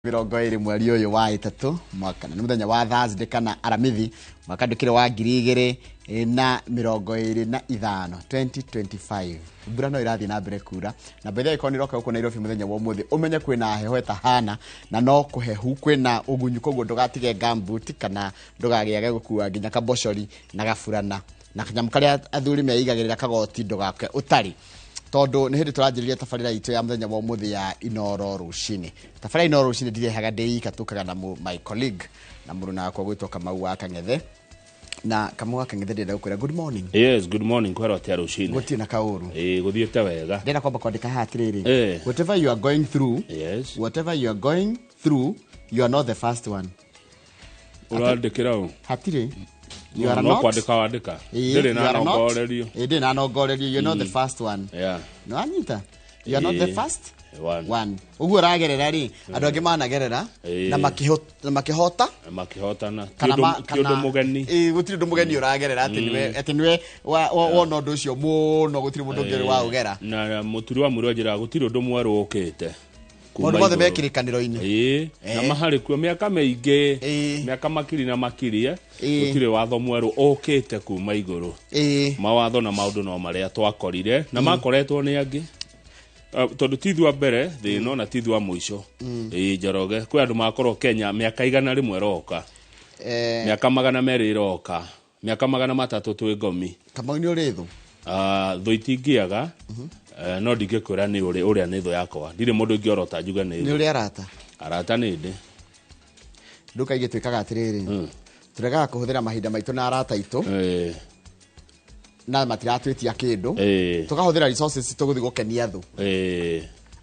Mirongo iri mweri uyu wa itatu mwaka ni muthenya wa Thursday kana aramithi mwaka ndukire wa 2025 2025 mbura no irathi na mbere kura na bethe ikoni roka uko Nairobi muthenya wa umuthi umenye kwina heho etahana na no kuhehu kwina ugunyu koguo ndugatige gumboot kana ndugagiage gukua nginya kaboshori na gafurana na kanyamu karia athuri meigagirira kagoti ndugake utari todo ni hindi turanjiriria tafarira itu ya muthenya wa umuthi ya Inoro Rucini. Tafarira Inoro Rucini ndirehaga ndei katukaga na my colleague na muruna wakwa gwitwo Kamau wa Kangethe. Na Kamau wa Kangethe ndenda gukwira good morning. Yes, good morning kwara tia Rucini. Guti na kauru. Guthiete wega. Ndenda kwamba kwandika hatiriri. Whatever you are going through. Yes. Whatever you are going through, you are not the first one. Urandikira u. Hatiri. You are not kwandika. Ndire na ngorerio. Ndire na ngorerio, you're not the first one. Yeah. No anita. You are not the first one. Uguo ragerera ri andu angi managerera na makihota na kiodo mugeni gutiri ndu mugeni uragerera ati niwe wona undu ucio muno gutiri mundu ngeri wa ugera na muturi wa murojera gutiri ndu mweru ukite mundu mothe mekirikaniro-ini na mahari kuo miaka meige miaka makiri na makiri gutiri watho mweru ukite kuma iguru mawatho na maundu no maria twakorire na makoretwo ni angi tondu tithwa mbere thino na tithwa muico Njoroge kwi andu makorwo Kenya miaka igana rimwe roka miaka magana meri roka miaka magana matatu twi ngomi Kamau ni urithu thu itingiaga no ndingikwira ni uria ni thu yakwa ndire mundu ngiorota njuga ni uri arata ni ndi nduka igitwikaga atiriri turegaga kuhuthira mahinda maitu na arata itu na matiratwitia kindu tukahuthira resources tuguthi gukenia thu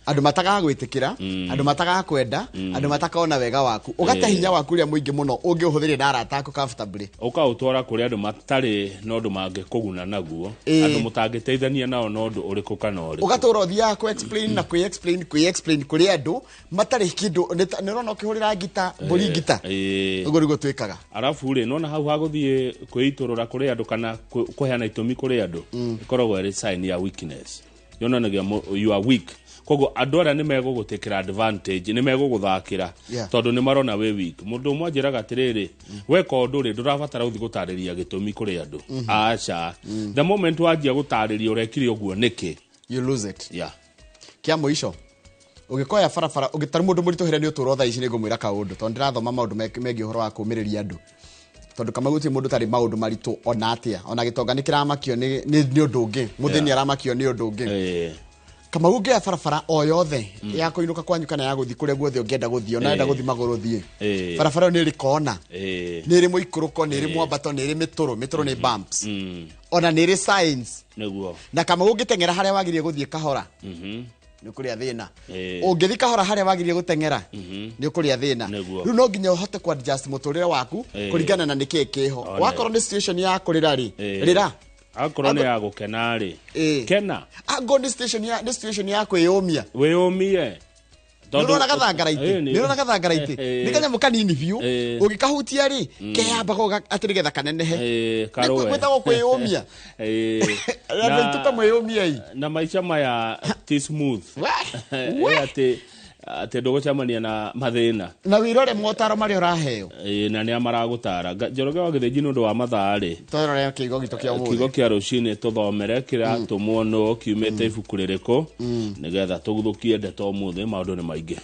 andu matagaga gwitikira andu matagaga kwenda andu matakaona wega waku ugata hinya waku ria muingi muno ungiuhuthire na arata aku comfortably ukautora kuri andu matari nondu mangi kuguna naguo andu mutangiteithania nao nondu uriku kana uriku ugatora thia ku explain na ku explain kuri andu matari kindu nirona ukihurira ngita mburi ngita ugo rigo twikaga arafu ri nona hau haguthie kwiiturura kuri andu kana kuheana itumi kuri andu ikoragwo ri sign ya weakness yonanagia you are weak kogo adora ni mego gutekira advantage ni mego guthakira tondu ni marona we weak mundu mwanjiraga tiriri weka undu ri ndurabatara uthi gutariria gitumi kuri andu acha the moment wajia gutariria urekire uguo niki you lose it kia muisho ugikoya farafara ugitari mundu murituhire ni uturo tha ici ni ngumwira kaundu tondu ndirathoma maundu megi uhoro wa kumiriria andu tondu kama guti mundu tari maundu maritu ona atia ona gitonga nikiramakio ni undu ungi muthini aramakio ni undu ungi kama ungia farafara o yothe ya kuinuka kwanyu kana ya guthi kure guothe ungienda guthi ona enda guthi maguru thie farafara ni rikona ni ri muikuruko ni ri mwambato ni ri mituro ni bumps ona ni ri science neguo na kama ungitengera haria wagirie guthie kahora ni kuria thina ungithi kahora haria wagirie gutengera ni kuria thina riu no nginya uhote ku adjust muturire waku kuringana na niki kiho wakorwo ni situation ya kurira rira akorone ya gukena ri kena ago ni situation ya kwiyumia wiyumie nirona gathangaraiti nikanya mukanini biu ugikahutia ri kehamba go atirigetha kanenehe kwita go kwiyumia na tuka mwiyumia na maisha maya ti smooth ate ndogo chamania na mathina na wirore motaro mari uraheo na ni amaragutara Njoroge wa githinji nundu wa mathari torore kigo gitu kia umuthi kigo kia Rucini tuthomere kira tumwono kiumete ibuku ririko nigetha tuguthukie ndeto umuthi maundu ni maingi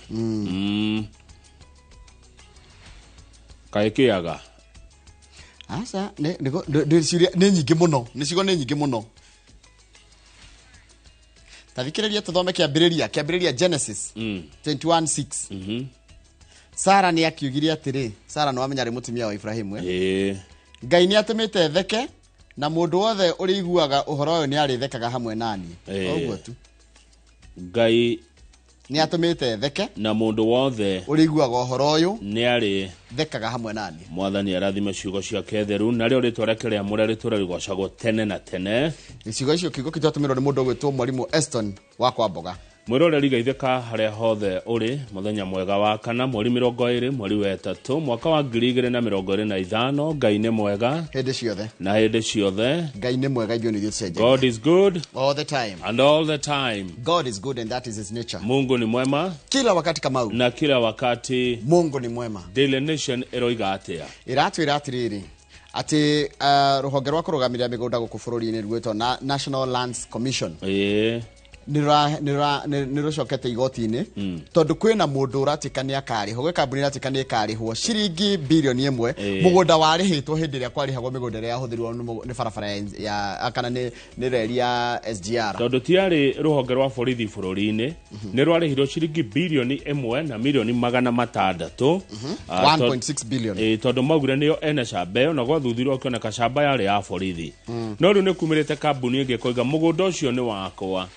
kaikiaga asa ni nyingi muno ni cigo ni nyingi muno tathikiriria tuthome kiambiriria Genesis 21:6 Sara ni akiugirie atiri Sara no amenya ri mutumia wa Ibrahimu Ngai ni atumite theke na mundu wothe uri iguaga uhoro uyu ni ari thekaga hamwe nani oguo tu Ngai ni atumite theke na mundu wothe uri iguaga uhoro uyu ni ari thekaga hamwe nani mwathani arathime ciugo ciake theru na rio ritwarekere amure ritura rigocagwo tene na tene ciugo icio kiugo kitatumirwo ni mundu gwitwo mwarimu Eston wa Kwamboga Mwiroreri geithika haria hothe uri muthenya mwega wa kana mweri 20 mweri wa 3 mwaka wa 2025 Ngai nĩ mwega Hĩndĩ ciothe. na hĩndĩ ciothe. Ngai nĩ mwega ithuĩ nĩ ithuĩ tũcenjagia. God is good All the time. and all the time. God is good and that is his nature. Mungu ni mwema Kila wakati Kamau. na kila wakati. Mungu ni mwema. Daily Nation eroiga atia Iratwĩra atĩrĩrĩ atĩ rũhonge rwa kũrũgamĩrĩra mĩgũnda gũkũ bũrũri-inĩ rwĩtwo National Lands Commission nĩ rũcokete igoti-inĩ tondũ kwĩna mũndũ ũratĩka nĩ akarĩhwo gwĩ kambuni ĩratĩka nĩ ĩkarĩhwo ciringi birioni 1 mũgũnda warĩhĩtwo hĩndĩ ĩrĩa kwarĩhagwo mĩgũnda ĩrĩa yahũthĩrirwo nĩ barabara ya kana nĩ reri ya SGR tondũ tiarĩ rũhonge rwa borithi bũrũri-inĩ nĩ rwarĩhirwo ciringi birioni 1 na milioni 600 1.6 billion tondũ maugire nĩyo ene camba ĩyo na gwathuthurio akĩoneka camba yarĩ ya borithi no rĩu nĩ kumĩrĩte kambuni ĩngĩ koiga mũgũnda ũcio nĩ wakwa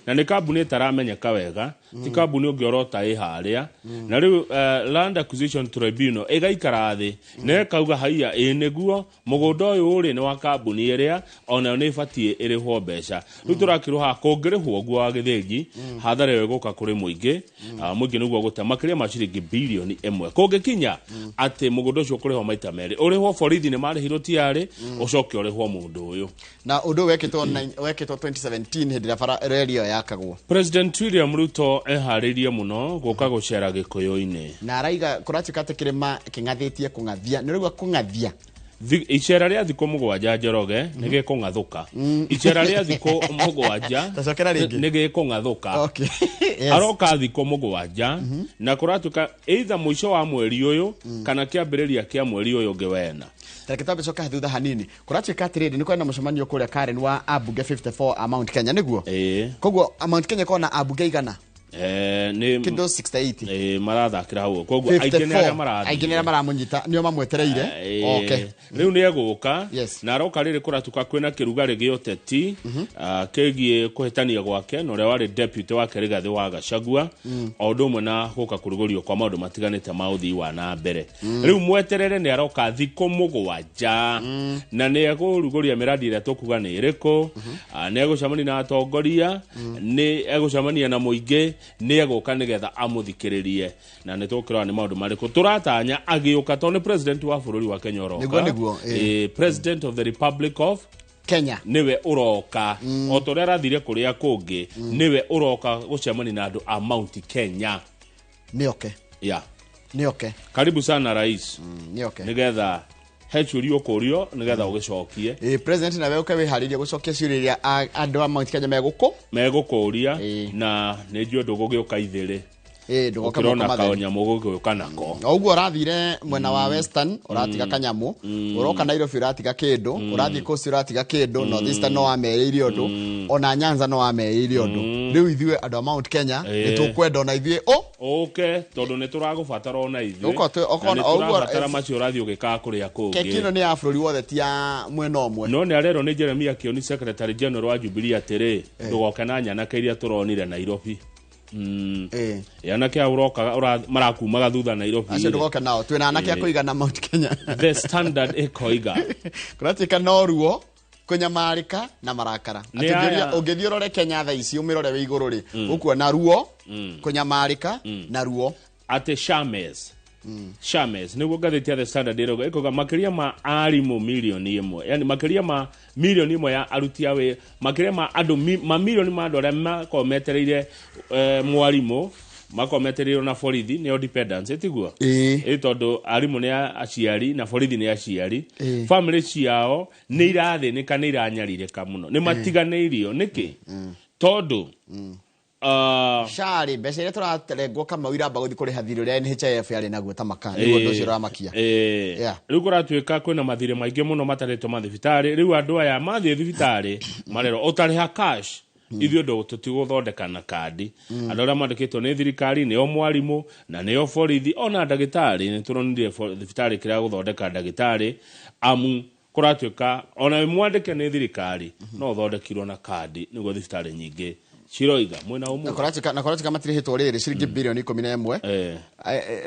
na nĩ kambuni ĩtaramenyeka wega ti kambuni ũngĩorota ĩharĩa na rĩu Land Acquisition Tribunal ĩgaikara thĩ na ĩkauga haiya nĩguo mũgũnda ũyũ ũrĩ nĩ wa kambuni ĩrĩa onayo nĩ ĩbatiĩ ĩrĩhwo mbeca rĩu tũrakĩrwo haha kũngĩrĩhwo ũguo wa gĩthĩngi hathara ĩyo ĩgũka kũrĩ mũingĩ mũingĩ nĩguo gũte makĩria ma ciringi birioni 1 kũngĩkinya atĩ mũgũnda ũcio kũrĩhwo maita merĩ ũrĩhwo borithi nĩ marĩhirwo tiarĩ ũcoke ũrĩhwo mũndũ ũyũ na ũndũ wekĩtwo 2017 hĩndĩ ĩrĩa reri ĩyo yakagwo. President William Ruto eharĩirie mũno gũka gũcera Gĩkũyũ-inĩ na araiga kũratuĩka atĩ kĩrĩma kĩng'athĩtie kũng'athia nĩ rĩu kũng'athia icera rĩa thikũ 7 Njoroge nĩ gĩkũng'athũka icera rĩa thikũ 7 nĩ gĩkũng'athũka okay aroka thikũ 7 na kũratuĩka either mũico wa mweri ũyũ kana kĩambĩrĩria kĩa mweri ũyũ ũngĩ wena Kitabu choka thutha hanini kuratuĩka atĩrĩrĩ nĩ kwenda mũcemanio kũrĩa Karen wa abunge 54 a Mount Kenya nĩguo koguo Mount Kenya kona abunge igana ni kindo 68 marathakĩra hau koguo aingĩ nĩ arĩa maramunyita nĩo mamwetereire okay rĩu nĩ egũka na aroka rĩrĩ kũratuka kwĩna kĩrugarĩ gĩa ũteti kĩgiĩ kũhĩtania gwake na ũrĩa warĩ deputy wake Rigathĩ wa Gachagua o ũndũ ũmwe na gũka kũrugũrio kwa maũndũ matiganĩte ma ũthii wa na mbere rĩu mweterere nĩ aroka thikũ 7 na nĩ egũrugũria mĩradi ĩrĩa tũkuga nĩ ĩrĩkũ nĩ egũcemania na atongoria nĩ egũcemania na mũingĩ nĩ egũka nĩgetha amũthikĩrĩrie na nĩ tũkĩrora nĩ maũndũ marĩkũ tũratanya agĩũka tondũ nĩ president wa bũrũri wa Kenya ũroka president of the Republic of Kenya niwe uroka o tũrĩa arathire kũrĩa kũngĩ niwe uroka gũcemania na andũ a Mount Kenya nĩ okay karibu sana rais nĩ okay nĩgetha hechurio kũrio nĩgetha ũgĩcokie president nawe ũke wĩharĩrie gũcokia ciũria iria andũ a Mount Kenya megũkũria na nĩ njũĩ ndũgũgĩũka ithĩrĩ ndũgũkĩrona kanyamũ gũgĩũka nako ũguo ũrathire mwena wa Western ũratiga kanyamũ ũroka Nairobi ũratiga kĩndũ ũrathiĩ Coast ũratiga kĩndũ North Eastern no wamerĩire ũndũ ona Nyanza no wamerĩire ũndũ rĩu ithuĩ andũ a Mount Kenya nĩ tũkwenda ona ithuĩ tondũ nĩ tũragũbatara ona ithuĩ tũrabatara macio ũrathiĩ ũgĩkaga kũrĩa kũngĩ kĩno nĩ ya bũrũri wothe ti ya mwena ũmwe no nĩ arerwo nĩ Jeremia Kioni Secretary General wa Jubilee atĩrĩ ndũgoke na nyanake iria tũronire Nairobi anake uroka marakumaga thutha Nairobi acio ndoka nao twina anake akuigana Mount Kenya the standard ekoiga kuratika noruo kunyamarika na marakara atigiria ungithiorore Kenya tha ici umirore we iguru ri ukuona ruo kunyamarika na ruo ate Shames niguo ngathĩti ya the standard ikoga makĩria ma arimũ milioni 1 yani makĩria ma milioni 1 ya aruti a wĩra makĩria ma andũ mamilioni ma andũ arĩa makometereire mwarimũ makometereirwo na borithi nĩo dependence tiguo tondũ arimũ nĩ aciari na borithi nĩ aciari family ciao nĩ irathĩnĩka nĩ iranyarirĩka mũno nĩ matiganĩirio nĩkĩ tondũ shari mbeca iria tũraterengwo Kamau iramba gũthiĩ kũrĩha thirĩ ũrĩa NHIF yarĩ naguo ta maka nĩguo ũndũ ũcio ũramakia rĩu kũratuĩka kwĩna mathirĩ maingĩ mũno matarĩtwo mathibitarĩ rĩu andũ aya mathiĩ thibitarĩ marerwo ũtarĩha cash ithuĩ ndũ tũtigũthondeka na kandi andũ arĩa mandĩkĩtwo nĩ thirikari nĩo mwarimũ na nĩo borithi ona ndagĩtarĩ nĩ tũronire thibitarĩ kĩrĩa gũthondeka ndagĩtarĩ amu kũratuĩka ona mwandĩke nĩ thirikari no ũthondekirwo na kandi nĩguo thibitarĩ nyingĩ ciroiga mwena ũmwe na kũratika matirĩhĩtwo rĩrĩ ciringi birioni 11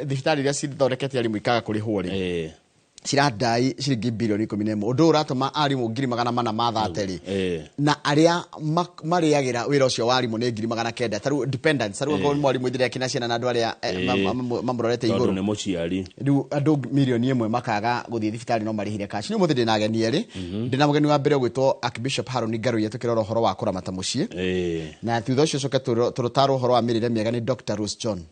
thibitarĩ iria cithondekete arimũ ikaga kũrĩhwo rĩ ciradai ciringi bilioni 11 undu uratuma arimu 400,000 mathateri na aria mariagira wira ucio wa arimu ni 900 taru dependents taru ngo mwarimu ithire kina ciana na andu aria mamurorete iguru ne muciari riu andu milioni 1 makaga guthie thibitari no marihire cash ni muthide na ageni eri ndina mugeni wa mbere gwitwo Archbishop Haroni Ngaru yetukira uhoro wa kuramata mucii na thutha ucio coke turutaro uhoro wa mirire miega ni Dr. Rose John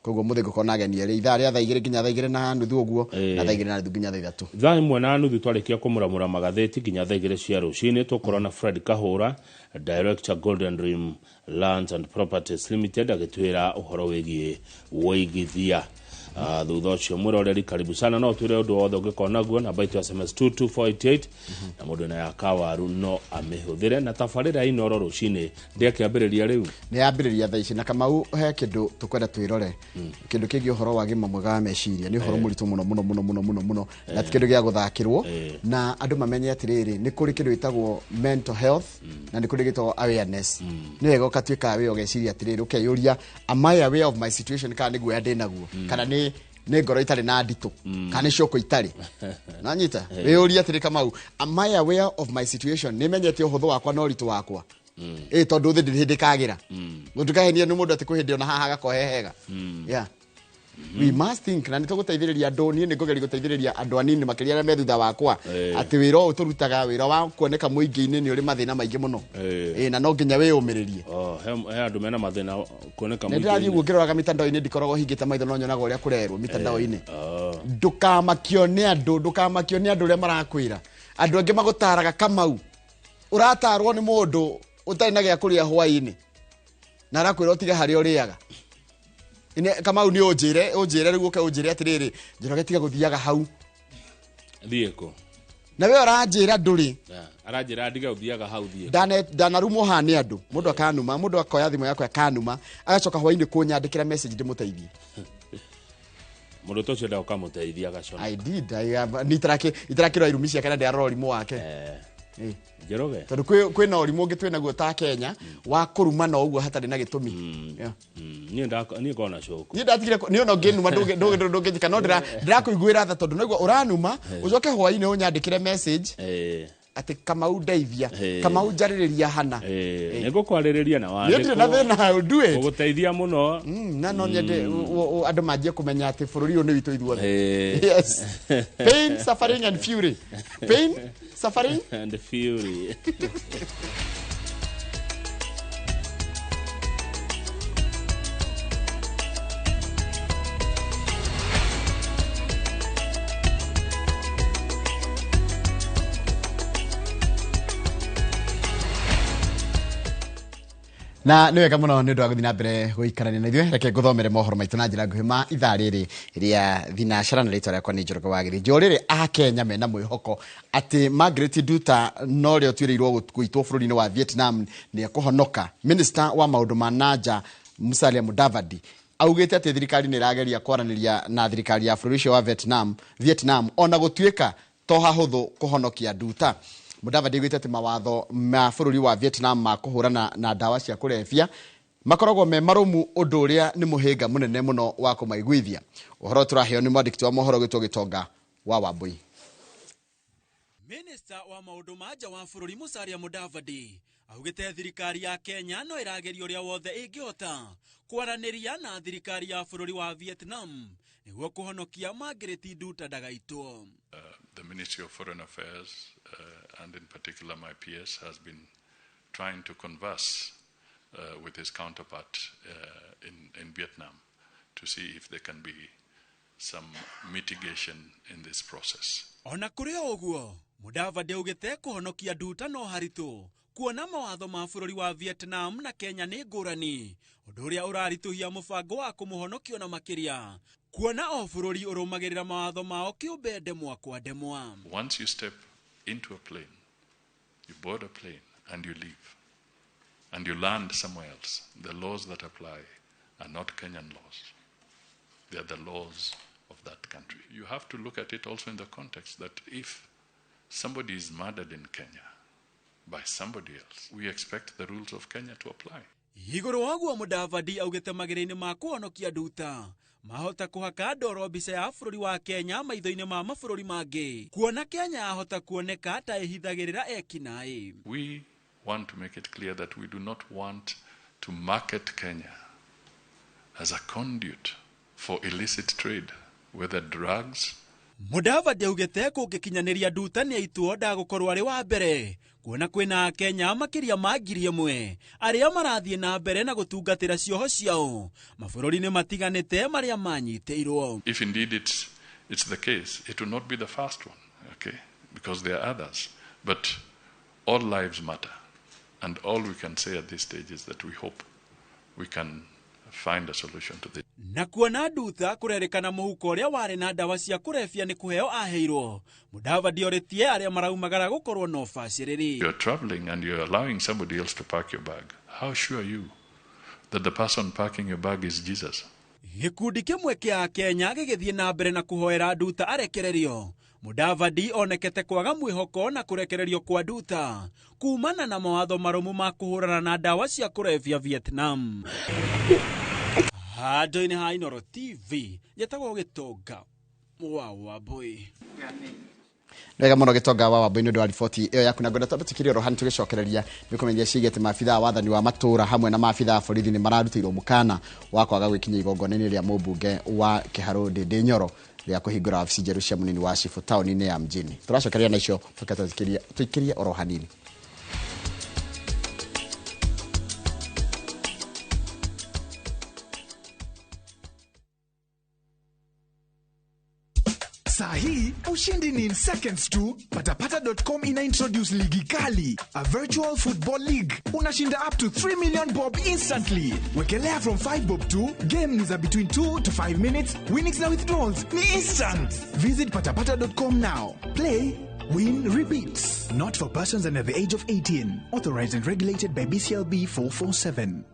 koguo muthigo kona ageni eri ithaa ria thaa 2 nginya thaa 2 na nuthu uguo na thaa 2 na nuthu nginya thaa 3 thaa 1 na nuthu twarikia kumuramura magatheti nginya thaa 2 cia rucini tukorona Fred Kahura Director Golden Dream Lands and Properties Limited agitwira uhoro wigie woigithia thutha ucio muroreri karibu sana no twire undu wothe ungikona guo na baitu SMS 22488 na mundu na yakawaru no amihuthire na tafarira ino ro rucini ndiakiambiriria riu ni ambiriria thaa ici na Kamau he kindu tukwenda twirore kindu kingi uhoro wa gima mwega wa meciria ni uhoro muritu muno na kindu gia guthakirwo na andu mamenye atiriri ni kuri kindu itagwo mental health na ni kuri gitwo awareness ni wega ukatuika we ogeciria atiriri ukeyuria am I aware of my situation kana ni gwe ndinaguo kana ni ngoro itari na nditu kana cioko itari nanyita weuri atiri Kamau am I aware of my situation ni menyete uhuthu wakwa no ritu wakwa tondu thi ndikagira gutukahenia ni mundu ati kuhindi ona haha gakohehega yeah we must think na nituguteithiriria andu ni ngogeri guteithiriria andu anini makiria na methutha wakwa ati wira u turutaga wira wa kuoneka muingi-ini ni uri mathina maingi muno na no nginya we umiririe he andu mena mathina kuoneka muingi ndirathi gukiroraga mitandao-ini ndikorogo hingite maitho no nyonaga uria kurerwo mitandao-ini ndukamakio ni andu uria marakwira andu angi magutaraga Kamau uratarwo ni mundu utari na gia kuria hwaini na arakwira utige hari uriaga ine Kamau ni unjire rigu ke unjire atiriri njoroge tiga guthiaga hau thieko na we oranjira nduri aranjira ndiga guthiaga hau thie dana rumo hane andu mundu akanuma mundu akoya thimu yakwa akanuma agacoka hwaini kunyandikira message ndimuteithie mundu tocio nda ukamuteithia agacona I did itarakirwa irumi cia kana ndarora rimu wake Jeroge tondu kwina urimu ungi twina guo ta Kenya wa kuruma no uguo hatari na gitumi ni ngona coko ni ndatigire ni ono nginuma ndungijika no ndirakuiguira tha tondu naguo uranuma ucoke hwaini unyandikire message ati Kamau ndeithia Kamau jaririria hana nego kwaririria na wande ni na thina do it uguteithia muno na no nyende andu manjie kumenya ati bururi uyu ni witu ithuothe yes pain suffering and fury pain suffering and fury na niwe kamuno ni ndo guthina mbere guikarania na ithwe reke guthomere mohoro maitu na njira nguhima ithaa riri ria thinashara na ritwa riakwa ni Njoroge Wagiri njorire a Kenya mena mwihoko ati Margaret Duta no rio twirirwo guitwo bururi-ini wa Vietnam ni akuhonoka minister wa maundu ma nanja Musalia Mudavadi augite ati thirikari ni rageria kwaraniria na thirikari ya bururi wa Vietnam ona gutuika to hahuthu kuhonokia Duta Mudavadi gwite ati mawatho ma bururi wa Vietnam ma kuhurana na dawa cia kurefia makoragwo me marumu undu uria ni muhinga munene muno wa kumaiguithia uhoro turaheo ni mwandiki wa mohoro gitwo Gitonga wa Wambui. Minister wa maundu ma nja wa bururi Musalia Mudavadi augite thirikari ya Kenya no irageria uria wothe ingihota kwaraniria na thirikari ya bururi wa Vietnam niguo kuhonokia Margaret Duta ndagaitwo. The Ministry of Foreign Affairs and in particular my PS has been trying to converse with his counterpart in Vietnam to see if there can be some mitigation in this process. Ona kuri oguo Mudavadi augite kuhonokia Duta no haritu kuona mawatho ma bururi wa Vietnam na Kenya ni ngurani undu uria urarituhia mubango wa kumuhonokio na makiria kuona o bururi urumagirira mawatho mao kiumbe ndemwa kwa ndemwa. Once you step into a plane, you board a plane and you leave and you land somewhere else, the laws that apply are not Kenyan laws. They are the laws of that country. You have to look at it also in the context that if somebody is murdered in Kenya by somebody else, we expect the rules of Kenya to apply. iguru waguo Mudavadi augite magere-ini ma kuhonokia nduta mahota kuhaka ndoro mbica ya bũrũri wa Kenya maitho-ini ma mabũrũri mangĩ kuona Kenya yahota kuoneka ta ihithagĩrĩra ekinaĩ. We want to make it clear that we do not want to market Kenya as a conduit for illicit trade, whether drugs. Mudavadi augite kũngĩkinyanĩria nduta nĩ aituo ndagũkorwo arĩ wa mbere kuona kwĩna Kenya makiria ma 1,000 arĩa marathiĩ na mbere na gũtungatĩra cioho ciao mabũrũri-inĩ matiganĩte marĩa manyitĩirwo. If indeed it's the case, it will not be the first one, okay? Because there are others. But all lives matter. And all we can say at this stage is that we hope we can find a solution to this. Na kuona nduta kurerikana muhuko ũrĩa warĩ na ndawa cia kũrebia nĩ kũheo aheirwo Mudavadi oritie arĩa maraumagara gũkorwo na ũbacĩrĩri. You're traveling and you're allowing somebody else to park your bag. How sure are you that the person parking your bag is Jesus? Gĩkundi kĩmwe kĩa Kenya gĩgĩthiĩ na mbere na kũhoera nduta arekererio. Mudavadi onekete kwaga mwĩhoko na kũrekererio kwa nduta kumana na mawatho marũmu ma kũhũrana na ndawa cia kũrebia Vietnam. Handũ-inĩ ha Inooro TV njĩtagwo Gĩtonga wa Wambui. Wega mũno Gĩtonga wa Wambui nĩ ũndũ wa riboti ĩyo yaku na ngwenda twambĩtĩkĩrie rohani tũgĩcokereria nĩkũmenyithia ciigĩte maabitha wathani wa matũra hamwe na maabitha borithi nĩ mararutĩirwo mũkana wa kwaga gwĩkinyia igongona-inĩ rĩa mũmbunge wa Kĩharũ Ndĩndĩ Nyoro rĩa kũhingũra wabici njerũ cia mũnini wa Cibũ taũni-inĩ ya mjini. Tũracokereria na icio tũikĩrie oro hanini. Sahi, ushindi ni in seconds tu. Patapata.com ina-introduce ligi kali, a virtual football league. Unashinda up to 3 million bob instantly. Wekelea from 5 bob to game ni za between 2 to 5 minutes. Winnings na withdrawals ni instant. Visit patapata.com now. Play, win, repeat. Not for persons under the age of 18. Authorized and regulated by BCLB 447.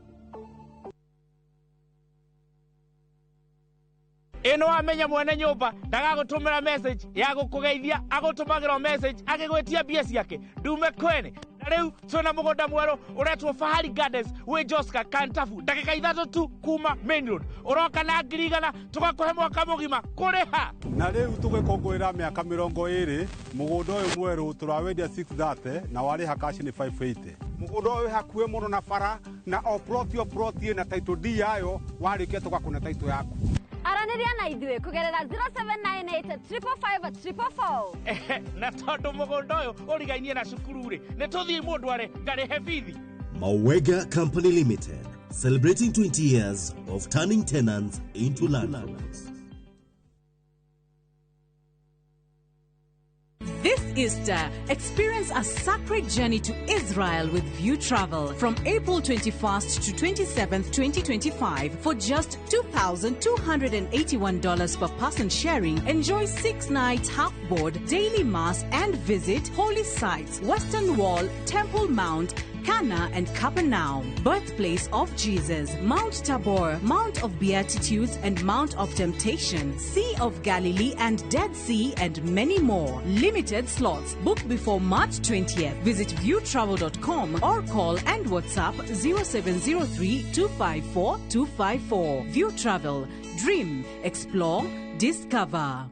Ino amenya mwene nyumba ndagagutumira message ya gukugeithia agutumagira message akigwetia bia ciake ndume kwene na riu twina mugunda mweru uretwo Fahari Gardens we Joska Kantafu dakika 3 tu kuma main road uroka na ngirigana tugakuhe mwaka mugima kuriha na riu tugikongorera miaka 20 mugunda uyu mweru turawendia 630 na wariha cash ni 580 mugunda uyu hakuhe muno na bara na oproti na title D yayo warikia tugakuna title yaku Araniria na idwe kugerera 0798555444. Na tondu mugunda uyu urigainie na cukuru ri ni tuthii mundu are ngarihe bithi. Mawega Company Limited, celebrating 20 years of turning tenants into landlords. This Easter, experience a sacred journey to Israel with View Travel from April 21st to 27th, 2025 for just $2,281 per person sharing. Enjoy 6 nights half-board, daily mass and visit holy sites, Western Wall, Temple Mount, Cana and Capernaum, birthplace of Jesus, Mount Tabor, Mount of Beatitudes and Mount of Temptation, Sea of Galilee and Dead Sea and many more. Limited slots. Book before March 20th. Visit viewtravel.com or call and WhatsApp 0703 254 254. View Travel. Dream. Explore. Discover.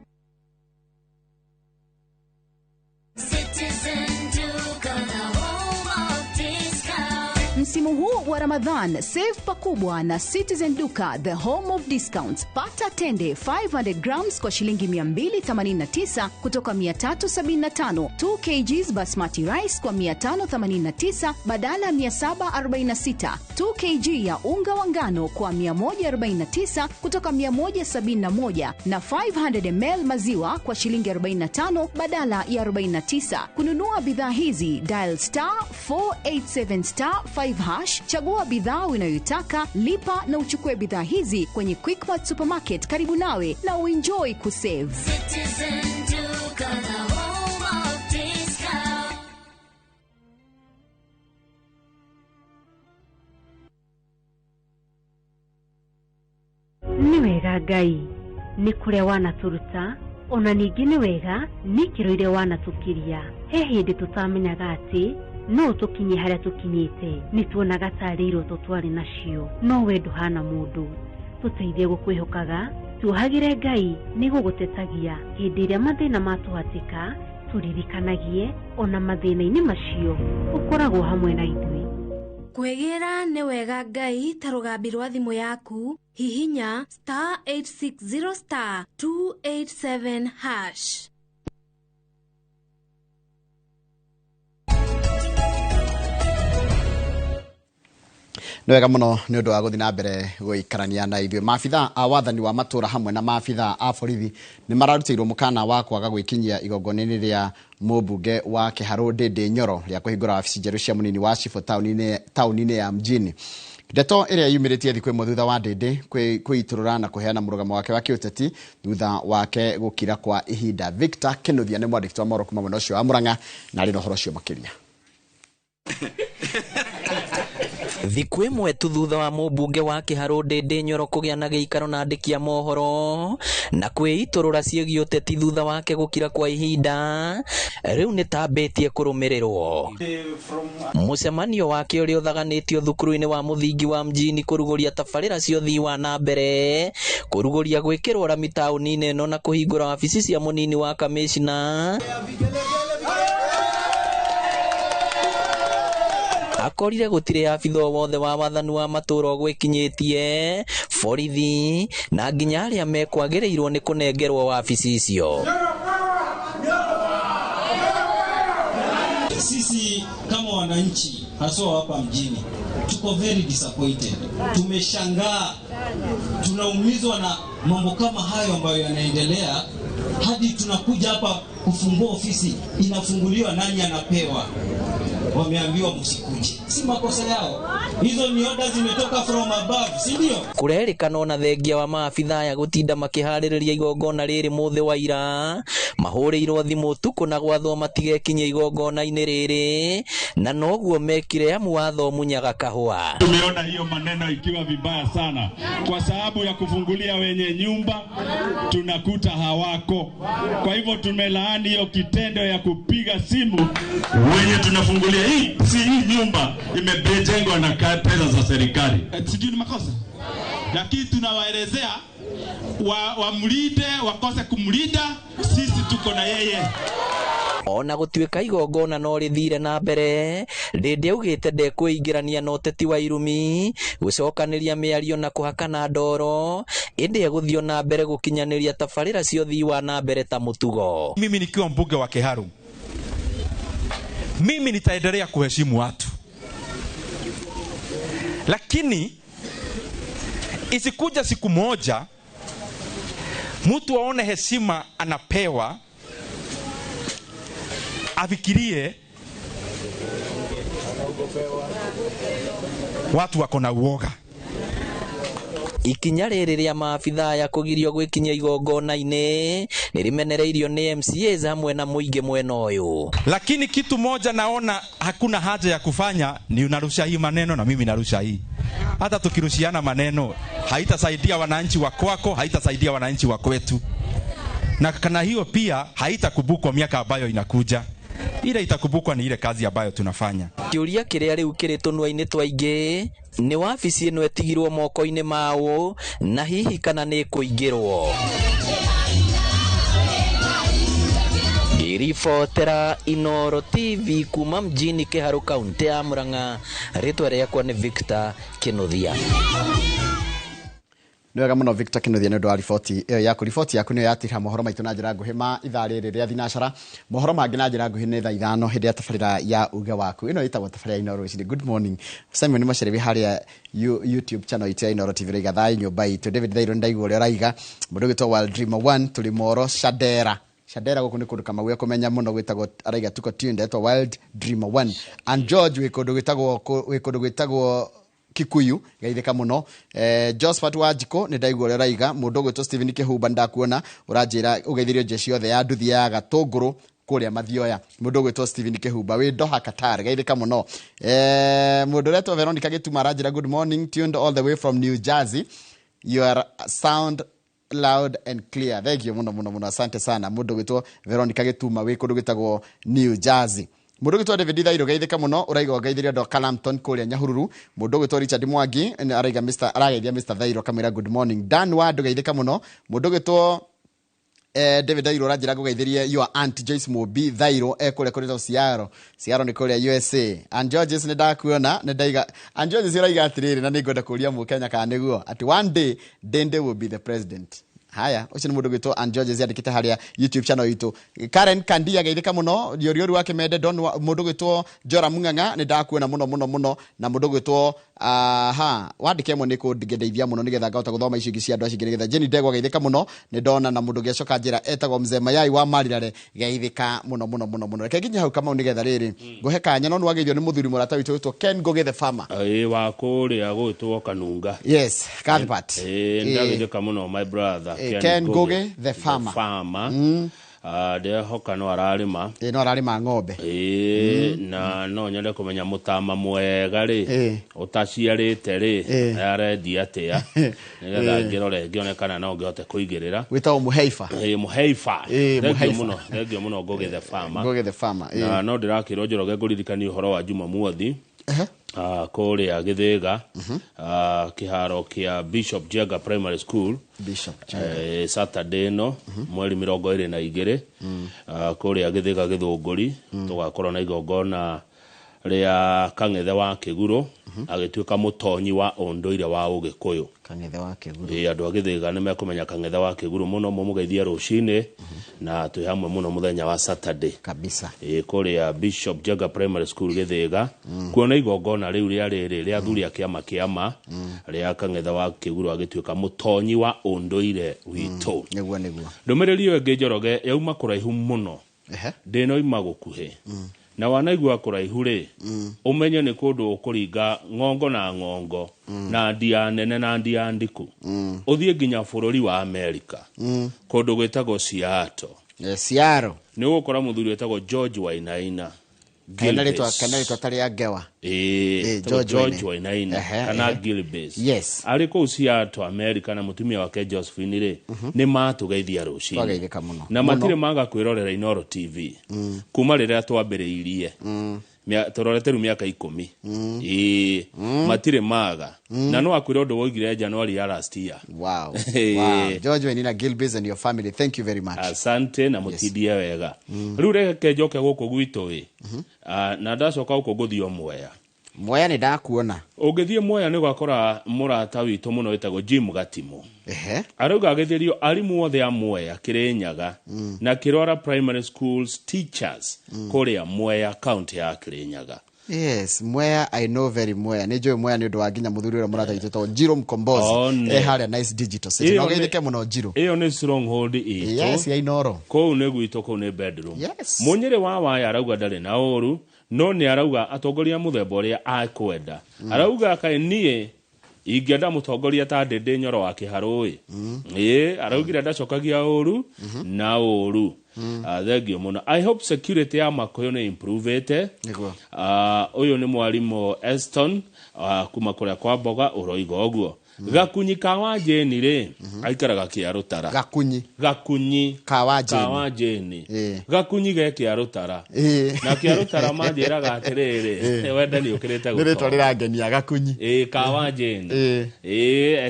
Msimu huu wa Ramadhan, save pakubwa na Citizen Duka, the home of discounts. Pata tende 500 grams kwa shilingi 289 kutoka 375, 2 kgs basmati rice kwa 589 badala 746, 2 kg ya unga wa ngano kwa 149 kutoka 171 na 500 ml maziwa kwa shilingi 45 badala ya 49. Kununua bidhaa hizi, dial *487*5 hash, chagua bidhaa unayotaka, lipa na uchukue bidhaa hizi kwenye Quickmart Supermarket karibu nawe na uenjoy kusave. Citizen Duka, the home of discount. Ni wega Ngai ni kuria wanaturuta ona ningi ni wega ni kiro ile wanatukiria he hindi tutamenyaga ati no tukinye haria tukinyite ni tuonaga tarĩ iroto twarĩ nacio no we ndũhana mũndũ tũteithie gũkwĩhokaga tuohagĩre Ngai nĩ gũgũtetagia hĩndĩ ĩrĩa mathĩna matũhatĩka turirikanagie ona mathĩna-inĩ macio ũkoragwo hamwe na ithuĩ. Kwegera nĩ wega Ngai ta rũgambi rwa thimũ yaku hihinya *860*287#. Nĩ wega mũno nĩ ũndũ wa gũthiĩ na mbere gũikarania na ithuĩ. Maabitha a wathani wa matũra hamwe na maabitha a borithi nĩ mararutĩirwo mũkana wa kwaga gwĩkinyia igongona-inĩ rĩa mũmbunge wa Kĩharũ Ndĩndĩ Nyoro rĩa kũhingũra wabici njerũ cia mũnini wa cibũ taũni-inĩ ya mjini. Ndeto ĩrĩa yumĩrĩtie thikũ ĩmwe thutha wa Ndĩndĩ kwĩitũrũra na kũheana mũrũgamo wake wa kĩũteti thutha wake gũkira kwa ihinda. Victor Kĩnuthia nĩ mwandĩki wa mohoro kuma mwena ũcio wa Mũrang'a na arĩ na ũhoro ũcio makĩria. Thikũ ĩmwe tu thutha wa mũmbunge wa Kĩharũ Ndĩndĩ Nyoro kũgĩa na gĩikaro na andĩki a mohoro na kwĩitũrũra ciĩgiĩ ũteti thutha wake gũkira kwa ihinda, rĩu nĩ tambĩtie kũrũmĩrĩrwo. Mũcemanio wake ũrĩa ũthaganĩtio thukuru-inĩ wa mũthingi wa mjini kũrugũria tabarĩra cia ũthii wa na mbere, kũrugũria gwĩkĩrwo rami taũni-inĩ ĩno na kũhingũra wabici cia mũnini wa kamĩcina, akorire gũtirĩ abitha wothe wa wathani wa matũra gwĩkinyĩtie borithi na nginya arĩa mekwagĩrĩirwo nĩ kũnengerwo wabici icio. Sisi kama wananchi haswa hapa mjini tuko very disappointed. Tumeshangaa, tunaumizwa na mambo kama hayo ambayo yanaendelea, hadi tunakuja hapa kufungua ofisi, inafunguliwa nani anapewa? Wameambiwa msikuje. Si makosa yao. Hizo ni orders zimetoka from above, si ndio? Kurerikana ona thengia wa maabitha ya gũtinda makĩharĩrĩria igongona rĩrĩ mũthĩ wa ira, mahũrĩirwo thimũ tuko na gwathwo matigekinyie igongona-inĩ rĩrĩ, na noguo mekire amu watho munyaga kahũa. Tumeona hiyo maneno ikiwa vibaya sana, kwa sababu ya kufungulia wenye nyumba tunakuta hawako. Kwa hivyo tumelaani hiyo kitendo ya kupiga simu wenye tunafungulia. Hii si hii nyumba imejengwa na pesa za serikali. Sijui ni makosa, lakini tunawaelezea wamlinde, wakose kumlinda, sisi tuko na yeye. Ona gũtuĩka igongona no rĩthire na mbere, Ndĩndĩ augĩte ndekũingĩrania na ũteti wa irumi, gũcokanĩria mĩario na kũhakana ndoro, ĩndĩ egũthio na mbere gũkinyanĩria tabarĩra cia ũthii wa na mbere ta mũtugo. Mimi nikiwa mbunge wa Kĩharũ, mimi nitaendelea kuheshimu watu, lakini isikuja siku moja mtu aone heshima anapewa afikirie watu wako na uoga. Ikinya rĩrĩ rĩa maabitha ya kũgirio gwĩkinyia igongona-inĩ nĩrĩmenereirio nĩ MCAs hamwe na mũingĩ mwena ũyũ. Lakini kitu moja naona hakuna haja ya kufanya ni unarusha hii maneno na mimi narusha hii. Hata tukirushiana maneno haitasaidia wananchi wa kwako, haitasaidia wananchi wa kwetu, na kana hiyo pia haitakumbukwa miaka ambayo inakuja. Ile itakumbukwa ni ile kazi ambayo tunafanya. Kĩũria kĩrĩa rĩu kĩrĩ tũnua-inĩ twaingĩ nĩ wabici ĩno ĩtigirwo moko-inĩ mao na hihi kana nĩ kũingĩrwo. Ngĩribotera Inooro TV kuma mjini Kĩharũ kaunti ya Mũrang'a, rĩtwa rĩakwa nĩ Victor Kĩnuthia. Nĩ wega mũno Victor Kĩnuthia nĩ ũndũ wa riboti ĩyo yaku. Riboti yaku nĩyo yatira mohoro maitũ na njĩra nguhĩ ma ithaa rĩrĩ rĩa thinacara. Mohoro mangĩ na njĩra nguhĩ nĩ thaa 5 hĩndĩ ya tabarĩra ya uga waku. Ĩno ĩtagwo tabarĩra ya Inooro TV. Good morning. Simon Macherebi harĩa YouTube channel itũ ya Inooro TV raiga thaa nyũmba itũ. David Thairo ndaigua ũrĩa raiga. Mũndũ wĩtwo Wild Dreamer 1 tũrĩ Moro Shadera. Shadera gũkũ nĩ kũndũ kama gwĩ kũmenya mũno gwĩtagwo araiga tuko tunde etwo Wild Dreamer 1. And George wĩ kũndũ gwĩtagwo Kikuyu gaitheka muno. Josephat Wanjiko nĩ ndaigua ũrĩa raiga. Mũndũ gwĩtwo Steven Kĩhumba ndakuona ũranjĩra ũgeithirio jeshi yothe ya nduthi ya Gatũngũrũ kũrĩa Mathioya. Mũndũ gwĩtwo Steven Kĩhumba wĩ Doha Qatar gaitheka muno. Mũndũ wĩtwo Veronica Gĩtuma aranjĩra good morning, tuned all the way from New Jersey. You are sound loud and clear. Thank you muno asante sana. Mũndũ gwĩtwo Veronica Gĩtuma wĩ kũndũ gwĩtagwo New Jersey. mundu gitwa David Thairo geithika muno uraiga geithiria ndo Calamton kuria Nyahururu mundu gitwa Richard Mwangi araiga arageithia Mr Thairo kamera good morning Dan Wadu geithika muno mundu gitwa David Thairo rajira gugeithirie your aunt Joyce Mobi Thairo ekure kuri Ciaro ni kuri USA and Georges ne ndakuona ne ndaiga and Georges iraiga atiriri na ningoda kuria mu Kenya kana niguo at one day Dende will be the president. Haya ucio ni mundu gwitwo and Georges yandikite haria YouTube channel yitu. Karen Kandia geithika muno riorio wake mende don mundu gwitwo Jora Munganga ni ndakuona muno na mundu gwitwo wandike mo niko ndigedeithia muno nigetha ngahota guthoma icio ingi cia andu acio nigetha Jenny Ndegwa geithika muno ni ndona na mundu gecoka njira etagwo Mzee Mayai wa Marirare geithika muno reke nginya hau kama nigetha riri nguhe kanya no nwageithio ni muthuri murata witu witwo Ken Ngugi the farmer wa kuria gwitwo Kanunga yes Cathbert ndageithika muno my brother Ken Ngugi the farmer de hoka no ararima no ararima ng'ombe na no nyende kumenya mutama mwega ri utaciarite ri arendia atia nigetha ngirore ngionekana no ngihote kuigirira witao muheifa thengio muno Ngugi the farmer na no ndirakirwo njoroge ngurithikania uhoro wa Juma Muothi kuria Githiga kiharo kia Bishop Jega Primary School Saturday no mweri 22 kuria Githiga Githunguri tugakorwo na igongona ria Kang'ethe wa Kiguru agituika mutonyi wa unduire wa Ugikuyu Kang'ethe wa Kiguru andu a Githiga nimekumenya Kang'ethe wa Kiguru muno mugeithia rucini na twi hamwe muno muthenya wa Saturday kabisa kuria Bishop Jega Primary School Githiga kuona igongona riu ria riri ria thuri akiama kiama ria Kang'ethe wa Kiguru agituika mutonyi wa unduire witu niguo ndumiriri yo ngi njoroge yauma kuraihu muno ndino ima gukuhe na wanaigua kuraihu ri umenye ni kundu ukuringa ngongo na ndia nene na ndia ndiku uthie nginya bururi wa America kundu gwitagwo Seattle ni gukora muthuri wetagwo George Wainaina Kanalitwa tari agewa George Wainaina kana Gilbert yes ari ku Seattle America na mutumia wake Josephine ri ni matugeithia rucini na matire manga kwirorera Inoro TV kuma riria twambiriirie tororete miaka 10 matire maga na no akwira undu woigire January ya last year wow George Wainaina Gilbert and your family thank you very much asante na mutidia wega riu reke njoke guku gwitu wi na ndacoka guku guthio Mwea ni ndakuona ungithie Mwea ni gwakora murata witu muno wetagwo Jim Gatimo arauga agetherio arimu othe a Mwea Kirinyaga na Kirora Primary Schools teachers kuria Mwea county ya Kirinyaga yes Mwea I know very Mwea ni joy Mwea ni undu wa nginya muthuri ura murata witu to Jiro Mkombozi haria nice digital city no geithike muno Jiro iyo ni stronghold yes ya Inoro ko ne gwito ko ne bedroom yes munyire wa arauga ndari na oru no ni arauga atongoria muthemba uria akwenda arauga kai nie ingenda mutongoria ta Ndindi Nyoro wa Kiharui araugira ndacokagia oru na oru thengio muno I hope security ya Makoyo ni improvete uyu ni mwarimu Eston kuma kuria kwa Mboga uroiga oguo Gakunyi kawa Jeni ri aikaraga Kiarutara Gakunyi kawa Jeni Gakunyi ge Kiarutara na Kiarutara manjiraga atiriri wenda ni ukirete guko nire rirangenia Gakunyi kawa Jeni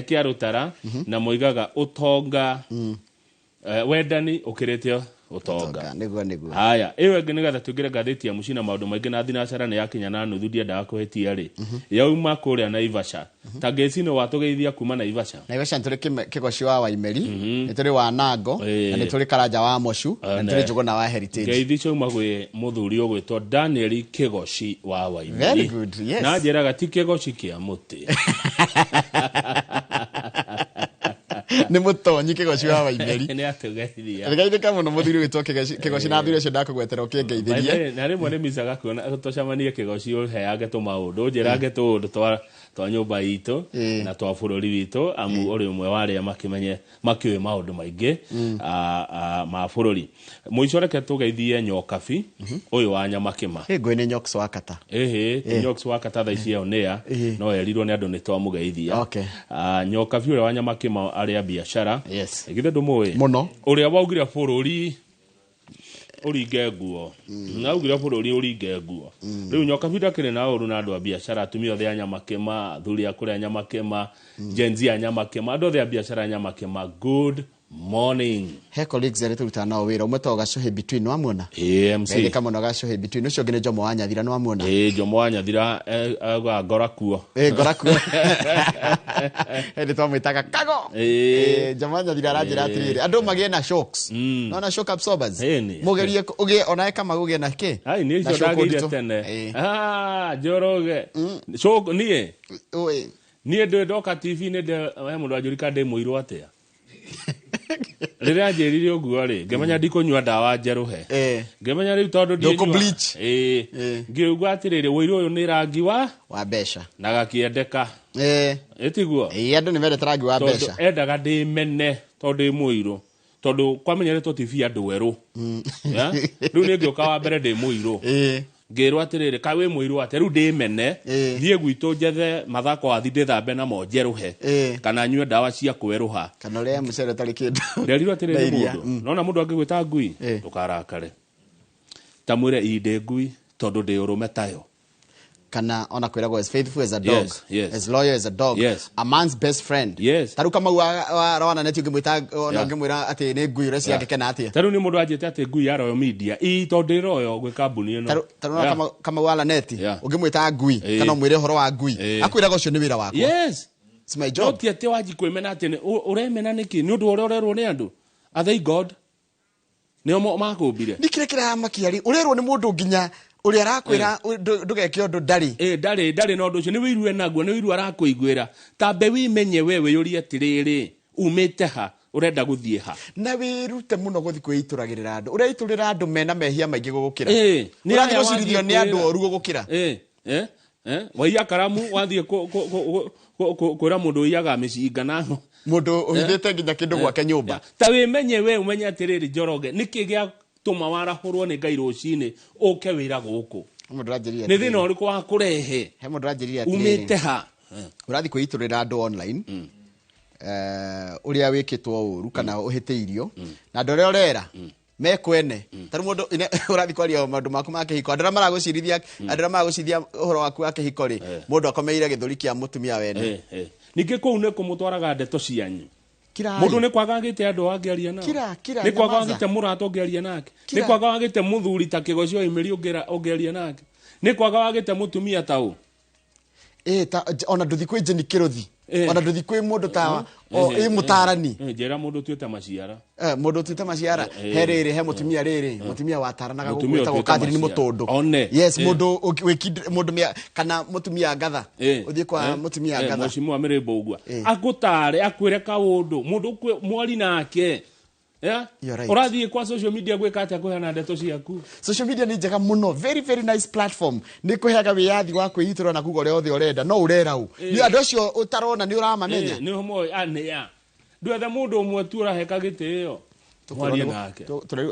Kiarutara na moigaga utonga wenda ni ukirete utonga niguo haya ewe ngigatha tugire gatheti ya mucina maundu maingi na thinacara ni yakinya na nuthu dia ndakuhetia ri yauma kuria Naivasha tagecino watugeithia kuma Naivasha nturi kigoci wa Waimeri nituri wa Nango na nituri Karanja wa Moshu na nituri Njuguna wa Heritage ngeithi cuma gwi muthuri ogwitwo Daniel Kigoci wa Waimeri very good yes na njiraga ti Kigoci kia muti ni mutonyi Kigoci wa Waimeri ni atugeithia rigaithika muno muthuri witwo Kigoci na thuri cio ndakugwetera ukingeithirie na rimwe ni misaga kuona tutocamanie Kigoci uheage tu maundu njirage tu undu twa nyumba itu na twa bururi witu amu uri umwe wari makimenye makiwe maundu maingi ma bururi muicoreke tugeithie Nyokabi uyu wa Nyamakima ngwe ni Nyoks wa Kata Nyoks wa Kata tha icio nea no erirwo ni andu ni twamugeithia Nyokabi uyu wa Nyamakima ari biashara yes githe ndumuwe muno uria waugire bururi uringe nguo naugire bururi uringe nguo riu nyoka bida kire na uru na andu a biashara atumia othe a nyamakema athuri a kuria nyamakema Gen Z a nyamakema andu othe a biashara nyamakema good morning he colleagues ari turuta nao wira umwe to gacohe between no amuona MC ende kama no gacohe between ucio ngine Jomo wa Nyathira no amuona Jomo wa Nyathira ngora kuo ngora kuo ende to mwitaga kago Jomo wa Nyathira aranjira atiriri andu magie na shocks no na shock absorbers mugerie ugie ona kama ugie na ke ai ni icio ndagire tene Njoroge shock nie nie ndoka TV ne de mundu ajurika de muiru atia rĩrĩa njĩrire ũguo rĩ ngĩmenya ndikũnyua ndawa njerũhe ngĩmenya rĩu tondũ ngĩigua atĩrĩrĩ wũiru ũyũ nĩ rangi wa mbeca na gakĩendeka ĩtiguo andũ nĩ mendete rangi wa mbeca endaga ndĩmene tondũ ndĩ mũirũ tondũ kwamenyeretwo TV andũ erũ rĩu nĩ ngĩũka wa mbere ndĩ mũirũ ngĩrwo atĩrĩrĩ ka wĩ mũirũ atĩ rĩu ndĩmene thiĩ gwitũ njethe mathako wathi ndĩthambe namo njerũhe kana nyue ndawa cia kwerũha kana ũrĩa mũcere ũtarĩ kĩndũ nderirwo atĩrĩrĩ mũndũ nona mũndũ angĩgwĩta ngui ndũkarakare ta mwĩre inde ngui tondũ ndĩ ũrũme tayo kana ona kwiragwo as faithful as a dog yes. as loyal as a dog a man's best friend taru kama wa rawana neti ngimwita ona ngimwira ati ni ngui resi yake kana atia taru ni mundu ajete ati ngui ya Royal Media to ndi royo gwe kambuni ino taru kama wala neti ungimwita ngui kana mwire horo wa ngui akwiraga ucio ni wira wakwa yes it's my job ti ati waji kwemena ati uremena niki ni undu urerwo ni andu are they God ni omo makumbire nikire kira makiari urerwo ni mundu nginya uri arakwira ndugeke undu ndari ndari no ndu ucio ni wiru enaguo ni wiru arakuiguira tambe wimenye wewe yuri atiriri umite ha urenda guthie ha na wirute muno guthi kwituragirira andu ureiturira andu mena mehia maingi gugukira ni urathi gucirithio ni andu oru gugukira waiya karamu wathie kwira mundu uiyaga micinga naho mundu uhithite nginya kindu gwake nyumba ta wimenye we umenye atiriri Njoroge niki gia tuma warahurwo ni Ngai rucini uke wira guku mundu ranjiria ni thina uriku wa kurehe he mundu ranjiria ati umite ha urathi kwiturira andu online uria wikitwo uru kana uhiteirio na andu ria urera mekwene taru mundu urathi kwaria maundu maku ma kihiko andira maragucirithia andira maragucithia uhoro waku wa kihiko ri mundu akomeire githuri kia mutumia wene ningi kuu ne kumutwaraga ndeto cianyu mundu ni kwagagite andu angiaria nao ni kwagagite murato ngiaria nake ni kwagagite muthuri ta kigocio imiri ungiaria nake ni kwagagite mutumia tau ona nduthi kwi jeni kiruthi ona nduthi kwi mundu ta mutarani njera mundu tuite maciara mundu tuite maciara heriri he mutumia riri mutumia wataranaga gwitagwo Catherine Mutundu yes mundu mundu kana mutumia ngatha uthie kwa mutumia ngatha mocimu amirembo ugwa agutare akwire kaundu mundu mwari nake urathie kwa social media gwika atia kuhana ndeto ciaku social media ni njega muno very very nice platform ni kuheaga wiyathi wa kwihitura na kugo riothe urenda no urera u ni andu acio utarona ni uramamenya ni homo ania nduethe mundu umwe tu uraheka gitio twaria nake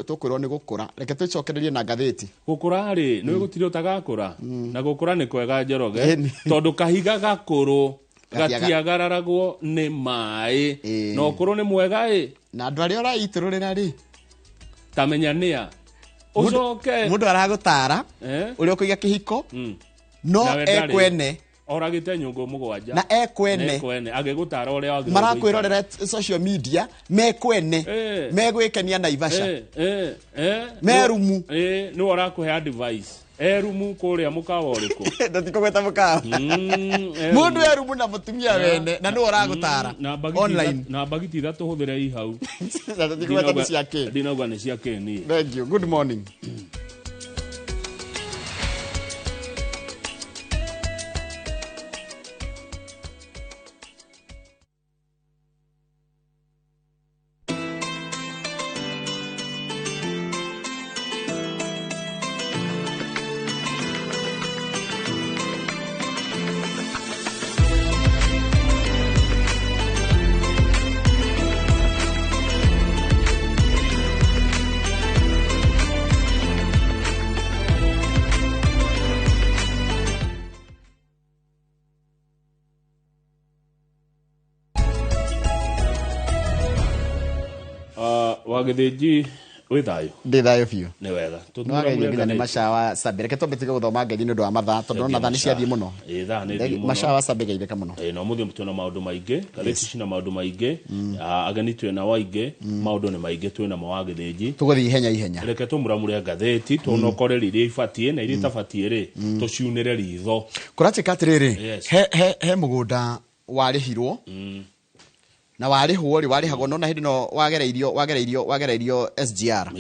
tukwirwo ni gukura reke twicokererie na ngatheti gukura ri ni gutiri utagakura na gukura ni kwega Njoroge tondu kahiga gakuru gatiagararagwo ni mai no kuru ni mwega na andu aria uraitururira ri tamenya nia ucoke mundu aragutara uria ukuiga kihiko no ekwene oragite nyungu mugwanja na ekwene agigutara uria wagi marakwirorera social media mekwene megwikenia na ivasha merumu ni warakuhe advice erumu kuria mukawa uriku ndatikogweta mukawa mundu erumu na mutumia wene na ni uragutara online na bagiti 3 huthire i hau ndatikogweta ni ciake ndinogwa ni ciake ni thank you good morning wagithiji Wĩ thayũ. Ndĩ thayũ biũ. Nĩ wega. Nĩwagethio nginya nĩ macawa Sabe. Reke twambe tige gũthoma ngeithi nĩ ũndũ wa mathaa tondũ ona thaa nĩ ciathiĩ mũno. Thaa nĩ thiĩ mũno. Macawa Sabe geithĩka mũno. Na ũmũthĩ twĩna maũndũ maingĩ, ngathĩti cina maũndũ maingĩ, ageni twĩna waingĩ, maũndũ nĩ maingĩ twĩna mo wa gĩthĩnji. Tũgũthiĩ ihenya ihenya. Reke tũmuramure ngathĩti tũnokore rĩrĩa ibatiĩ na iria itabatiĩ rĩ tũciunĩre ritho. Kũratĩka atĩrĩrĩ, he mũgũnda warĩhirwo na warĩhwo rĩ warĩhagwo no na hĩndĩ no wagereirio SGR.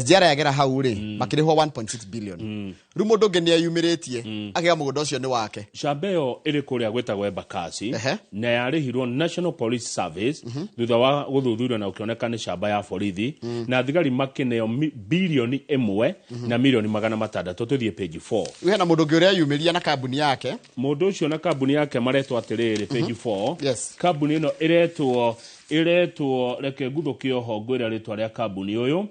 SGR yagera hau rĩ makĩrĩhwo 1.6 billion. Rĩu mũndũ ũngĩ nĩeyumĩrĩtie agĩa mũgũnda ũcio nĩ wake. Camba ĩyo ĩrĩ kũrĩa gwĩtagwo Embakasi na yarĩhirwo National Police Service thutha wa gũthuthurio na ũkĩoneka nĩ camba ya borithi na thigari makĩneo bilioni 1 na milioni 600. Tũthiĩ page 4. Rĩu hena mũndũ ũngĩ ũrĩa yumĩria na kambuni yake. Mũndũ ũcio na kambuni yake maretwo atĩrĩrĩ page 4. Kambuni ĩno iretwo reke nguthũkie oho ngwĩra rĩtwa rĩa kambuni ũyũ.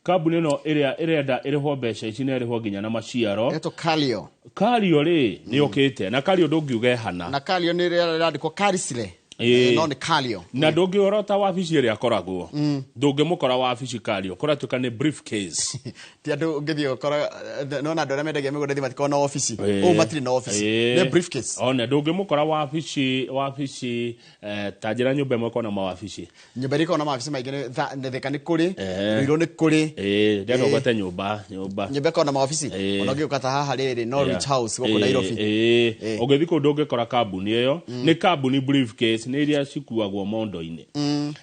Kambuni ĩno ĩrĩa ĩrenda ĩrĩhwo mbeca ici na ĩrĩhwo nginya na maciaro. Eto Kalio. Kalio rĩ nĩ ũkĩte na Kalio ndũngiuge hana. Na Kalio nĩ rĩandĩkwo Karisile. No nĩ Kalio. Na ndũngĩora ta wabici ĩrĩa akoragwo. Ndũngĩmũkora wabici Kalio. Kũratuĩka nĩ briefcase. Ti andũ ũngĩthiĩ ũkora no na andũ arĩa mendagia mĩgũnda thimatikoo na wabici. Matirĩ na wabici. Nĩ briefcase. Ona ndũngĩmũkora wabici ta njĩra nyũmba ĩmwe kona mawabici. Nyũmba ĩrĩ kona mawabici maingĩ nĩ Thika nĩ kũrĩ, Ruiru nĩ kũrĩ. Ndĩrenda ũgwete nyũmba. Nyũmba kona mawabici. Ona ũngĩũka ta haha rĩrĩ Norwich House gũkũ Nairobi. Ũngĩthiĩ kũndũ ũngĩkora kambuni ĩyo nĩ kambuni briefcase nĩ iria cikuagwo mondo-inĩ.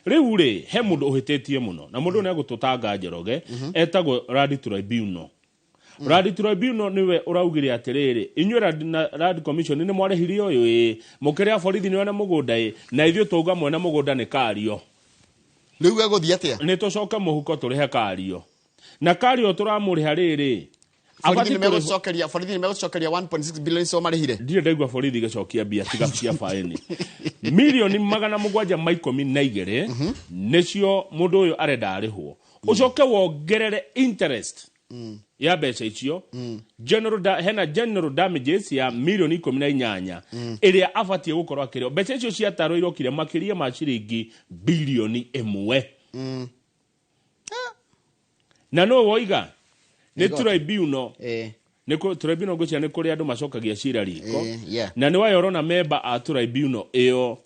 Rĩu rĩ he mũndũ ũhĩtĩtie mũno na mũndũ nĩ agũtũtanga Njoroge etagwo Randi Tribunal. Randi Tribunal niwe ũraugire atĩrĩrĩ inyuĩ Randi Commission nĩ mwarĩhire ũyũ mũkĩrĩa borithi nĩ ona mũgũnda na ithuĩ tũuga mwena mũgũnda nĩ Kalio. Rĩu gũthiĩ atĩa? Nĩ tũcoke mũhuko tũrĩhe Kalio. Na Kalio tũramũrĩha rĩrĩ borithi nĩ megũcokeria 1.6 billion so marĩhire. Ndirĩ ndaigua borithi gĩcokia mbia tiga cia faini. Milioni 712 nĩcio mũndũ ũyũ arenda arĩhwo. Ũcoke wongerere interest ya mbeca icio. General damages ya milioni 18 ĩrĩa abatiĩ gũkorwo akĩrĩo. Mbeca icio ciatarwo irokire makĩria ma ciringi bilioni 1. Na no woiga nĩ tribunal tribunal ngũcia nĩ kũrĩ andũ macokagia cira riko na nĩ wayorona member a tribunal ĩyo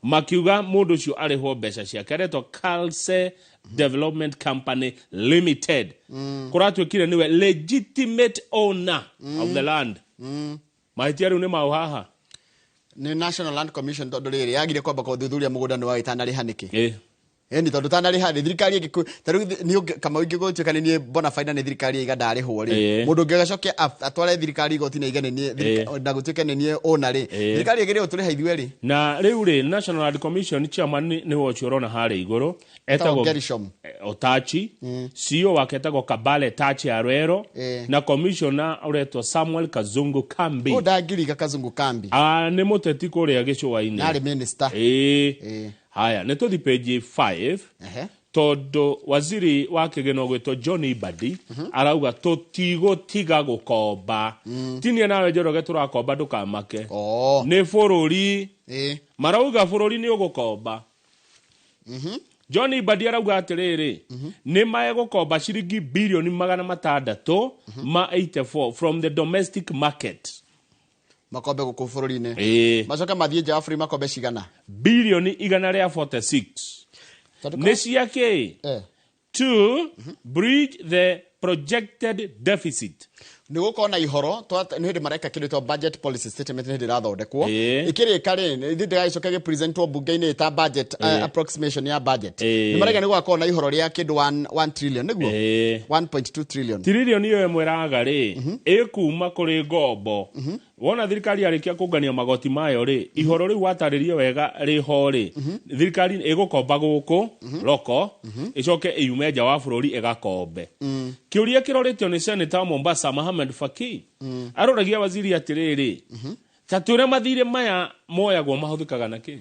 makiuga mũndũ ũcio arĩhwo mbeca ciake aretwo Kalse Development Company Limited. Kũratuĩkire nĩwe legitimate owner of the land. Mahĩtia rĩu nĩ mau haha nĩ National Land Commission tondũ rĩrĩ yagire kwamba kũthuthuria mũgũnda nĩ wa itanarĩha nĩkĩ. Ni tondu tanarĩha nĩ thirikari ĩngĩ tarĩu nĩ kama ũngĩgũtuĩka nĩ bona faida nĩ thirikari igandarĩhwo rĩ mũndũ ũngĩ agacokia atware thirikari igoti-inĩ iganenie na gũtuĩka nĩ niĩ ona rĩ thirikari ĩgĩrĩ ũtũrĩha ithuĩ rĩ. Na rĩu rĩ National Land Commission chairman nĩ wocio ũrona harĩa igũrũ etagwo Otachi, CEO wake etagwo Kabale Tachi Arwero na commissioner ũretwo Samuel Kazungu Kambi. Ndangiriga Kazungu Kambi nĩ mũteti kũrĩa gĩcũa-inĩ. Narĩ minister. Haya nĩ tũthi page 5 tondũ waziri wa kĩgĩno gwĩtwo John Ibadi arauga tũtigũtiga gũkomba. Tinie nawe Njoroge tũrakomba ndũkamake. Nĩ bũrũri marauga bũrũri nĩ ũgũkomba. John Ibadi arauga atĩrĩrĩ nĩ megũkomba ciringi bilioni 684 from the domestic market. Makombe gũkũ bũrũri-inĩ macoka mathiĩ nja wa bũrũri makombe cigana bilioni 146 nĩ ciake to bridge the projected deficit. Nĩ gũkorwo na ihoro nĩ hĩndĩ mareka kĩndũ to budget policy statement nĩ hĩndĩ ĩrathondekwo ĩkĩrĩka rĩ nĩ ndĩgagĩcoka gĩpresentwo mbunge-inĩ ta budget approximation ya budget nĩ mareka nĩ gũgakorwo na ihoro rĩa kĩndũ 1 trillion nĩguo 1.2 trillion trillion iyo ĩmwe raga rĩ ĩkuma kũrĩ ngombo. Wona thirikari yarĩkia kũngania magoti mayo rĩ ihoro rĩu watarĩrie wega rĩho rĩ thirikari ĩgũkomba gũkũ loko ĩcoke ĩume nja wa bũrũri ĩgakombe. Kĩũria kĩroretio nĩ Senator Mombasa Mohamed Faki aroragia waziri atĩrĩrĩ ta tũrĩa mathirĩ maya moyagwo mahũthĩkaga na kĩ.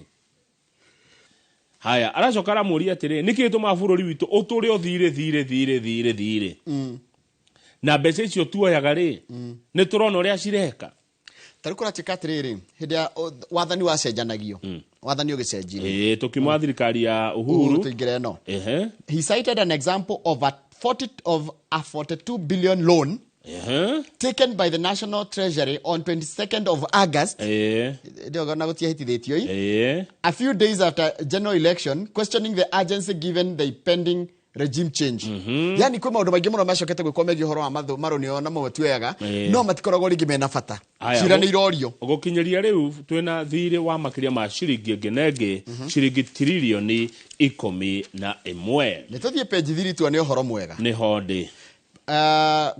Haya aracoka aramũria atĩrĩrĩ nĩkĩ gĩtũmaga bũrũri witũ ũtũre ũthire na mbeca icio tuoyaga rĩ nĩ tũrona ũrĩa cireka. Tarĩu kũratuĩka atĩrĩrĩ hĩndĩ ya wathani wacenjanagio wathani ũgĩcenjio tũkiuma thirikari ya Uhuru tũingĩre no he cited an example of a 42 billion loan taken by the National Treasury on 22nd of August. A few days after general election, questioning the urgency given the pending regime change. Yani kwa maundu maingi muno macokete gwikwa horo wa maroni ona mawatuega no matikoragwo ringi mena bata cira ni irorio gukinyeria riu twina thiri wa makiria ma ciringi ngenenge ciringi trilioni 11 ni tuthie page thiri tu ni horo mwega ni hondi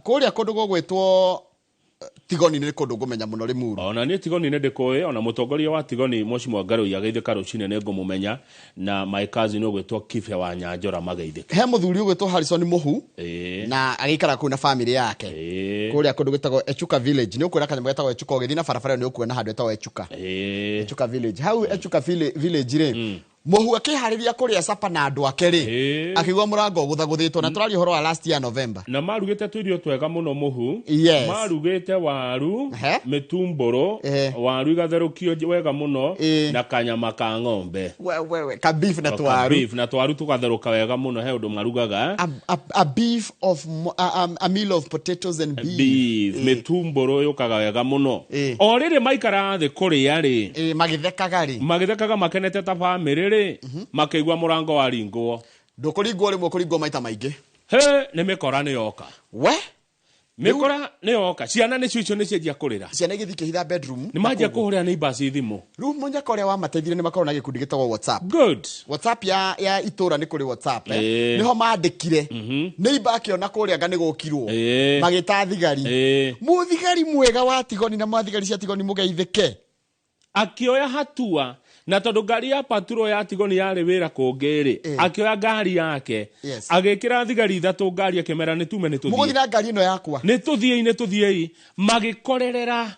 kuria kundu gwitwo Tigoni ni kundu ngumenya muno Limuru. Ona ni Tigoni ne ndikoe ona mutongoria wa Tigoni Mheshimiwa Ngaru yageithika rucine ne ngumumenya na my cousin ogwetwo Kife wa Nyanjora mageithika. He muthuri ogwetwo Harrison Muhu na agikara kuna family yake. Kuria kundu gwetagwo Echuka village ni ukwira kanyambo gwetagwo Echuka ogethi na barabara ni ukuona handu gwetagwo Echuka. Echuka village. Hau Echuka village re. Muhu akihariria kuria sapa na andu akeri akigwa murango guthaguthitwo na turari horo wa last year November na marugite twirio twega muno Muhu marugite waru mitumboro waru igatherukio wega muno na kanyama ka ng'ombe wewe ka beef na twaru tugatheruka wega muno he undu marugaga a beef of a meal of potatoes and beef mitumboro yukaga wega muno o riri maikara thi kuria ri magithekaga makenete ta family makeigwa murango wa ringwo ndukuringwo rimwe kuringwo maita maingi ni mikora ni yoka mikora ni yoka ciana ni ciucio ni ciendia kurira ciana igithike hitha bedroom ni manjia kuhuria ni basi thimu ru munyaka uria wa mateithire ni makorwo na gikundi gitagwo WhatsApp WhatsApp ya itura ni kuri WhatsApp niho maandikire ni bakiona kuria ngani gukirwo magita thigari muthigari mwega wa Tigoni na mathigari cia Tigoni mugeithike akioya hatua na tondu ngari ya paturo ya Tigoni yari wira kungiri akioya ngari yake agikira thigari ithatu ngari akimera ni tume ni tuthie muguthira ngari ino yakwa ni tuthiei magikorerera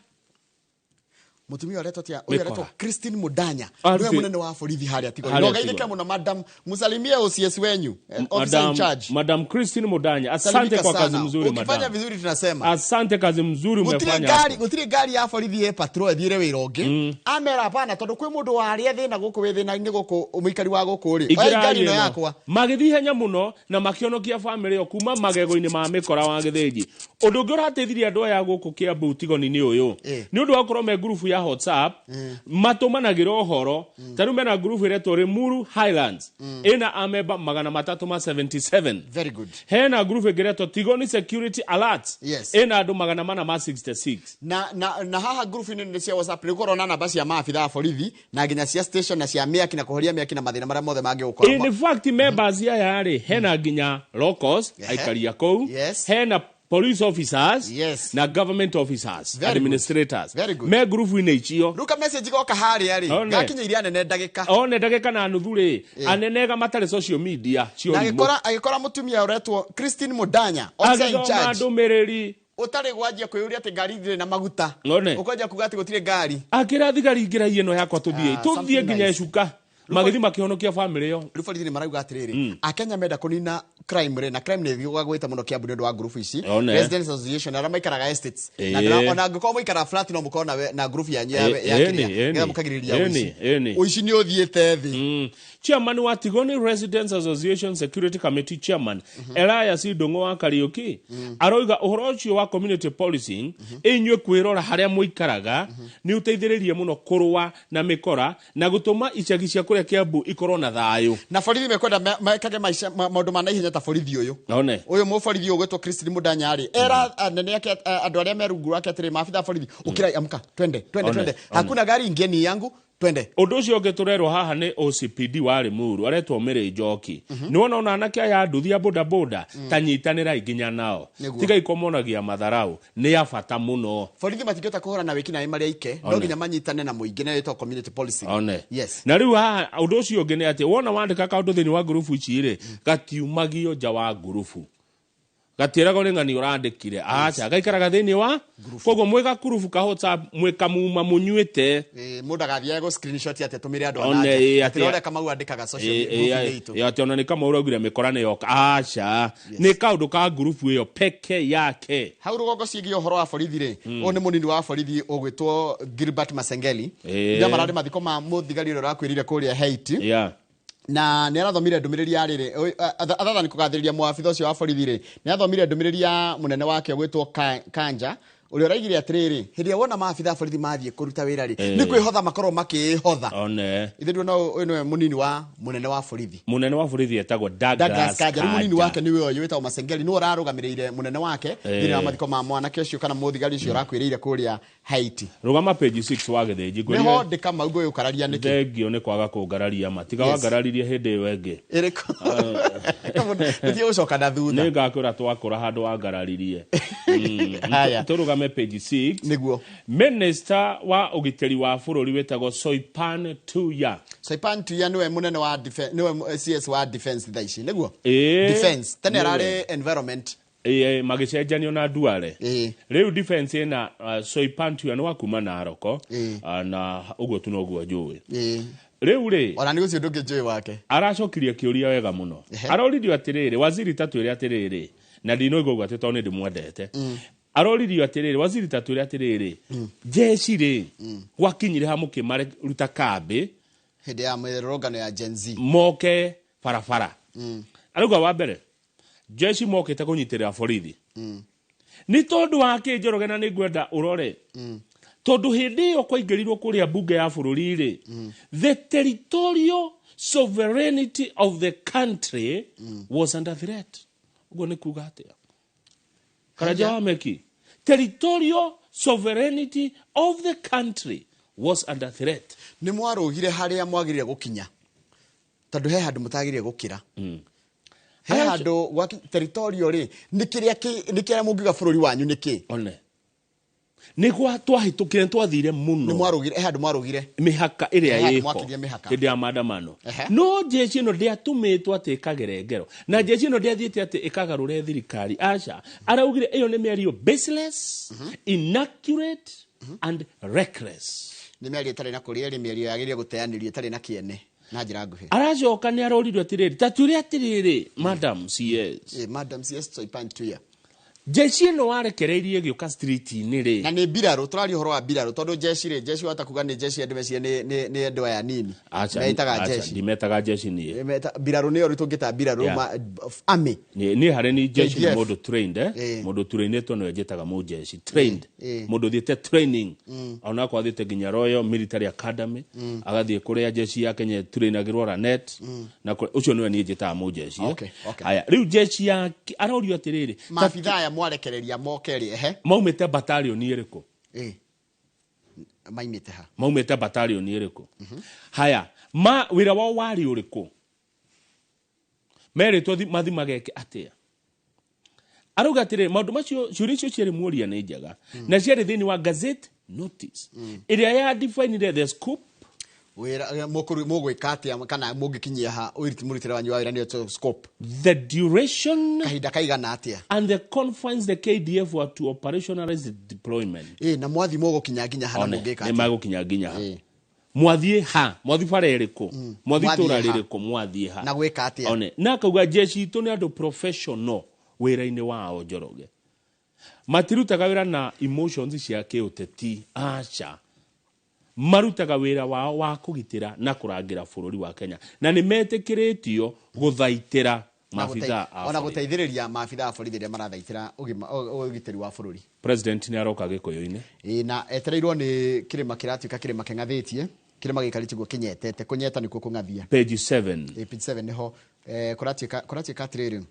mutumia aretwo tia aretwo Christine Mudanya niwe munene wa borithi haria Tigoni no gaithike muno madam musalimie OCS wenyu officer in charge madam Christine Mudanya asante kwa kazi mzuri madam ukifanya vizuri tunasema asante kazi mzuri umefanya gutire ngari ya borithi patrol ethire wira ungi amera hapana tondu kwi mundu wari thina guku wi thina ni guku umikari wa guku ri ngari ino yakwa magithi henya muno na makionokia family yo kuma magego-ini ma mikora wa githinji undu ungi urateithirie andu aya guku Kiambu Tigoni ni uyu ni undu wa kurome group ya WhatsApp matumanagira uhoro taru mena group iretwo Limuru Highlands ina ameba 377 very good hena group igeretwo Tigoni Security Alert ina andu 466 na haha group ni cia WhatsApp ni korona na basi ya maafitha ya borithi na nginya cia station na cia miaki na kuhoria miaki na mathina maria mothe mangi gukora in fact members ya yari hena nginya locals aikaria kou hena police officers na government officers administrators me group ine icio ruka message goka hari ari gakinyiria nene ndagika na nuthu ri anenega matare social media cio agikora mutumia uretwo Christine Mudanya officer in charge adumereri utari gwajia kuyuria ati ngari ndire na maguta ukoja kuga ati gutire ngari akira thigari ngira ino yakwa tuthie nginya Echuka magithi makihonokia family yo riborithi ni marauga atiriri akenya menda kunina crime re na crime ne thiuga gwita muno Kiambu ndu wa group ici residents association ara maikaraga estates na ona ngiko muikara flat no mukona na group ya kiria mukagiriria uici ni uthiete thi chairman wa Tigoni Residents Association Security Committee chairman Elias Ndungu wa Kariuki aroiga uhoro ucio wa community policing inywe kwirora haria muikaraga ni uteithiririe muno kurwa na mikora na gutuma icagi cia kuria Kiambu ikorwo na thayo na borithi mekwenda maikage maundu ma naihenya ta borithi uyu muborithi ugwetwo Christine Mudanya ari era anene yake andu aria merungu wake atiri maafitha borithi ukira amka twende hakuna gari ingeni yangu twende undu ucio ngiturerwo haha ni OCPD wa Limuru aretwo Mary Njoki ni wona anake aya nduthia boda tanyitanira iginya nao tiga ikomonagia matharau ni ya bata muno borithi matingeta kuhora na wiki na imari ike no ginya manyitane na muingi na yeto community policy na riu haha undu ucio ngi ni ati wona wandika kaundu thini wa group ici ri gatiumagio nja wa group gatirago ngani urandikire acha gaikaraga thini wa kogo mwega kurufu ka WhatsApp mweka muma munywete muda gathia go screenshot ate tumire andu anaje atirore kama uandikaga social media ya tiona ni kama uragura mikorane yoka acha ni kaundu ka group iyo peke yake hau rugongo ciigio horo wa borithi ri o ni munini wa borithi ugwitwo Gilbert Masengeli ndia marade mathiko ma muthigari ro rakwirire kuria Haiti na nä arathomire ndå ya rä rä athathani kå gathä rä ria mwabitha å cio wa borithi rä nä arathomire ndå ya må nene wake gwä two Kanja å rä a å raigire atä rä rä hä ndä ä wona maabitha borithi mathiä kå ruta wä ra rä nä kwä hotha makorwo makä hotha ithe nduona å yå nä må nini wa må nene wa borithi etagwo Douglas Kanja rä må nini wake nä we å yå wä tagwo Macengeli nä we å rarå gamä rä ire må nene wake thä inä wa mathiko ma mwanake å cio kana må thigari å cio å rakwä rä ire kå rä a Haiti rugama page 6 wa githĩnji nä ho ndä ka mau ngå yå kararia nä kä thengio nä kwaga kå ngararia matiga wangararirie hä ndä ä yo ĩngĩ ä rä kå nä thiä gå coka na thutha nä ngakwä ra twakå ra handå wangararirie tå rå game page 6 nĩguo minister wa å gitä ri wa bå rå ri wä tagwo Soipan Tuya nä we må nene wa nä we CS wa defense tha ici nĩguo Ĩĩ. defense tene ararä environment magĩcenjanio na Duale rĩu defense ĩna Soipan Tuya nĩ wa kuma Naroko na ũguo tu noguo njũĩ rĩu rĩ ona nĩ ũcio ndũngĩ njũĩ wake aracokirie kĩũria wega mũno aroririo atĩrĩrĩ waziri tatwĩre atĩrĩrĩ na ndinoiga ũguo atĩ tondũ nĩ ndĩmwendete aroririo atĩrĩrĩ waziri tatwĩre atĩrĩrĩ jeshi rĩ gwakinyire ha mũkĩmaruta kambĩ hĩndĩ ya mĩrũrũngano ya Gen Z moke barabara arauga wa mbere jeshi mokĩte kũnyitĩrĩra borithi nĩ tondũ wa kĩ Njoroge na nĩ ngwenda ũrore tondũ hĩndĩ ĩyo kwaingĩrirwo kũrĩa mbunge ya bũrũri rĩ the territorial sovereignty of the country was under threat ũguo nĩ kuga atĩa Karaja wa Meki territorial sovereignty of the country was under threat nĩ mwarũgire harĩa mwagĩrĩire gũkinya tondũ he handũ mũtagĩrĩire gũkĩra he handũ gwa territorial rĩ nĩ kĩrĩa mũngiuga bũrũri wanyu nĩkĩ one nĩ gwa twahĩtũkire twathire mũno nĩ mwarũgire he handũ mwarũgire mĩhaka ĩrĩa ĩho mwakirie mĩhaka hĩndĩ ya maandamano no jeshi ĩno ndĩatũmĩtwo atĩ ĩkagere ngero na jeshi ĩno ndĩathiĩte atĩ ĩkagarũre thirikari aca araugire ĩyo nĩ mĩario baseless inaccurate and reckless nĩ mĩario ĩtarĩ na kũrĩa ĩrĩ mĩario yagĩrĩire gũteanĩrio ĩtarĩ na kĩene na njĩra nguhĩ aracoka nĩ aroririo atĩrĩrĩ ta tuĩre atĩrĩrĩ madam CS madam CS Soipan Tuya jeshi ĩno warekereirie gĩũka street-inĩ rĩ na nĩ mbirarũ tũraria ũhoro wa mbirarũ tondũ jeshi rĩ jeshi wata kuga nĩ jeshi andũ meciria nĩ andũ aya nini metaga jeshi ndimetaga jeshi niĩ mbirarũ nĩyo rĩ tũngĩta mbirarũ army niĩ harĩ ni jeshi nĩ mũndũ trained mũndũ trainĩtwo nĩwe njĩtaga mũjeshi trained mũndũ thiĩte training onakwo athiĩte nginya Royal Military Academy agathiĩ kũrĩa jeshi ya Kenya trainagĩrwo Ranet na ũcio nĩwe niĩ njĩtaga mũjeshi haya rĩu jeshi ya arorio atĩrĩrĩ maabitha mwarekereria mokeri maumĩte battalion ĩrĩkũ maimĩte ha maumĩte battalion ĩrĩkũ haya wĩra wao warĩ ũrĩkũ merĩtwo mathi mageke atĩa arauga atĩrĩ maũndũ macio ciũria icio ciarĩ muoria nĩ njega na ciarĩ thĩinĩ wa gazette notice ĩrĩa ya define the scope wĩra mũgwĩka atĩa kana mũngĩkinyia ha mũrutĩre wanyu wa wĩra nĩyo scope the duration kahinda kaigana atĩa and the confines the KDF were to operationalize the deployment na mwathi mũgũkinya nginya ha mũngĩka atĩa magũkinya nginya ha mwathiĩ ha mwathi bara ĩrĩkũ mwathi tũra rĩrĩkũ mwathiĩ ha na gwĩka atĩa na akauga jeshi itũ nĩ andũ professional wĩra-inĩ wao Njoroge matirutaga wĩra na emotions cia kĩũteti aca marutaga wĩra wao wa kũgitĩra na kũrangĩra bũrũri wa Kenya na nĩ metĩkĩrĩtio gũthaitĩra maabitha ona gũteithĩrĩria maabitha a borithi rĩrĩa marathaitĩra ũgitĩri wa bũrũri president nĩ aroka gĩkũyũ-inĩ na etereirwo nĩ kĩrĩma kĩratuĩka kĩrĩma kĩng'athĩtie kĩrĩma gĩkarĩtiguo kĩnyetete kũnyeta nĩkuo kũng'athia page 7 page 7 nĩho kũratuĩka atĩrĩrĩ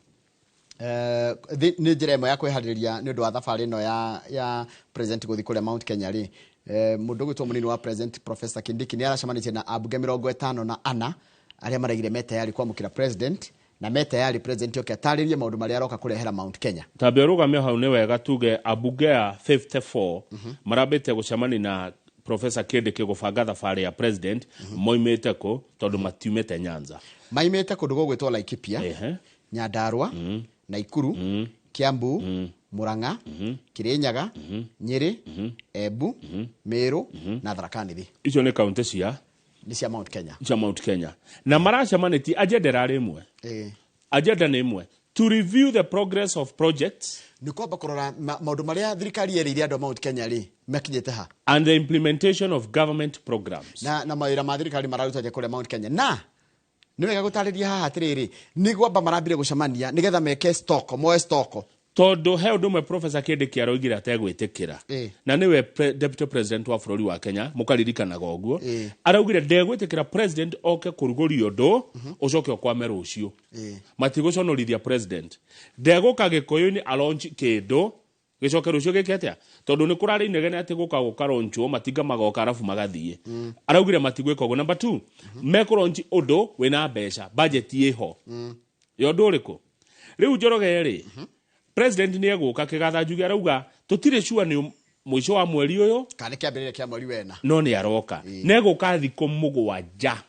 nĩ njĩra ĩmwe ya kwĩharĩrĩria nĩ ũndũ wa thabarĩ ĩno ya president gũthiĩ kũrĩa Mount Kenya rĩ mũndũ gwĩtwo mũnini wa president Professor Kindiki nĩ aracemanĩtie na ambunge 54 arĩa maraigire metayari kwamũkĩra president na metayari president yoke atarĩrie maũndũ marĩa aroka kũrehera Mount Kenya tambe rũgamio hau nĩ wega tuge ambunge ya 54 marambĩte gũcemania na Professor Kindiki gũbanga thabarĩ ya president moimĩte kũ tondũ matiumĩte Nyanza maimĩte kũndũ gũgwĩtwo Laikipia Nyandarua Naikuru Kiambu Murang'a Kirinyaga Nyeri Embu Meru na Tharaka Nithi icio nĩ kaunti cia Mount Kenya na maracemanĩtie agenda rarĩ ĩmwe agenda nĩ ĩmwe to review the progress of projects nĩ kwamba kũrora maũndũ marĩa thirikari yerĩire andũ a Mount Kenya rĩ makinyĩte ha and the implementation of government programs na mawĩra ma thirikari mararuta kũrĩa Mount Kenya na nĩ wega gũtarĩria haha atĩrĩrĩ nĩ gwamba marambire gũcemania nĩgetha meke moe stoko tondu he undu mwe professor Kindiki aroigire ategwitikira na niwe deputy president wa bũrũri wa Kenya mukaririkanaga ũguo araugire ndegwitikira president oke kũrugũria ũndũ ucoke okwame rũciũ matigũconorithia president ndeguka gĩkũyũ-inĩ alonji kĩndũ gicoke rũciũ gĩke atĩa tondu nĩ kũrarĩ inegene atĩ gũkaronjwo matinga magoka arabu magathiĩ araugire matigwĩka ũguo. Number 2 mekũronji ũndũ wĩna mbeca budget ĩho yo ũndũ ũrĩkũ rĩu Njoroge rĩ president ni eguka kigatha njuge arauga tutire sure ni mwisho wa mweri uyu kana kiambirire kia mweri wena no ni aroka neguka thiko mugwanja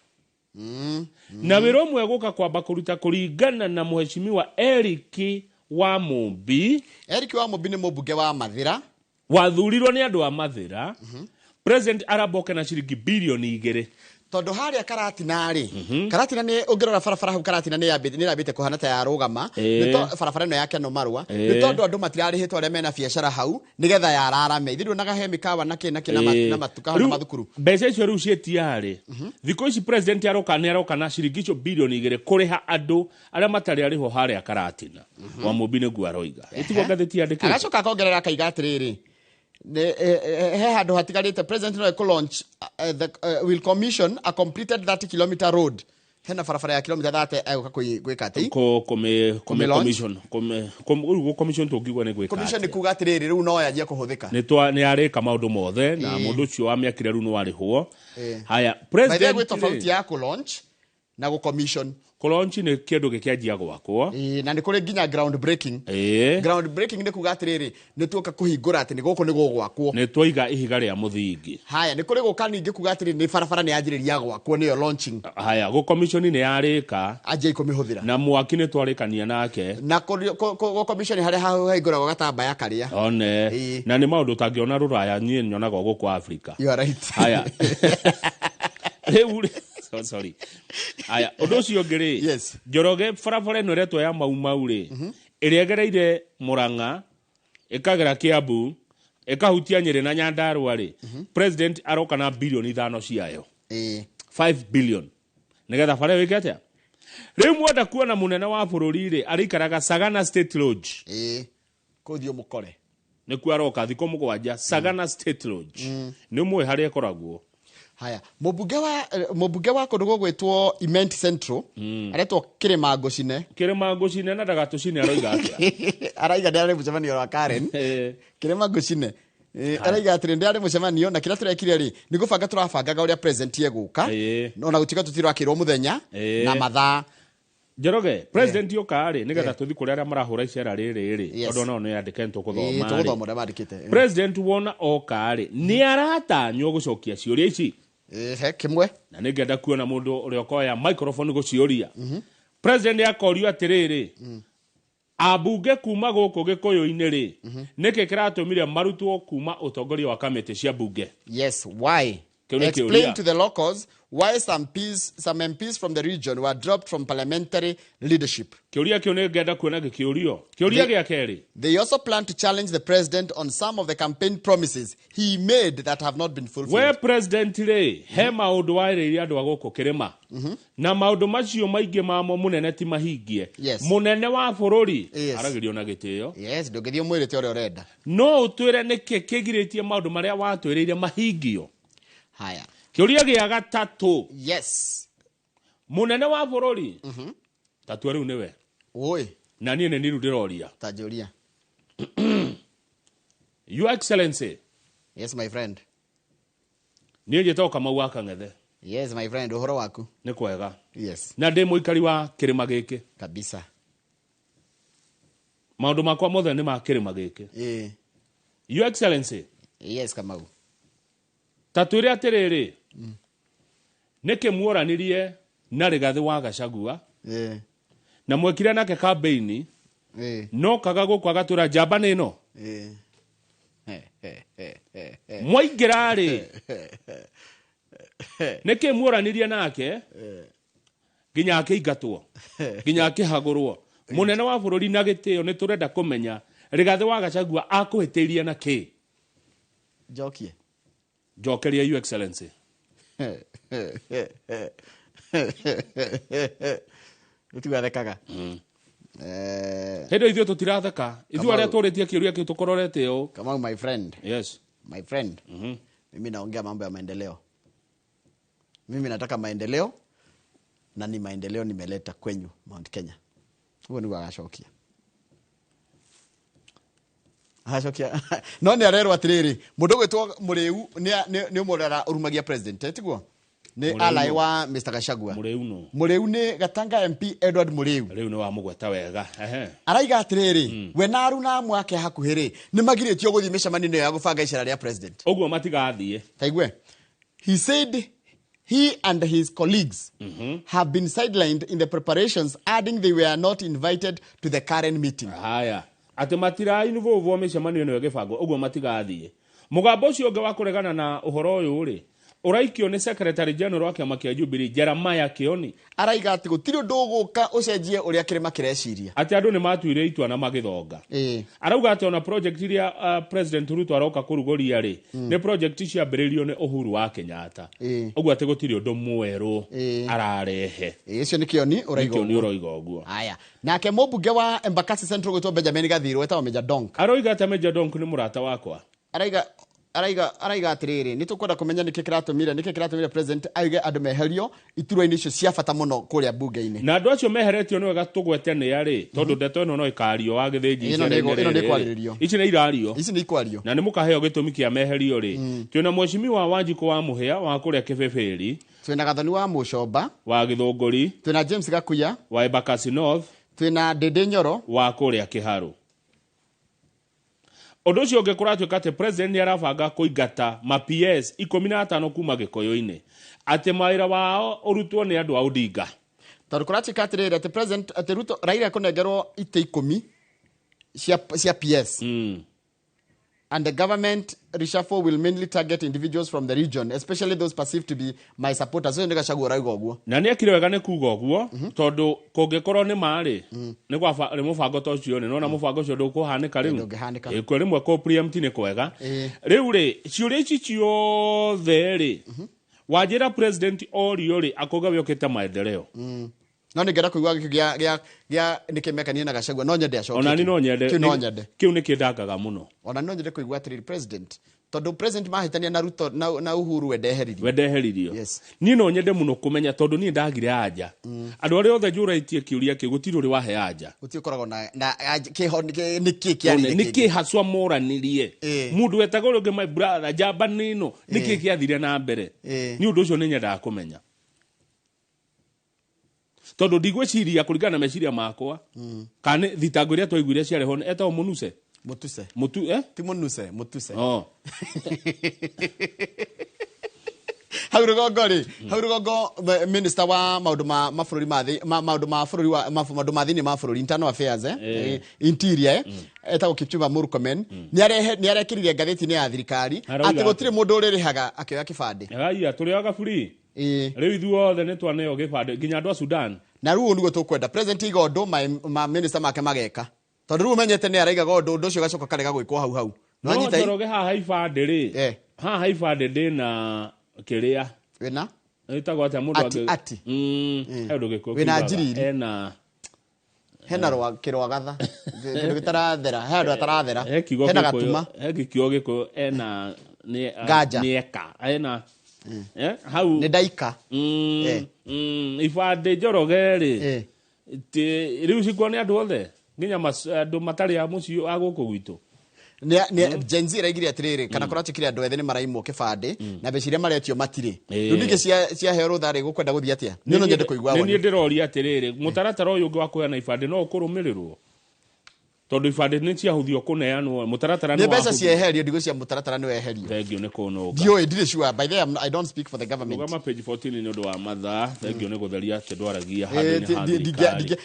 na wiro mwe guka kwamba kuruta kuringana na muheshimiwa Eric Wamumbi ni mubunge wa Mathira wathurirwo ni andu a Mathira president araboke na ciringi bilioni 2 tondu haria Karatina ri Karatina ni ungirora barabara hau Karatina ni yambite kuhana ta ya rugama ni to barabara no yake no marwa ni tondu andu matirarihitwo arĩa mena biacara hau nigetha yararame ithiru naga he mikawa na matuka na mathukuru mbeca icio riu cietiarĩ thikũ ici president aroka na ciringi icio bilioni 2 kuriha andu arĩa matari ariho haria Karatina wa Wamumbi nĩguo aroiga ĩtigwo ngathĩti yandĩkĩtwo agacoka akongerera akaiga atĩrĩrĩ he handu hatigarite president no launch will commission a completed 30 kilometer road hena barabara ya kilomita 30 aguka gwika ati commission tungigwa ni gwika commission ni kuga atiriri riu no yanjie kuhuthika ni arika maundu mothe na mundu ucio wa miakire riu no arihwo haya president ni tofauti ya ku launch na go commission launch ni kindu gikianjia gwakwo na ni kuri nginya ground breaking ni kuga atiriri ni tuoka kuhingura ati ni guku ni gugwakwo ni twoiga ihiga ria muthingi haya ni kuri guka ningi kuga atiriri ni barabara ni yanjiriria gwakwo ni yo launching haya go commission ni yarika aje ikumihuthira na mwaki ni twarikania nake na go commission hari haigura go gatamba ya karia one na ni maundu tangiona ruraya nie nyonaga guku Africa you are right haya sorry aya undu ucio ngiri yes Njoroge barabara ino retwo ya Mau ri iriagereire Murang'a ikagera Kiambu ikahutia Nyeri na Nyandarua ri president aroka na bilioni 5 ciayo 5 billion nigetha bara wike atia riu mwenda kuona munene wa bururi ri arikaraga Sagana State Lodge kuthio mukore ni kuaroka thiko mugwanja Sagana State Lodge ni mwe hari ekoragwo haya mubunge wa kundu gugwitwo Imenti Central aretwo Kirima Ngũcine na ndagatucine aroiga atia araiga ndari mucemanio wa Karen Kirima Ngũcine araiga atiri ndari mucemanio na kira turekire ri ni gubanga turabangaga uria president yeguka no na gutika tutirakirwo muthenya na mathaa Njoroge president yoka ri nigetha tuthi kuri aria marahura icera riri tondu no yandikentwo kuthoma president wona oka ri ni aratanywo gucokia ciuria ici kimwe na ningenda kuona mundu uri okoya microphone gucioria president yakorio atiriri abunge kuma guku gikuyu-ini ri niki kiratumire marutwo kuma utongoria wa kamiti cia bunge yes why explain to the locals why some MPs from the region were dropped from parliamentary leadership. Kiuria kio ningenda kuona gikiurio. Kiuria gia keri. They also plan to challenge the president on some of the campaign promises he made that have not been fulfilled. We president re he maundu wairiria andu aguku Kirima. Na maundu macio maingi mamo munene ti mahingie. Munene wa bururi aragirio na gitio. Yes, ndugithio mwirite ore urenda. No utwire niki kigiritie maundu maria watwiriire mahingio. Haya. Kiuria gia gatatu. Yes. Munene wa bururi. Tatu riu niwe. Oi. Na nie ni ndiroria. Tajuria. Your Excellency. Yes my friend. Nie njetoka mau Akang'ethe. Yes my friend, uhoro waku. Ni kwega. Yes. Na ndi muikari wa kirima giki. Kabisa. Maundu makwa mothe ni ma kirima giki. Your Excellency. Yes Kamau. Tatwire atiriri niki muoranirie na Rigathi wa Gachagua na mwekire nake campaign no kaga gukwaga tura jambani ino mwaingira ri niki muoranirie nake ginya akiingatwo ginya akihagurwo munene wa bururi na gitio ni turenda kumenya Rigathi wa Gachagua akuhitirie na ki jokie Jokeria Your Excellency. Nĩtugathekaga. Hĩndĩ ithuĩ tũtiratheka. Ithuĩ arĩa tũrĩtie kĩũria kĩu tũkororete ũũ. Kamau, my friend. Yes. My friend. Mimi naongea mambo ya maendeleo. Mimi nataka maendeleo na ni maendeleo nimeleta kwenyu Mount Kenya. Huo ndio agacokia. Agacokia. No ni arerwo atiriri, mundu gwitwo Muriu ni umurara urumagia president, etiguo? Ni alai wa Mr. Gachagua. Muriu ni Gatanga MP Edward Muriu. Riu ni wa mugweta wega. Araiga atiriri, we na Aruna mwake hakuhiri, ni magiritio guthii micemani ya gubanga icera ria president. Oguo matigathie. Taigwe. He said he and his colleagues have been sidelined in the preparations, adding they were not invited to the current meeting. Haya. Ati matira involve micemani no gibango. Oguo matigathie. Mugambo ucio unge wa kuregana na uhoro uyu ri. Uraikio ni Secretary General wa kiama kia Jubilee Jeremiah Kioni. Araiga ati gutiri undu guka ucenjie uria kirima kireciria. Ati andu ni matuire itua na magithonga. Arauga ati ona project iria President Ruto aroka kurugoria ri ni project cia mbiririo ni Uhuru wa Kenyatta. Oguo ati gutiri undu mweru ararehe. Icio ni Kioni uraiga uguo. Haya. Nake mubunge wa Embakasi Central gwitwo Benjamin Gathiru wetagwo Major Donk. Aroiga ati Major Donk ni murata wakwa. Araiga atiriri ni tukwenda kumenya niki kiratumire president auge andu meherio iturwa-ini icio cia bata muno kuria bunge-ini. Na andu acio meheretio ni wega tugwete ni ari tondu ndeto ino no ikario wa githinji ino ni kwaririo. Ici ni irario. Ici ni ikwario. Na ni mukaheo gitumi kia meherio ri. Twina mweshimiwa Wanjiku wa Muhia wa kuria Kibeberi. Twina Gathoni wa Mucomba wa Githunguri. Twina James Gakuya wa Embakasi North. Twina Dede Nyoro wa kuria Kiharu. Undu ucio ungikuratuika ati president ni arabanga kuingata ma PS 15 kuma Gikuyu-ini ati mawira wao urutwo ni andu a Odinga. Tondu kuratuika atiriri ati president ati Ruto Raila kunengerwo ite 10 cia PS. And the government reshuffle will mainly target individuals from the region, especially those perceived to be my supporters. So Gachagua rauga uguo. Na ni akire wega ni kuga uguo tondu kungikorwo ni mari ni kwa mubango to cio ni nona mubango cio ndukuhanika riu. Iko rimwe ko preempt ni kwega. Riu ri ciuria ici ciothe ri wajira president orio ri akoga wiokete maendeleo. No ningera kuigwa gia nikimekania na Gachagua no nyende acoke. Ona ni no nyende. Kiu ni kindangaga muno. Ona no nyende kuigwa atiriri president. Tondu president mahitania na Ruto na Uhuru wedeheririo. Yes. Ni no nyende muno kumenya tondu ni ndagire anja. Andu aria othe njuraitie kiuria ki gutiri uri wahe anja. Gutikoragwo na kiho niki kiari niki haswa moranirie. Mundu wetaga uri my brother jamba nino niki kiathire na mbere. Ni undu ucio ni nyenda kumenya. Tondu ndigweciria kuringana na meciria makwa kana thitango iria twaiguire ciareho etagwo Munuse ti Munuse Hau rugongo minister wa maundu ma mabũrũri maundu ma bũrũri wa maundu ma thĩinĩ ma bũrũri internal affairs interior etagwo Kipchumba Murkomen ni arekirire ngathĩti-inĩ ya thirikari ati gũtirĩ mũndũ ũrĩrĩhaga akĩoya kĩbandĩ. Aya tũrĩaga free. Riu ithuothe nĩ twaneo gĩbandĩ nginya andũ a Sudan. Na rĩu nĩguo tũkwenda president igondo ma minister make mageka. Tondu rĩu menyete nĩ araigaga ũndũ ũcio gacoka karega gwĩkwo hau. No njoroge haha ibandĩ rĩ. Haha ibandĩ ndĩna kĩrĩa. Wĩna? Ĩtagwo atĩa mũndũ ati. Ũndũ gĩkũ. Wĩna njiriri. Hena kĩrwagatha. Ndũ gĩtarathera. He andũ atarathera. Hena gatuma. He gĩkĩo gĩkũ ena Ganja. Ena hau ni daika ifande njoroge ri riu cikwo ni andu othe nginya andu matari a mucio aguku gwitu ni Gen Z raigire atiriri kana kuratikire andu ethe ni maraimwo kibande na beciria maretio matire riu ninge cia hero thari gukwenda guthia atia ni no nyende kuigwa ni ndiroria atiriri mutaratara uyu ungi wa kuya ifande no ukurumirirwo tondu ifande ni cia huthio kuneanwo mutaratara ni mbeca cieherio ndigo cia mutaratara ni weherio thengio ni kuno dio ndire sure by the I don't speak for the government ugama page 14 ni ndu wa matha thengio ni gutheria tedwaragia handi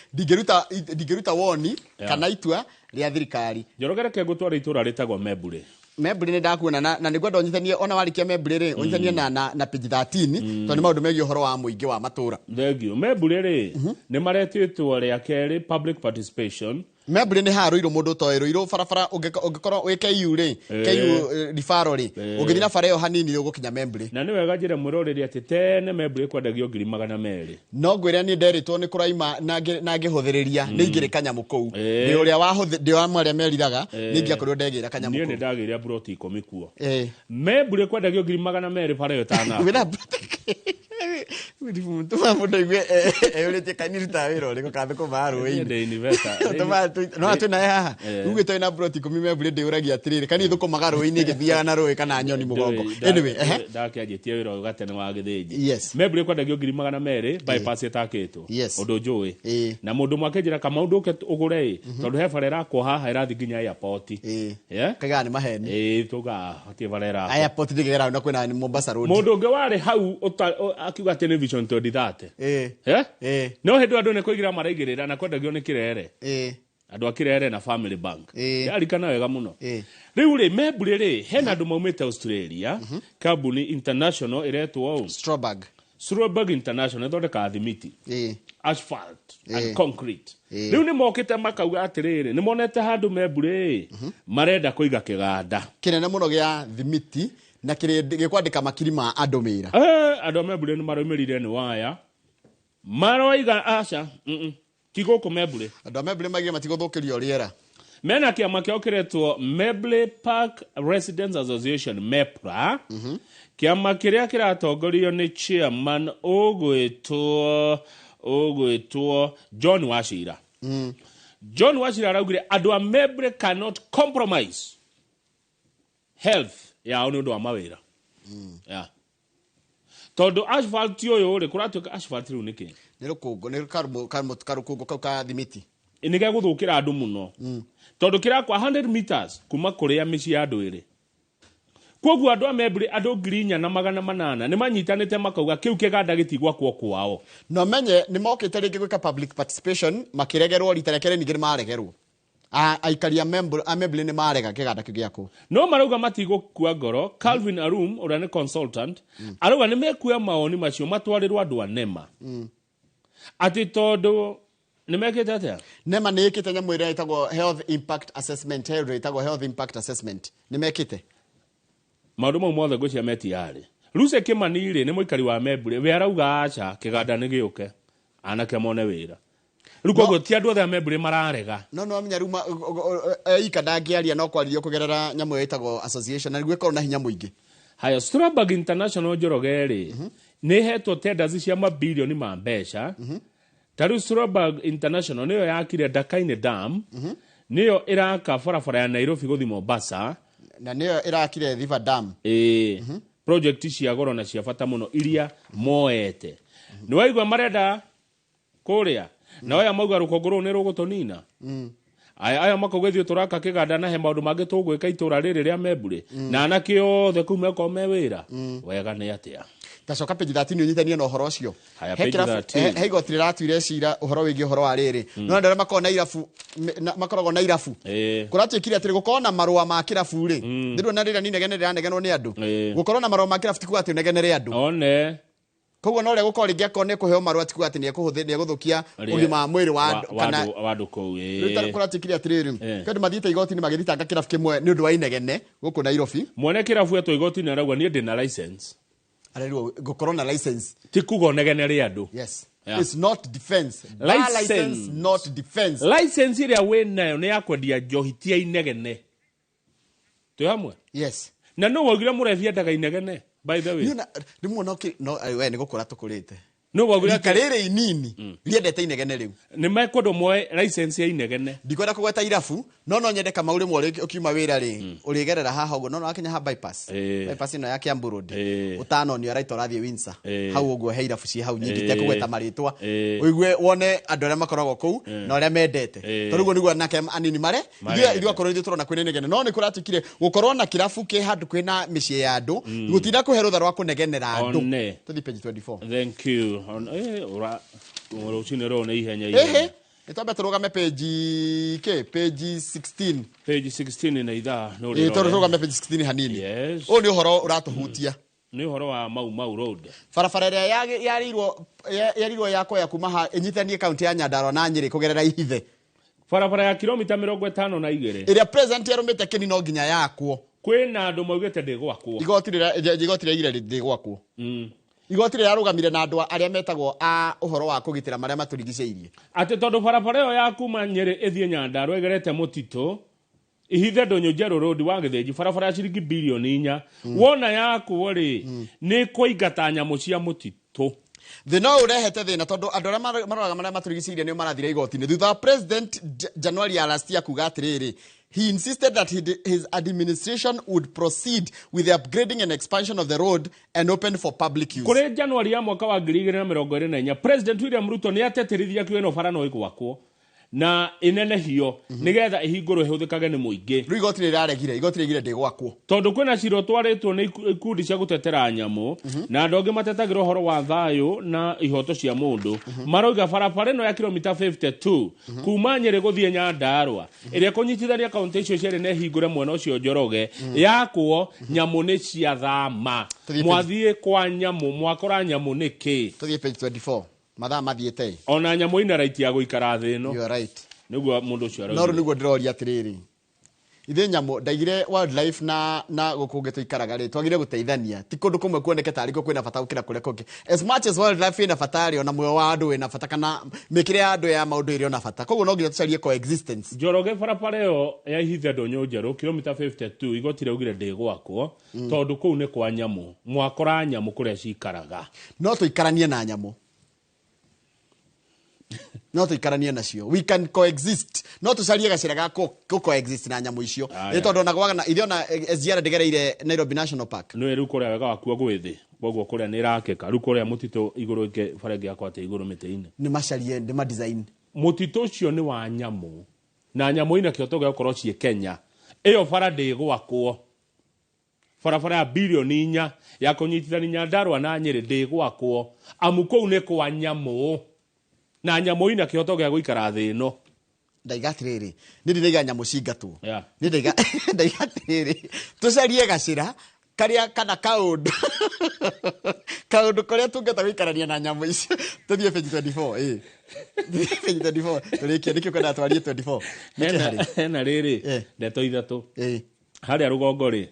ndigeruta woni kana itua ria thirikari njorogere ke gutwara itura ritagwo Membure ni ndakuona na niguo ndonyithanie ona warikia Membure ri onyithanie na page 13 tondu maundu megie uhoro wa muingi wa matura thengio Membure ri ni maretitwo ria keri public participation Membri ni haruiro mundu toeruiro barabara ungikorwo wi KU ri KU rifaro ri ungithina bara iyo hanini ugukinya membri na ni wega njire mwiroreri ati tene membri kwendagio 200,000 no ngwira ni nderitwo ni kuraima na ngihuthiriria ni ingire kanyamu kou ni uria wahuthi wa mwaria meriraga ni ngiakorwo ndegira kanyamu kou ni ndagiria broti 10 kuo membri kwendagio 200,000 bara iyo tana Widi muntu mamundo igwe eurete kanirita wiro liko kathe ko baru we inde investor no atu na ya uge to ina broti 10 membri de uragia atirire kani thuko magaro ini githia na roe kana nyoni mugongo anyway ndake ajetie wiro gatene wa githiji membri kwendagio 200,000 bypass etaketwo undu njui na mundu mwakenjira kama undu ke ugure tondu he barera ko haha irathi nginya airport kaga ni maheni tuga atie barera airport ndigera na kwina Mombasa road mundu nge wari hau akiuga television 2030 no hendu andu ne kuigira maraigirira na kwendagio ni kirere andu akirere na family bank yarikana wega muno riu ri membri ri hena andu maumite Australia kambuni international iretwo Stroberg International thondeka thimiti asphalt and concrete riu ni mokite makauga atiriri ni monete handu membri marenda kuiga kiganda kinene muno gia thimiti na gikwandika makiri ma andu mira andu membri ni maroimirire ni waya maroiga aca kiguku membri andu membri magire matiguthukirio riera mena kiama kio kiretwo Mebley Park Residents Association MEPRA kiama kiria kiratongorio ni chairman ogwetwo John Wachira John Wachira araugire andu a Mebley cannot compromise health ya onu ndo amawira tondu asphalt yoyo ri kuratuka asphalt ru niki ni rukungo ni karukungo ka thimiti iniga guthukira andu muno tondu kira kwa 100 meters kuma kuria mici andu iri koguo andu a membri andu 4,800 ni manyitanite makauga kiu kiganda gitigwa kwao no menye ni mokite ringi gwika public participation makiregerwo ritarekere ningi ni maregerwo aikaria membri ni marega kiganda kigiako no marauga matigukua ngoro Calvin Arum ura ni consultant arauga ni mekuya maoni macio matwarirwo andu anema ati tondu ni mekete atia nema ni ikite nyamu ira itagwo health impact assessment ni mekite maundu mau mothe gucia meti yari Luce Kimani ri ni muikari wa membri we arauga acha kiganda ni giuke anake mone wira ruko ti andu othe membri mararega no amenya ruma ikanda ngiaria no kwaririo kugerera nyamu itagwo association na gwikoro na hinya muingi haya Stroberg International Jorogeri ni hetwo tenders cia mabilioni ma mbeca taru Stroberg International niyo yakire Dakaine Dam niyo iraka barabara ya Nairobi guthi Mombasa na niyo irakire River Dam project cia goro na cia bata muno iria moete ni waigwa marenda kuria na oya mauga rukongo ru ni rugutonina aya makogethio turaka kiganda na he maundu mangi tugwika itura riri ria memburi na anake othe kuma ko mewira wega ni atia tacoka page 13 unyitania na uhoro ucio he igoti riratwire cira uhoro wigi uhoro wa riri no ndare makona irafu makorogo na irafu kuratuikire atiri gukorwo na marua ma kirafu ri ndirwo na rira ni negenera negenwo ni andu gukorwo na marua ma kirafu tikuga ati negenere andu one koguo no ria gukorwo ringi akone kuheo marua tikuga ati ni ekuhuthia guthukia ugima mwiri wa kana wandu kou kuratuikire atiri kandu mathiite igoti ni magithitanga kirafu kimwe ni undu wa inegene guku Nairobi mwene kirafu eto igoti ni arauga ni ndina license arero gukorwo na license tikugo negenere andu it's not defense license not defense license iria we nayo ni yakwendia njohi tia inegene tu hamwe na no wagire murevia daga inegene by the way ni muno no we ni gukura tukurite no wagire karere inini riendete inegene riu ni mekodo moe license ya inegene ndikwenda kugweta irafu no nyende kama uri mwore ukiuma wira ri urigerera haha ugo no akinya ha bypass ino ya Kiambu Road utano ni right orathie Windsor hau ugo he irafu ci hau nyingi te kugweta maritwa uigwe wone andu aria makoragwo kou na aria mendete torugo niguo nake anini mare irio akorwo ndi turona kwene negene no ni kuratukire gukorwo na kirafu ke handu kwina micie ya andu gutinda kuherwo tharwa kunegenera andu tuthi page 24 thank you ora ucinero na ihenya Itobe turugame page 16 page 16 na itha no ri turugame page 16 hanini o ni uhoro uratuhutia ni uhoro wa Mau Road barabara ria yarirwo yakwa ya kuma ha inyitanie county ya Nyandarua na Nyeri kugerera Ihithe barabara ya kilomita 52 iria president yarumite kini no nginya yakwo kwina andu maugite ndigwakwo igoti rĩa ire ndigwakwo igoti rĩa rugamire na andu aria metagwo a uhoro wa kugitira maria maturigiceirie ati tondu barabara yo ya kuma Nyeri ithie Nyandarua egerete mutito ihithe Ndonyo Njeru Road wa Githinji barabara ya ciringi bilioni 4 wona yakwo ri ni kuingata nyamu cia mutito thina urehete thina tondu andu aria maroraga maria maturigiceirie ni marathira igoti-ini thutha president January ya last year kuga atiriri. He insisted that his administration would proceed with the upgrading and expansion of the road and open for public use. Kuri January ya mwaka wa 2024 President William Ruto ni ateterithia kwino bara no igwakwo na inene hiyo nigetha ihingurwo ihuthikage ni muingi ru igoti riregire ndigwakwo tondu kwina ciro twaritwo ni ikundi cia gutetera nyamu na andu angi matetagirwo horo wa thayo na ihoto cia mundu maroiga barabara ino ya kilomita 52 kuma Nyeri guthie Nyandarua iria kunyitithania kaunti icio ciari na ihingure mwena ucio Njoroge yakwo nyamu ni cia thama mwathie kwa nyamu mwakora nyamu niki tuthie page 24 mathaa mathiete ona nyamu ina right ya guikara thi no you are right niguo mundu ucio no niguo ndiroria atiriri ithe nyamu ndaigire wildlife na gukunge tuikaraga ri twagire guteithania ti kundu kumwe kuoneke tari ko kwina bata ukira kure koke as much as wildlife ina bata ri ona muyo wa andu ina bata kana mikire andu ya maundu iri ona bata koguo no nginya tucarie coexistence Njoroge barabara yo ya ihithe Ndonyo Njeru kilomita 52 igotire ugire ndigwakwo tondu kuu ni kwa nyamu mwakora nyamu kuria cikaraga no tuikaranie na nyamu no tuikaranie nacio we can coexist no tucarie gacira ga coexist na nyamu icio ni tondu na gwaga na ithe ona SGR ndigereire Nairobi National Park no eru kuria wega wakuo gwithi koguo kuria ni rakeka ru kuria mutito iguru nke farenge yakwa ate iguru miti-ini ni macarie ndi ma design mutito ucio ni wa nyamu na nyamu ina kioto ga ukorwo cie Kenya iyo bara ndigwakwo barabara ya bilioni 4 ya kunyitithania Nyandarua na Nyeri ndigwakwo amu kou ni kwa nyamu na nyamu ina kihoto gya guikara thi no ndaigatiriri ni ndiriga nyamu cingatwo ni ndaigatiriri tucarie gacira karia kana kaundu karia tungeta guikarania na nyamu icio tuthie page 24 page 24 turikia nikio kana twarie 24 hena riri ndeto ithatu haria rugongo ri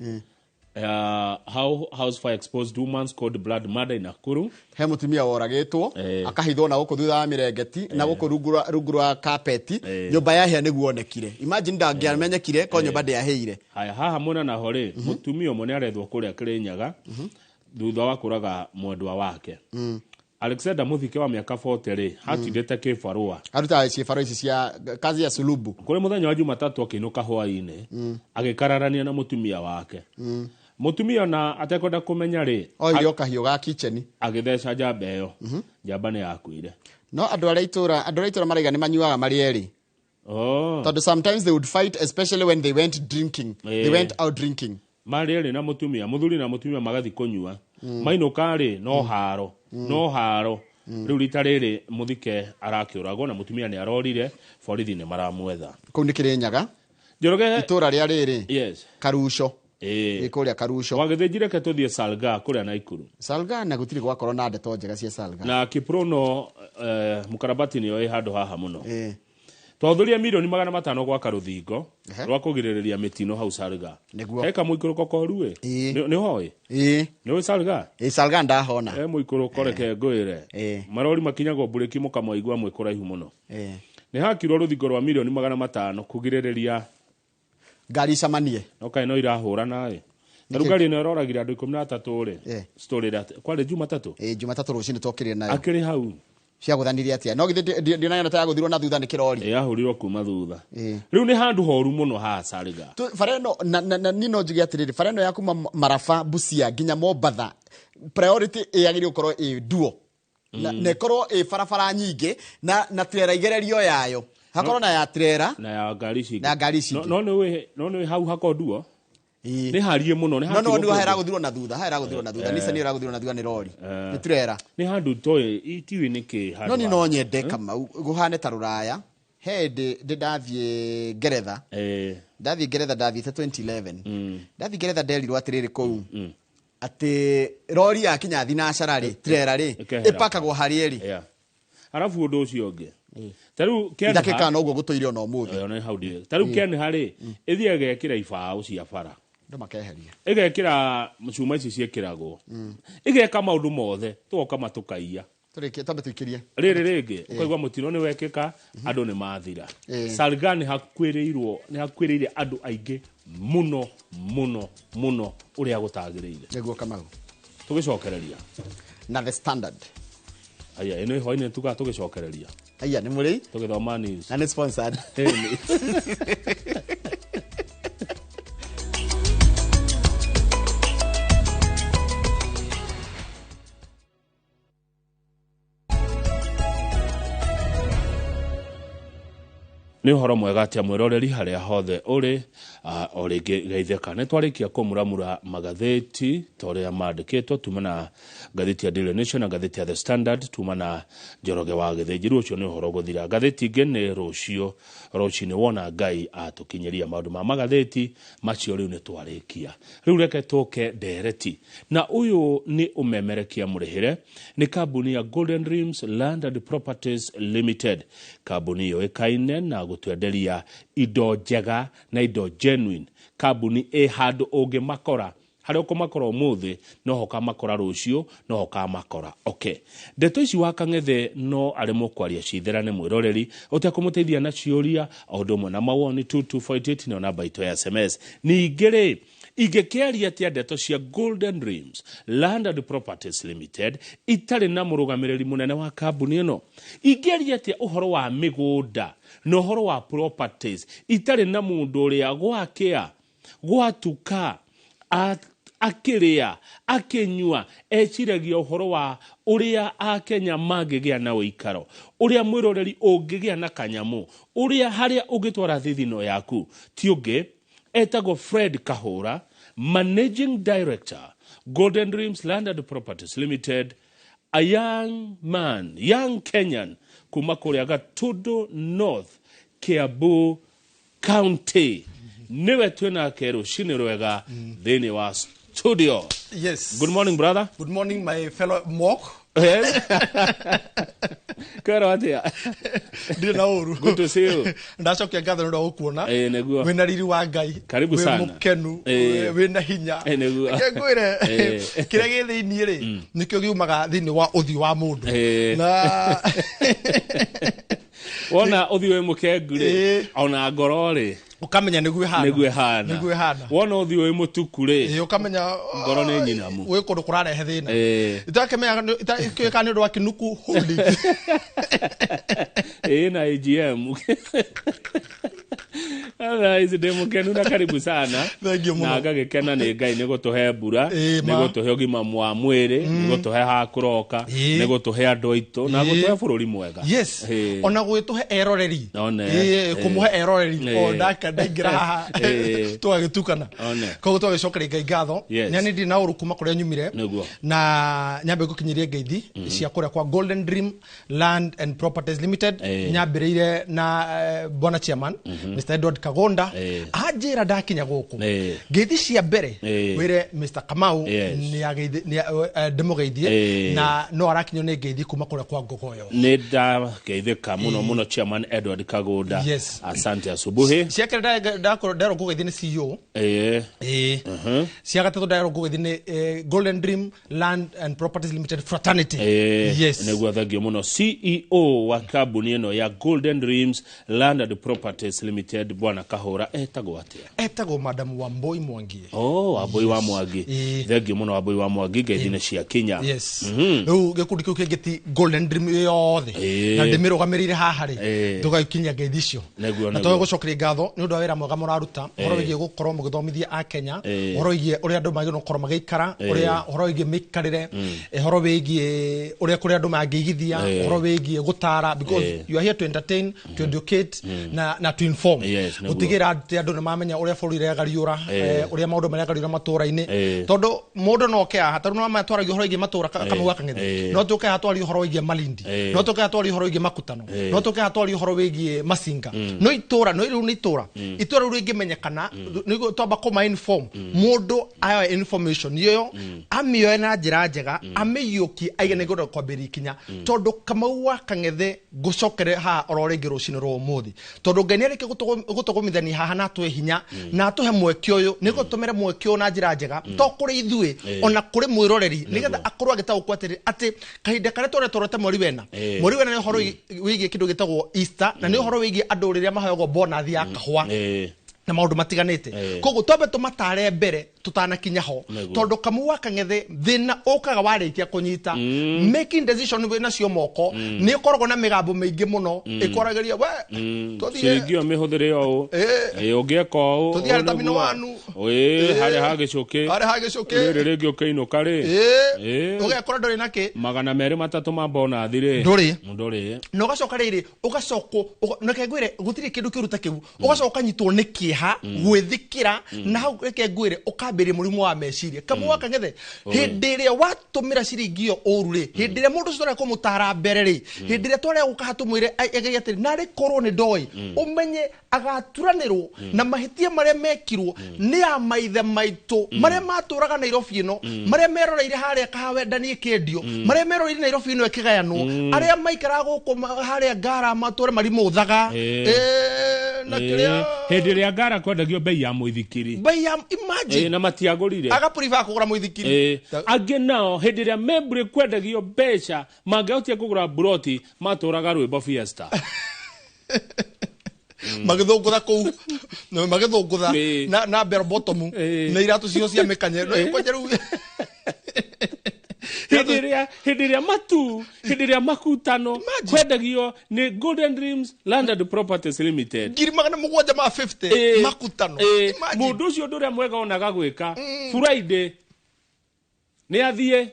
house fire exposed woman's cold blood murder in Nakuru. He mutumia woragitwo akahithwo na guku thutha wa mirengeti na guku rungura carpet nyumba yahia niguo onekire. Imagine ndangiamenyekire ko nyumba ndiaheire. Haya haha muna na hore mutumia omwe arethwo kuria Kirinyaga thutha wa kuraga mwendwa wake. Alexander Muthike wa miaka 40 ri hatindete kibarua aruta kibarua ici cia kazi ya sulubu kuri muthenya wa Jumatatu akinuka hwaini agikararania na mutumia wake mutumia na atekwenda kumenya ri oyo kahiyo ga kitchen agitheca njamba iyo njamba ni yakuire no andu aria itura maraiga ni manyuaga mari eri tondu sometimes they would fight especially when they went drinking they went out drinking mari eri na mutumia muthuri na mutumia magathi kunyua mainuka ri no haro riu rita riri Muthike arakiuragwo na mutumia ni arorire borithi ni maramwetha kuu ni Kirinyaga Njoroge itura ria riri yes Karusho ikuria Karusho wagithinjire ke tuthie Salga kuria Naikuru Salga na gutiri gwakorwo na ndeto njega cia Salga na Kiprono mukarabati ni oi handu haha muno twathuria milioni 500 gwaka ruthingo rwa kugiririria mitino hau Salga heka muikuruko koru ni hoi ni Salga Salga ndahona muikuruko reke ngwire marori makinyagwo bureki mukamwaigua mwikuraihu muno ni hakirwo ruthingo rwa milioni 500 kugiririria ngari camanie okay no irahura nae na rugari no roragira andu 13 ri story that kwale Jumatatu Jumatatu rucini tokire nayo akiri hau cia guthaniria atia no githi ndinayona ta guthirwo na thutha ni kirori yahurirwo kuma thutha riu ni handu horu muno ha Salga fareno na nino njigi atiriri fareno ya kuma Marafa Busia ginya Mombatha priority yagiri ukorwo duo na korwo farafara nyingi na trailer igererio yayo hakorwo na ya trailer na ya ngari cingi no no hau hakoduo ni harie muno ni no ndu hera guthirwo na thutha ni sani guthirwo na thutha ni lori ni trailer ni handu toy itiwi niki handu no ni nyende kama guhane ta Ruraya hede ndathie Ngeretha ndathie Ngeretha ndathie 2011 ndathie Ngeretha nderirwo atiriri kou ati lori ya kinya thina carari trailer ri ipakagwo hari eri arafu undu ucio ungi taru idakika no gutoire ona umuthi ona haudi taru ken hari ithiage kira ibao cia bara ndo makeheria igekira mucuma ici ciekiragwo igeka maundu mothe tugoka matukaia tukirie riri ukaigwa mutino ni wekika andu ni mathira Salgan ni hakwiriire andu aingi muno uria gutagiriire neguo Kamau tugicokereria na The Standard aya ino hoine tuka tugicokereria aya ni muri tugithoma news na ni sponsored ni horo mwega atia mwiroreri haria hothe uri oringi geitheka ni twarikia kumuramura magatheti toria mandikitwo tumana gatheti ya Daily Nation na gatheti ya The Standard tumana Njoroge wa Githinjiru ucio ni horo guthira gatheti ingi ni rucio ni wona Ngai atukinyeria maundu ma magatheti macio riu ni twarikia riu reke tuke ndereti na uyu ni umemerekia murihire ni kambuni ya Golden Dreams Land and Properties Limited kambuni yo ikaine na gutwenderia indo njega na indo genuine kambuni handu ungi makora hari ukumakora umuthi no hoka makora rucio no hoka makora okay ndeto ici wakang'ethe no ari mukwaria citherane mwiroreri utakumuteithia na ciuria aundu mwe na mawoni 2248 na namba ito ya SMS ningiri igekeria tia ndeto cia Golden Dreams Land and Properties Limited itari na murugamiriri munene wa kambuni ino igeria tia uhoro wa migunda no uhoro wa properties itari na mundu uria gwakia gwatuka akiria akinyua echiragia uhoro wa uria akenya magigia na uikaro uria mwiroreri ungigia na kanyamu uria haria ugitwara thithino yaku tiuge etago Fred Kahura Managing Director Golden Dreams Land and Properties Limited a young Kenyan kuma kuria Gatundo North Kiambu County niwe twena kero shinirwega thini wa studio. Yes. Good morning, brother. Good morning, my fellow mock. Kero atia. Good to see you. Ndacokia ngatho ndo ukuona. Neguo. Wina riri wa Ngai. Karibu sana. Mukenu. Wina hinya. Neguo. Ngwire. Kire githini ri nikyo giumaga thini wa uthi wa mundu. Na wona uthi we mukengu ri ona ngoro ri ukamenya niguo hana wona uthi we mutuku ri ukamenya ngoro ni nyinamu we kundu kurarehe thina itakemenya itakeka ni ndwa kinuku huli na AGM ala izi demo kenu na karibu sana na agagikena ni Ngai ni gutuhe mbura ni gutuhe ugima mwa mwiri ni gutuhe ha kuroka ni gutuhe andu aitu na gutuhe bururi mwega yes ona gwituhe eroreri kumuhe eroreri ondaka ndaingira haha twagitukana koguo twagicokeria Ngai ngatho nyani ndi na urukuma kuria nyumire na nyambe gukinyiria ngeithi cia kuria kwa Golden Dream Land and Properties Limited nyambireire na bona chairman Mr. Edward Kagonda ajira ndakinya guku ngeithi cia mbere wire Mr. Kamau ni ageithi ni demogeithie na no arakinyo ni ngeithi kuma kuria kwa Ngogoyo ni nda geithika muno chairman Edward Kagonda asante asubuhi ciakere ndaro gugeithie ni CEO cia gatatu ndaro gugeithie ni Golden Dream Land and Properties Limited Fraternity neguo thagio muno CEO wa kambuni ino ya Golden Dreams Land and Properties Limited bwana Kahura etagwo atia etagwo Madam Wamboi Mwangi Wamboi wa Mwangi thagio muno Wamboi wa Mwangi geithine cia Kenya riu gikundi kiu kingeti Golden Dream yothe na ndimirugamirire haha ri tugakinya ngeithi cio na towe gucokeria ngatho ni undu wa wira mwega muraruta horo wigie gukorwo mugithomithia a Kenya horo wigie uria andu magirwo gukorwo magiikara uria horo wigie mikarire horo wigie uria kuria andu mangiigithia horo wigie gutara because you are here to entertain to educate na to inform Yes, nĩguo. gutigira ati andu nimamenya uria bũrũri regariũra uria maundu maregariũra matũra-inĩ tondu tondu mundu no ke hatarũ no matwaragia uhoro wĩgiĩ matũra kamwe Kang'ethe no tuke hatwaria uhoro wĩgiĩ Malindi no tuke hatwaria uhoro wĩgiĩ Makutano no tuke hatwaria uhoro wĩgiĩ Masinga no itũra no riu ni itũra riu rĩngĩmenyekana nĩguo twamba kuma inform mundu ayo information iyo amioe na njĩra njega amĩiyũkie aige nĩguo kwambĩrĩria ikinya tondu Kamau wa Kang'ethe ngucokere ha oro rĩngĩ rũcinĩ rwa ũmũthĩ tondu Ngai nĩarĩkia gũtũgũmithania haha na atũhe hinya na atũhe mweke ũyũ nĩguo tũmere mweke ũyũ na njĩra njega to kũrĩ ithuĩ ona kũrĩ mwĩroreri nĩgetha akorwo agĩtaũkwo atĩ kahinda karĩa tũrete mweri wena nĩ ũhoro wĩgiĩ kĩndũ gĩtagwo Easter na nĩ ũhoro wĩgiĩ andũ rĩrĩa maheagwo bonathi ya kahũa na maundu matiganite koguo twambe tũmatare mbere tutanakinya ho tondu Kamau wa Kang'ethe thina ukaga warĩkia kunyita making decision wĩna cio moko nĩ ũkoragwo na mĩgambo mĩingĩ mũno ĩkorageria we cingio mĩhũthĩre o ũngĩeka o tuthiare tamino wanu harĩa hagĩcũkĩ rĩrĩ rĩngĩ ũkĩinũka rĩ ũgekora ndũrĩ nakĩ 200-300 ma bonathi rĩ ndũrĩ na ũgacoka rĩrĩ ũgacokwo nake ngwĩre gũtirĩ kĩndũ kĩruta kĩu ũgacoka nyitwo nĩ kĩeha gwĩthikĩra na hau reke ngwĩre ũkambĩrĩria mũrimũ wa meciria Kamau wa Kang'ethe hĩndĩ ĩrĩa watũmĩra ciringi iyo ũru rĩ hĩndĩ ĩrĩa mũndũ ũcio kũmũtara mbere rĩ hĩndĩ ĩrĩa twarĩa gũka hatũmwĩre agege atĩrĩ narĩ korwo nĩ ndoĩ ũmenye agaturanĩrwo na mahĩtia marĩa mekirwo nĩ ya maithe maitũ marĩa matũraga Nairobi ĩno marĩa meroreire harĩa kahawendani ĩkĩendio marĩa meroreire Nairobi ĩno ĩkĩgayanwo arĩa maikaraga gũkũ harĩa Ngara matũre marimũthaga na kĩrĩa hĩndĩ ĩrĩa Ngara kwendagio bei ya mũithikiri imagine na matiagũrire agaprefer kũgũra mũithikiri angĩ nao hĩndĩ ĩrĩa membri kwendagio mbeca mangĩhotia kũgũra buroti matũraga Rwĩmbo Fiesta magĩthũngũtha kũu magĩthũngũtha na bell bottom na iratũ cio cia mĩkanye hĩndĩ ĩrĩa matu hĩndĩ ĩrĩa makutano kwendagio nĩ Golden Dreams Landed Properties Limited 750 makutano mũndũ ũcio ũndũ ũrĩa mwega onaga gwĩka Friday nĩ athiĩ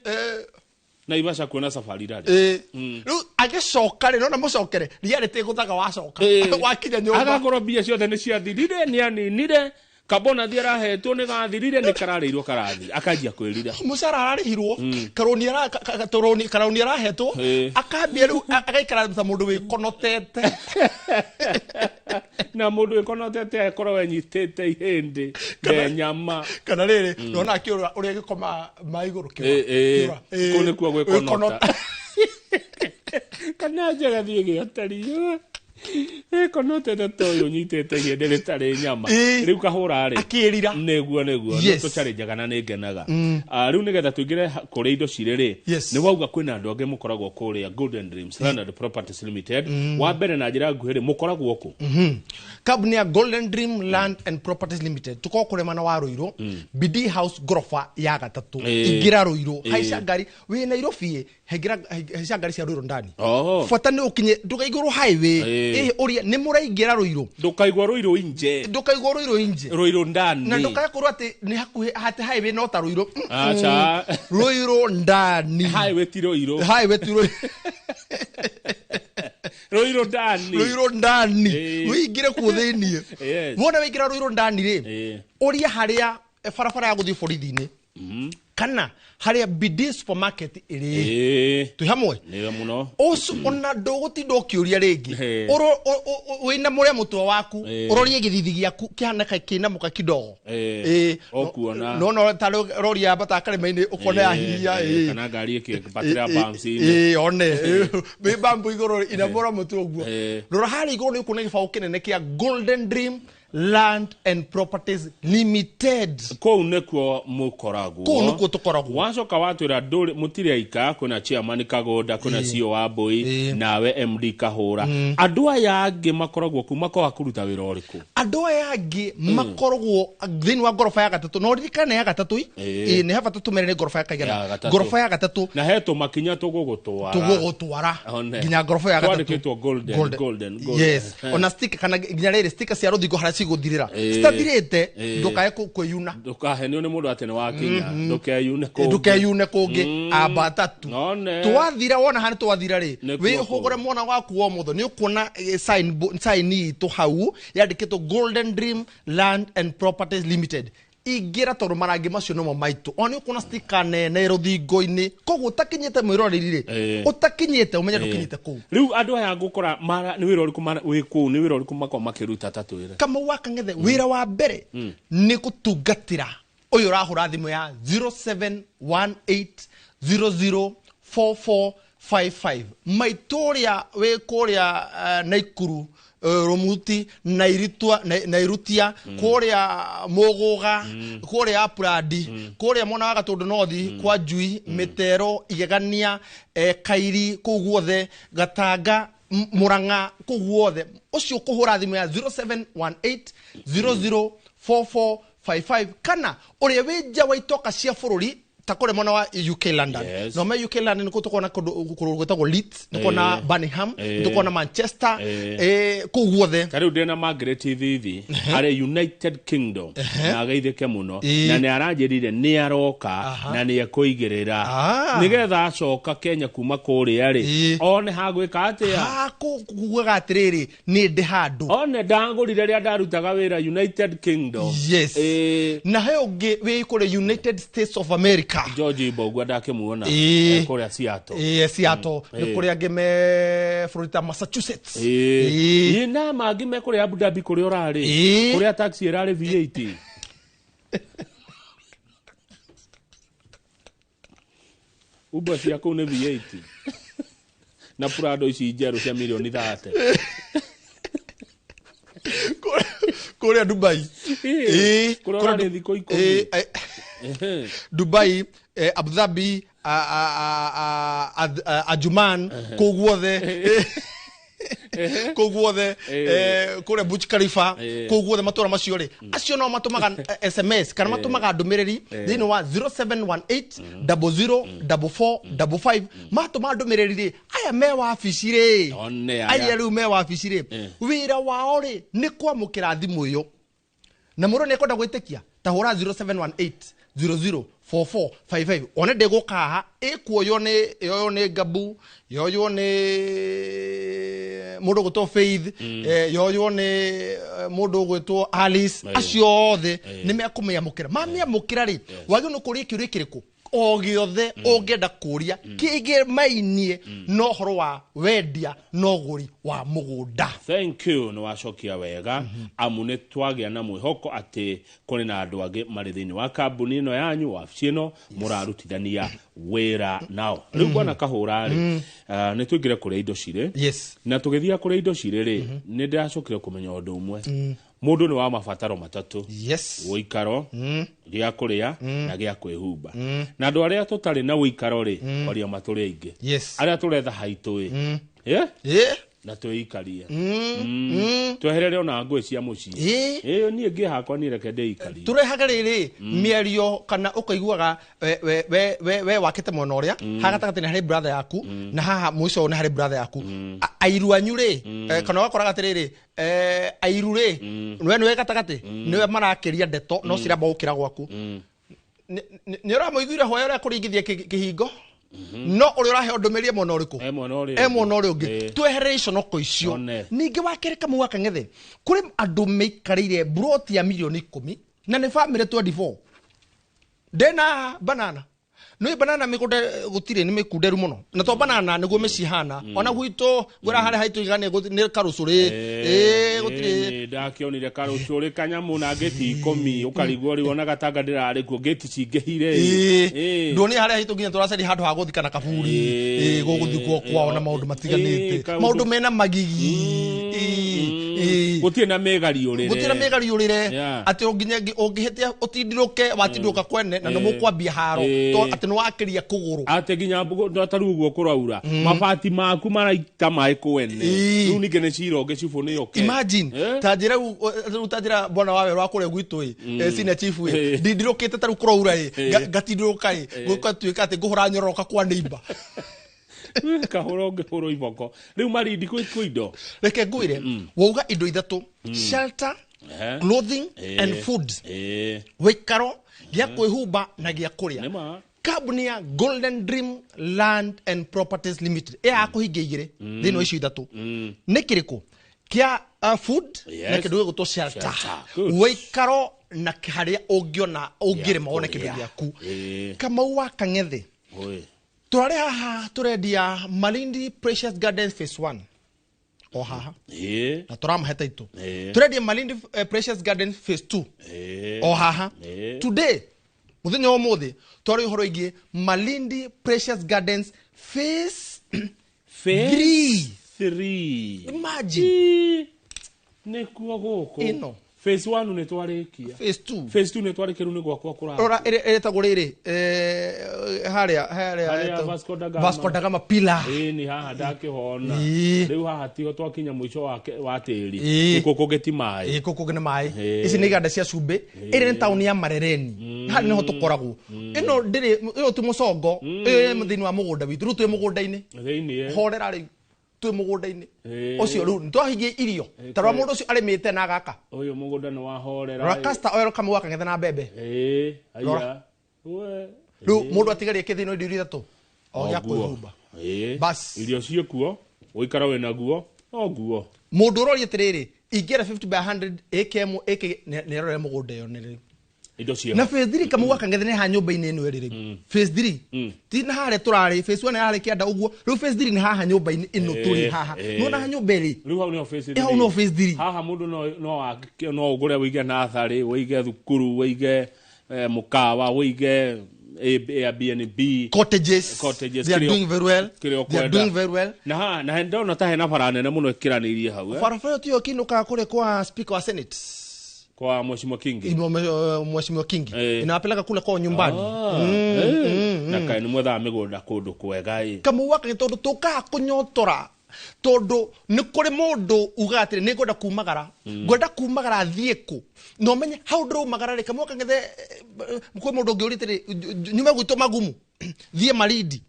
Naivasha kuona safari rally rĩu agĩcoka rĩ nona mũcokere reality gũthaga wacoka wakinya nyũmba agakorwo mbia ciothe nĩ ciathirire nĩ aninire kabona thi arahetwo nĩ gathirire nĩ kararĩirwo karathi akanjia kwĩrira mũcara ararĩhirwo karoni arahetwo akambia rĩu agaikara ta mũndũ wĩkonotete na mũndũ wĩkonotete akorwo enyitĩte ihĩndĩ nyama kana rĩrĩ nona akĩũra ũrĩa gĩkoma maigũrũ kĩũra kũu nĩkuo gwĩkonota kana njagathie gĩatario konotete toyo nyitete ihĩndĩ rĩtarĩ nyama rĩu kahũra rĩ akĩrira nĩguo tũcarenjaga na nĩngenaga rĩu nĩgetha tũingĩre kũrĩa indo cirĩ rĩ nĩ wauga kwĩna andũ angĩ mũkoragwo kũrĩa Golden Dreams Landed Properties Limited wa mbere na njĩra nguhĩ rĩ mũkoragwo kũ kambuni ya Golden Dream Land and Properties Limited tuko kũrema na wa Rũirũ BD House gorofa ya gatatũ ingĩra Rũirũ haica ngari wĩ Nairobi haica ngari cia Rũirũ ndani bata nĩ ũkinye ndũkaigũrwo highway uria nĩ mũraingĩra Rũirũ ndũkaigwa Rũirũ inje Rũirũ ndani na ndũkakorwo atĩ nĩ hakuhĩ hati highway no ta Rũirũ acha Rũirũ ndani highway ti Rũirũ Rũirũ ndani wĩingĩre kuo thĩiniĩ wona wĩingĩra Rũirũ ndani rĩ ũria harĩa barabara ya gũthiĩ borithi-inĩ kana harĩa BD supermarket ĩrĩ tũ hamwe nĩ mũno ũcio ona ndũgũtinda ũkĩũria rĩngĩ wĩna mũrĩa mũtwe waku ũrorie gĩthithi gĩaku kĩhana kĩna mũka kidogo okuona no ta rori ya bata karĩma-inĩ ũkona ya hiria kana ngari ĩkĩbatĩra bamsi one wĩ bambu igũrũ ina mũra mũtwe ũguo rora harĩa igũrũ nĩ ũkuona gĩbaũ kĩnene kĩa Golden Dream Land and Properties Limited kũu nĩkuo mũkoragwo kũu nĩkuo tũkoragwo wacoka watwĩra mũtirĩ aika kwĩna chairman Kagonda kwĩna CEO wa Mbũi nawe MD Kahũra andũ aya angĩ makoragwo kũu makoragwo kũruta wĩra ũrĩkũ andũ aya angĩ makoragwo thĩinĩ wa ngorofa ya gatatũ no ririkane ya gatatũ nĩ habata tũmere nĩ ngorofa ya kaigana ngorofa ya gatatũ na hetwo makinya tũgũgũtwara nginya ngorofa ya gatatũ twandĩkĩtwo golden yes ona sticker kana nginya rĩrĩ sticker cia rũthingo harĩa ciguthirira citathirite ndukae kwiyuna ndukahe ni mundu atene wa Kenya ndukeyune kungi amba tatu twathira wona hani twathira ri wi hugure mwana waku wo mutho ni ukuna sign itu hau yandikitwo Golden Dream Land and Properties Limited igira tondu marangi macio no maitu oni ukuna sticker nene ruthingo-ini koguo utakinyite mwirorerire utakinyite umenya ndukinyite ku riu andu aya ngukora mara ni wira uriku wi ku ni wira uriku mako makiruta tatu wira kama waka ngethe wira wa mbere ni gutungatira uyu rahura thimu ya 0718004455 maitoria we kuria Naikuru Romuti Nairutia kuria Mogoga kuria Apradi kuria mona wa Gatundu North kwa Jui Metero Igegania Kairi kuguothe Gatanga Muranga kuguothe ucio kuhura thimu ya 0718004455 kana uria wija waitoka cia bururi takore mwana wa UK London no me UK London niko tukona kurugutagwo Leeds nikona Birmingham tukona Manchester kuguothe kari ndena Margaret Thithi are United Kingdom na geitheke muno na ni aranjirire ni aroka na ni ekuigirira nigetha acoka Kenya kuma kuria ri one hagwika atia kuguga atiriri ni ndi handu one ndangurire ria ndarutaga wira United Kingdom na he ungi wi kuri United States of America George Bogwa ndakimuona kuria Seattle Seattle ni kuria ngime Florida Massachusetts na magi me kuria Abu Dhabi kuria urari kuria taxi irari V8 Uber cia kuu ni V8 na Prado ici njeru cia milioni 30 kuria Dubai kuria ni thiko ikumi Dubai Abu Dhabi Ajuman kuguothe kure Burj Khalifa kuguothe matura macio ri acio no matumaga SMS kana matumaga ndumiriri thini wa 0718004455 matuma ndumiriri ri aya me wa afici ri aya riu me wa afici ri wira wao ri ni kwamukira thimu iyo na muro ne kwenda gwitikia tahura 0718004455 one ndego kaha ekuoyo ne Gabu yoyo ne mundu gwitwo Faith yoyo ne mundu gwitwo Alice acio othe ni mekumyamukira mamyamukira ri wagio no kuria kiuri kiriku o giothe ongenda kuria kige mainie no horo wa wendia no guri wa mugunda. Thank you no wacokia wega amune twagia na mwihoko ati kuri na andu age mari thini wa kambuni no yanyu wabici no murarutithania wira nao riu bwana kahura ri ni twingire kuri indo cire na tugithia kuri indo cire ri ni ndacokire kumenya undu umwe mundu ni wa mabataro matatu uikaro gia kuria na gia kwihumba na andu aria tutari na uikaro ri oria maturi aingi aria turetha haitui na tuikaria tweherere ona ngwe cia muci ni ngi hakwa ni reke ndeikaria turehaga riri mierio kana ukaiguaga we wakite mwana uria hagatagati ni hari brother yaku na haha mwico ni hari brother yaku airu anyu ri kana wakora gatiriri airu ri we ni we gatagati ni we marakiria ndeto no ciramba gukira gwaku ni ora muiguire hoya ria kuringithia kihingo no uri urahe ndumirie mwana uriku mwana uri ungi twehereisho no ko icio ningi wakereka mu waka ngethe kuri andu meikarire broti ya milioni 10 na ni family 24 dena banana no banana mikude gutire ni mikunderu muno na to banana niguo mecihana ona gwito gwira hari haitu igane ni karucuri gutire ndakionire karucuri kanyamu na geti 10 ukarigwo ri wona gatanga ndirari ku geti cingehire ndoni hari haitu nginya turacari handu ha guthikana kaburi guguthikwo kwao na maundu matiganite maundu mena magigi gutie na megari urire ati nginya ungihitia utindiruke watinduka kwene na no mukwambia haro to ati no akiria kuguru ati nginya ndataru uguo kuraura mabati maku maraita mai kwene riu ninge ne ciro ngecibo ni yoke imagine tajira utajira bwana wawe rwakure gwitu senior chief ndindirukite taru kuraura gatinduka gukatuika ati nguhura nyoroka kwa neighbor kahoronge horo iboko riu marindi ku indo reke ngwire wauga indo ithatu shelter clothing and food wikaro gya kwihumba na gya kuria kambuni ya Golden Dream Land and Properties Limited akuhingĩigire thĩinĩ wa icio ithatu nĩ kĩrĩkũ kĩa food na kĩndũ gĩgũtwo shelter wikaro na harĩa ũngĩona ũngĩrĩma wone kĩndũ gĩaku Kamau wa Kang'ethe turare haha turendia Malindi Precious Gardens phase 1 o haha na turamahe taito turendia Malindi Precious Gardens phase 2 o haha today muthenya wa muthi twari uhoro ingi Malindi Precious Gardens phase 3 imagine ne kuwa goko ino phase 1 ne twarikia phase 2 ne twarikiru ne gwakwa kura ora etagurire haria Vasco da Gama pillar ni haha ndakihona riu haha tiho twakinya mwisho wa tiri kuko geti mai kuko gene mai ici ni iganda cia cumbi iri ni town ya Marereni ha niho tukoragwo ino ndiri iyo tu mucongo thini wa mugunda witu ru tu mugunda-ini horera ri tu mugunda-ini ucio ru twahingie irio tarwa mundu ucio arimite na gaka uyu mugunda ni wa horera rakasta oil Kamau wa Kang'ethe na mbembe aya ru mundu atigarie kithino irio ithatu o ya kwihumba bas irio ciekuo uikara we naguo no guo mundu urorie tiriri ingera 50 by 100 AKM ne rore mugunda yo niri indo cio na phase 3 Kamau wa Kang'ethe ne ha nyumba-ini ino eriri phase 3 ti na hare turari phase 1 hare kianda uguo ru phase 3 ni haha nyumba-ini ino turi haha no na nyumba eri ru hau no phase 3 hau no phase 3 haha mundu no ugure wige nathari wige thukuru wige mukawa wige Airbnb cottages they are doing very well na ndona ta hena bara nene muno ikiranirie hau farafara tio kinuka kule kwa speaker wa senate kwa Mheshimiwa Kingi Mheshimiwa Kingi inapeleka kule kwa nyumbani na kaini mwetha migunda kundu kwega Kamau wa Kang'ethe tondu tuka kunyotora tondu ni kuri mundu ugatire ni ngwenda kumagara thieko no menye how do magara Kamau wa Kang'ethe kwi mundu ungiuritire nyume gwitu magumu thie Malindi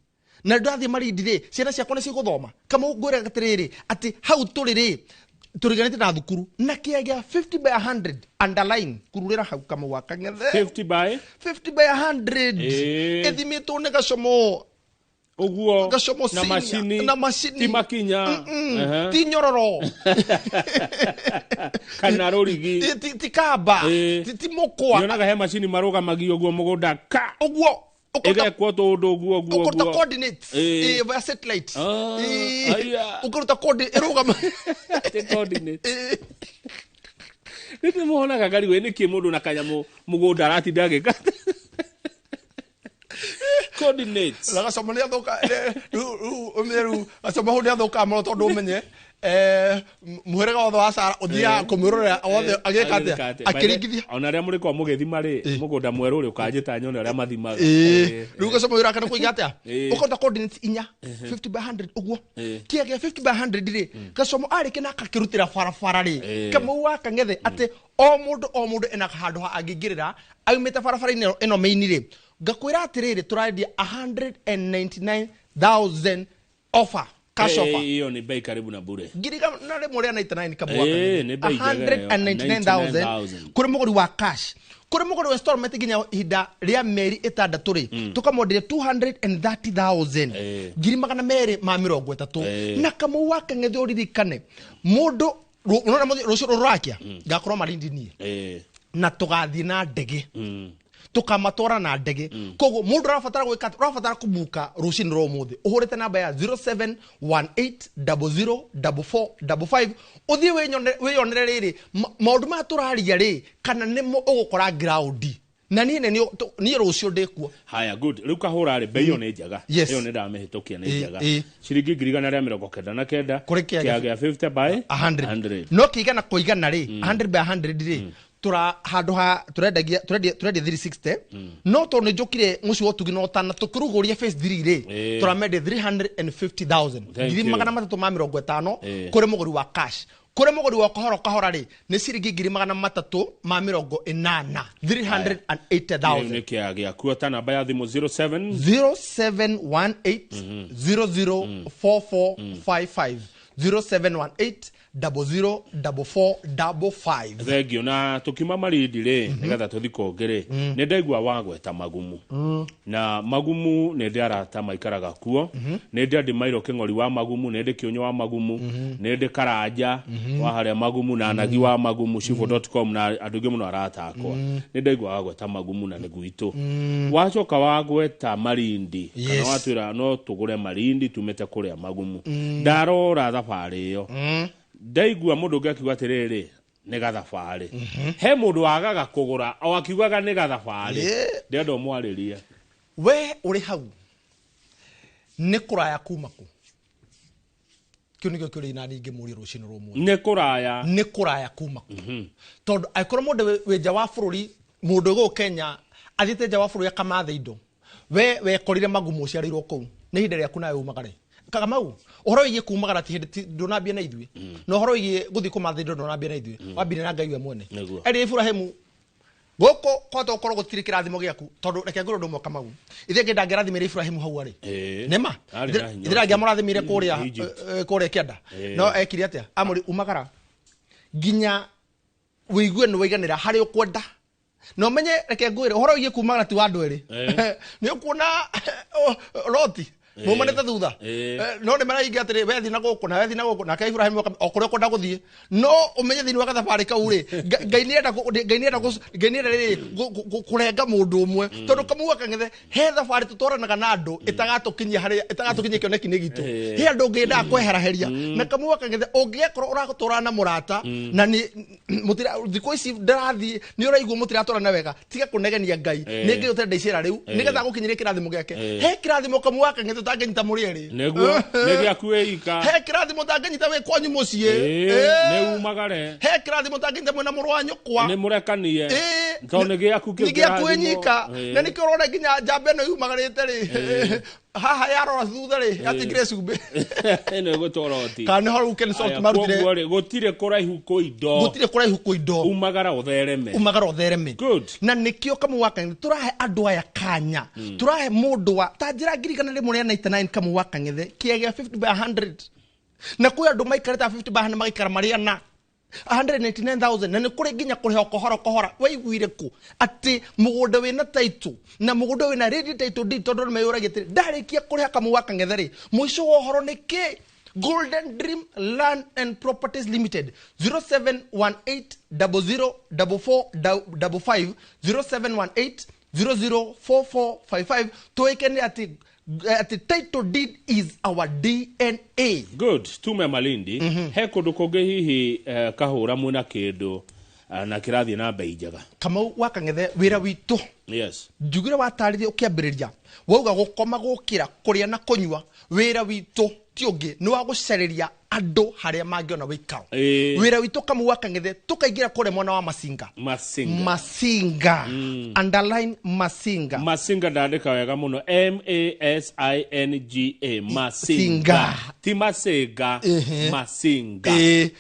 na ndathie Malindi ri ciana ciakwa ni ciguthoma Kamau ngwira gatiriri ati how turiri turiganite na thukuru na kiagia 50 by 100 underline kururira hau Kamau wa Kang'ethe 50 by 100 ethimitwo ne gacomo uguo na mashini ti makinya ti nyororo kana rorigi ti kamba ti mokwa nyonaga he mashini marugamagio uguo mugunda ka uguo igekwo tundu uguo ukoruta coordinates via satellite ukoruta irugama coordinates niti muhonaga gari we niki mundu na kanyamu mugunda aratinda agika coordinates la gasomani athoka umeru asoma hundi athoka mo tondu umenye muherega wothe wa Sara uthia kumurora wothe ageka akiringithia ona ria muri kwa mugethima ri mugunda mweru ri ukanjita nyone ria mathimaga riu gasoma wira kana kuiga atia ukonta coordinates inya 50 by 100 uguo kiagia 50 by 100 ri gasoma ari kina kakirutira farafara ri Kamau wa Kang'ethe ati o mundu ena handu ha angingirira aumite farafara ino maini ri ngakwira atiriri turaendia 199,000 offer cash offer hiyo ni bei karibu na bure ngiriga na rimwe ria 99 Kamau wa Kang'ethe 199,000 kuri muguri wa cash kuri muguri wa installment ginya hinda ria meri 6 ri tukamwendia 230,000 ngiri magana meri ma 30 na Kamau wa Kang'ethe uririkane mundu unona rucio rurakia ngakorwo Malindi nie na tugathie na ndege tukamatwara na ndege koguo mundu rafatara kubuka rucini ro muthi uhurite namba ya 0718004455 uthie wiyonere riri maundu ma turaria ri kana nimo ugukora ground na nie rucio ndikuo haya good riu kahura ri bei yo ni njega iyo ni ndamihitukia ni njega ciringi ngiri igana ria 99 kiagia 50 by 100 no kigana kuigana ri 100 by 100 ri tura handu ha turendia 360 no to ne jokire muci wotugi no tana tukuruguria phase 3 ri turamende 350,000 ngiri magana matatu ma 50 kuri muguri wa cash kuri muguri wa kahora ri ni ciringi ngiri magana matatu ma 80 380,000 ni kiagia kuota namba ya thimu 0718004455 0718 004455. Thengio na tukima Malindi ri nigetha tuthi kongere ni ndaigua wagweta magumu na magumu ni ndarata maikaraga kuo ni ndi mairo king'ori wa magumu ni ndi kionyo wa magumu ni ndi karanja wa haria magumu na anagi wa magumu shifu.com na anduge muno arata akwa ni ndaigua wagweta magumu na niguitu wacoka wagweta Malindi kana watwira no tugure Malindi tumete kuria magumu ndarora thabari yo ndaigua mundu ngakiuga atiriri ni gathabari he mundu wagaga kugura o akiugaga ni gathabari ndendo mwariria we uri hau ni kuraya kuma ku kio nikio kio ina ninge muri rucino rumwe ni kuraya kuma ku tondu aikoro mundu we jawa bururi mundu go Kenya athite jawa bururi akamathe indo we korire magumu ciarirwo ku ni hinde ria kuna umagare Kagamau ohoro yiye kumagara ti ndonambia na ithwe no ohoro yiye guthi kumathe ndo ndonambia na ithwe wambire na Ngai we mwene eri Ibrahimu goko kwato korwo gutire kirathimo giaku tondu reke ngoro ndo Kamau ithe ngenda ngirathimire Ibrahimu hau ari nema ithira ngiamurathimire kuria kianda no ekiri atia amuri umagara ginya wigue no wiganira hari ukwenda no menye reke ngwire ohoro yiye kumagara ti wandu eri ni ukuona Loti mumanete thutha no ne maraingi atire wethi na guku na kai Ibrahimu okore ko ndaguthie no umenye thini wa gathabari kau ri ngainienda ri kurenga mundu umwe tondu Kamau akang'ethe he thabari tutoranaga na andu itagatukinyia kioneki ni gitu he andu ngenda kweheraheria na Kamau akang'ethe ungiekoro uratorana na murata na ni mutira thiko ici ndarathi ni uraigua mutiratorana wega tiga kunegenia Ngai ni ngi utende icira riu nigetha gukinyire kirathimo giake he kirathimo Kamau akang'ethe tanganyita murieri neguo negiaku eika he kirathimo tanganyita we kwanyu mucie ne umagare he kirathimo tanganyita mwena murwanyu kwa ne murekanie to negiaku nyika na nikorora ginya jambe no umagarite ri haha yarora thutha ri atigire cumbe ene gutoroti kana horu ken sort marutire gutire kuraihu ku indo umagara uthereme good na nikio Kamau akang'ethe turahe andu aya kanya turahe mundu wa tajira ngirikana ri muri 99 Kamau akang'ethe kiege 50 by 100 na kuya andu maikareta 50 by 100 magaikara maria na 199,000 na nikuri ginya kuriho kohora waiguire ku ati mugunda wina title na mugunda wina ready title deed tondu meyuragitire ndarikia kuriha Kamau akang'ethe ri mwisho wa horo niki Golden Dream Land and Properties Limited 0718004455 0718004455 toekene ati title deed is our DNA. Good. Tume Malindi he kundu kungi hihi kahura mwina kindu na kirathie na mbei njega Kamau wakang'ethe wira witu yes njugire watarithia ukiambiriria wauga gukoma gukira kuria na kunywa wira witu ti ungi ni wa gucereria andu haria mangiona wikaro wira witu Kamau wakang'ethe tukaingira kure mwana wa Masinga underline Masinga ndandika wega muno MASINGA Masinga ti Masinga Masinga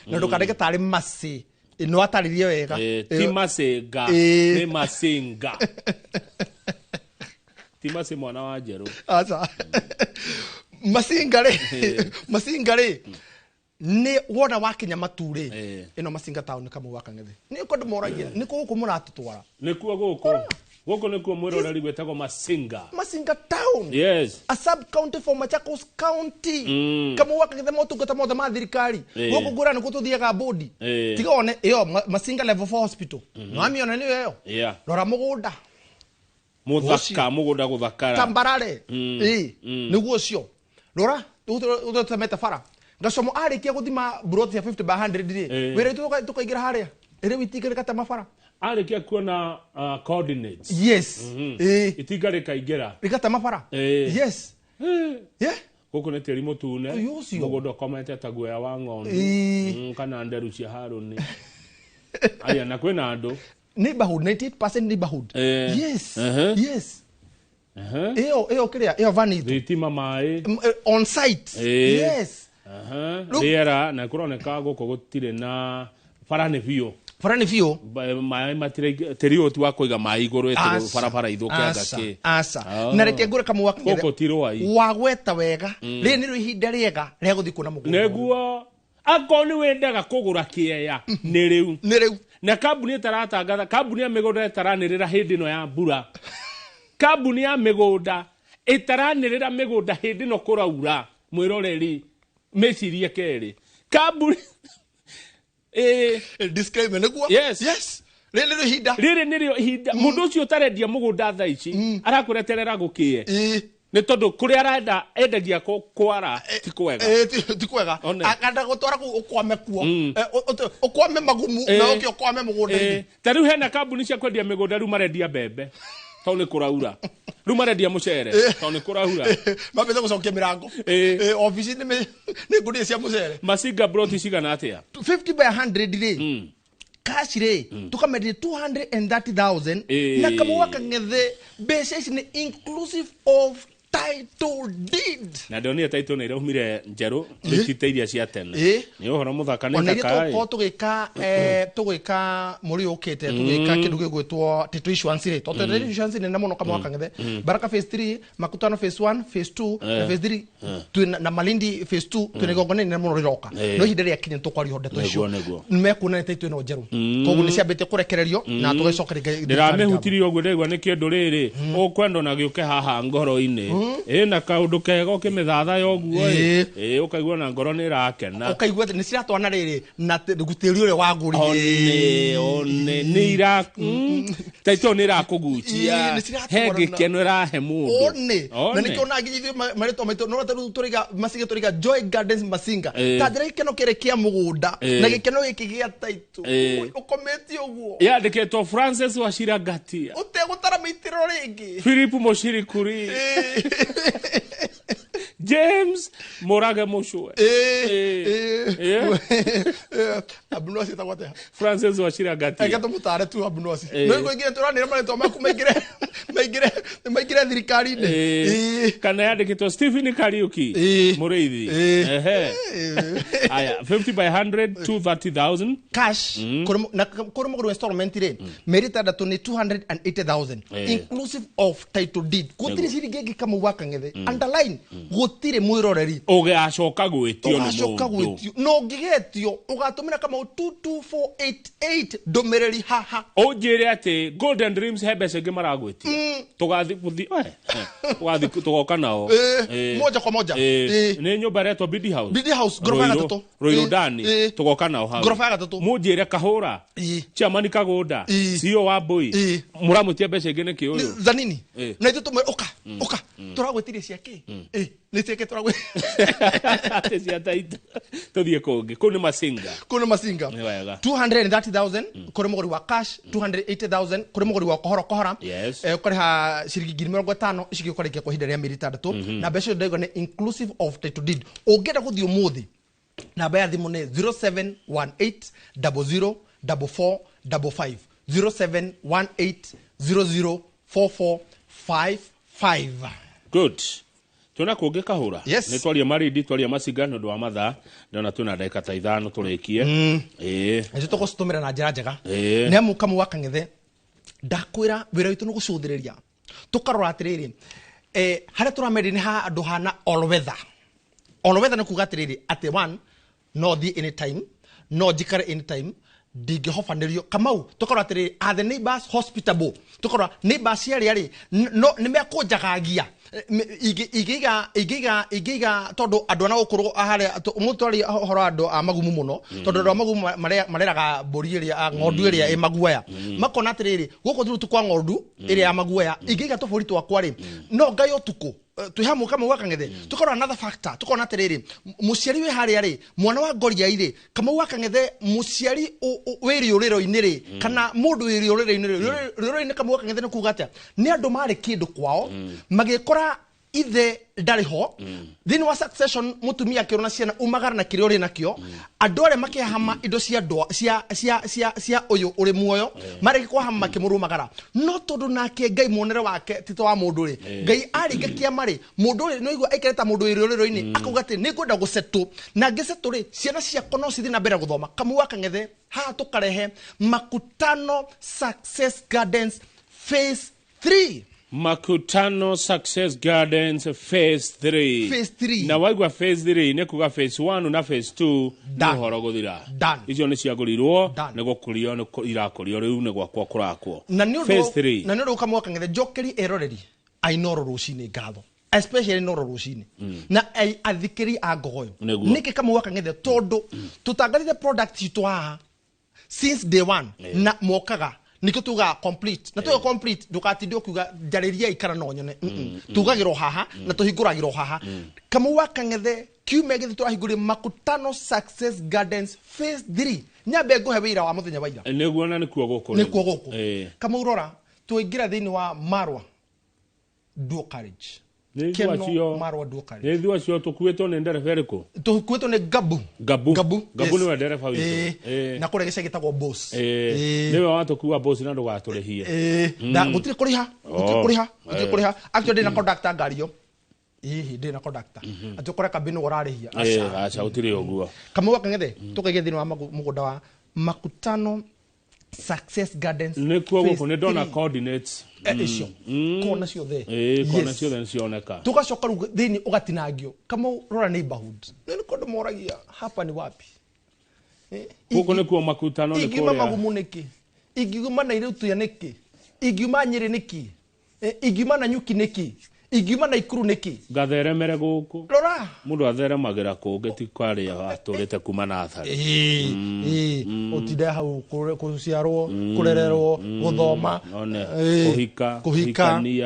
na ndukandike tari masi no ataririe wega ti Masinga ni Masinga ti Masi mwana wa Njeru acha Masinga ri ni wona wakinya mature ino Masinga town Kamau wakang'ethe ni ko ndumoragia ni ko guku muratutwara ni kuo guku ni kuo mwiroreri gwetagwo Masinga town yes a sub county for Machakos County Kamau wakang'ethe motungata mothe ma thirikari guku ngura ni kututhiaga bodi tigone iyo Masinga level 4 hospital no amiona ni yo rora mugunda mugunda guthakara tambarare niguo cio rora utotameta fara ngacomo arikia guthima broti ya 50 by 100 ri wira tukaingira haria ere witikire kata mafara arikia kuona coordinates yes itigare kaingira rikata mafara yes guku ni tiri mutune mugunda komete taguya wa ng'ondu kana nderu cia haruni aya na kwena andu neighborhood 98% neighborhood yes Eo kiria eo vanito thitima mai on site yes riera na kuroneka guko gutire na farane bio mai matire terio tu akoiga mai iguru eto farafara ithukianga ki na reke ngure Kamau wakang'ethe guko tiro ai wagweta wega ri ni ihinda riega ria guthi kuna mugunda neguo akoni wendaga kugura kieya nĩ rĩu na kambuni ĩtaratangatha kambuni ya mĩgũnda ĩtaranĩrĩra hĩndĩ ĩno ya mbura kambuni ya mĩgũnda ĩtaranĩrĩra mĩgũnda hĩndĩ ĩno kũraura mwĩroreri mecirie kerĩ kambuni disclaimer nĩguo yes rĩrĩ nĩrĩo ihinda mũndũ ũcio ũtarendia mũgũnda thaa ici arakũreterera gũkĩe nĩ tondũ kũrĩa arenda endagia kwara ti kwega ti kwega akanda gũtwara ũkwame kuo ũkwame magumu na ũkĩ ũkwame mũgũnda-inĩ ta rĩu hena kambuni cia kwendia mĩgũnda rĩu marendia mbembe tondũ nĩ kũraura rĩu marendia mũcere tondũ nĩ kũraura mambĩte gũcokia mĩrango ofici nĩ ngũnia cia mũcere masinga broti cigana atĩa 50 by 100 rĩ cash rĩ tukamendia 230,000 na kama wakang'ethe mbeca ici nĩ inclusive of title deed na ndonire title nĩ iraumire njerũ rĩtite iria cia tene nĩ ũhoro mũthaka nĩ thaka tũgĩka mũri ũkĩte tũgĩka kĩndũ gĩgwĩtwo title issuance rĩ tondũ title issuance nĩ mũno kama wakang'ethe Baraka phase 3 Makutano phase 1 phase 2 na phase 3 twina na Malindi phase 2 twina igongona nĩ mũno rĩroka no ihinda rĩa kinya tũkwario ndeto icio nĩmekuona title ĩno njerũ koguo nĩ ciambĩte kũrekererio na tũgĩcokeria ndĩramĩhutirie ũguo ndĩigua nĩ kĩndũ rĩrĩ ũkwenda na gĩũke haha ngoro-inĩ na kaundu kega ukimithadha yoguo ukaigua na ngoro ni rakena ukaigua ni ciratwana riri na gutiri ure wagurire one ni ira taito ni rakuguchia hege keno rahe mundu one na nikiona ngithio marito maito no turiga masinga turiga Joy Gardens Masinga tadire keno kerekia mugunda na gikeno giki gia taito ukometi uguo yandiketwo Francis Wachira Gatia utegutara mitiro ringi Philip Mushirikuri James Moraga Moshua Abnosi takwate Francis Wachira Gatia agato mutare tu Abnosi no ngire turanira marito maku maigire thirikari ne kana yandikitwo Stephen Kariuki Muriithi aya 50 by 100 230,000 cash kuri muguru installment re merita datu ni 280,000 inclusive of title deed gutiri ciringi kama wakang'ethe underline gutire mwiroreri ugacoka gwitio no ngigetio ugatumira kama 22488 domereri haha ujire ati Golden Dreams hebece ngimaragwitia tugathi tugoka nao moja kwa moja ni nyumba retwo Bidi House gorofa ya gatatu Royodani tugoka nao hau gorofa ya gatatu mujire kahura Chamani Kagunda sio wa boy muramutia bece ngene ki uyu za nini na itu oka turagwetirie ciake ni ciake turagwetirie cia taita tuthie kungi kuni masinga 230,000 kuri muguri wa cash 280,000 kuri muguri wa kohora kuri ha ciringi 50 icigikorekia kwa ihinda rĩa mĩeri 3 na mbeca ndaigo ni inclusive of title deed ungenda guthii umuthi namba ya thimu ni 0718004455 0718004455 good tuna kungi kahura ni twaria maridi twaria masinga no ndwa mathaa ndona tuna ndagika ta 5 turikie nje tugucitumira na njira njega ni amu kama wakang'ethe ndakwira wira witu nugucuthiriria tukarora atiriri haria turamedi ni ha andu hana all weather ni kuga atiriri ati one no thi anytime no jikare anytime ndingĩhobanirio kamau tukorwo atĩrĩ are the neighbors hospitable tukorwo neighbors yari no nĩmekũnjagagia igiga tondu andu ana gũkũrũ harĩa mũtwari horo andu a magumu mũno tondu andu a magumu mareraga mbũri ĩrĩa ng'ondu ĩrĩa ĩ maguoya makona atĩrĩrĩ gũkũ thuru kwa ng'ondu ĩrĩa ya maguoya igiga tofauti twakwa rĩ no ngai ũtukũ tuhamu kama wakang'ethe tukorwo another factor tukorwo atĩrĩrĩ mũciari wĩ harĩa rĩ mwana wa ngoria irĩ kama wakang'ethe mũciari wĩrĩ ũrĩro-inĩ rĩ kana mũndũ wĩrĩ ũrĩro-inĩ rĩrĩ kama wakang'ethe nĩ kuga atĩa nĩ andũ marĩ kĩndũ kwao magĩkora ithe ndarĩ ho thĩinĩ wa succession mutumia akĩrona ciana umagara na kĩrĩa ũrĩ nakĩo andũ arĩa makĩhama indo cia ũyũ ũrĩ muoyo marĩ kwahama makĩmũrũmagara no tondũ nake Ngai muonere wake tito wa mũndũ rĩ Ngai arĩnga kĩama rĩ mũndũ ũrĩ no igua aikarĩta mũndũ wĩrĩ ũrĩro-inĩ akauga atĩ nĩ ngwenda gũcetũ na ngĩcetũ rĩ ciana ciakwa no cithiĩ na mbere gũthoma kamũ wakang'ethe haha tũkarehe Makutano Success Gardens phase 3 Makutano Success Gardens Phase 3. Phase 3. Na waigwa Phase 3 ne kuga Phase 1 na Phase 2 no horo guthira. Icio ni ciagurirwo ne gukurio ne irakurio riu ne gwakwa kurakwo. Phase 3. Na ndio kama wakang'ethe jokeri eroreri ainoro rucini ngatho. Especially noro rucini. Na athikiri agoyo. Niki kama wakang'ethe tondu tutangathire product citu haha since day one na mokaga niko tuga complete na tuga complete ndukatinde kuga njariria ikara no nyone tugagiro haha na tuhinguragiro haha kama wakang'ethe kiume githe turahingure Makutano Success Gardens Phase 3 nyambe nguhe wira wa muthenya wa ira niguo na nikuo guku kama urora tuingira thini wa Marwa Dual Carriage Marwa Dual Carriage nithu acio tukuitwo ni ndereba iriku tukuitwo ni Gabu ni we ndereba witu na kure gicege tagwo boss niwe watukuwa boss na ndugaturihie na gutire kuriha actually na conductor ngario ndi na conductor atukora kabino urarihia acha utire uguo kama wakang'ethe tukaige thini wa mugunda wa Makutano Success Gardens nikuo guku ni ndona coordinates icio kona ciothe kona ciothe ncioneka tugacoka ru thini ugatinagio kama rora neighborhood ni kondo moragia hapa ni wapi guku nikuo Makutano ni kuria magumu niki igiguma na irutu ya niki iguma Nyeri niki iguma na Nyuki niki iguma na Ikuru niki gatheremere guku rora mundu atheremagira kungi ti kwari aturite kuma na athari utide hau kuciarwo kurererwo guthoma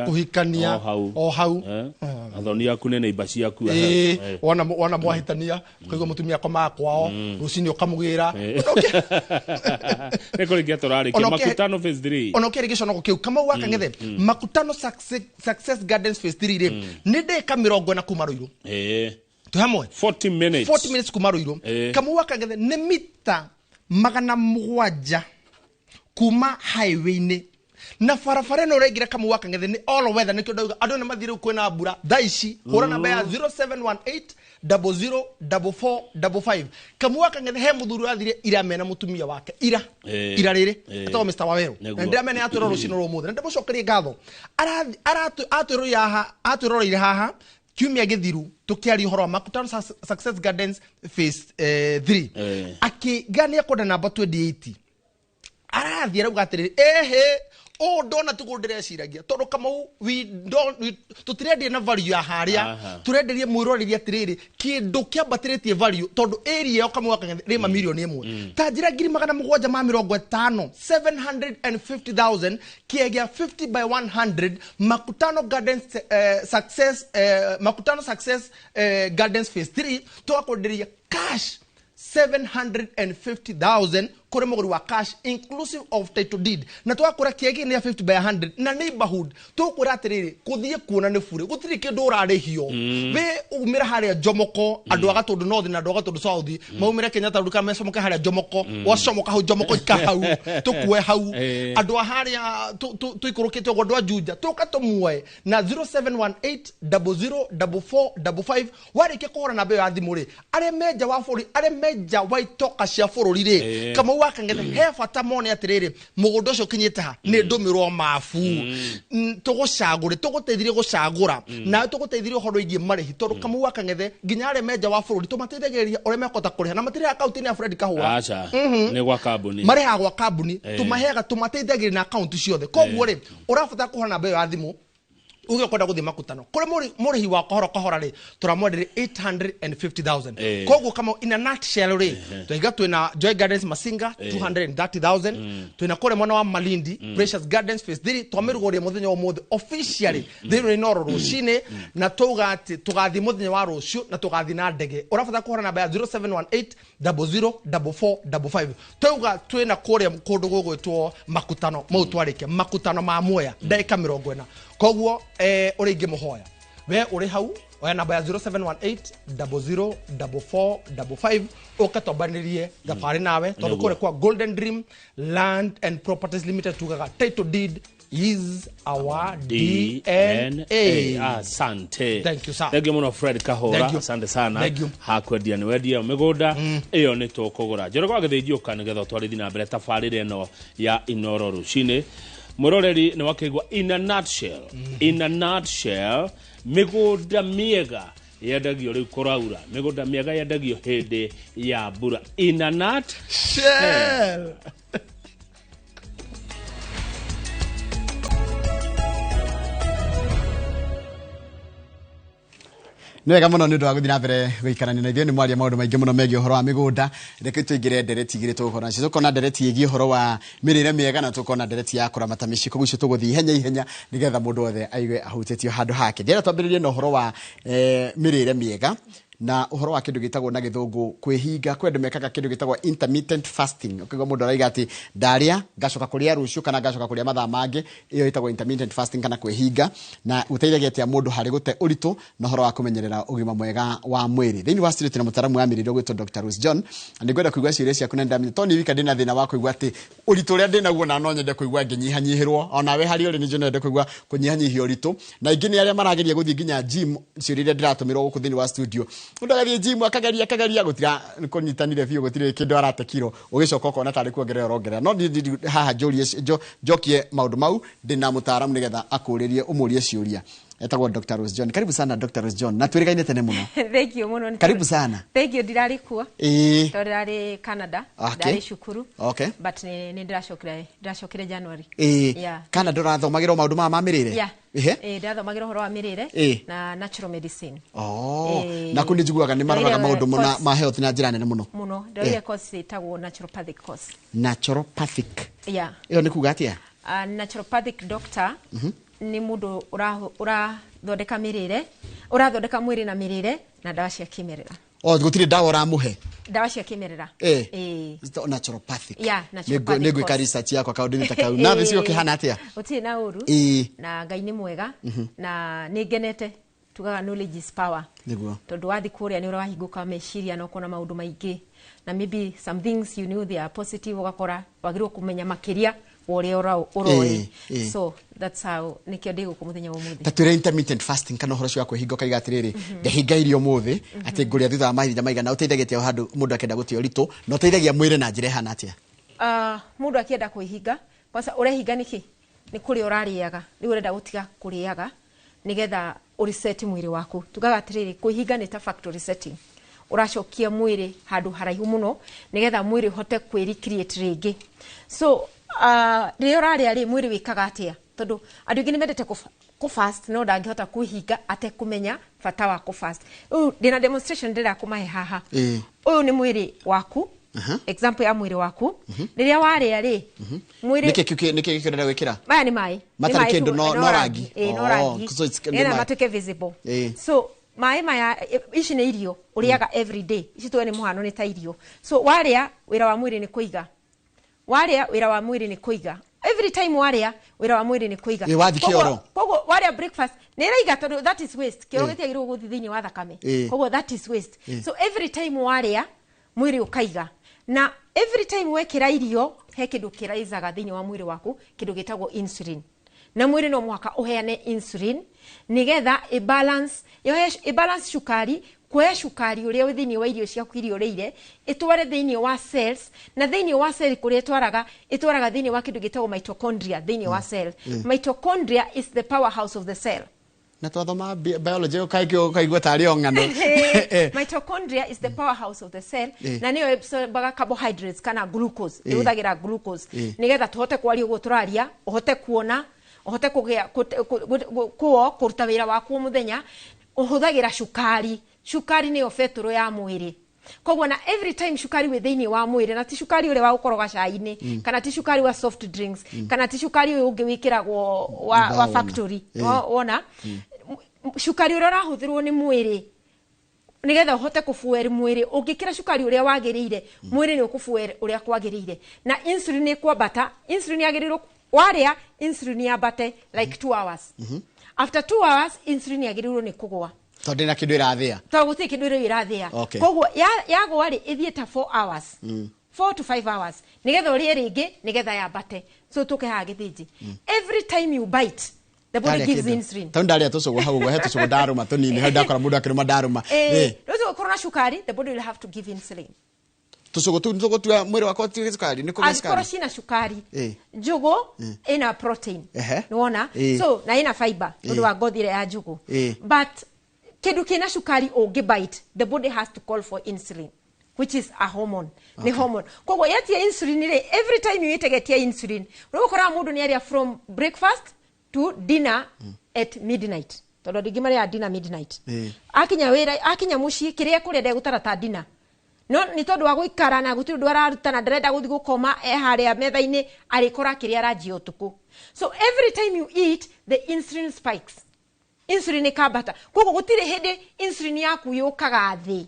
kuhikania o hau athoni aku ne neiba ciaku wana mwahitania kaigwa mutumia koma kwao rucini ukamugira nekurikia turarikia Makutano Phase 3 onokere gicono kiu kama wakang'ethe Makutano Success Gardens Phase 3 ni ndeka 40 kuma Ruiru tuhamwe 40 minutes kuma Ruiru kama wakang'ethe ni mita 700 kuma highway-ini na farafara no regira kama wakang'ethe ni all weather nikyo ndauga andu ni mathire kwena mbura thaici hura namba ya 0718 004455 kama wakang'ethe he muthuru athire ira mena mutumia wake ira riri atawa Mr. Waweru na ndira mena aturo rucino ro muthe ndimo cokerie ngatho aturo haha kiumia githiru tukiari horo Makutano Success Gardens Phase 3 akigania koda namba 28 arathia rauga atiriri ndona tugundire ciragia tondu kama tutirendia na value ya haria turenderie mwiroreri atiriri kindu kiambatiritie value tondu area yo kama wakang'ethe rima milioni 1 ta njira 750 750,000 kiegea 50 by 100 Makutano Gardens Makutano Success Gardens Phase 3 twakundiria cash 750,000 kore mogori wa cash inclusive of title deed na twakora kiegi ni 50 by 100 na neighborhood tukura atiriri kuthie kuona ni fure gutiri kindu urarihio we umira haria Jomoko andu agatundu north na andu agatundu south maumira Kenyatta ruka mesomoka haria Jomoko wacomoka hau Jomoko ikahau tukue hau andu haria tuikurukite gwa ndwa Juja tukatumwe na 0718004455 warike kuhora na beyo athimuri are meja wa furi are meja wa itoka cia fururi ri kama wakang'ethe he fata mone atiriri mugundo ucio kinyite ha ni ndumirwo mafu tugucagure tuguteithirie gucagura na tuguteithirie horo ingi marihi tondu kama wakang'ethe nginya are meja wa fururi tumateithagiriria ore mekota kuriha na matire account ni ya Fred Kahura acha ni gwa kambuni mariha gwa kambuni tumaheaga tumateithagiriria na account ciothe koguo ri urafata kuhana namba ya thimu uge kwenda guthi Makutano kore murihi wa kahora ri turamwendere 850,000 koguo kama in a nutshell ri tuiga twina Joy Gardens Masinga 230,000 twina kore mwana wa Malindi Precious Gardens Phase 3 twamirugoria muthenya wa muthe officially thiro inoro rucine na tuga ati tugathi muthenya wa rucio na tugathi na ndege urafata kuhora namba ya 0718004455 tuga twina kore kundu gugwitwo Makutano mau twarike Makutano ma Mwea ndeka 40 koguo uri ngimuhoya we uri hau oya namba ya 0718004455 ukatobanirie thabari nawe tondu kore kwa Golden Dream Land and Properties Limited tugaga title deed is our DNA. Asante. Thank you, sir. Thank you muno Fred Kahura. Asante sana. Hakwendia ni wendia migunda iyo ni tukugura. Jero kwa githijio kan getho twarithi na mbere tafarire no ya Inoro rucine Muroreri ni wakigwa in a nutshell. In a nutshell, migunda miega yendagio riu kuraura. Migunda miega yendagio hindi ya mbura. In a nutshell. Nwega muno ni ndu wa guthina mbere guikarania na ithuĩ ni mwaria maundu maingi muno megie uhoro wa migunda reke tuingire ndereti igire tuhoro nacio tukona ndereti igie uhoro wa mirire miega na tukona ndereti ya kuramata miciko gucio tuguthi ihenya nigetha mundu othe aigue ahutetio handu hake ndira twambiririe na uhoro wa mirire miega na uhoro wa kindu gitagwo na githungu kwihinga kwendu mekaga kindu gitagwo intermittent fasting ukigwa mundu araiga ati ndaria ngacoka kuria rucio kana ngacoka kuria mathaa mangi iyo itagwo intermittent fasting kana kwihinga na uteithagia atia mundu hari gute uritu na uhoro wa kumenyerera ugima mwega wa mwiri thiini wa street na mutaramu wa mirire gwitwo Dr. Rose John and ngwenda kuigwa ciria ciaku na ndamenya toni wika ndina thina wa kuigwa ati uritu uria ndina guo na no nyende kuigwa nginyihanyihirwo ona we hari uri ni nyende kuigwa kunyihanyihia uritu na ingi ni aria marageria guthii nginya gym ciuria ndiratumiro guku thiini wa studio undagathiĩ gym akagaria gutira kunyitanire biũ gutire kindu aratekiro ugicoka ukona tari kuongerera rongerera no haha jokie maundu mau ndina mutaaramu nigetha akuririe umurie ciuria etagwo Dr. Rose John. Karibu sana Dr. Rose John. Natwirigaine tene muno. Thank you muno. Karibu sana. Thank you ndirari kuwa. Ndirari Canada. Ndirari shukuru. Okay. But ni ndiracokire January. Yeah. Canada urathomagirwo maundu ma mirire. Yeah. Ndathomagirwo horo wa mirire na natural medicine. Na kundi njiguaga ni maroraga maundu ma health na njira nene muno. Muno. Ndirire course itagwo naturopathic course. Naturopathic. Yeah. Iyo ni kuga atia? Naturopathic doctor. Ni mundu urathondeka mirire urathondeka mwiri na mirire na dawa cia kimerera gutire dawa uramuhe dawa cia kimerera naturopathic naturopathic nego ka research yako ka udini takau na thicio kihana atia uti na uru na Ngai ni mwega na ningenete tugaga knowledge is power niguo tondu wathi kuria ni urahinguka meciria no kona maundu maingi na maybe some things you knew they are positive ugakora wagirwo kumenya makiria uroi so that's how nikio ndigo kumuthenya umuthi tatwire intermittent fasting kana horo cio kwihinga kaiga atiriri ndehinga irio muthi ati nguria thutha wa mahinda maiga na uteithagia handu mundu akenda gutia uritu na uteithagia mwire na njire hana atia mundu akienda kwihinga kwanza urehinga niki ni kuri urariaga ni urenda gutiga kuriaga nigetha ureset mwiri waku tugaga atiriri kwihinga ni ta factory setting uracokia mwiri handu haraihu muno nigetha mwiri hote kwiricreate ringi so rio rari mwiri wikaga atia tondu andu ingi nimendete ku fast no ndangihota kuhinga ate kumenya fata wa ku fast dina demonstration ndira kumahe haha uyu ni mwiri waku example ya mwiri waku riria waria ri mwiri niki kirenda gwikira maya ni mai matari kindu no rangi no rangi ena matuke visible so mai maya ici ni irio uriaga every day ici tu ni muhano ni ta irio so waria wira wa mwiri ni kuiga waria wira wa mwiri ni kuiga every time waria wira wa mwiri ni kuiga kogo waria breakfast niraiga tondu that is waste kiro gitiagirwo guthi thiini wa thakame kogo that is waste so every time waria mwiri ukaiga na every time wekira irio he kindu kiraizaga thiini wa mwiri waku kindu gitagwo insulin na mwiri no mwaka uheane insulin nigetha balance shukari kwa shukari uria thiini wa irio cia kwirio reire itware thiini wa cells na thiini wa cell kuria itwaraga thiini wa kindu gitagwo mitochondria thiini wa cell mitochondria is the powerhouse of the cell na twathoma biology kaigwa tari ongano mitochondria is the powerhouse of the cell na niyo absorbaga carbohydrates kana glucose iruthagira glucose nigetha tuhote kwaria uguo turaria uhote kuona uhote kugia kuruta wira waku muthenya uhuthagira shukari niyo fetoro ya mwiri koguo na every time shukari we thiini wa mwiri na ti shukari uri wa gukoroga cai-ini kana ti shukari wa soft drinks kana ti shukari uyu ungi wikiragwo wa factory wona shukari uri rahuthirwo ni mwiri nigetha uhote kufuel mwiri ungikira shukari uria wagiriire mwiri ni ukufuel uria kwagiriire na insulin ni kwambata insulin yagirirwo waria insulin yambate like 2 hours after 2 hours insulin yagirirwo ni kugwa tondu na kindu irathia tondu guti kindu irathia koguo yagwa ri ithie ta 4 hours 4 to 5 hours nigetha urie ringi nigetha yambate so tuke ha githiji every time you bite the body gives insulin tondu ndaria tucugu hau gwa hetu cugu ndaruma tunini hau ndakora mundu akiruma ndaruma rozo korona shukari the body will have to give insulin tucogotua mwiri wakwa ti cukari ni kugia angĩkorwo cina cukari njũgũ ĩna protein nĩwona so na ĩna fiber nĩũndũ wa ngothi ĩrĩa ya njũgũ but kĩndũ kĩna cukari ũngĩbite the body has to call for insulin which is a hormone ni hormone koguo yatia insulin ri every time you eat insulin ũgũkora mũndũ nĩ aria from breakfast to dinner at midnight tondũ ndingĩ marĩa dinner midnight akinya wĩra akinya mũciĩ kĩrĩa kũrĩa ndegũtara ta dinner no ni tondu wa guikara na gutiri ndu araruta na ndarenda guthi gukoma haria metha-ini arikora kiria aranjia utuku so every time you eat the insulin spikes insulin ikambata koguo gutiri hindi insulin yaku yukaga thi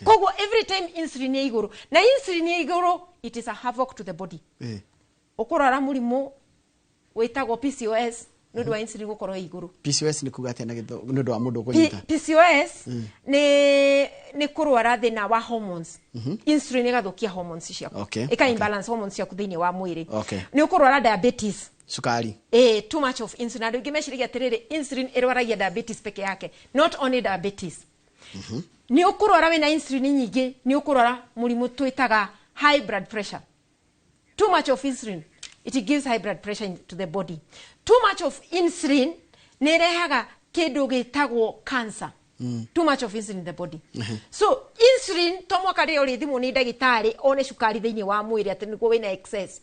koguo every time insulin ya iguru na insulin ya iguru it is a havoc to the body ukurara murimu witagwo PCOS nundu wa insulin gukorwo iguru PCOS ni kuga atena nundu wa mundu kunyita PCOS ni kurwara thina wa hormones insulin igathukia hormones ciaku ika imbalance hormones ciaku thiini wa mwiri ni ukurwara diabetes sukari too much of insulin ndu ngimeshirikia tiriri insulin irwaragia diabetes peke yake not only diabetes ni ukurwara wina insulin nyingi ni ukurwara murimu twitaga high blood pressure too much of insulin it gives high blood pressure to the body too much of insulin nerehaga kindu gitagwo cancer too much of insulin in the body so insulin tomwaka rio rithimu ni ndagitari one cukari thiini wa mwiri ati niguo wina excess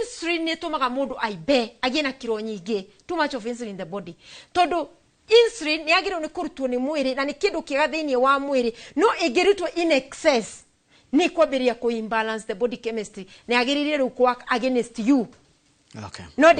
insulin ni tumaga mundu aibe agie na kilo nyingi too much of insulin in the body tondu insulin ni agirwo ni kurutwo ni mwiri na ni kindu kiega thiini wa mwiri no igirutwo in excess ni kwambiria ku imbalance the body chemistry ni agirire ru kwa against you no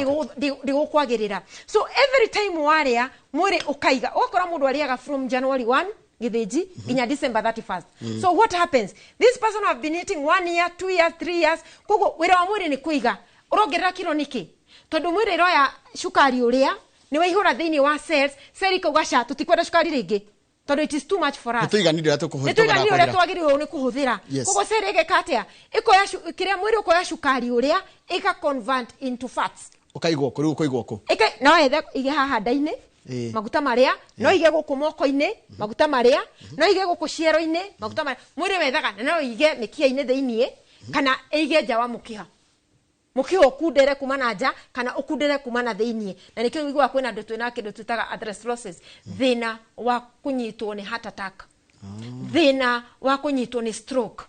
digo kwagirira so every time waria mwiri ukaiga ukora mundu ariaga from January 1 githiji ginya December 31st so what happens this person have been eating 1 year 2 years 3 years kogo wira wa mwiri ni kuiga urongerera kilo niki tondu mwiri roya cukari uria ni waihura thiini wa cells cell ikogasha tutikwenda cukari ringi tondu it is too much for us tuiganire tukuhuthira tuiganire twagiriwe ni kuhuthira kogo cell igekatia ikoya kiria mwiri ukoya cukari uria ika convert into fats ukaigwo kuri ukoigwo ku no ethe ige haha ndaini maguta maria no ige guku moko-ini maguta maria no ige guku ciero-ini maguta maria mwiri wethaga no ige mikia-ini thiini kana ige nja wa mukiha mukiha ukundere kuma na nja kana ukundere kuma na thiini na nikio igwa kwina ndu twina kindu twitaga atherosclerosis thina wa kunyitwo ni heart attack thina wa kunyitwo ni stroke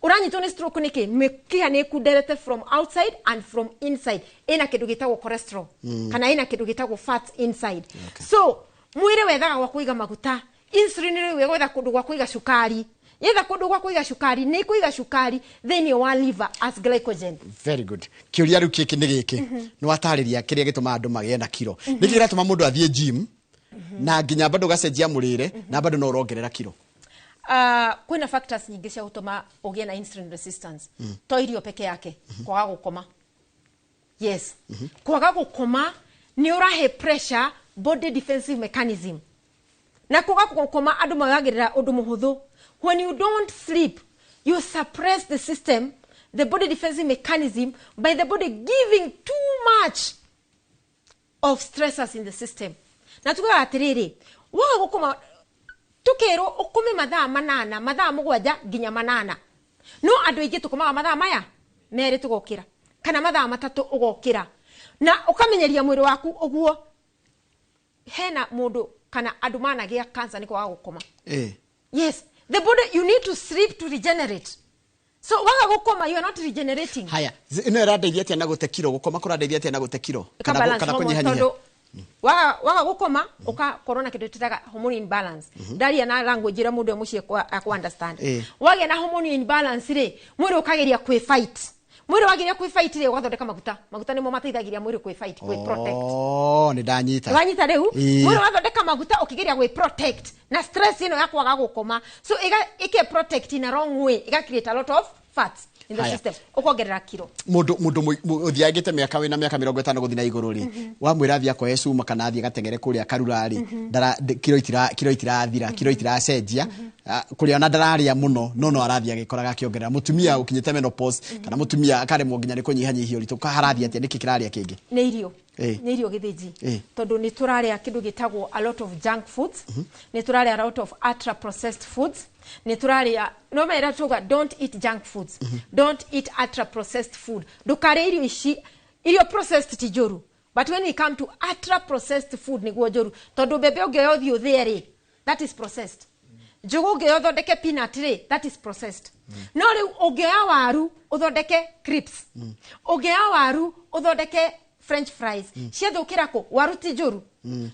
uranyitwo ni stroke niki mikiha ni kunderete from outside and from inside ina kindu gitagwo cholesterol kana ina kindu gitagwo fats inside so mwiri wethaga gwa kuiga maguta insulin ni wetha kundu gwa kuiga cukari yetha kundu gwa kuiga cukari ni kuiga cukari thiini wa liver as glycogen very good kiuria ru kiki ni giki ni watariria kiria gituma andu magie na kilo nikira tuma mundu athie gym na nginya bado gacenjia murire na bado no urongerera kilo kuna factors nyingi cia gutuma ugie na insulin resistance to irio peke yake kwaga gukoma yes kwaga gukoma ni urahe pressure body defensive mechanism na kwaga gukoma andu magagirira undu muhuthu when you don't sleep you suppress the system the body defensive mechanism by the body giving too much of stressors in the system na tukaga atiriri waga gukoma tukero ukumi mathaa manana mathaa mugwanja nginya manana no andu aingi tukomaga mathaa maya meri tugokira kana mathaa matatu ugokira na ukamenyeria mwiri waku uguo hena mundu kana andu managia cancer niko wa gukoma yes the body you need to sleep to regenerate so waga gukoma you are not regenerating haya ino iradeithia atia na gute kilo gukoma kuradeithia atia na gute kilo kana kunyihanyihia waga gukoma ukakorwo na kindu tutaga hormone imbalance ndaria na language ira mundu mucie ku understand wage na hormone imbalance ri mwiri ukageria kwi fight mwiri wageria kwi fight ri ugathondeka maguta nimo mateithagiria mwiri kwi fight kwi protect ni ndanyita wanyita riu mwiri wathondeka maguta ukigeria kwi protect na stress ino ya kwaga gukoma so ike protect in a wrong way iga create a lot of fats in the system ukongerera kilo mundu uthiagite miaka wina miaka 50 guthi na iguru ri wa mwira thia ko Yesu makana thia gatengere kuria karurari ndara kilo itirathira kilo itiracenjia kuria na ndararia muno no arathia gikoraga kiongerera mutumia ukinyite menopause kana mutumia akaremwo nginya ni kunyihanyihia uritu ka harathia ati niki kiraria kingi ni irio ni irio githiji tondu ni turaria kindu gitagwo a lot of junk foods ni turaria a lot of ultra processed foods ni turaria no mera tuga don't eat junk foods don't eat ultra processed food ndukare irio irio processed tijoru but when it come to ultra processed food ni gwojoru tondu bebe ungeyothi uthieri that is processed Jogo ge uthondeke peanut ri that is processed. No riu ugea waru uthondeke crisps. Ugea waru uthondeke french fries. Ciathukira ku waru ti njuru.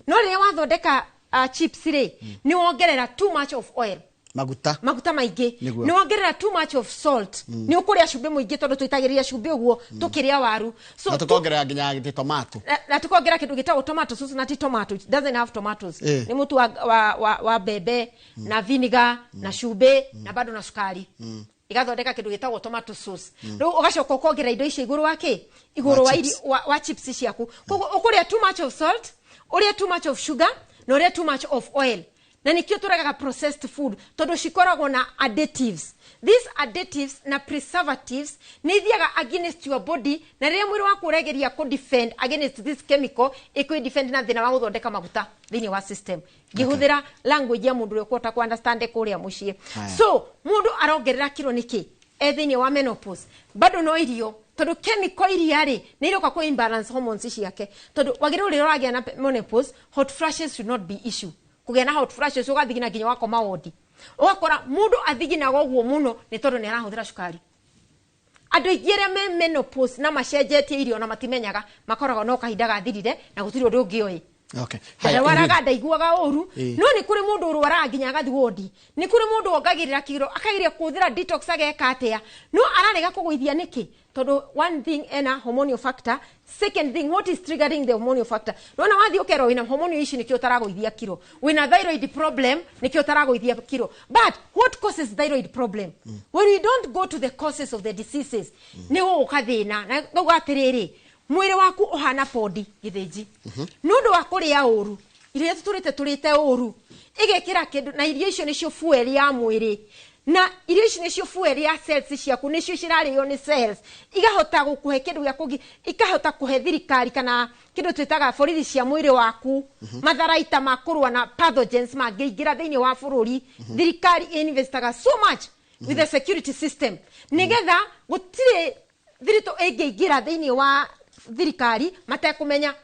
No riu wathondeka chips ri ni wongerera too much of oil. Maguta maingi ni wongerera too much of salt. Ni ukuria cumbi muingi tondu tuitagiria cumbi uguo tukiria waru. So tukongerera nginya tomato. Na tukongera kindu gitagwo tomato sauce na ti tomato. It doesn't have tomatoes. Ni mutu wa bebe na vinegar na cumbi na bado na sukari. Igathondeka kindu gitagwo tomato sauce. Riu ugacoka ukongera indo ici iguru wake iguru wa chips ciaku. Koguo ukuria too much of salt, uria too much of sugar, na uria too much of oil. Na nikio turagaga processed food tondu cikoragwo na additives. These additives na preservatives ni thiaga against your body na ria mwiri waku uregeria ku defend against this chemical iko defend na thina wa guthondeka maguta thini wa system. Gihuthira language ya mundu ukota ku understand kuria mucie. So mundu arongerera kilo niki thini wa menopause bado no irio tondu chemical iria ri ni iroka ku imbalance hormones ciake tondu wagiru ri uragia na menopause hot flashes should not be issue. Kugena hot flashes ugathigina ginya wako mawodi ugakora mundu athigina gogwo muno ni tondu ni arahuthira cukari andu igire me menopause na macenjetie irio na matimenyaga makoraga no kahinda gathirire na gutiri undu ungioi haya waraga ndaiguaga uru no ni kuri mundu urwara ginya agathi wodi ni kuri mundu ongagirira kiro akagiria kuthira detox ageka atia no ararega kuguithia niki tondu one thing ena hormonal factor second thing what is triggering the hormonal factor no wathi ukero wina hormonal issue nikio taraguithia kiro wina thyroid problem nikio taraguithia kiro but what causes thyroid problem when you don't go to the causes of the diseases ni ukathina na gugatiriri mwiri waku uhana podi githiji nundu wa kuria uru irio turite uru igekira kindu na irio icio nicio fuel ya mwiri na irio icio nicio fuel ya cells ciaku nicio cirario ni cells igahota gukuhe kindu gya kugi ikahota kuhe thirikari kana kindu twitaga borithi cia mwiri waku matharaita makurwa na pathogens mangiingira thiini wa bururi thirikari investigaga so much with the security system nigetha gutire thirito ingiingira thiini wa thirikari matakumenya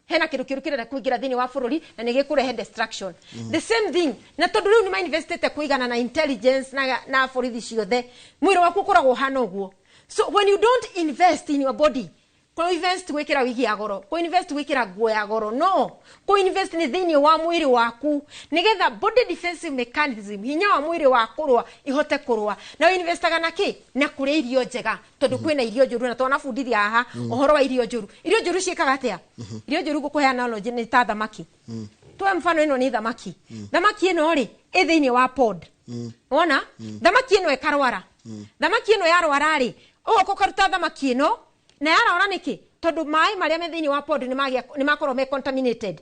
hena kindu kirukire na kuingira thini wa bururi na nigikurehe destruction the same thing na tondu riu ni ma investite kuigana na intelligence na borithi ciothe mwiri waku ukoragwo hana uguo so when you don't invest in your body ko invest gwikira wigi ya goro ko invest gwikira guo ya goro no ko invest ni thini wa mwiri waku nigetha body defensive mechanism hinya wa mwiri waku ihote kurwa na investaga na ki na kuria irio njega tondu kwina irio njuru na twana fundithia haha ohoro wa irio njuru ciikaga atia irio njuru gukuhe analogy ni ta thamaki tuwe mfano ino ni thamaki thamaki ino ri thini wa pod wona thamaki ino ekarwara thamaki ino yarwara ri oko karuta thamaki ino na yarora niki tondu mai maria me thini wa pod ni makorwo me contaminated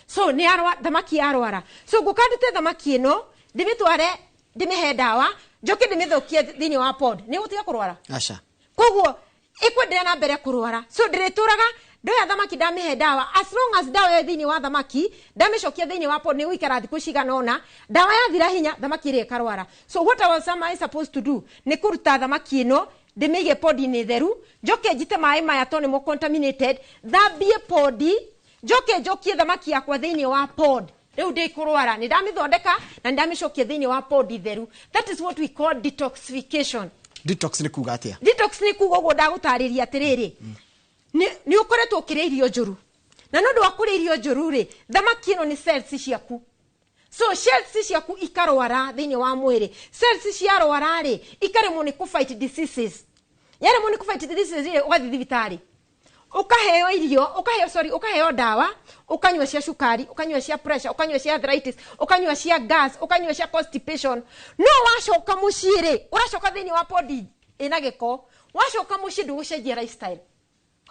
so ni arwa thamaki arwara so gukandite thamaki ino ndimitware ndimihe dawa njoke ndimithukie thini wa pod ni gutiga kurwara acha koguo ikwendea na mbere kurwara so ndirituraga ndoya thamaki ndamihe dawa as long as dawa ya thini wa thamaki ndamicokia thini wa pod ni wikara thiku ciganona dawa yathira hinya thamaki ri karwara so what I supposed to do ni kuruta thamaki ino ndimige podi ni theru njoke njite mai maya to ni mo contaminated thambie podi njokie thamaki yakwa thini wa pod riu ndikurwara ni ndamithondeka na ndamicokia thini wa podi theru that is what we call detoxification detox ni kuga atia detox ni kuga uguo ndagutariria atiriri ni ukoretwo ukiria irio njuru na nondu wa kuria irio njuru ri thamaki ino ni cells ciaku so cells ciaku ikarwara thini wa mwiri cells ciarwara ri ikaremwo ni ku fight diseases yaremwo ni ku fight diseases ri ugathi thibitari ukaheo irio ukaheo dawa ukanywa cia sukari ukanywa cia pressure ukanywa cia arthritis ukanywa cia gas ukanywa cia constipation no wacoka muciri uracoka thini wa body ina giko wacoka muci ndugucenjia lifestyle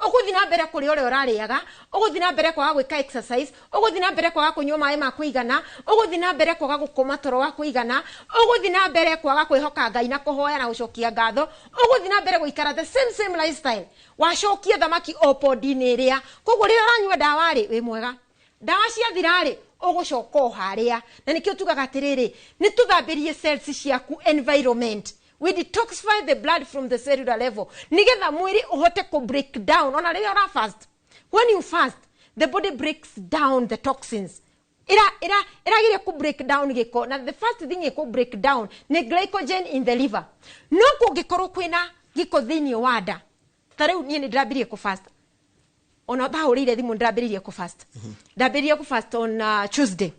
uguthi na mbere kuri ore urariaga uguthi na mbere kwaga gwika exercise uguthi na mbere kwaga kunywa maĩ ma kuigana uguthi na mbere kwaga gukoma toro wa kuigana uguthi na mbere kwaga kwihoka Ngai na kuhoya na gucokia ngatho uguthi na mbere guikara the same lifestyle wacokia thamaki opodini ria koguo rira uranyua dawa ri wi mwega dawa cia thira ri ugucoka haria na nikio tugaga atiriri ni tuthambirie cells ciaku environment. We detoxify the blood from the cellular level. Nigetha mwiri uhote ko break down. Ona riri ora fast. When you fast, the body breaks down the toxins. Ira gire ko break down giko. Na the first thing ko break down ni glycogen in the liver. No ko gikoro kwina giko thini wada. Tare ni ndirabirie ko fast. Ona bahurire thimu ndirabirie ko fast. Ndabirie ko fast on Tuesday.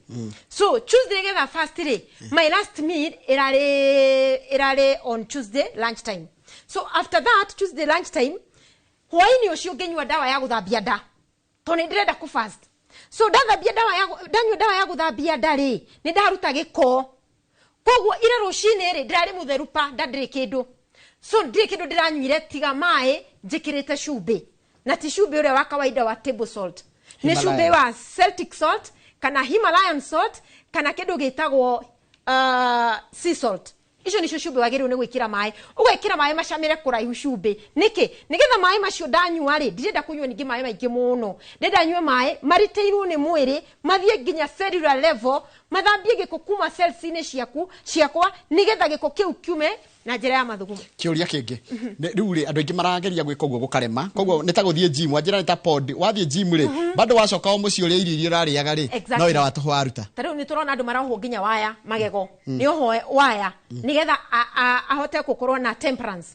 So Tuesday getha fast ri. My last meal irare on Tuesday lunchtime. So after that Tuesday lunchtime hwaini ucio ngenywa dawa ya guthambia nda. Tone ndirenda ku fast. So ndathambia dawa ya guthambia nda ri ni ndaruta giko. Koguo ira rucini ri ndirari mutheru pa ndandire kindu. So ndire kindu ndiranyuire tiga mai njikirite cumbi. Na tishubi ule wa kawaida wa table salt. Ni shubi wa Celtic salt, kana Himalayan salt, kana kindu gitagwo sea salt. Icio ni shubi wagiru ni gwikira mai. Ugwikira mai macamire kuraihu shubi. Niki, nigetha mai macio ndanyua ri, ndirenda kunywa ningi mai maingi muno. Ndenda nyue mai mariteirwo ni mwiri, mathie nginya cellular level, mathambie giko kuma cells-ini ciakwa, nigetha giko kiu kiume na njira ya mathugumo. Kiuria kingi riu ri andu aingi marageria gwika uguo gukarema koguo nitaguthie gym wanjira nita pod wathie gym ri bado wacoka o muci uria irio urariaga ri no ira watu waruta tariu ni turona andu maraho nginya waya magego ni oho waya nigetha ahote gukorwo na temperance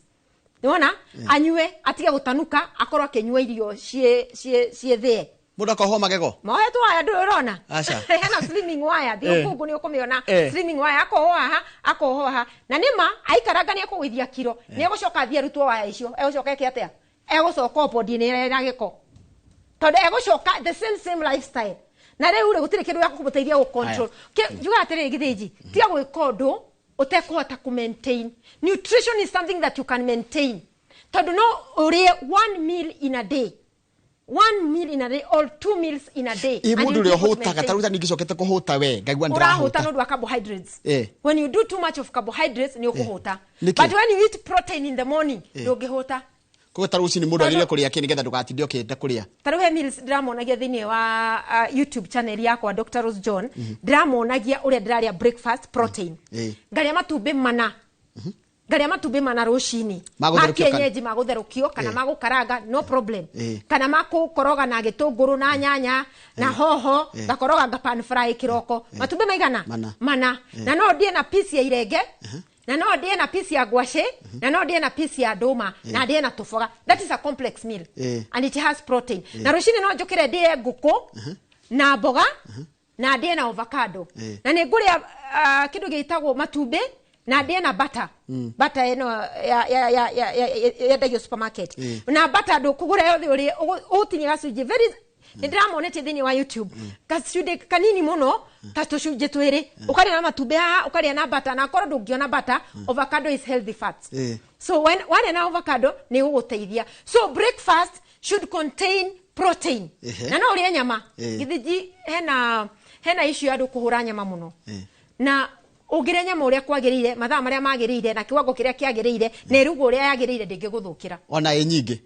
niwona anyue atige gutanuka akorwo akinyua irio cie thie muda ko ho magego moe tu waya ndurona acha hena slimming wire dio kungu ni ukumiona slimming wire ako ho na nima aikaragania kugwithia kiro ni egucoka thia rutwo waya icio egucoka ekiatea egucoka body ni ira giko tondu egucoka the same lifestyle na riu ri gutire kindu ya kumuteithia gu control juga atire githiji tia gwikondo utekuhota ku maintain. Nutrition is something that you can maintain. Tondu no urie 1 meal in a day. 1 meal in a day or 2 meals in a day. Imundu ri hota gataruta ningicokete kuhuta we ngaigwa ndirahuta no carbohydrates. When you do too much of carbohydrates ni ukuhuta. But when you eat protein in the morning ni ugihuta. Ko taruci ni mundu agire kuria kini getha ndugatinde okinde kuria. Taruhe meals ndiramonagia thini wa YouTube channel yakwa Dr. Rose John ndiramonagia uria ndiraria breakfast protein. Ngaria matumbi mana. Ngaria matumbi mana rucini. Makienyeji magutherukio kana magukaranga no problem. Kana makukoroga na gitunguru na nyanya na hoho ngakoroga ngapan fry kiroko. Matumbi maigana? Mana. Na no ndie na piece ya irenge. Na no ndie na piece ya ngwaci, na no ndie na piece ya nduma, na ndie na tufoga. That is a complex meal. And it has protein. Na rucini no njukire ndie nguku na mboga na ndie na avocado. Na ni nguria kindu gitagwo matumbi na ndie na butter. Butter eno ya ndagio supermarket. Na butter ndo kugura yothe uri utinyiga cunji very ndiramonete thini wa YouTube kacunde kanini muno tatucunje twiri ukaria na matumbi haha ukaria na butter na korwo ndungiona butter avocado is healthy fats. So when na avocado ni uguteithia. So breakfast should contain protein. Na no uria nyama githiji hena issue andu kuhura nyama muno na ugire nyama uria kwagirire mathaa maria magirire na kiwango kiria kiagirire na irugo uria yagirire ndingiguthukira ona nyingi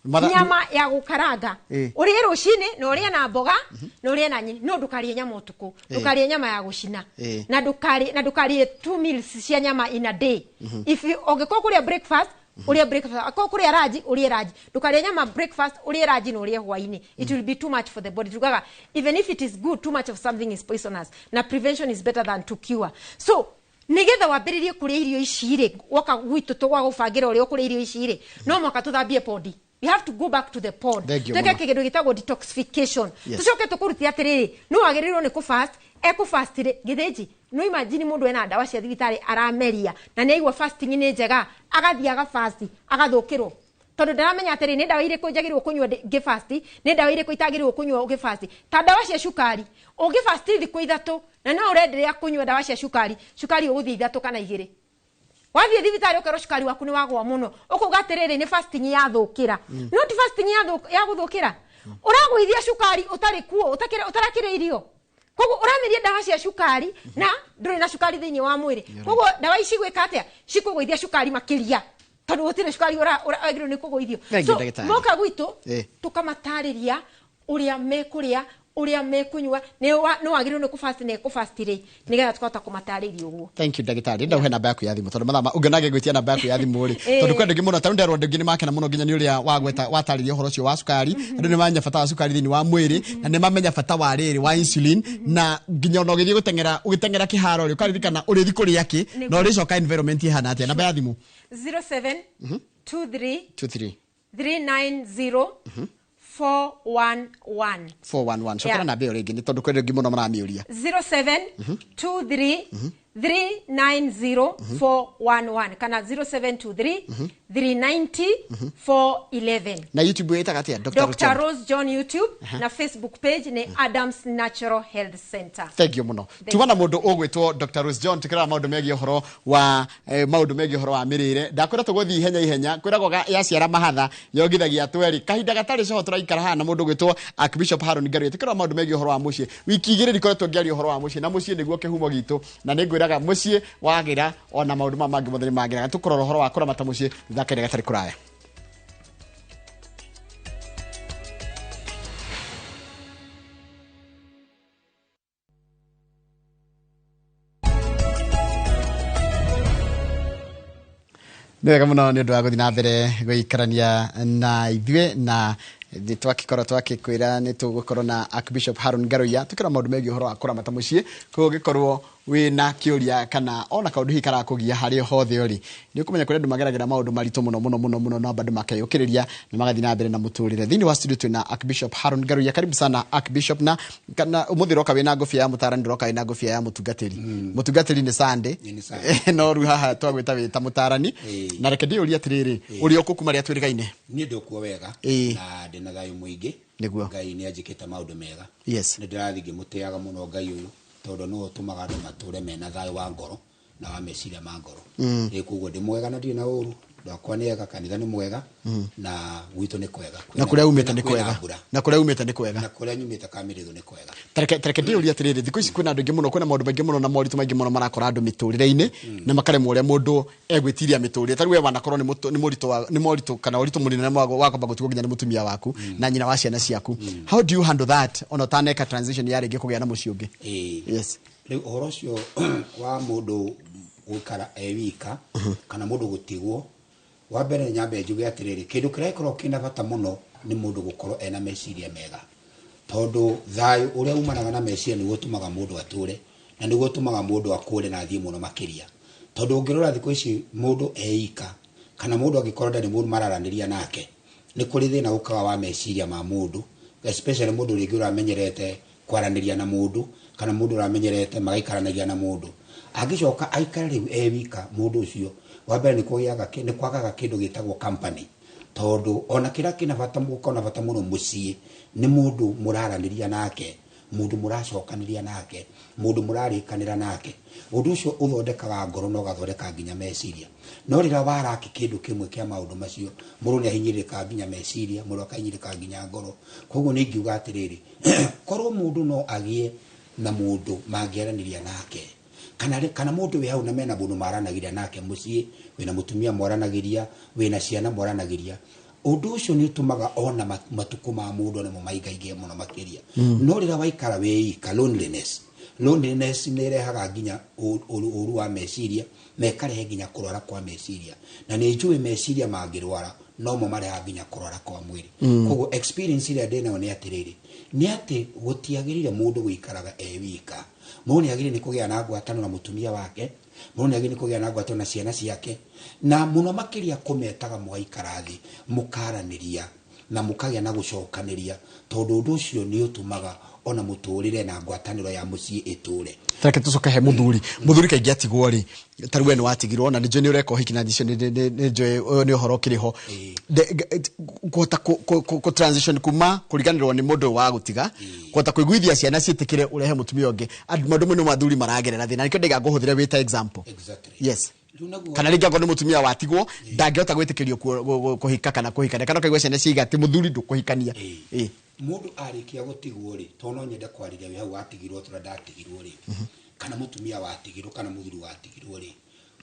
nyama ya gukaranga urie rucini na urie na mboga na urie na nyini no ndukarie nyama utuku ndukarie nyama ya gucina na ndukarie 2 meals cia nyama in a day. If ungikora kuria breakfast urie breakfast akora kuria ranji urie ranji ndukarie nyama breakfast urie ranji na urie hwaini. It will be too much for the body. Tugaga even if it is good, too much of something is poisonous. Na prevention is better than to cure. So nigetha wambiririe kuria irio ici ri woka gwitu tugwa gubangira uria kuria irio ici ri no mwaka tuthambie body. We have to go back to the pod. Teke kigedo gitagwo detoxification. Tucoke tukuruti atiriri no wagirirwo ni ku fast fast ri githiji no imagine mundu ena dawa cia thibitari arameria na ni aigwa fasting ni njega agathiaga fast agathukirwo tondu ndaramenya atiri ni dawa iriku njagirwo kunywa ngifast ni dawa iriku itagirwo kunywa ngifast ta dawa cia cukari ungifast thiku 3 na no urenderea kunywa dawa cia cukari uguthi 3 kana 2 wathie thibitari ukero cukari waku ni wagwa muno ukuga atiriri ni fasting ya thukira no ti fasting ya guthukira uragwithia cukari utari kuo utarakire irio koguo uramiria dawa cia cukari na nduri na cukari thiini wa mwiri koguo dawa ici gwika atia cikugwithia cukari makiria tondu gutire cukari uragirwo ni kugwithio so moka gwitu tukamatariria uria mekuria uria mekunywa no wagirwo ni kufast ne kufastire nigetha tukahota kumatariria uguo. Thank you ndagitari nda uhe namba yaku ya thimu tondu mathama ungenage gwitia namba yaku ya thimu ri tondu kwenda ngi muno tarunda ronde ngi makena muno nginya ni uria wagweta watariria uhoro cio wa cukari andu ni manya bata wa cukari thini wa mwiri na ni mamenya bata wa riri wa insulin na nginya no githie gutengera kiharo ri ukaririkana uri thikuri yaki no ri coka environment ihana atia namba ya thimu 07 23 390 411 cokera na mbeo ringi ni tondu kwenda ngi muno maramiuria 07 23 390 411 kana 0723 390 411 na YouTube yeta katia Dr. Rose John YouTube na Facebook page ni Adams Natural Health Center. Thank you muno tuwana mundu ugwitwo Dr. Rose John tikira maundu megi horo wa mirire ndakwira tuguthi ihenya kwiragwo ya ciara mahatha yogithagia tweri kahinda gatari coho turaikara hana mundu ugwitwo Archbishop Haron Ngaruya tikira maundu megi horo wa mucie wiki igiri rikoretwo ngiaria horo wa mucie na mucie niguo kihumo gitu na ningwiraga mucie wagira ona maundu mangi mutheri magira tukurora horo wa kuramata mucie thakere gatari kuraya. Nega muno ni undu wa guthi na mbere gwikarania na ithue na twakikorwo twakikwira ni tugukorwo na Archbishop Haron Ngaruya tukira maundu megi horo wa kuramata mucie kugikorwo wina kiuria kana ona kaundu hikara kugia hari hothe uri ni ukumenya kuri andu mageragira maundu maritu muno na bado makayukiriria ni magathi na mbere na muturire thini wa studio tuna Archbishop Haron Ngaruya karibu sana Archbishop na kana umuthiroka wina ngofia ya mutarani roka wina ngofia ya mutungatiri mutungatiri ni Sunday no ru haha twagwita wita mutarani na reke ndi uri atiriri uri okukuma ria twirigaine ni ndukuo wega na ndina thayu muingi ngai ni ajikita maundu mega ni ndirathi ngimutiaga muno ngai uyu tondu no tumaga andu mature mena thayu wa ngoro na wa meciria ma ngoro kuguo ndi mwega na ndi na uru ndakwa ni ega kanitha ni mwega na gwitu ni kwega na kuria umete ni kwega na kuria umete ni kwega na kuria nyumite kamiritho ni kwega tareke ndi uri atiriri thiku ici kwina andu ngi muno kwina maundu maingi muno na moritu maingi muno marakora andu miturire-ini na makaremwo uria mundu egwitiria miturire tari we wanakorwo ni moritu kana uritu munene wako bagutugo nginya ni mutumia waku na nyina wa ciana ciaku how do you handle that ona taneka transition ya ringi kugia na mucio ungi yes riu uhoro ucio wa mundu gukara ewika kana mundu gutigwo wa mbere nyambe njuge atiriri kindu kirekoro kina bata muno ni mundu gukorwo ena meciria mega tondu thayu uria umanaga na meciria ni gutumaga mundu ature na ni gutumaga mundu akure na thii muno makiria tondu ungirora thiku ici mundu eika kana mundu agikorwo ndari mundu mararaniria nake ni kuri thina ukaga wa meciria ma mundu especially mundu ringi uramenyerete kwaraniria na mundu kana mundu uramenyerete magaikaranagia na mundu agicoka aikara riu ewika mundu ucio wabere ni kwagaga kindu gitagwo company tondu ona kira kina bata mukona bata muno mucie ni mundu muraraniria nake mundu muracokaniria nake mundu murarikanira nake undu ucio uthondekaga ngoro no gathondeka nginya meciria no rira waraki kindu kimwe kia maundu macio mundu ni ahinyirika nginya meciria mundu akahinyirika nginya ngoro koguo ni ngiuga atiriri korwo mundu no agie na mundu mangiaraniria nake kana mundu we hau na mena mundu maranagiria nake mucie wina mutumia moranagiria wina ciana moranagiria undu ucio ni utumaga ona matuku ma mundu na mumaigaige muno makiria no rira waikara weika loneliness ni rehaga nginya uru wa meciria mekarehe nginya kurwara kwa meciria na ni njui meciria mangirwara no mo mareha nginya kurwara kwa mwiri koguo experience ile ndena ni atiriri ni ati gutiagirire mundu guikaraga ewika mundu ni agire ni kugia na ngwatano na mutumia wake mundu ni agire ni kugia na ngwatano na ciana ciake na muno makiria kumetaga mugaikarathi mukaraniria na mukagia na gucokaniria tondu undu ucio ni utumaga ona muturire na ngwataniro ya mucie iture tareke tucoka he muthuri kaingi atigwo ri taruwe ni watigirwo na nijo ni ureka hiki na dicio nijo ni uhoro kiriho kuhota ku transition kuma kuriganirwo ni mundu wa gutiga kuhota kuiguithia ciana ciitikire urehe mutumia ungi andu mandu muno mathuri maragerera thina nikyo ndiga nguhuthira wita example exactly yes kana ringi angorwo ni mutumia watigwo ndangihota gwitikirio kuhika kana kuhikania kana kaigwa ciana ciiga ati muthuri ndukuhikania mundu arikia gutigwo ri tono nyende kwariria we hau watigirwo tura ndatigirwo ri kana mutumia watigirwo kana muthuri watigirwo ri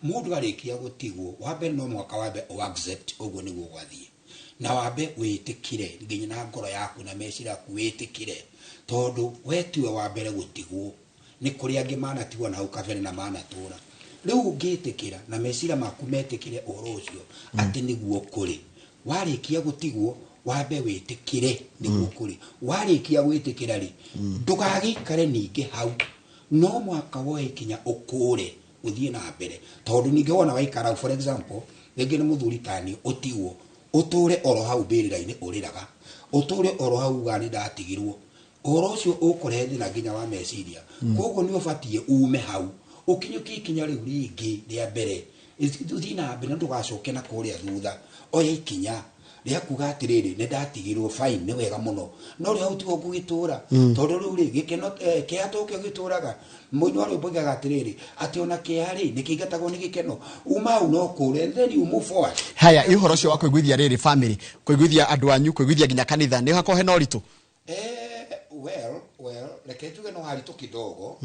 mundu arikia gutigwo wambe no mwaka wambe o accept uguo niguo gwathie na wambe witikire nginya na ngoro yaku na meciria yaku witikire tondu we tiwe wa mbere gutigwo ni kuri angi manatigwo na hau kabere na manatura riu ungitikira na meciria maku metikire oro ucio ati niguo kuri warikia gutigwo wambe witikire niguo kuri warikia gwitikira ri ndugagikare ningi hau no mwaka woe kinya ukure uthie na mbere tondu ningi wona waikara for example ningi ni muthuri tani utigwo uture oro hau mbirira-ini uriraga uture oro hau gani ndatigirwo oro ucio ukurehe thina nginya wa meciria koguo ni ubatie ume hau ukinyuki ikinya riu ringi ria mbere uthie na mbere ndugacoke na kuria thutha oya ikinya ria kuga atiriri ni ndatigirwo fine ni wega muno no ria utigo kugitura tondu riu ri gikeno kiatoke gituraga mundu ari bogaga atiriri ati ona kiari nikigatagwo ni gikeno uma no kure then you move forward. Haya ihoro cio wa kuiguithia riri family kuiguithia andu anyu kuiguithia ginya kanitha ni hakohe no ritu well reke tuge no haritu kidogo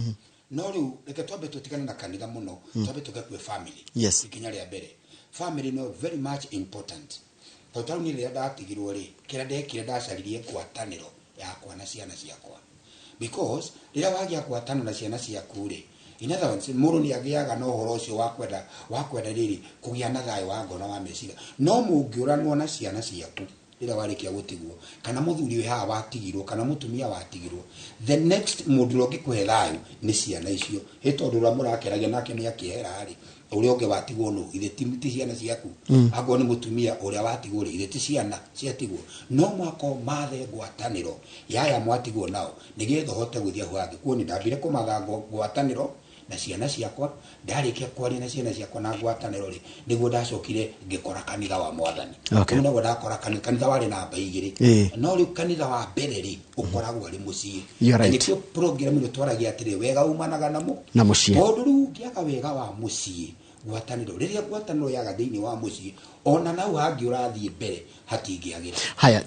no riu reke twambe tutigane na kanitha muno twambe tugekwe family ikinya ria mbere family no very much important totally ni ria ndatigirwo ri kira ndekire ndacaririe kwataniro yakwa na ciana ciakwa because rira wagia kwatanira na ciana ciaku ri in other words muru ni agiaga no horo ucio wakwenda riri kugia na thayo wa ngona wa meciria no mungiuranwo na ciana ciaku rira warikia gutigwo kana muthuri we hawa watigirwo kana mutumia watigirwo the next mundu ngikuhe thayo ni ciana icio hitondu ra murakeragia nake ni akihera ri uria unge watigwo no ithe ti ciana ciaku ago ni mutumia uria watigwo ri ithe ti ciana ciatigwo no mwako mathe ngwataniro yaya mwatigwo nao nigetha hote guthia hwangi kuoni ndambire kumatha ngwataniro na ciana ciakwa ndarikia kwaria na ciana ciakwa na ngwataniro ri niguo ndacokire ngikora kanitha wa mwathani kuna ndakora kanitha wari na mba igiri no ri kanitha wa mbere ri ukoragwo ari mucii ni kio program ri twaragia atiri wega umanaga na mucii tondu ri ngiaga wega wa mucii ngwataniro riria ngwataniro yaga thiini wa mucii ona nau hangi urathie mbere hatingiagira. Haya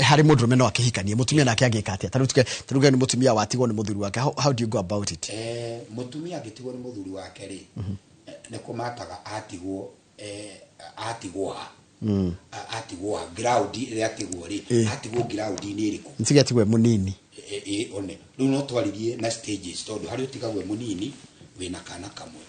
hari mundurume no akihikanie mutumia nake agika atia taruge ni mutumia watigwo ni muthuri wake how do you go about it? Mutumia agitigwo ni muthuri wake ri ne kumataga atigwo atigwo ground ria atigwo ri atigwo ground ni riku ntige atigwe munini one riu no twaririe na stages tondu hari utigagwe munini wina kana kamwe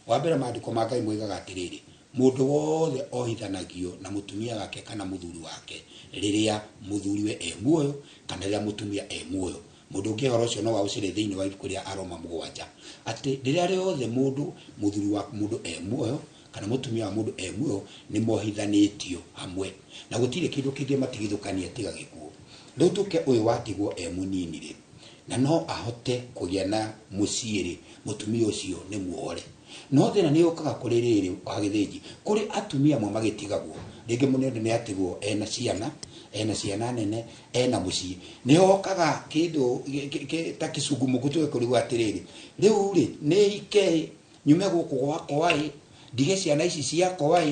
wambere maandiko ma Ngai moigaga atiriri mundu wothe ohithanagio na mutumia wake kana muthuri wake riria muthuri we muoyo kana riria mutumia muoyo mundu ungi horo cio no waucire thiini wa ibuku ria Aroma 7 ati riria riothe mundu muthuri wa mundu muoyo kana mutumia wa mundu muoyo ni mohithanitio hamwe na gutire kindu kingi matigithukania tiga gikuo riu tuke uyu watigwo munini ri na no ahote kugia na muciiri mutumia ucio ni muore no thina ni ukaga kuri riri wa githinji kuri atumia mo magitigagwo ringi munene ni atigwo ena ciana nene ena mucii ni hokaga kindu ta kicungumu gutwe kuri gwatiriri riu ri ni ike nyume guku gwakwa ndige ciana ici ciakwa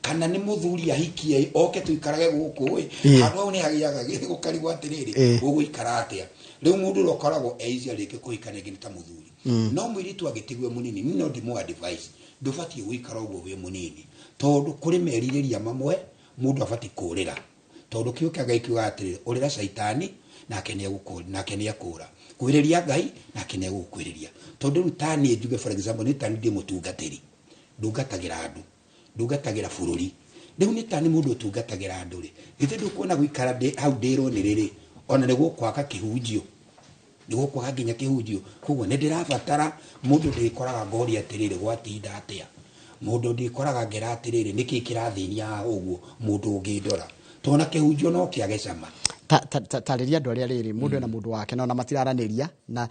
kana ni muthuri ahikie oke tuikarage guku handu ni hagiaga gukari gwatiriri guguikara atia riu mundu rokoragwo easy rike kuhikana ngi ta muthuri no mwiritu agitigwe munini ni no ndimo advice ndubati guikara ugo we munini tondu kuri meririria mamwe mundu abati kurira tondu kiukaga ikiuga atiri urira shaitani nake ni agukura nake ni akura kwiriria Ngai nake ni agukwiriria tondu rutani ejuge for example ni tani ndi mutungatiri ndungatagira andu ndungatagira bururi riu ni tani mundu utungatagira andu ri gite ndukuona guikara hau ndiro ni riri ona niguo kwaka kihunjio niguo kwaga nginya kihunjio koguo ni ndirabatara mundu ndikoraga ngori atiriri gwatinda atia mundu ndikoraga ngera atiriri niki kirathinia uguo mundu ungindora tona kihunjio no kiage cama tariria andu aria riri mundu na mundu wake na matiraraniria na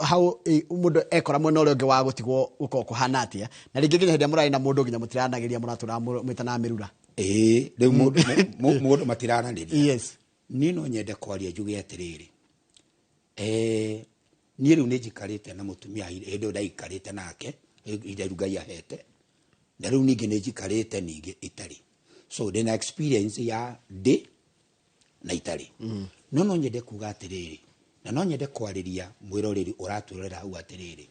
how mundu ekora mwena uria ungi wa gutigwo uko kuhana atia na ringi nginya hindia murai na mundu nginya mutiranagiria muratura mwitana mirura riu mundu matiraraniria nino nyende kwaria njuge atiriri ni riu ni njikarite na mutumia ndo ndaikarite nake itheru Ngai ahete na riu ningi ni njikarite ningi itari so ndina experience ya ndi na itari no nyende kuga atiriri na no nyende kwariria mwiroreri uratwirora hau atiriri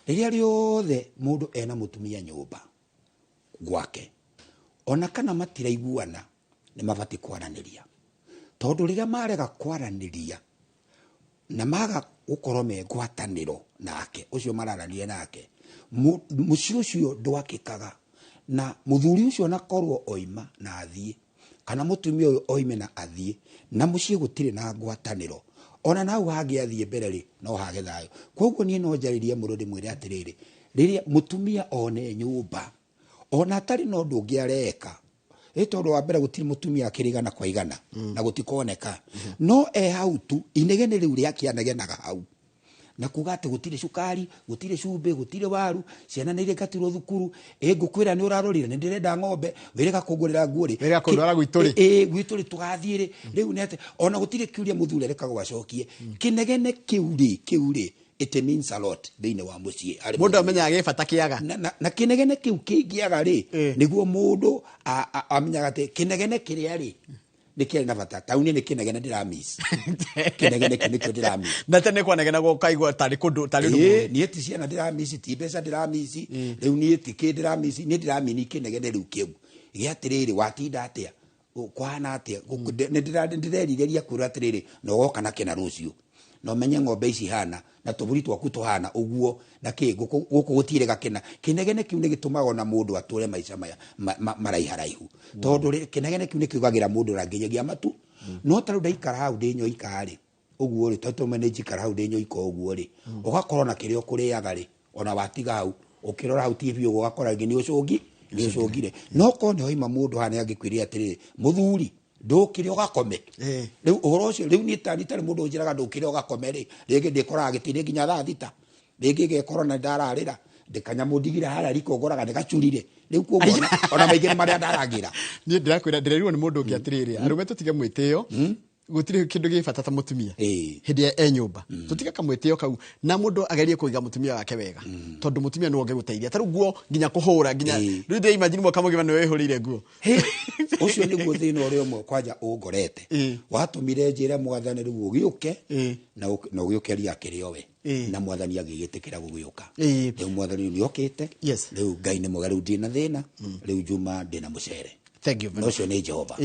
riria riothe mundu ena mutumia nyumba gwake ona kana matiraiguana ni mabati kwaraniria tondu riria marega kwaraniria na maga gukorwo me ngwataniro nake ucio mararanirie nake mucio ucio ndwakikaga na muthuri ucio nakorwo oima na athie kana mutumia uyu oime na athie na mucie gutire na ngwataniro ona nau hangi athie mbere ri no hage thayo koguo nie no njaririe murundi mwire atiriri riria mutumia one nyumba ona atari no ndungiareka tondu wa mbere gutire mutumia akirigana kwa igana na gutikoneka no hau tu inegene riu riakianegenaga hau na kuga ati gutire cukari gutire cumbe gutire waru ciana ni ikatirwo thukuru ngukwira ni urarorire ni ndirenda ng'ombe wirega kungurira nguo wirega kundwara gwituri gwituri tugathiire riu nete ona gutire kiuria muthure reka gwacokie kinegene kiuri it means a lot thine wa mucie mundu amenya agifata kiaga na kinegene kiu kingiaga ri niguo mundu amenyaga ati kinegene kiria ri nikiri na bata tauni ni kinegene ndiramis kinegene kinekyo ndiramis na tene kwanegena go kaigwa tari kundu tari ni eti ciana ndiramis ti mbeca ndiramis riu ni eti ki ndiramis ni ndiramini kinegene riu kiu giatiriri watinda atia kwana atia ndirerireria kwira atiriri no goka na kina rucio no menye ng'ombe ici hana na tuburi twaku tuhana uguo na ki guku gutire gakena kinegene kiu ni gitumaga na mundu ature maica maya maraiharaihu tondu kinegene kiu ni kiugagira mundu ranginyagia matu no taru ndaikara hau ndinyo ikari uguo ri toto manage ikara hau ndinyo iko uguo ri ugakorwo na kirio kuriaga ri ona watiga hau ukirora hau TV ugakora ngi ni ucungire no kone hoima mundu hana angikwiria atiri muthuri ndukire ugakome riu uhoro ucio riu ni tari mundu njiraga ndukire ugakome ri ringi ndikora agitire nginya thaa thita ringi gekora na ndararira ndikanya mundigira hala riko ngoraga ndikacurire riu kuo ona maige ni maria ndaragira ni ndirakwira ndirerirwo ni mundu ungi atiriri arume tutige mwitio gutire kindu gifata ta mutumia hindi ya nyumba tutika kamwitio kau na mundu agerie kuiga mutumia wake wega tondu mutumia no ongeguteithia taru guo nginya kuhura nginya riu de imagine mo kamugima no wehurire guo ucio ni guo thina uri umwe kwanja ungorete watumire njira mwathani riu ugiuke na ugiukeria kirio we na mwathani agigitikira gugiuka riu mwathani ni okite riu Ngai ni mwega riu ndina thina riu juma ndina mucere thank you very much no Jehova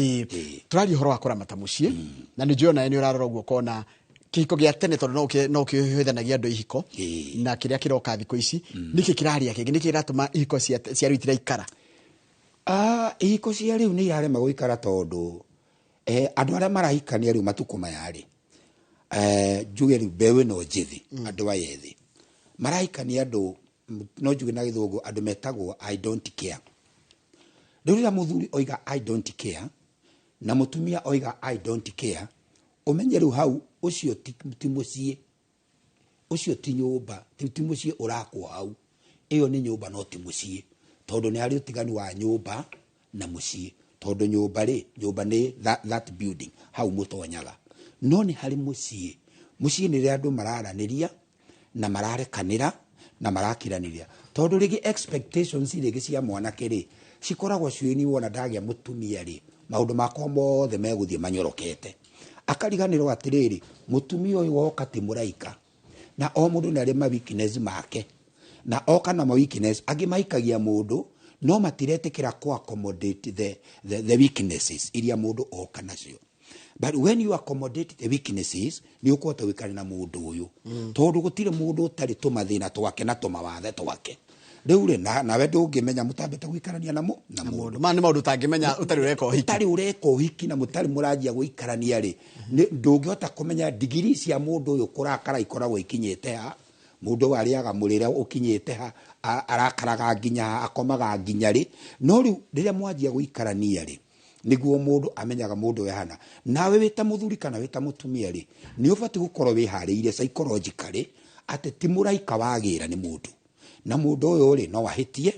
turari horo akora matamucie na ni jiona ni urarora guo kona kihiko gia tene tondu no kihwethanagia andu ihiko na kiria kiroka thiko ici niki kiraria kingi niki kiratuma ihiko cia ruitira ikara ihiko cia riu ni irarema guikara tondu andu aria marahikania riu matuku mayari njuge riu mbewe no njithi andu ayethi marahikania andu no njuge na githungu andu metagwo I don't care Rĩrĩa muthuri oiga I don't care na mutumia oiga I don't care umenye rĩu hau ucio ti mucie ucio ti nyumba ti mucie urakwo hau iyo ni nyumba no ti mucie tondu ni hari utigani wa nyumba na mucie tondu nyumba ni that building hau mutonyaga no ni hari mucie ni rĩrĩa andu mararaniria na mararekanira na marakiraniria tondu rigi expectations rigi cia mwanake ri cikoragwo ciini wona ndagia mutumia ri maundu makwa mothe meguthie manyorokete akariganirwo atiriri mutumia uyu woka ti muraika na o mundu nari ma weakness make na oka na ma weakness agimaikagia mundu no matiretikira ku accommodate the weaknesses iria mundu oka nacio but when you accommodate the weaknesses ni ukwota wikari na mundu uyu tondu gutire mundu utari tumathina twake na tumawathe twake riu ri nawe ndungimenya mutambete guikarania na mundu ma ni maundu tangimenya utari ureka uhiki utari ureka uhiki na mutari murajia guikarania ri ndungihota kumenya degree cia mundu uyu kurakara ikoragwo ikinyete ha mundu ariaga murire ukinyete ha arakaraga nginya akomaga nginya ri no riu riria mwanjia guikarania ri niguo mundu amenyaga mundu wehana nawe wita muthuri kana wita mutumia ri ni ubati gukorwo wihariire psychologically ati ti muraika wagira ni mundu na mundu uyu ri no wahitie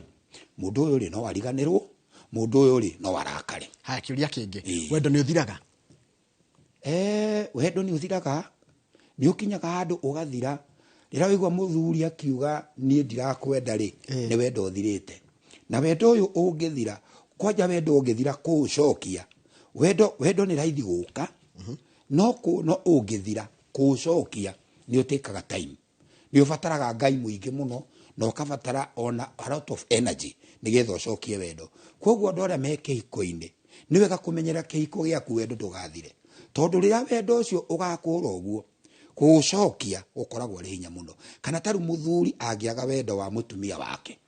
mundu uyu ri no wariganirwo mundu uyu ri no warakare ha kiuria kingi wendo ni uthiraga wendo ni uthiraga ni ukinyaga handu ugathira ndiraigwa muthuri akiuga nie ndirakwenda ri ni wendo thirite na wendo uyu ungithira kwanja wendo ungithira kuucokia wendo ni raithi guka no ungithira kuucokia ni utikaga time ni ubataraga ngai muingi muno na ukabatara ona a lot of energy nigetha ucokie wendo koguo andu aria me kihiko-ini ni wega kumenyera kihiko giaku wendo ndugathire tondu rira wendo ucio ugakura uguo kuucokia ukoragwo ri hinya muno kana taru muthuri angiaga wendo wa mutumia wake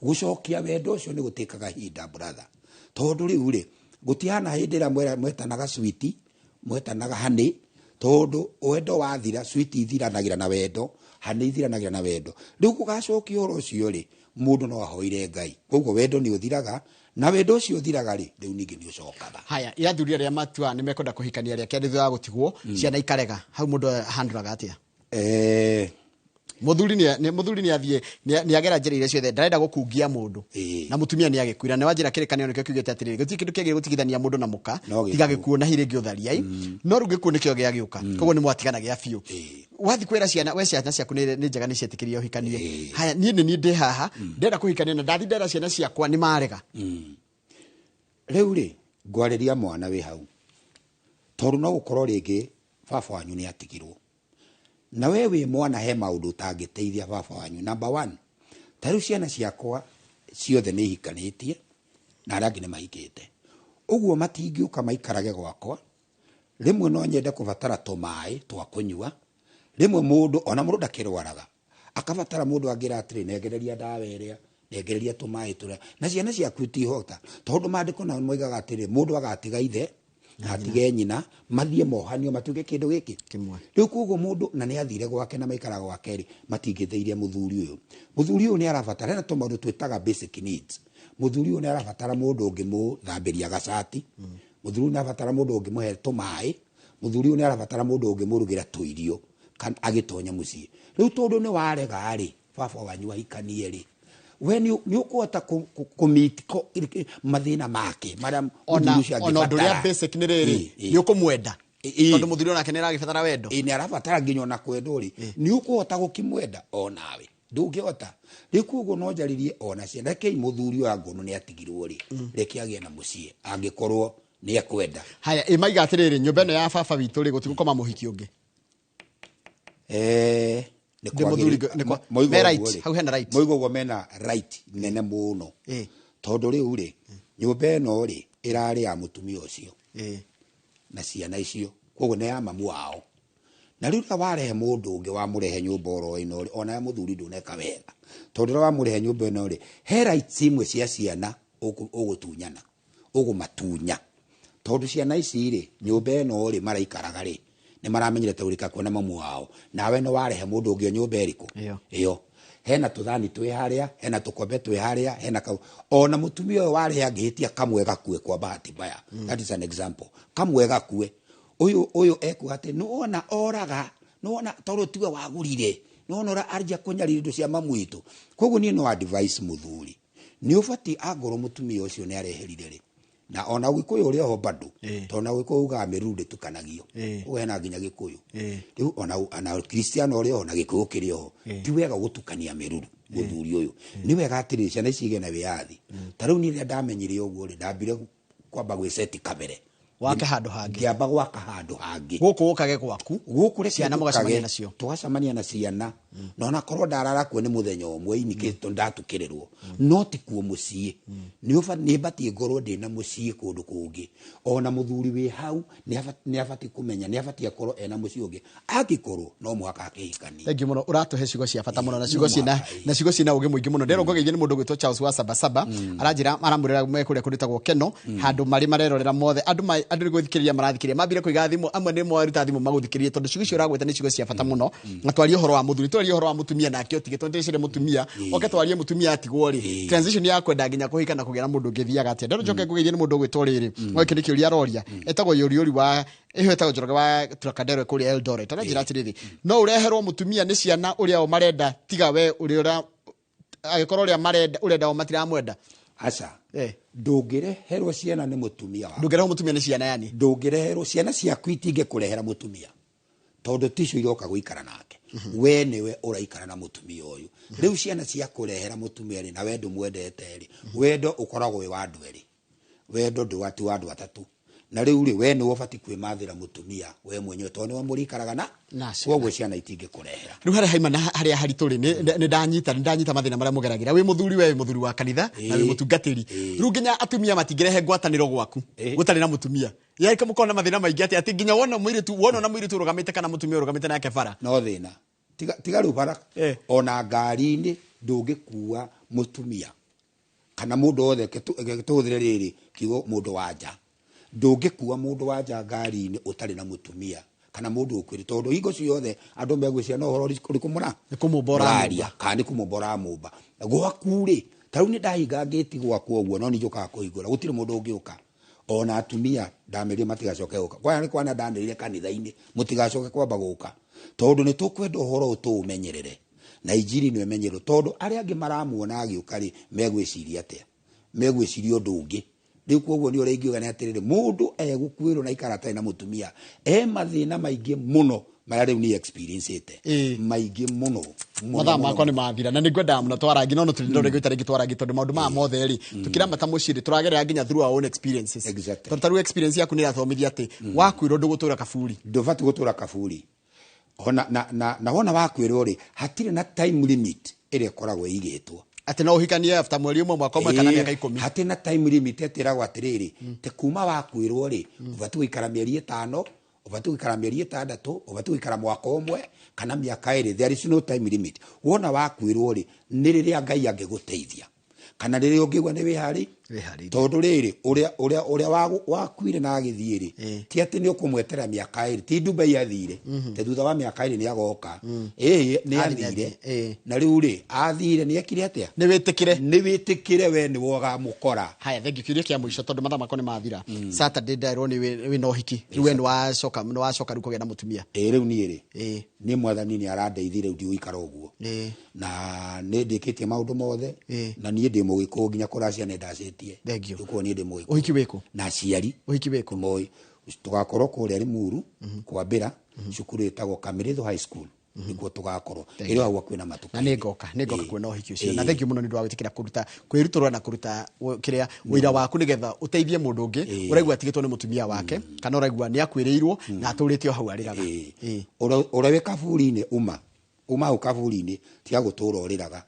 gucokia wendo ucio ni gutikaga hinda brother tondu riu ri gutiana hindi ria mwetanaga switi mwetanaga hani tondu wendo wathira switi ithiranagira na wendo hani ithiranagira na wendo riu gugacokia oro ucio ri mundu no ahoire ngai koguo wendo ni uthiraga na wendo ucio uthiraga ri riu ningi ni ucokaga haya yathuri aria matua ni mekwenda kuhikania aria kendi thutha wa gutigwo ciana ikarega hau mundu handuraga atia muthuri ni athie ni agera njira iria ciothe ndarenda gukungia mundu na mutumia ni agikwira na wanjira kirikanio nikio kiugite atiri guti kindu kiagire gutigithania mundu na muka tiga gikuo na hiringi utharia no rugi ku nikio giagiuka koguo ni mwatiganagia biu wathi kwira ciana we ciana ciaku ni njega ni cietikirie uhikanie haya nie ndi haha ndenda kuhikania na ndathi ndera ciana ciakwa ni marega riu ri ngwariria mwana wi hau tondu no gukorwo ringi baba wanyu ni atigirwo na wewe mwana he maundu tangiteithia baba wanyu number 1 taru ciana ciakwa ciothe ni hikanitie na arangi ni mahikite uguo matingiuka maikarage gwakwa rimwe no nyende kubatara tumai twa kunyua rimwe mundu ona mundu ndakirwaraga akabatara mundu angira atiri negereria ndawa iria negereria tumai turia na ciana ciaku itihota tondu mandiko na moigaga atiri mundu agatiga ithe na atige nyina mathie mohanio matuge kindu giki kimwe riu kugo mundu na ni athire gwake na maikara gwake ri matingitheirie muthuri uyu ni arabatara na tumaundu twitaga basic needs muthuri uyu ni arabatara mundu ungimu thambiria gacati muthuri ni arabatara mundu ungimuhe tumai muthuri uyu ni arabatara mundu ungimurugira tuirio kan agitonya mucii riu tondu ni warega ri baba wanyu ahikanie ri we ni ukuhota kumiti mathina make madam ona nduria basic ni riri ni ukumwenda tondu muthuri onake ni aragibatara wendo ni arabatara nginya na kwendo ri ni ukuhota gukimwenda onawe ndungihota rikugo no njaririe ona ciana kei muthuri wa ngono ni atigirwo ri reke agie na mucii angikorwo ni akwenda haya imaiga atiriri nyumba ino ya baba witu ri gutigukoma muhiki ungi moigo mena right nene muno tondu riu ri nyumba ino ri irari ya mutumia ucio na ciana icio koguo ne ya mamu wao na riu warehe mundu ungi wa murehe nyumba oro ino ri ona ya muthuri nduneka wega tondu wa murehe nyumba ino ri he rights imwe cia ciana ugutunyana ugumatunya tondu ciana ici ri nyumba ino ri maraikaraga ri ni maramenyire taurika kuona mamu wao nawe no warehe mundu ungi nyumba eriko iyo hena tuthani twi haria hena tukombe twi haria hena ona mutumia uyu warehe angihitia kamwe gakue kwa bahati mbaya that is an example kamwe gakue uyu ekuga ati nuona oraga nuona tondu tiwe wagurire nuona arja kunyarira indo cia mamu itu koguo ni no advice muthuri ni ubati agoro mutumia ucio ni areherire ri na ona Gikuyu uri ho bado tona Gikuyu uga mirude tukanagio wena nginya Gikuyu riu ona Kristiano uri ho na Gikuyu kiri ho ti wega gutukania miruru muthuri uyu ni wega atiri ciana icige na wiathi tariu ni ndamenyire uguo ri ndambire kwamba gwiceti kamere wake handu hangi kiamba gwaka handu hangi guku ukage gwaku guku ri ciana mugacamania nacio tugacamania na ciana nona korwo ndarara kuo ni muthenya umwe inikito ndatukirirwo no ti kuo mucii ni batie ngorwo ndina mucii kundu kungi ona muthuri wi hau ni abati kumenya ni abati akorwo ena mucii ungi agikorwo no muhaka akihikania thank you muno uratuhe ciugo cia bata muno na ciugo cina ugi muingi muno ndero ngogeithie ni mundu gwitwo Charles wa Sabasaba aranjira maramurira mekuria kuritagwo Keno handu mari marerorera mothe andu ni gwithikiria marathikiria mambire kuiga thimu amwe ni mwaruta thimu maguthikirie tondu ciugo cio uragweta ni ciugo cia bata muno na twarie horo wa muthuri twarie horo wa mutumia nake otige tonde mutumia oke twarie mutumia atigwo ri transition ya kwenda nginya kuhika na kugera mundu ngithiaga atia ndero njoke ngugeithie ni mundu gwitwo riri mweke ni kiuria roria etagwo yuriuri wa ehwetagwo njoroge wa Trocadero kuria Eldoret aranjira atiriri no ureherwo mutumia ni ciana uria o marenda tiga we uria agikorwo uria marenda urenda o matira mwenda aca ndungireherwo ciana ni mutumia wa ndungireherwo mutumia ni ciana yani ndungireherwo ciana ciaku itinge kurehera mutumia tondu ticio iroka guikara nake we niwe uraikara na mutumia uyu riu ciana cia kurehera mutumia ri na wendo mwendete ri wendo ukoragwo wi wandu eri wendo nduati wandu atatu na riu ri we niwe ubati kwimathira mutumia we mwenyewe to niwe murikaraga na kwoguo ciana itingi kurehera riu hari haima haria harituri ni ndanyita mathina maria mugeragira wi muthuri we muthuri wa kanitha na wi mutungatiri riu nginya atumia matingirehe ngwataniro gwaku gutari na mutumia yai kamukona mathina maingi ati nginya wona na muiritu rugamite kana mutumia rugamite nake bara no thina tiga riu bara ona ngari-ini ndungikua mutumia kana mundu othe gituthire riri kigo mundu wanja ndungikua mundu wanja ngari-ini utari na mutumia kana mundu ukwiri tondu hingo ciothe andu megwiciria no horo rikumura nikumumbora kandi kumumbora mumba gwakuri tariu ni ndahinga ngiti gwakwo guo no nijukaga kuhingura gutire mundu ungiuka ona atumia ndamerie matigacoke guka kwana ndanirire kanitha-ini mutigacoke kwamba guka tondu ni tukwenda uhoro utumenyerere na injiri ni menyero tondu aria angi maramuona agiuka ri megwiciria atia megwiciria undu ungi riu kwoguo ni uringiuga ni atiriri mundu egukwirwo na ikarata na mutumia mathina maingi muno mara riu ni experience ite maingi muno mathaa makwa ni mathira na ningwenda muno twara ngino no tulindore gwitare gitwara gitondu maundu ma mothe ri tukiramba ta muciri turagerera nginya through our own experiences tondu taru experience yaku ni rathomithia ati wakwirwo ndugutura kaburi nduvati gutura kaburi ona na wona wakwirwo ri hatire na time limit ire koragwo igitwo ati no uhikanie after mweri umwe mwaka umwe kana miaka 10 hati na time limit etiragwo atiriri te kuma wakwirwo ri ubatu ikara mieri 5 ubatu ikara mieri 6 ubatu ikara mwaka umwe kana miaka 2 there is no time limit wona wakwirwo ri ni riria Ngai angiguteithia kana riria ungigwa ni wihari tondu riri uria wakwire na agithiri ti ati ni ukumwetera miaka 2 ti Dubai yathire te thutha wa miaka 2 ni agoka ni athire na riu ri athire ni ekire atia ni witikire we ni woga mukora haya thank you kiria kia muico tondu mathaa makoni mathira Saturday ndairo ni no hiki riu ni wacoka ru kugia na mutumia riu ni ri ni mwathani ni arandeithire ndi uikara uguo na ni ndikitie maundu mothe na ni ndi mugiku nginya kuracia ne ndacitie tuko ni ndi mugiku uhiki wiku na ciari uhiki wiku moi tugakorwo kuria Limuru kwambira cukuru itagwo Kamiritho High School niguo tugakorwo iro hau kwina matuka na ningoka kwena uhiki ucio na thank you muno ni ndwa witikira kuruta kwiruturwa na kuruta kiria wira waku nigetha uteithie mundu ungi uraigwa atigitwo ni mutumia wake kana uraigwa ni akwirirwo na aturite hau ariraga urawe kaburi-ini uma hau kaburi-ini tiga gutura uriraga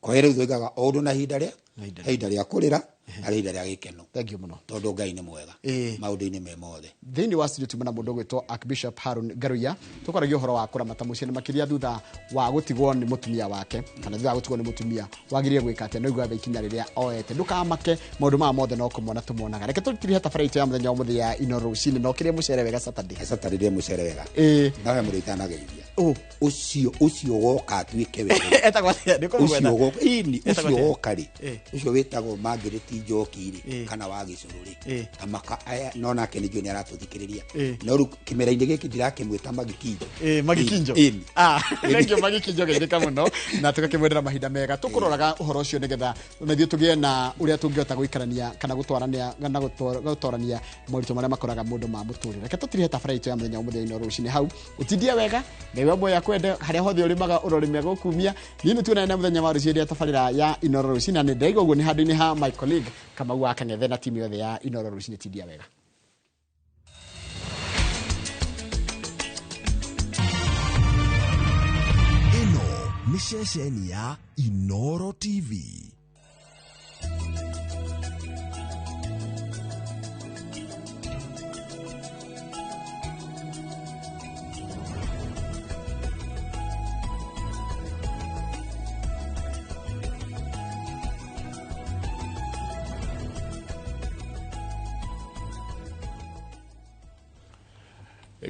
kwa hiyo thuigaga ondu na hinda ria kurira ari hinda ria gikeno thank you muno tondu Ngai ni mwega maundu-ini me mothe thiini wa studio tumana mundu gwitwo Archbishop Harun Garuya tukoragia uhoro wa kuramata muciĩ makiria thutha wa gutigwo ni mutumia wake kana thutha wa gutigwo ni mutumia wagirire gwika atia no igwa ikinya riria oete ndukamake maundu ma mothe no kumona tumuonaga reke tutirihe tabarĩte ya muthenya wa muthi ya Inooro rucini no kirie mucere wega Saturday mucere wega nawe muritana geithia ucio woka atuike wega etagwa ucio woka ri ucio witagwo Margaret Njoki kana wa gicururi amaka no nake nijue ni aratuthikiriria no ru kimera-ini giki ndirakimwita magikinjo nengio magikinjo geithika muno na tukakimwendera mahinda mega tukuroraga uhoro ucio nigetha nathio tugie na uria tungiota guikarania kana gutwarania na gutorania moritu maria makoraga mundu ma muturire reke tutirihe tabarĩte ya muthenya wa muthenya Inooro rucini hau utindie wega ngewe moya kwende haria hothe urimaga urorime gukumia nini tuona na muthenya wa rucini tabarĩra ya Inooro rucini na ndaiga uguo ni handu-ini ha my colleague kama wa Kang'ethe na timu yothe ya Inooro rucini tindia wega ino ni ceceni ya Inooro TV.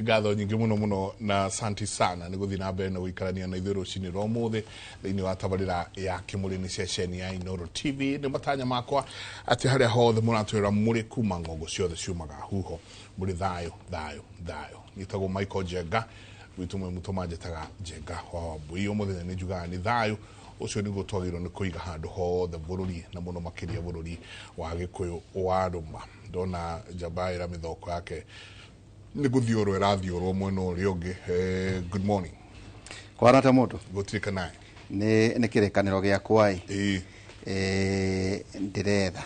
Ngatho nyingi muno na santi sana ni guthina mbere na guikarania na ithuĩ rũcinĩ rwa ũmũthĩ thĩinĩ wa tabarĩra ya kĩmũrĩ nĩ ceceni ya Inooro TV nĩ matanya makwa atĩ harĩa hothe mũratwĩra mũrĩ kuma ng'ongo ciothe ciumaga huho mũrĩ thayũ nĩtagwo Michael Njenga gwitũ mwe mũtũma njĩtaga Njenga wa Wambui ũmũthenya nĩ njugaga nĩ thayũ ucio niguo twagĩrĩirwo nĩ kũiga handũ hothe bũrũri na mũno makĩria bũrũri wa Gĩkũyũ wa Rũma ndona njamba ĩra mĩthoko yake ni guthiorwo irathiorwo mwena uria ungi good morning Kwarata mũndũ gũtuĩka naye nĩ kĩrĩkanĩro gĩakwa ndĩretha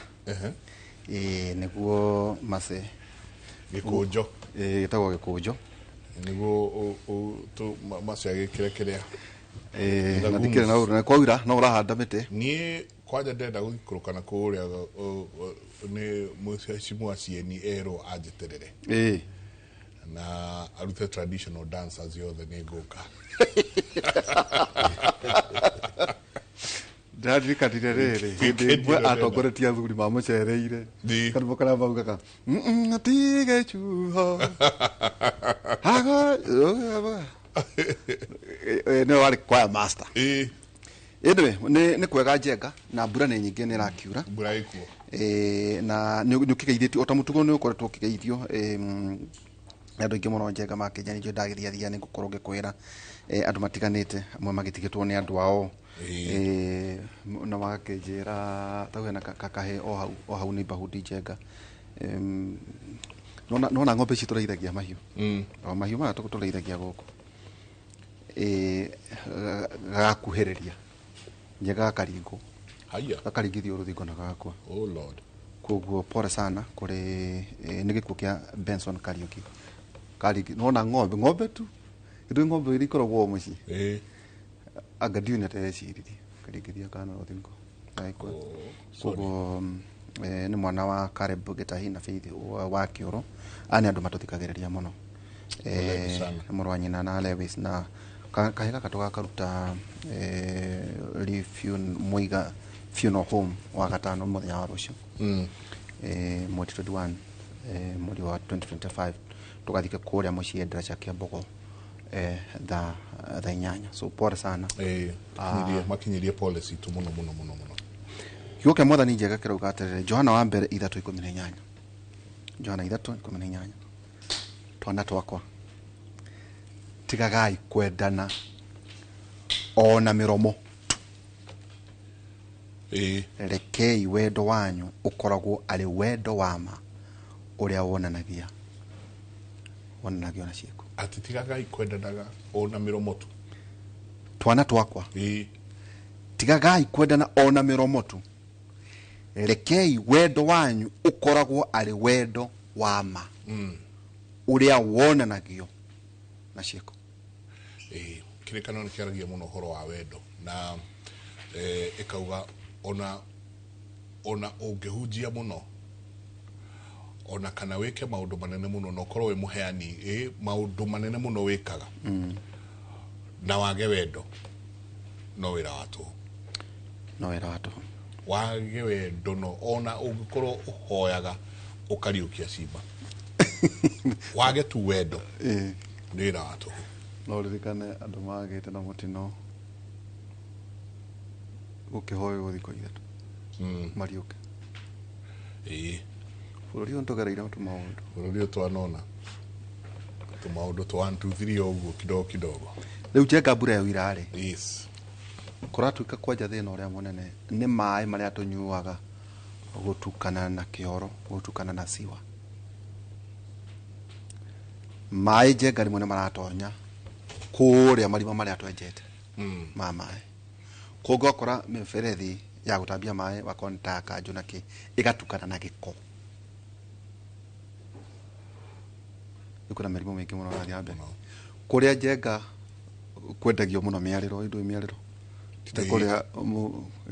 nĩguo mace gĩkũnjo gĩtagwo gĩkũnjo nĩguo mace agĩkĩre kĩrĩa na ndikĩrĩ na ũru na kwaura no ũrahanda mĩtĩ niĩ kwanja ndenda gũikũrũka na kũrĩa nĩ mheshimiwa CNE erwo anjeterere na arute traditional dancers yothe nĩ ngũka ndaririkanire rĩrĩ hĩndĩ ĩmwe atongoretie athuri mamũcereire kana kana baugaga atige chuho nĩ warĩ choir master nĩ kwega njenga na mbura nĩ nyingĩ nĩ ĩrakiura mbura ĩkuo na nĩ ũkĩgeithĩtio o ta mũtugo nĩ ũkoretwo ũkĩgeithio andũ aingĩ mũno njenga makĩnja nĩnjũ ndagĩthiathia nĩ ngũkorwo ngĩkwĩra andũ matiganĩte amwe magĩtigĩtwo nĩ andũ ao na magakĩnjĩra tauge na kakahe o hau neighborhood njenga nona ng'ombe ici tũrĩithagia mahiũ o mahiũ maya tũrĩithagia gũkũ gakuhĩrĩria njega gakaringwo gakaringithio rũthingo na gakwa koguo pole sana kũrĩ nĩ gĩkuũ kĩa Benson Kariuki nona ng'ombe tu indo ng'ombe iria ikoragwo mũciĩ anga ndiune teciririe karingithia kana rũthingo koguo nĩ mwana wa Caleb Getahi na Faith wa Kĩoro ani andũ matũthikagĩrĩria mũno mũrũ wa nyina na Lewis na kahega katũgakaruta Muiga funeral home wa gatano mũthenya wa rũciũ mweri 21 mweri wa 2025 tugathike kũrĩa mũciĩ Ndaraca Kĩambogo thaa 8 so pole sana makinyirie policy tu mũno kiugo kĩa mwathani njega kĩrauga atĩrĩrĩ Johana wa mbere 3:18 Johana 3:18 twana twakwa tigagai kwendana ona mĩromo rekei wendo wanyu ũkoragwo arĩ wendo wa ma ũrĩa wonanagio na ciĩko ati tigagai kwendanaga ona mĩromo tu twana twakwa tigagai kwendana ona mĩromo tu rekei wendo wanyu ũkoragwo arĩ wendo wa ma ũrĩa wonanagio na ciĩko kĩrĩkanĩro nĩ kĩaragia mũno ũhoro wa wendo na ĩkauga ona ũngĩhunjia mũno ona kana wĩke maũndũ manene mũno na ũkorwo wĩ mũheani maũndũ manene mũno wĩkaga na wage wendo no wĩra wa tũhũ wage wendo no ona ũngĩkorwo ũhoyaga ũkariũkia cimba wage tu wendo nĩ wĩra wa tũhũ no ririkane andũ magĩte na mũtino gũkĩhoywo thikũ ithatũ mariũke bũrũri ũyũ ntũgereire tũmaũndũ bũrũri ũyũ twanona tũmaũndũ twa 1 2 3 ũguo kidogo rĩu njenga mbura ya ũira-rĩ kũratuĩka kwanja thĩna ũrĩa mũnene nĩ maĩ marĩa tũnyuaga gũtukana na kĩoro gũtukana na siwa maĩ njenga rĩmwe nĩ maratonya kũrĩa marima marĩa twenjete ma maĩ koguo ũgakora mĩberethi ya gũtambia maĩ wakonta kanjũ na kĩ ĩgatukana na gĩko kuna mĩrimũ mĩingĩ mũno ya mbere kũrĩa njenga kwendagio mũno mĩarĩro indo mĩarĩro tita kũrĩa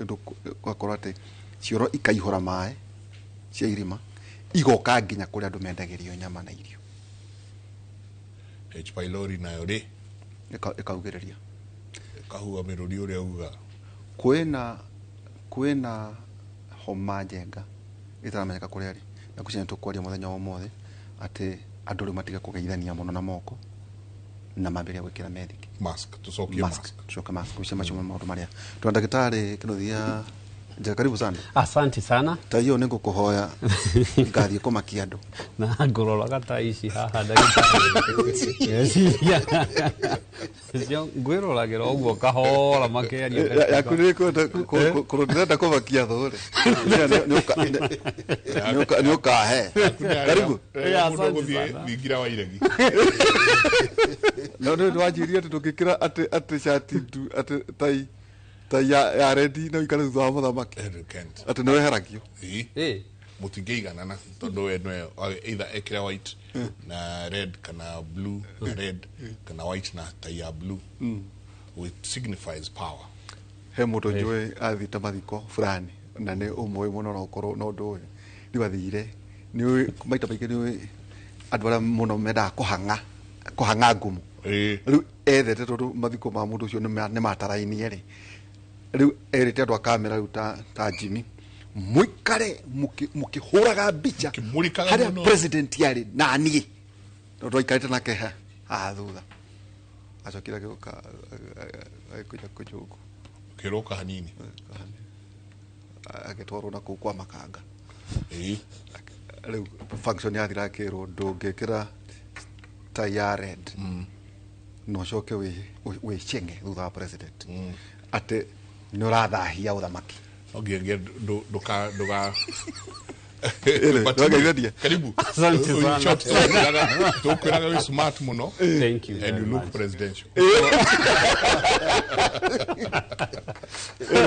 indo gwakorwo atĩ cioro ikaihũra maĩ cia irima igoka nginya kũrĩa andũ mendagĩrio nyama na irio H pylori nayo rĩ ĩkaugĩrĩria ĩkahua mĩrũri ũrĩa uga kwĩna homa njenga ĩtaramenyeka kũrĩa rĩ na kucina tũkwaria mũthenya wa ũmũthĩ atĩ andũ rĩu matiga kũgeithania mũno na moko na mambĩrĩria gwĩkĩra methiki tucoke mask ucia macio maũndũ marĩa twa ndagĩtarĩ Kĩnuthia Njenga karibu sana asante sana ta hiyo nĩngũkũhoya ngathiĩ kũmakia andũ na ngũroraga ta ici haha ndagĩtarĩ cio ngwĩroragĩra ũguo kahora makĩaria yaku nĩ ndĩrenda kũmakia thũrĩ nĩ ũkahe karibu thingira wa iregi No no wajiria ati tukikira ati shati tu ati tai ya ready na ikara thutha wa muthamaki ati no weheragio mutingeigana na tondu we no either ekira white na red kana blue na red kana white na tai ya blue which signifies power. He mundu njui athita mathiko fulani na ni umwe muno no korwo no ndu ni wathire ni maita maingi ni andu aria muno menda kuhanga ngumu riu ethete tondu mathiko ma mundu ucio ni matarainie ri riu erite andu a kamera riu ta Jimmy muikare mukihuraga mbica haria president yari nani tondu aikarite nake thutha acokira gioka kuja kujugu kiroka hanini agitwarwo na kuu kwa makanga riu function yathira kirwo ndungikira ta ya red no coke we chenge thutha wa president ati ni urathahia uthamaki ogenge nduka Karibu. Asante sana. Tukwiraga we smart muno. Thank you. And you look presidential.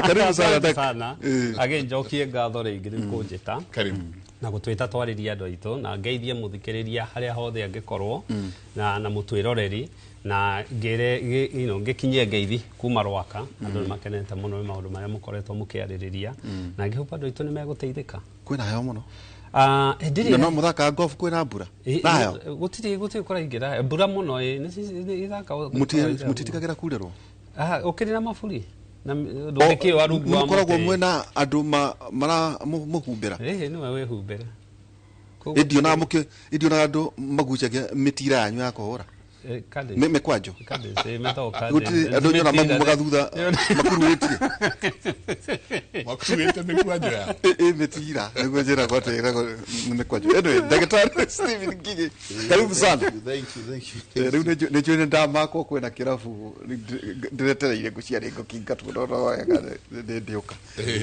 Karibu sana. Again jokie ngatho ringi ni kunjita. Karibu. Na gutwita twariria andu aitu na ngeithie muthikiriria haria hothe angikorwo na mutwiroreri na ngire ngikinyie ngeithi kuma Rwaka andu makenete muno ni maundu maria mukoretwo mukiaririria na ngihupa andu aitu ni meguteithika kwina hayo muno ndiri no muthaka golf kwina mbura nayo gutiri kuraingira mbura muno ni ithaka mutitikagira kurerwo ukiri na mafuri na ndukiki warungu wa mukoragwo mwena andu mara muhumbira ni wewe humbira idio na andu magucagia mitira yanyu ya kuhura me kwajo guti andu nyona magathutha makuruite ni kwajo ya mitira niguo njira gwatira me kwajo ndagitari Stephen Ngige karibu sana thank you riu ne joine ndamako kwena kirabu ndiretereire guciare ngokinga tuno ndiuka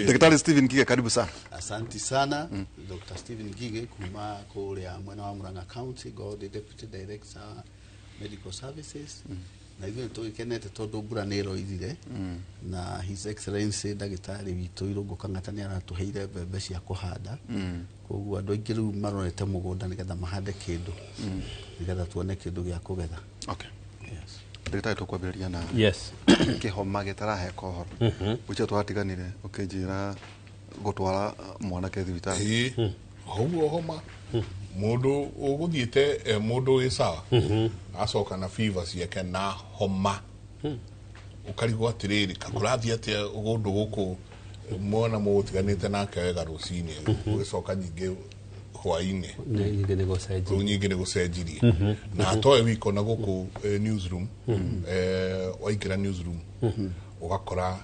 ndagitari Stephen Ngige karibu sana. Asante sana Dr. Stephen Ngige kuma kuria mwena wa Murang'a County God Deputy Director Medical Services na hivyo tugikenete tondu mbura ni roithire na His Excellency ndagitari witu Irungu Kang'ata ni aratuheire mbembe cia kuhanda koguo andu aingi riu marorete mugunda nigetha mahande kindu nigetha tuone kindu gia kugetha. Okay, yes ndagitari tukwambĩrĩria na kihoma gitarahe kohoro ucio twatiganire ukinjira gutwara mwana ke thibitari hauo homa mundu uguthiite mundu wi sawa acoka na fever ciake na homa ukarigwo atiriri kakurathi atia ugundu guku mwana mutiganite nake wega rucini ugicoka nyingi hwaini nyingi ni gucenjirie na atoe wiko na guku newsroom waikira newsroom ugakora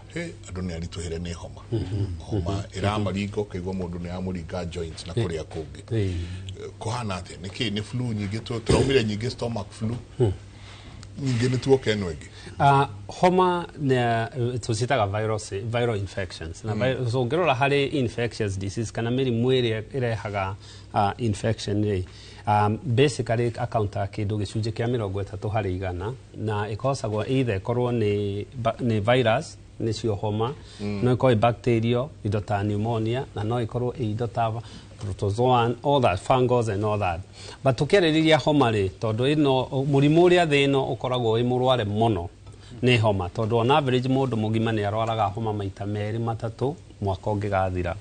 andu ni arituhire ni homa iramaringo kaigwa mundu ni amuringa joints na kuria kungi kuhana atia niki ni flu nyingi turaumire nyingi stomach flu nyingi ni tuoke enwegi homa ne tusitaga viral infections na so ngirora hari infectious disease kana mirimu iria irehaga infection ri basically account kindu gicunje kia 30 hari 100 na ikosagwo either korwo ni virus ni cio homa no ikorwo bacteria indo ta pneumonia na no ikorwo indo ta protozoan all that fungus and all that but tukiririria homa ri tondu ino murimu uria thino ukoragwo wi murware muno ni homa tondu on average mundu mugima ni arwaraga homa maita 2-3 mwaka ungigathira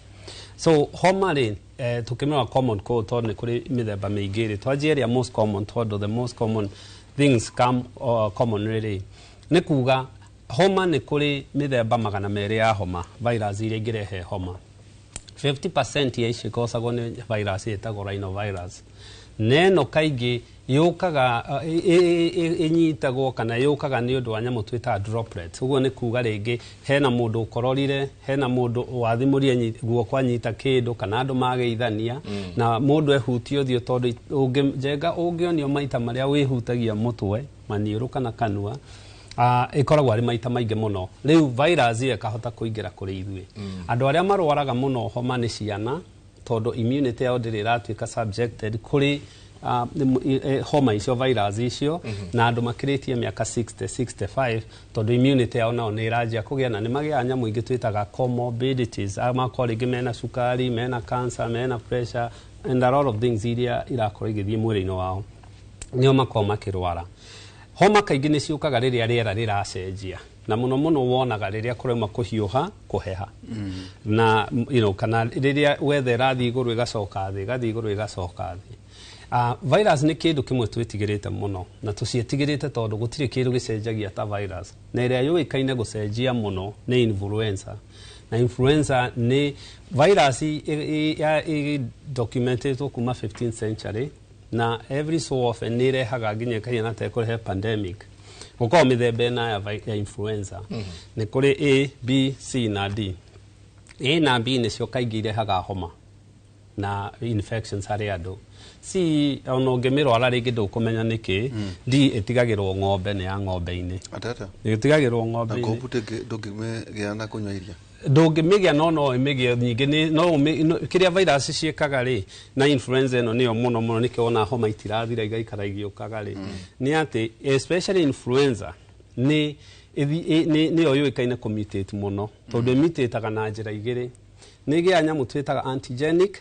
so homa ri tukimira common cold tondu ni kuri mithemba mingi ri twanjia most common tondu the most common things come common really ni kuga homa ni kuri mithemba 200 ya homa virus iria ingirehe homa 50% ya ici kosagwo ni virus etagwo rhinovirus neno kaingi yukaga inyitagwo kana yukaga ni undu wa nyamu twita droplets uguo ni kuga ringi hena mundu ukororire hena mundu wathimurie guoko nyita kindu kana andu mageithania na mundu ehutio thio tondu ungijenga ungionio maita maria wihutagia mutwe maniuru kana kanua ikoragwo ari maita maingi muno riu virus ikahota kuingira kuri ithui andu aria marwaraga muno homa ni ciana tondu immunity yao ndiri ratwika subjected kuri homa icio virus icio na andu makiritie miaka 60-65 tondu immunity yao nao ni iranjia kugia na ni magia nyamu ingi twitaga comorbidities amakorwo ringi mena sukari mena cancer mena pressure and a lot of things iria irakorwo igithii mwiri-ini wao nio makorwo makirwara. Homa kaingĩ nĩ ciũkaga rĩrĩa rĩera rĩracenjia na mũno mũno wonaga rĩrĩa kũrauma kũhiũha kũheha na kana rĩrĩa weather ĩrathiĩ igũrũ ĩgacoka thĩ ĩgathiĩ igũrũ ĩgacoka thĩ. Virus nĩ kĩndũ kĩmwe twĩtigĩrĩte mũno na tũciĩtigĩrĩte tondũ gũtirĩ kĩndũ gĩcenjagia ta virus na ĩrĩa yũĩkaine gũcenjia mũno nĩ influenza na influenza nĩ virus documented kuma 15th century na every so often nĩ irehaga nginya kahiana ta kũrehe pandemic gũkorwo mĩthemba ĩna ya influenza nĩ kũrĩ A, B, C na D. A na B nĩcio kaingĩ irehaga homa na infections harĩ andũ. C ona ũngĩmĩrwara rĩngĩ ndũkũmenya nĩkĩ. D ĩtigagĩrwo ng'ombe nĩ ya ng'ombe-inĩ ĩtigagĩrwo ng'ombe-inĩ na kobute ndũngĩmĩgĩa na kũnyua iria ndũngĩmĩgĩa no ĩmĩgĩe nyingĩ no kĩrĩa virus ciĩkaga rĩ na influenza ĩno nĩyo mũno mũno nĩkĩo ona homa itirathira igaikara igĩũkaga rĩ nĩ atĩ especially influenza nĩyo yũĩkaine kũmutate mũno tondũ ĩmutateaga na njĩra igĩrĩ. Nĩ ĩgĩaga nyamũ twĩtaga antigenic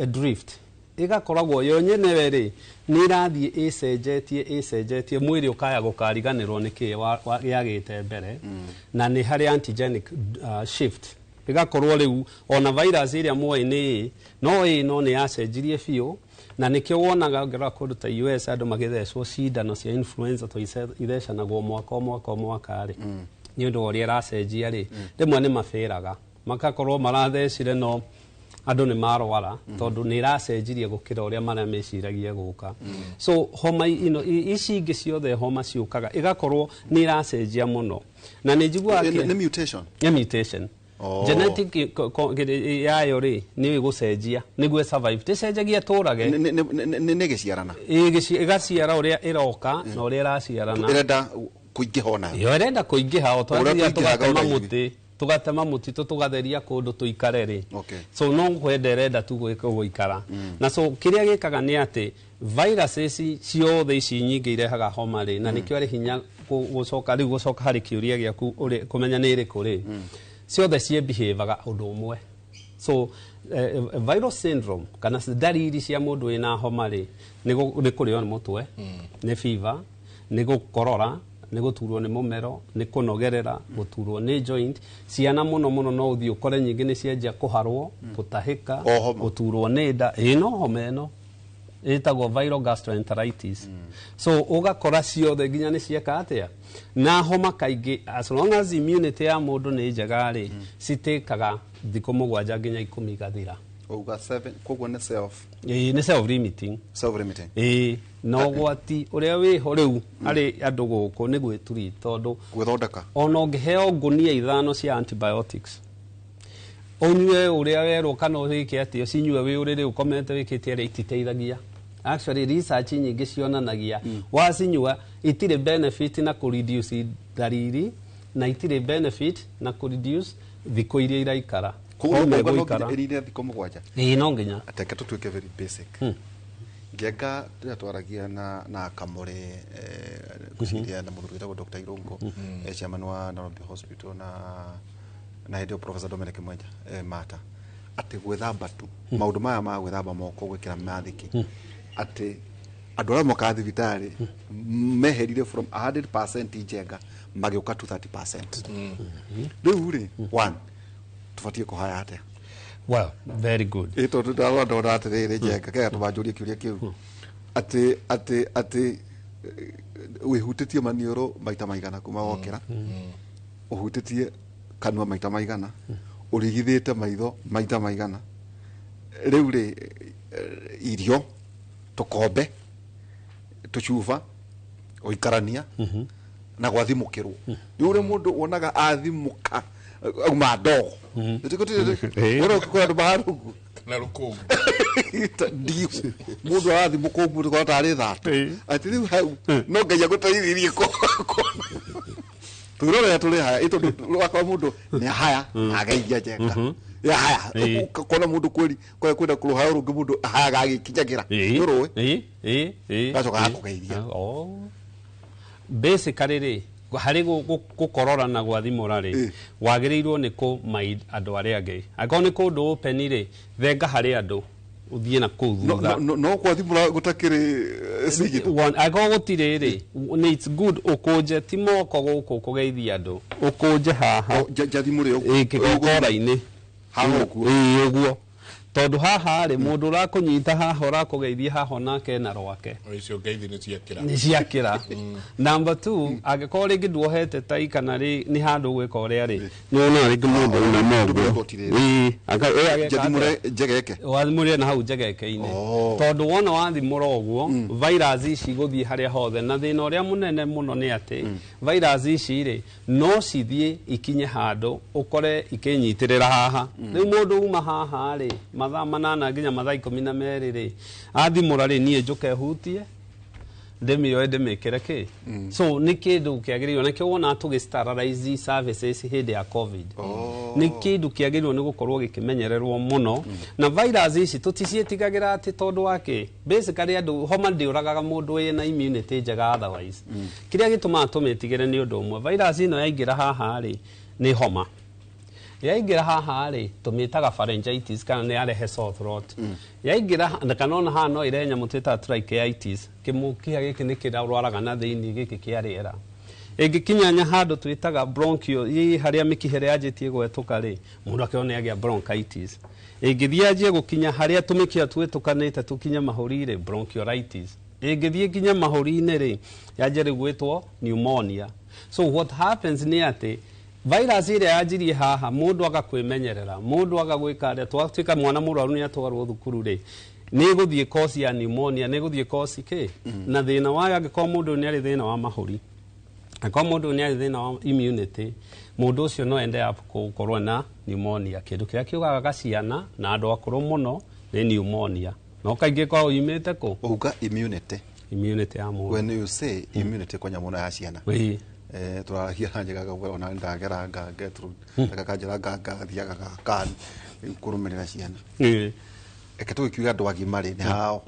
drift ĩgakoragwo yo nyenewe rĩ nĩ irathiĩ ĩcenjetie mwĩrĩ ũkaya gũkariganĩrwo nĩkĩ yagĩte mbere na nĩ harĩ antigenic shift ĩgakorwo rĩu ona virus ĩrĩa muoĩ nĩ no nĩ yacenjirie biũ na nĩkĩo wonaga ngera kũndũ ta US andũ magĩthecwo cindano cia influenza to ithecanagwo mwaka rĩ nĩ ũndũ ũrĩa ĩracenjia rĩ rĩmwe nĩ mabĩraga makakorwo marathecire no andũ nĩ marwara tondũ nĩ iracenjirie gũkĩra ũrĩa marĩa meciragia gũka. So homa ici ingĩ ciothe homa ciũkaga ĩgakorwo nĩ iracenjia mũno na nĩ njiguaga nĩ mutation genetic yayo rĩ nĩ gũcenjia nĩguo survive tĩcenjagia tũrage nĩ gĩciarana ĩgaciara ũrĩa ĩroka na ũrĩa ĩraciarana ĩrenda kũingĩha ona yo ĩrenda kũingĩha o tũgatema tugatema mutito tugatheria kundu tuikare ri so no kwenderenda tu gũikara na so kiria gikaga ni ati viruses ciothe ici nyingĩ irehaga homa ri na nikio ari hinya gucoka hari kiuria giaku kumenya ni iriku ri ciothe cie behaveaga undu umwe. So viral syndrome kana dariri cia mundu ina homa ri ni kurio ni mutwe ni fever ni gukorora ni guturwo ni mumero ni kunogerera guturwo ni joint ciana muno muno no uthi ukore nyingi ni cienja kuharwo gutahika guturwo ni nda no homa ino itagwo viral gastroenteritis so ugakora ciothe nginya ni cieka atia na homa kaingĩ as long as immunity ya mundu ni njega ri citikaga thikũ 7 nginya 10 igathira uga 7 koguo ni self limiting no gwati uria wiho riu ari andu guku ni gwituri tondu gwithondeka ona ungiheo ngunia 5 cia antibiotics onywe uria werwo kana wike ati cinywe wi urire ukomete wikite ri ititeithagia actually research nyingi cionanagia wacinywa itire benefit na ku reduce dariri na itire benefit na ku reduce thikũ iria iraikara irire thikũ 7 no nginya ateke tutuike very basic ngenga twaragia na kamore kuciria na mũthuri witagwo Dr. Irungo chairman wa Nairobi Hospital na head Professor Dominic Mwenja mata ati gwethamba tu maundu maya ma gwethamba moko gwikira mathiki ati andu arĩa moka thibitari meherire from 100% njenga magĩũka to 30%. Rĩu rĩ one tubatie kuhaya atia well very good ito ndona atiriri njenga kega tubanjurie kiuria kiu ati wihutitie manioro maita maigana kuma wokera uhutitie kanua maita maigana urigithite maitho maita maigana riu ri irio tukombe tuchuva uikarania na gwathimukirwo riu ri mundu wonaga athimuka auma ndogo ora kwa ndo baharugu na rukungu ndio mundu athimuka uguo kwa tari thatu ati riu hau no ngaya guteithirie ko turore tuli haya ito wakwa mundu ni haya agaithia njenga ya haya kona mundu kweli kwa kwenda kuruha rungi mundu hayaga agikinyagira nuru gacoka hakugeithia basically ri hari gukororana gwa thimura ri wagirirwo ni ku maid andu aria angi akorwo ni kundu open ri thenga hari andu uthie na kuu thutha no kwa thimura gutakiri sigit akorwo gutire ri it's good ukuje ti moko guku kugeithia andu ukuje haha jathimure igikora-ini uguo tondu haha ri mundu urakunyita haha urakugeithia haha nake na rwake icio ngeithi ni ciakira number 2 agikorwo ringi nduohete tai kana ri ni handu gwika uria ri ni ona ringi mundu na mogo jathimure njegeke wathimure na hau njegeke-ini tondu wona wathimura uguo virus ici guthie haria hothe na thina uria munene muno ni ati virus ici ri no cithie ikinye handu ukore ikinyitirira haha riu mundu uma haha ri mathaa 8 nginya mathaa 12 ri athimura ri nie njuke hutie ndemioe ndemekere ki so ni kindu kiagiririo nakio wona tugistaralize services hindi ya covid ni kindu kiagiririo ni gukorwo gikimenyererwo muno na virus ici tuticietigagira ati tondu wake basically andu homa ndiuragaga mundu ina immunity njega otherwise kiria gituma tumetigire ni undu umwe virus ino yaingira haha ri ni homa yaingira haha ri tumitaga pharyngitis kana ni arehe sore throat yaingira kana ona haha no irenya mutita tracheitis kimukia giki ni kirarwaraga na thiini giki kia riera ingikinyanya handu twitaga bronchial yi haria mikihere yajitie gwetuka ri mundu akiona agia bronchitis ingithia ajie gukinya haria tumikia twitukanite tukinya mahuri ri bronchiolitis ingithia kinya mahuri-ini ri yaje gwitwo pneumonia so what happens ni ati virus ile yajirie haha mundu agakwimenyerera mundu agagwika aria twatuika mwana muraru ni atwarwo thukuru ri ni guthie cause ya pneumonia ni guthie cause ki na thina wayo angiko mundu ni ari thina wa mahuri angiko mundu ni ari thina wa immunity mundu ucio no ende up gukorwo na pneumonia kindu kiria kiugaga gaciana na andu akuru muno ni pneumonia no kaingi kwa uyimite ku uga immunity ya mundu when you say immunity kwa nyamuna ya ciana turahia njega gwa ona ndagera nganga tru ndakanjira nganga thiaga kan kurumirira ciana eke tukiuga andu agima ri ni hao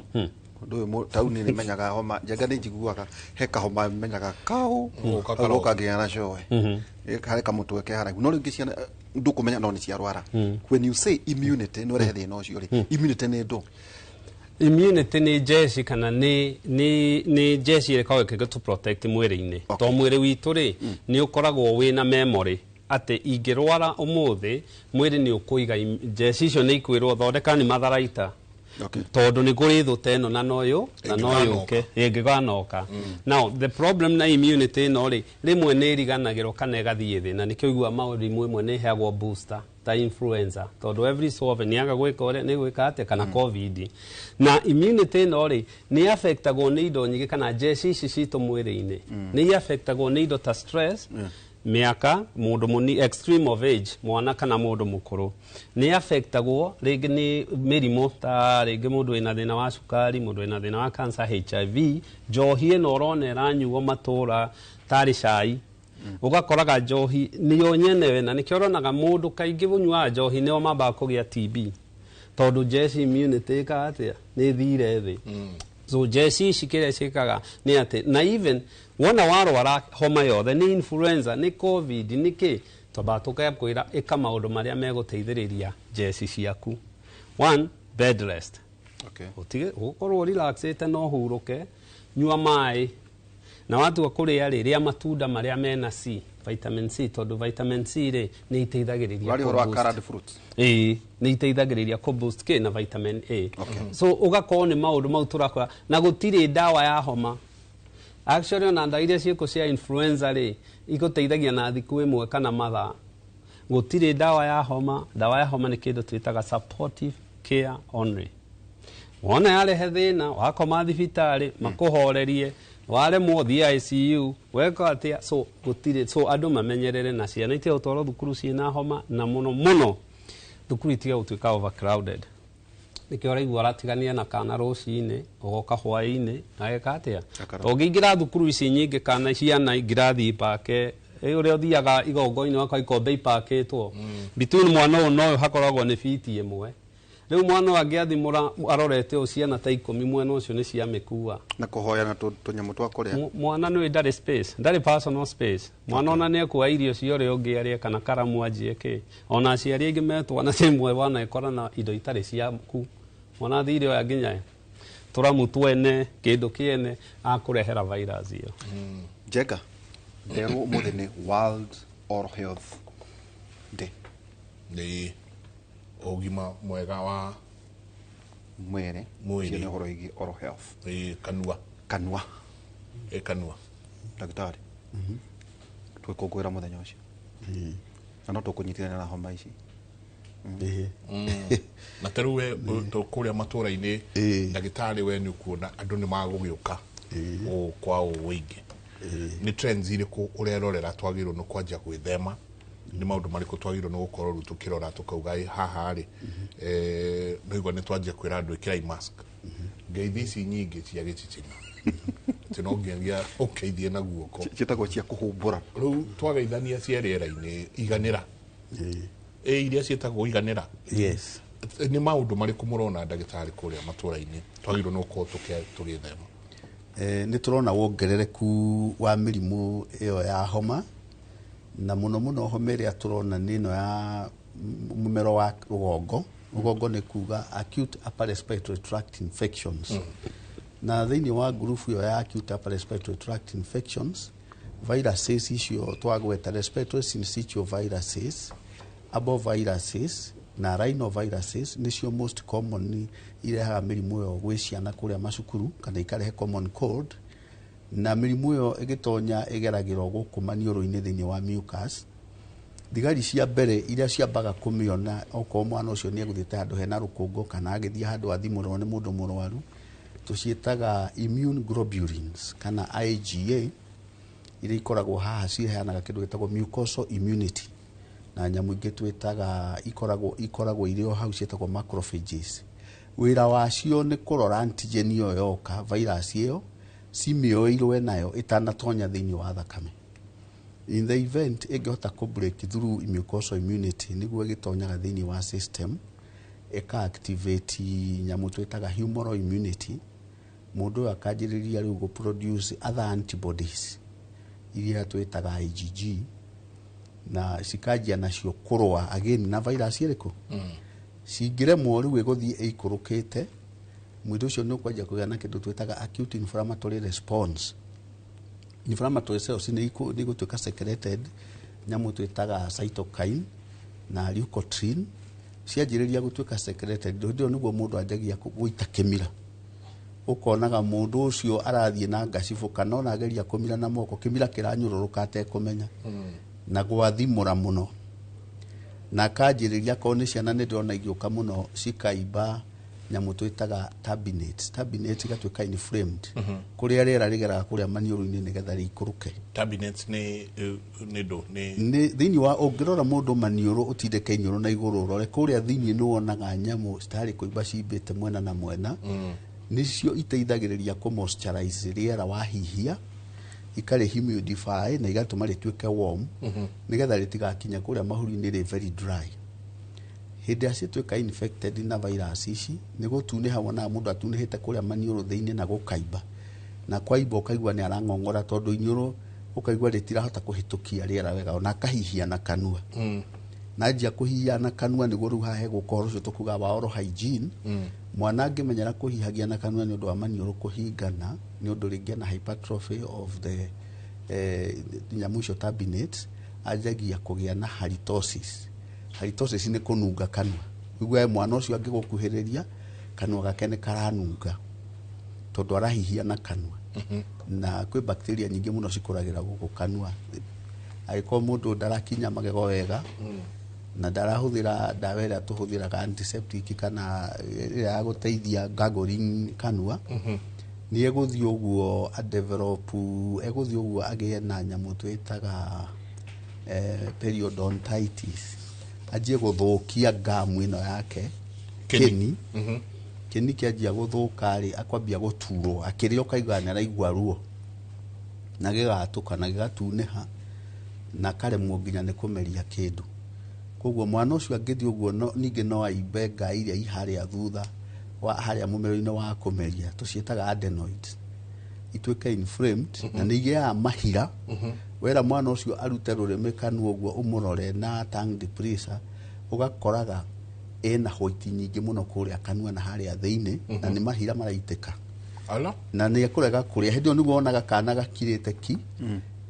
ndu tauni ni menyaga homa njega ni njiguaga heka homa menyaga kau ukaroka ngia na coe kare kamutwe ke haraihu no ringi ciana ndukumenya no ni ciarwara when you say immunity no rehe thina ucio ri immunity ni ndo immunity ni jeshi kana ni jeshi ile kwa to protect mwiri-ini to mwiri witu ri ni ukoragwo wina memory ati ingirwara umuthi mwiri ni ukuiga jeshi icio ni ikwirwo thondeka ni matharaita tondu ni kuri thuteno na noyo ke ingiganoka now the problem na immunity no ri rimwe ni riganagiro kana gathie thi na nikio igua maurimu imwe ni heagwo booster ta influenza tondu every so often ni aga gwika ore ni gwika ate kana covid na immunity no ri ni affectagwo ni indo nyingi kana jeshi ici citu mwiri-ini ni affectagwo ni indo ta stress miaka mundu muni extreme of age mwana kana mundu mukuru ni affectagwo ringi ni mirimo ta ringi mundu ina thina wa sukari mundu ina thina wa cancer HIV njohi no rone ranyuo matura tari cai ugakoraga njohi niyo nyenewe na nikio ronaga mundu kaingi bunywa njohi nio mamba kugia TB tondu jeshi immunity ka atia ni thire thi so jeshi shikire shikaga ni ati na even wona warwara homa yothe ni influenza ni covid ni ki tobatuka kwira ika maundu maria meguteithiriria jeshi ciaku one bed rest utige ukorwo relaxate no huruke nyua mai na watu akuria riria matunda maria mena C vitamin C tondu vitamin C ri ni iteithagiriria wali horo carrot fruits ni iteithagiriria ku boost K na vitamin A so ugakorwo ni maundu mau turakora na gutiri dawa ya homa actually ona ndaire ciiko cia influenza ri iguteithagia na thiku imwe kana mathaa gutiri dawa ya homa ni kindu twitaga supportive care only wona yarehe thina wakoma thibitari makuhorerie wale mothi ICU weka atia so gutire so andu mamenyerere na ciana ite utoro thukuru ciina homa na muno thukuru itiga utuika overcrowded nikio raigua ratigania na kana ruci-ini ugoka hwai-ini na geka atia to ngingira thukuru ici nyingi kana ciana ingirathi pake uria uthiaga igongo-inĩ wakaikombe ipakĩtwo between mwana ũyũ na ũyũ hakoragwo nĩ biti ĩmwe. Rĩu mwana ũyũ angĩathimũra arorete ũũ ciana ta 10 mwena ũcio nĩ ciamĩkua na kũhoya na tũnyamũ twa kũrĩa. Mwana nĩ ndarĩ space, ndarĩ personal space. Mwana ona nĩ ekuoya irio cia ũrĩa ũngĩ arĩe kana karamu anjie kĩ. Ona aciari aingĩ metwana cimwe wanekora na indo itarĩ ciaku. Mwana thire oya nginya tũramu twene kĩndũ kĩene akũrehera virus ĩyo. Jega, nderwo ũmũthĩ nĩ World Oral Health Day. Nĩ ũgima mwega wa mwĩrĩ ciĩna ũhoro wĩgiĩ oral health. Kanua. Kanua. Ndagĩtarĩ. Twĩkũngũĩra mũthenya ũcio. Na no tũkũnyitithania na homa ici. Na tarĩu we kũrĩa matũũra-inĩ ndagĩtarĩ we nĩ ũkuona andũ nĩ magũgĩũka kwa ũingĩ. Nĩ trends irĩkũ ũrerorera twagĩrĩirwo nĩ kwanjia gwĩthema? Nĩ maũndũ marĩkũ twagĩrĩirwo nĩ gũkorwo rĩu tũkĩrora tũkauga haha rĩ nĩguo nĩ twanjia kwĩra andũ ĩkĩrai mask. Ngeithi ici nyingĩ cia gĩcitima atĩ no nginya ũkeithie na guoko ciĩtagwo cia kũhumbũra. Rĩu twagaithania cia rĩera-inĩ iganĩra iria ciĩtagwo iganĩra. Nĩ maũndũ marĩkũ mũrona ndagĩtarĩ kũrĩa matũũra-inĩ twagĩrĩirwo nĩ gũkorwo tũgĩthema? Nĩ tũrona wongerereku wa mĩrimũ ĩyo ya homa, na mũno mũno homa ĩrĩa tũrona nĩ ĩno ya mũmero wa rũgongo. Rũgongo nĩ kuga acute upper respiratory tract infections. Na thĩinĩ wa ngurubu ĩyo ya acute upper respiratory tract infections, viruses icio twagweta respiratory syncytial viruses, arboviruses na rhinoviruses nĩcio most commonly irehaga mĩrimũ ĩyo gwĩ ciana kũrĩa macukuru kana ikarehe common cold. Na mĩrimũ ĩyo ĩgĩtonya ĩgeragĩrwo gũkũ maniũrũ-inĩ thĩinĩ wa mucus. Thigari cia mbere iria ciambaga kũmĩona okorwo mwana ũcio nĩ egũthiĩte handũ hena rũkũngũ kana agĩthiĩ handũ athimũrwo nĩ mũndũ mũrwaru, tũciĩtaga immune globulins kana IgA iria ikoragwo haha ciheanaga kĩndũ gĩtagwo mucosal immunity, na nyamũ ingĩ twĩtaga ikoragwo irĩ o hau ciĩtagwo macrophages. Wĩra wacio nĩ kũrora antigen ĩyo yoka, virus ĩyo cimĩoĩirwe nayo ĩtanatonya thĩinĩ wa thakame. In the event ĩngĩhota break through mucosal immunity nĩguo ĩgĩtonyaga thĩinĩ wa system ĩka-activate nyamũ twĩtaga humoral immunity, mũndũ ũyũ akanjĩrĩria rĩu gũ-produce other antibodies iria twĩtaga IgG, na cikanjia nacio kũrũa again na virus ĩrĩkũ. Cingĩremwo rĩu ĩgũthiĩ ĩikũrũkĩte, mwĩrĩ ũcio nĩ ũkwanjia kũgĩa na kĩndũ twĩtaga acute inflammatory response. Inflammatory cells nĩ igũtuĩka secreted, nyamũ twĩtaga cytokine na leukotriene cianjĩrĩria gũtuĩka secreted. Ndio nĩguo mũndũ anjagia gũita kĩmira. Ũkonaga mũndũ ũcio arathiĩ na ngacibũ kana ona ageria kũmira na moko, kĩmira kĩranyũrũrũka atekũmenya na gwathimũra mũno. Na kanjĩrĩria korwo nĩ ciana nĩ ndĩrona igĩũka mũno cikaimba nyamũ twĩtaga turbinates. Turbinates igatuĩka inflamed kũrĩa rĩera rĩgeraga kũrĩa maniũrũ-inĩ nĩgetha rĩikũrũke. Turbinates nĩ ndũ thĩinĩ wa ũngĩrora mũndũ maniũrũ ũtindĩke iniũrũ na igũrũ ũrore kũrĩa thĩinĩ nĩ wonaga nyamũ citarĩ kũimba cimbĩte mwena na mwena. Nĩcio iteithagĩrĩria kũ-moisturize rĩera wahihia, ikarĩ humidify na igatũma rĩtuĩke warm nĩgetha rĩtigakinya kũrĩa mahuri-inĩ rĩ very dry. Hĩndĩ cituĩka infected na virus ici nĩ gũtunĩha wonaga mũndũ atunĩhĩte kũrĩa maniũrũ thĩinĩ na gũkaimba, na kwaimba ũkaigua nĩ arang'ong'ora tondũ iniũrũ ũkaigua rĩtirahota kũhĩtũkia rĩera wega, ona akahihia na kanua. Na njia kũhihia na kanua nĩguo rĩu haha gũkorwo ũcio tũkuga wa oral hygiene. Mwana angĩmenyera kũhihagia na kanua nĩ ũndũ wa maniũrũ kũhingana, nĩ ũndũ rĩngĩ na hypertrophy of the nyamũ icio turbinates, anjagia kũgĩa na halitosis. Halitosis nĩ kũnunga kanua. Ũguo mwana ũcio angĩgũkuhĩrĩria kanua gake nĩ karanunga tondũ arahihia na kanua. Na kwĩ bacteria nyingĩ mũno cikũragĩra gũkũ kanua. Angĩkorwo mũndũ ndarakinya magego wega na ndarahũthĩra ndawa ĩrĩa tũhũthĩraga antiseptic kana ĩrĩa ya gũteithia gargling kanua, nĩ egũthiĩ ũguo egũthiĩ ũguo agĩe na nyamũ twĩtaga periodontitis, anjie gũthũkia gamu ĩno yake kĩni. Kĩni kĩanjia gũthũka rĩ akwambia gũturwo, akĩrĩa ũkaigua nĩ araigua ruo na gĩgatũka na gĩgatunĩha na karemwo nginya nĩ kũmeria kĩndũ. Koguo mwana ũcio angĩthiĩ ũguo ningĩ no aimbe ngai iria iharĩa thutha wa harĩa mũmero-inĩ wa kũmeria tũciĩtaga adenoids ituĩke inflamed na nĩ igĩaga mahira. Wera mwana ũcio arute rũrĩmĩ kanua ũguo ũmũrore na tongue depressor ũgakoraga ena white nyingĩ mũno kũrĩa kanua na harĩa thĩinĩ na nĩ mahira maraitĩka. Na nĩ ekũrega kũrĩa hĩndĩ ĩyo nĩguo wonaga kana gakirĩte ki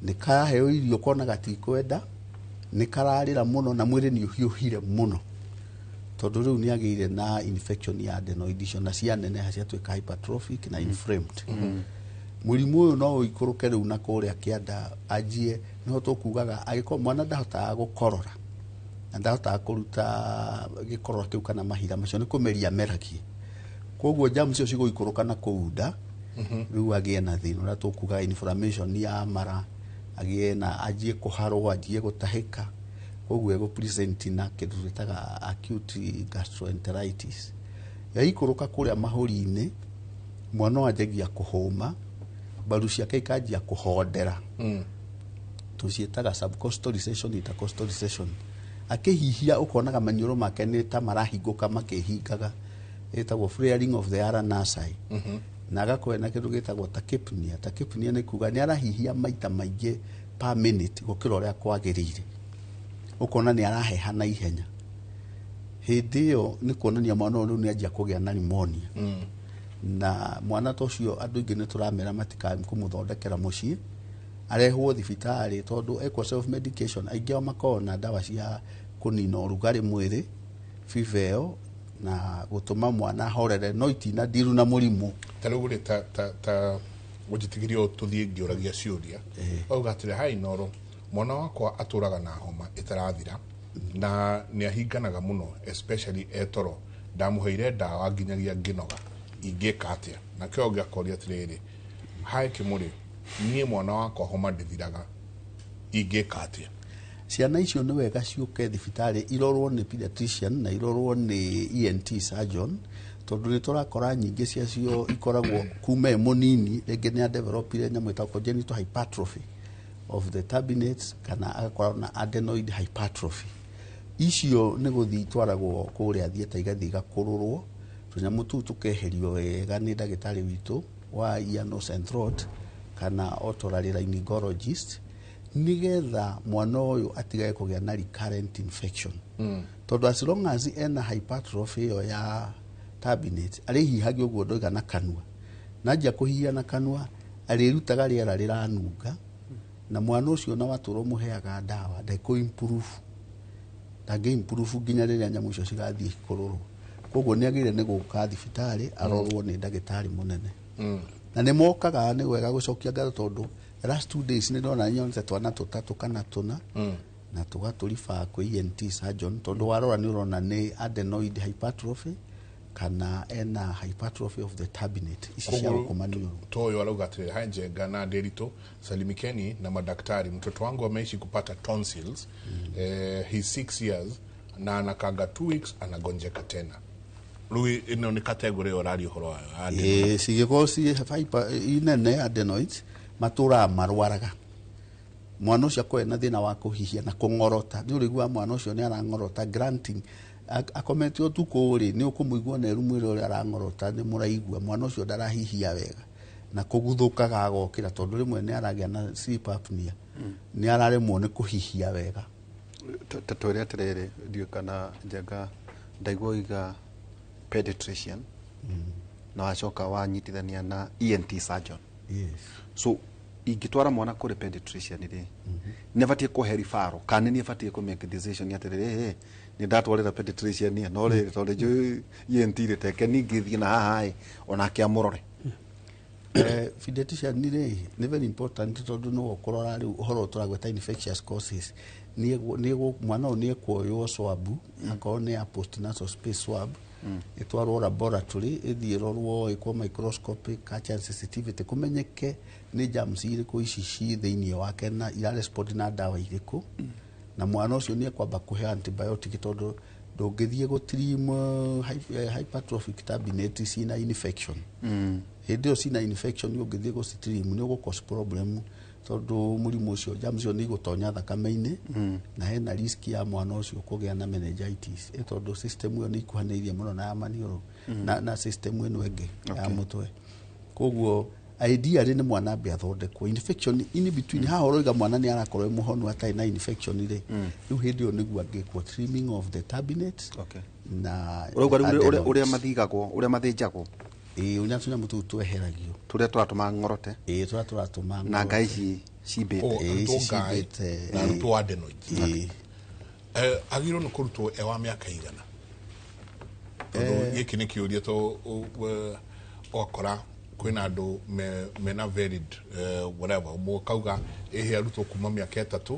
nĩ kaheo irio kona gatikwenda nĩ kararĩra mũno na mwĩrĩ nĩ ũhiũhire mũno tondũ rĩu nĩ agĩire na infection ya adenoid icio na cianeneha ciatuĩka hypertrophic na inflamed. Mũrimũ ũyũ no ũikũrũke rĩu na kũrĩa kĩanda anjie no tũkugaga agĩkorwo mwana ndahotaga gũkorora na ndahotaga kũruta gĩkorora kĩu kana mahira macio nĩ kũmeria meragie. Koguo jamu icio cigũikũrũka na kũu nda rĩu agĩe na thĩna ũrĩa tũkugaga inflammation ya mara agĩe na anjie kũharwo anjie gũtahĩka. Koguo egũpresent na kĩndũ twĩtaga acute gastroenteritis. Yaikũrũka kũrĩa mahũri-inĩ mwana anjagia kũhũma mbaru ciake ikanjia kũhondera. Tũciĩtaga subcostal recession intercostal recession. Akĩhihia ũkonaga maniũrũ make nĩ ta marahingũka makĩhingaga ĩtagwo flaring of the ulnar nasi. Na agakorwo na kĩndũ gĩtagwo tachypnea. Tachypnea nĩ kuga nĩ arahihia maita maingĩ per minute gũkĩra ũrĩa kwagĩrĩire. Ũkona nĩ araheha na ihenya. Hĩndĩ ĩyo nĩ kuonania mwana ũyũ nĩ anjia kũgĩa na pneumonia. Na mwana ta ũcio andũ aingĩ nĩ tũramera matikae kũmũthondekera mũciĩ arehwo thibitarĩ tondũ ekwo self medication aingĩ ao makoragwo na ndawa cia kũnina ũrugarĩ mwĩrĩ fever na gũtũma mwana horere no itina ndiru na mũrimũ. Ta rĩu rĩ ta gũjitigirio tũthiĩ ngĩũragia ciũria auga atĩrĩ hai noro mwana wakwa atũraga na homa ĩtarathira na nĩ ahinganaga mũno especially etoro ndamũheire ndawa nginyagia ngĩnoga ingĩka atĩa na kĩo ngĩakoria atĩrĩrĩ hai kĩmũrĩ niĩ mwana wakwa homa ndĩthiraga ingĩka atĩa. Ciana icio nĩ wega ciũke thibitarĩ irorwo nĩ pediatrician na irorwo nĩ ENT surgeon tondũ nĩ tũrakora nyingĩ ciacio ikoragwo kuma mũnini rĩngĩ nĩ developire nyamũ ĩtagwo congenital hypertrophy of the turbinates kana agakorwo na adenoid hypertrophy. Icio nĩ gũthiĩ twaragwo kũrĩa thieta igathiĩ igakũrũrwo tũnyamũ tũu tũkeherio wega nĩ ndagĩtarĩ witũ wa ear nose and throat kana otolaryngologist nigetha mwana ũyũ atigae kũgĩa na recurrent infection. Tondũ as long as ena hypertrophy ĩyo ya turbinate arĩhihagia ũguo ndoiga na kanua nanjia kũhihia na kanua arĩrutaga rĩera rĩranunga na mwana ũcio na watũrwo mũheaga ndawa ndekũ-improve ndangĩ-improve nginya rĩrĩa nyamũ icio cigathiĩ kũrũrwo. Koguo nĩ agĩrĩire nĩ gũka thibitarĩ arorwo nĩ ndagĩtarĩ mũnene. Na nĩ mokaga nĩ wega gũcokia ngatho tondũ last 2 days nĩ ndona nyonete twana tũtatũ kana tũna na tũgatũriba kwĩ ENT surgeon tondũ warora nĩ ũrona nĩ adenoid hypertrophy kana ena hypertrophy of the turbinate ici cia gũkomania. Toyo arauga atĩrĩrĩ hai Njenga na Nderitu salimikeni na madaktari mtoto wangu ameishi kupata tonsils he's 6 years na anakanga 2 weeks anagonjeka tena. Rui ino ni category orari horo wayo. Cigĩkorwo ci inene adenoids matũra marwaraga. Mwana ũcio akoe na thĩna wa kũhihia na kũng'orota. Nĩ ũrĩgua mwana ũcio nĩ arang'orota granting akometio tukũ rĩ nĩ ũkũmũigua na erumu ĩrĩa ũrĩa arang'orota nĩ mũraigua mwana ũcio ndarahihia wega na kũguthũkaga agokĩra tondũ rĩmwe nĩ aragĩa na sleep apnea nĩ araremwo nĩ kũhihia wega. Tatũrĩa atĩrĩrĩ ndiũ kana Njenga ndaigua iga pediatrician na wacoka wanyitithania na ENT surgeon. So ingĩtwara mwana kũrĩ pediatrician rĩ nĩ abatie kũhe referral kana nĩ abatie kũ make decision atĩrĩrĩ nĩ ndatwarĩra pediatrician no rĩ tondũ ENT rĩ teke ningĩthiĩ na haha onake amũrore. Pediatrician nĩ very important tondũ no ũkorora rĩu ũhoro tũragweta infectious causes nĩ mwana ũyũ nĩ ekuoywo swab akorwo nĩ ya postnatal space swab itwarwo laboratory ĩthiĩ ĩrorwo ĩkwo microscopic culture sensitivity kũmenyeke nĩ germs irĩkũ ici ci thĩinĩ wake na irarespond na ndawa irĩkũ na mwana ũcio nĩ ekwamba kũhe antibiotic tondũ ndũngĩthiĩ gũtrim hypertrophic turbinate cina infection. Hĩndĩ ĩyo cina infection ũngĩthiĩ gũcitrim nĩ ũgũcause problem tondu murimu ucio germs ni gutonya thakame-ini na hena risk ya mwana ucio kugia na meningitis tondu system iyo ni ikuhanĩrĩirie muno na maniũrũ na system ino ĩngĩ ya mutwe koguo ideally ni mwana ambe athondekwo infection in between ha horoiga mwana ni arakorwo muhonu atai na infection ri riu hindi yo niguo angĩkwo trimming of the turbinates na uria mathigagwo uria mathinjagwo unya tunyamũ tũu tweheragio turia turatuma ngorote turatuma na ngai ici cibĩte na rutwo adenoids agirwo nĩ kũrutwo ewa mĩaka igana gĩkĩ nĩ kĩũria to okora kwĩna andũ mena varied whatever mũkauga ehe arutwo kuma mĩaka 3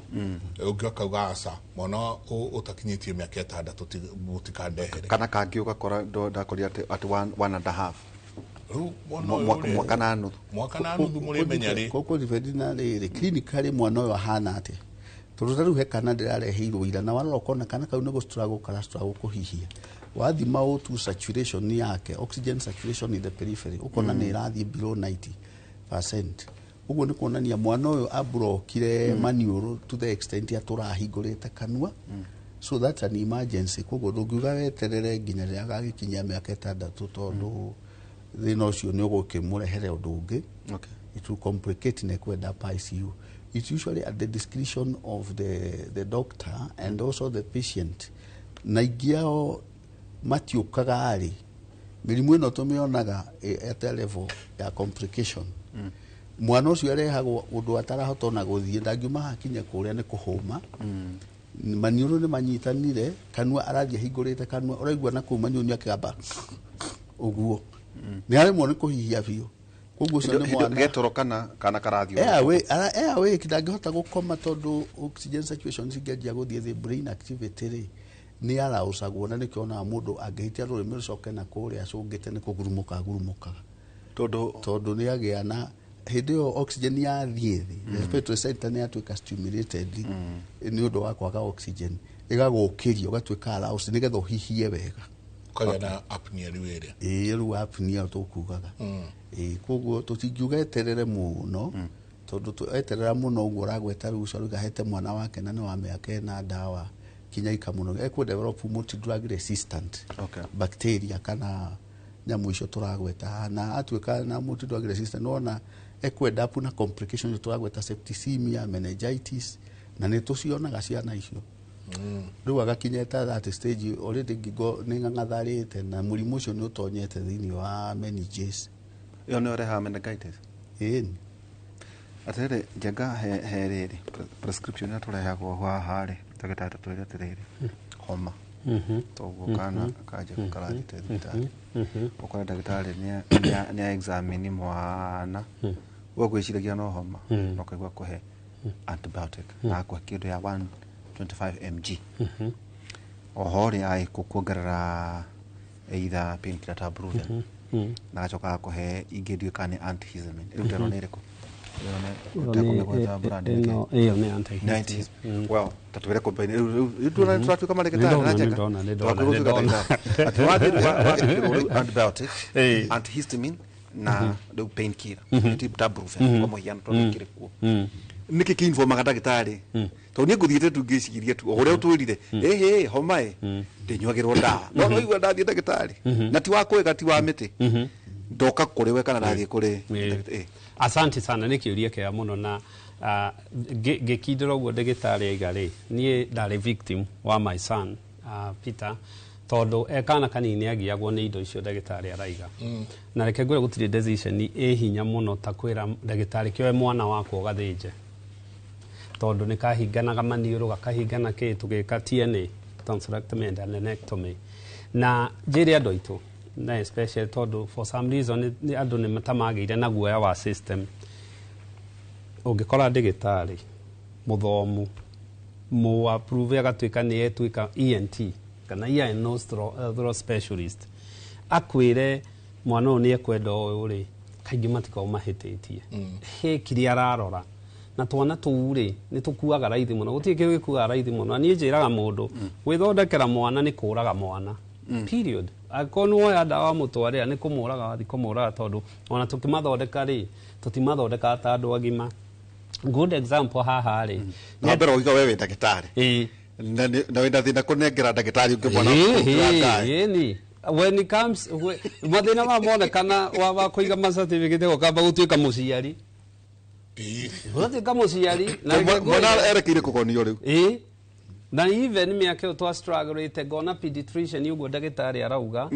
ũngĩ akauga aca mwana ũtakinyĩtie mĩaka 6 mũtikandehere kana kangĩ ũgakora ndakoria atĩ 1.5 mwaka na nuthu mũrĩmenya rĩ koko rivendina rĩrĩ clinically mwana ũyũ ahana atĩa tondũ tarĩu he kana ndĩrareheirwo ira na warora ũkona kana kau nĩ gũstruggle kũhihia wathima O2 saturation yake oxygen saturation in the periphery ukona ni irathie below 90%. Uguo ni kuonania mwana uyu abrokire maniũrũ to the extent ya turahingũrĩte kanua so that's an emergency koguo ndũngiuga weterere nginya rĩrĩa agagikinyia mĩaka 6 tondu thĩna ũcio nĩ ũgũkĩmũrehere ũndũ ũngĩ it will complicate na kwenda ICU. It's usually at the discretion of the doctor and also the patient na ingiao matiukaga ari mirimu ino tumionaga at a level ya complication mwana ucio arehagwo undu atarahota na guthie ndangiuma hakinya kuria ni kuhuma maniũrũ ni manyitanire kanua arathie hingũrĩte kanua uraigua na kuu maniũrũ akigamba uguo ni aremwo ni kuhihia biũ koguo cio ni mwana getorokana kana karathio we kidangihota gukoma tondu oxygen saturation cingeanjia guthie the brain activity ri ni arausagwo na nikiona mundu angihitia rurimi rucoke na kuria acungite ni kugurumuka tondu ni agia na hindi yo oxygen ya thie respiratory center ni atuika stimulated ni undu wa kwaga oxygen igagukirio gatwika aroused nigetha uhihie wega kaya na apnea riwere riu apnea tukugaga koguo tutingiuga eterere muno tondu eterera muno uguo uragweta riu ucio rigahete mwana wake na ni wa mĩaka na dawa kinya ikamuno ekwo develop multi drug resistant bacteria kana nyamu icio turagweta na atwika na multi drug resistant nona ekwenda apu na complications turagweta septicemia meningitis na nĩ tucionaga ciana icio riu agakinyeta that stage already gigo nĩ ng'ang'atharĩte na mũrimũ ũcio nĩ ũtonyete thĩinĩ wa meninges iyo nĩ ũrehaga meningitis atere njenga he rĩrĩ prescription ya turehagwo haha rĩ ndagĩtarĩ twĩre atĩrĩrĩ homa toguo kana kaje karathite thibitarĩ ũkora ndagĩtarĩ nĩ examine mwana gwĩciragia no homa no kaigua kũhe antibiotic na kwa kĩndũ ya 125 mg oho rĩ ai kuongerera either painkiller ta brufen na acoka kũhe ingĩ ndiũ kana antihistamine rĩu teno nĩ ĩrĩkũ iyo ni anti well tatwere combine tunatuka maleketana na jenga antibiotic antihistamine na the painkiller tip ta brufen kwa mohiano twakire kuo niki kiinforma kadagitari to ni nguthiite tungiciria tu uria utwirire homa ndinyagirwo ndawa no igwa ndathie dagitari na ti wakwega ti wa miti ndoka kuri we kana ndathie kuri asante sana nä kä å ria kä må no na ngä kindä guo ndä gä tarä aiga rä niä ndarä victim wa my son Peter tondå ekana kanini agiagwo nä indo icio ndagä tarä araiga na reke ngwä gå tirä decision ä hinya må no ta kwä ra ndagä tarä kä oe mwana wakwo gathä nje tondå nä kahinganaga maniå rå gakahingana kä tå gä ka TNA tonsillectomy and adenectomy na njä rä andå aitå na especially todo for some reason andu ni matamagire na guoya wa system ungikora ndagitari muthomu mu approve agatwika ni etwika ENT kana ear and nostril specialist akwire mwana uyu ni ekwenda uyu ri kaingi matikao mahititie he kiri ararora na twana tuu ri ni tukuaga raithi muno gutie kindu gikuaga raithi muno ni njiraga mundu gwithondekera mwana ni kuraga mwana period akonwo ya dawa mutwarira ni kumuraga wathi kumuraga tondu ona tukimathondeka ri tutimathondeka ta andu agima good example haha rĩ na mbere uga wewe ndagĩtarĩ na wenda thina kunengera ndagĩtarĩ ũngĩ mwana ni when it comes mathina mamonekana wa kuiga ma certificate gukamba gutuika muciari gutuika muciari na mwana erekeire kugonio riu na even miaka twa struggle ngona pediatrician ugo ndagĩtarĩ arauga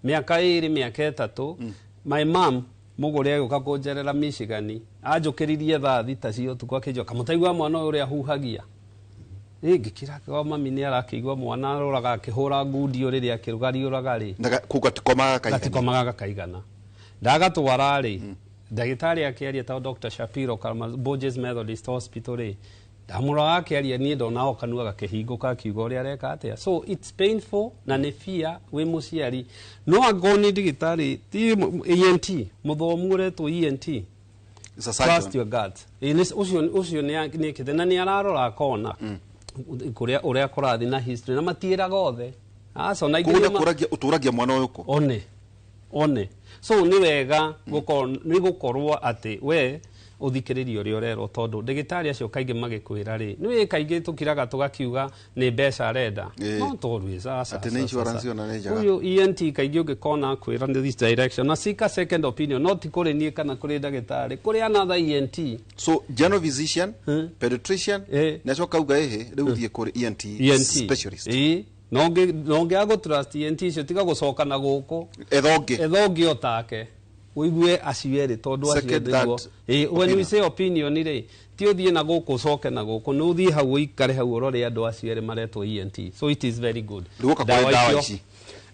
miaka 2 miaka 3 my mom mugore aguka kunjerera Michigan ajukiririe thaa thita cio tukwa kijo kamutaigwa mwana uria huhagia ngikira kwa mami ni arakigwa mwana aroraga akihura ngudio riria kirugari uragari kugatikomagaga kaigana ndagatwara ri ndagĩtarĩ akiaria ta Dr. Shapiro Borges Methodist Hospital ri ndamura akiaria ni ndona kanua gakihinguka akiuga uria areka atia so it's painful na ni fear we muciari no agoni ndagĩtarĩ ti ENT muthomu uretwo ENT trust your gut ucio ni kithena ni ararora kona kuria uria kurathi na history na matiiraga othe so na igũragia uturagia mwana uyuko one so ni wega gukorwo ati we uthikiririo uria urero tondu ndagĩtarĩ acio kaingĩ magikwira ri ni kaingĩ tukiraga tugakiuga ni mbeca arenda no always ati ni insurance ona ni njaga uyu ENT kaingĩ ungikona kwira in this direction na seek a second opinion not kuri nie kana kuri ndagĩtarĩ kuri another ENT so general physician pediatrician nacio kauga riu thie kuri ENT specialist nonge ago trust ENT cio tiga gucoka na guku ethonge otake uigue aciere tondu aciere when we say opinion ri ti uthie na guku coke na guku no uthie hau ikare hau urore andu aciere maretwo ENT so it is very good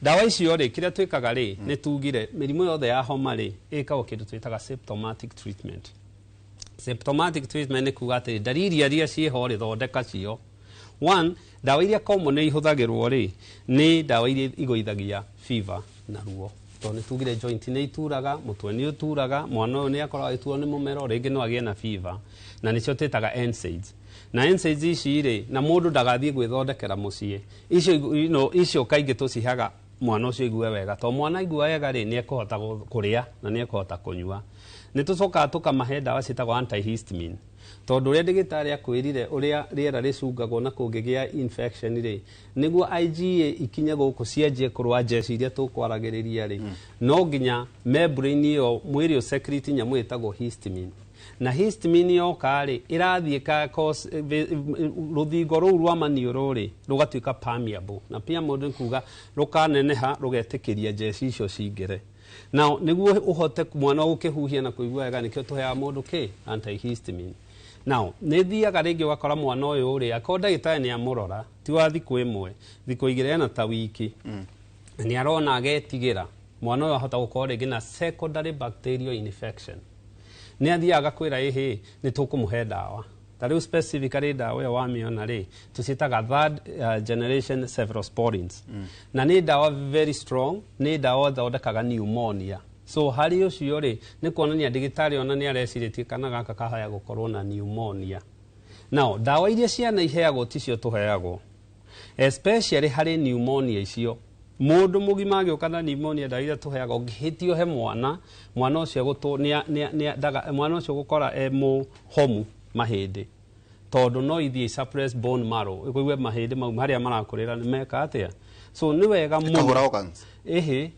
dawa icio ri kiria twikaga ri ni tugire mirimo yothe ya homa ri ikagwo kindu twitaga symptomatic treatment ni kuga ati dalili iria ciho ri thondeka cio one dawa iria common ni ihuthagirwo ri ni dawa iria igũithagia fever na ruo to ni tugire joint ni ituraga mutwe ni uturaga mwana uyu ni akoragwo ituo ni mumero ringi no agie na fever na nicio twitaga NSAIDs na NSAIDs ici ri na mundu ndagathie gwithondekera mucie icio kaingĩ tucihaga mwana ucio igue wega to mwana igua wega ri ni ekuhota kuria na ni ekuhota kunyua ni tucoka tukamahe dawa citagwo antihistamine tondu uria ndagĩtarĩ akwirire uria riera ricungagwo na kungigia infection ri niguo IgA ikinye guku cianjie kurwa jeshi iria tukwaragĩrĩria ri no nginya membrane yo mwiri o secrete nyamu itagwo histamine na histamine yoka ri irathie ka cause ruthingo ruu rwa maniũrũ ri rugatuika permeable na pia mundu kuga rukaneneha rugetikiria jeshi icio cingire now niguo uhote mwana gukihuhia na kuigua wega nikio tuheaga mundu antihistamine now ni thiaga ringi wakora mwana uyu uri akonda ndagĩtarĩ ni amurora ti wa thiku imwe thiku igire na ta wiki ni arona agetigira mwana uyu ahota gukorwo ringi na secondary bacterial infection ni athiaga kwira ni tukumuhe dawa tariu specifically dawa ya wamiona ri tusitaga third generation cephalosporins na ni dawa very strong ni dawa thondekaga pneumonia so hari ucio ri ni kuonania ndagĩtarĩ ona ni areciritie kana gaka kahaya gukorwo na pneumonia now dawa iria ciana iheagwo ticio tuheagwo especially hari pneumonia icio mundu mugima agĩũka na pneumonia dawa iria tuheagwo ngĩhĩtio he mwana ucio mwana ucio gukora homu mahĩndĩ tondu no ithie suppress bone marrow ikuigue mahĩndĩ mau haria marakũrĩra ni meka atia so ni wega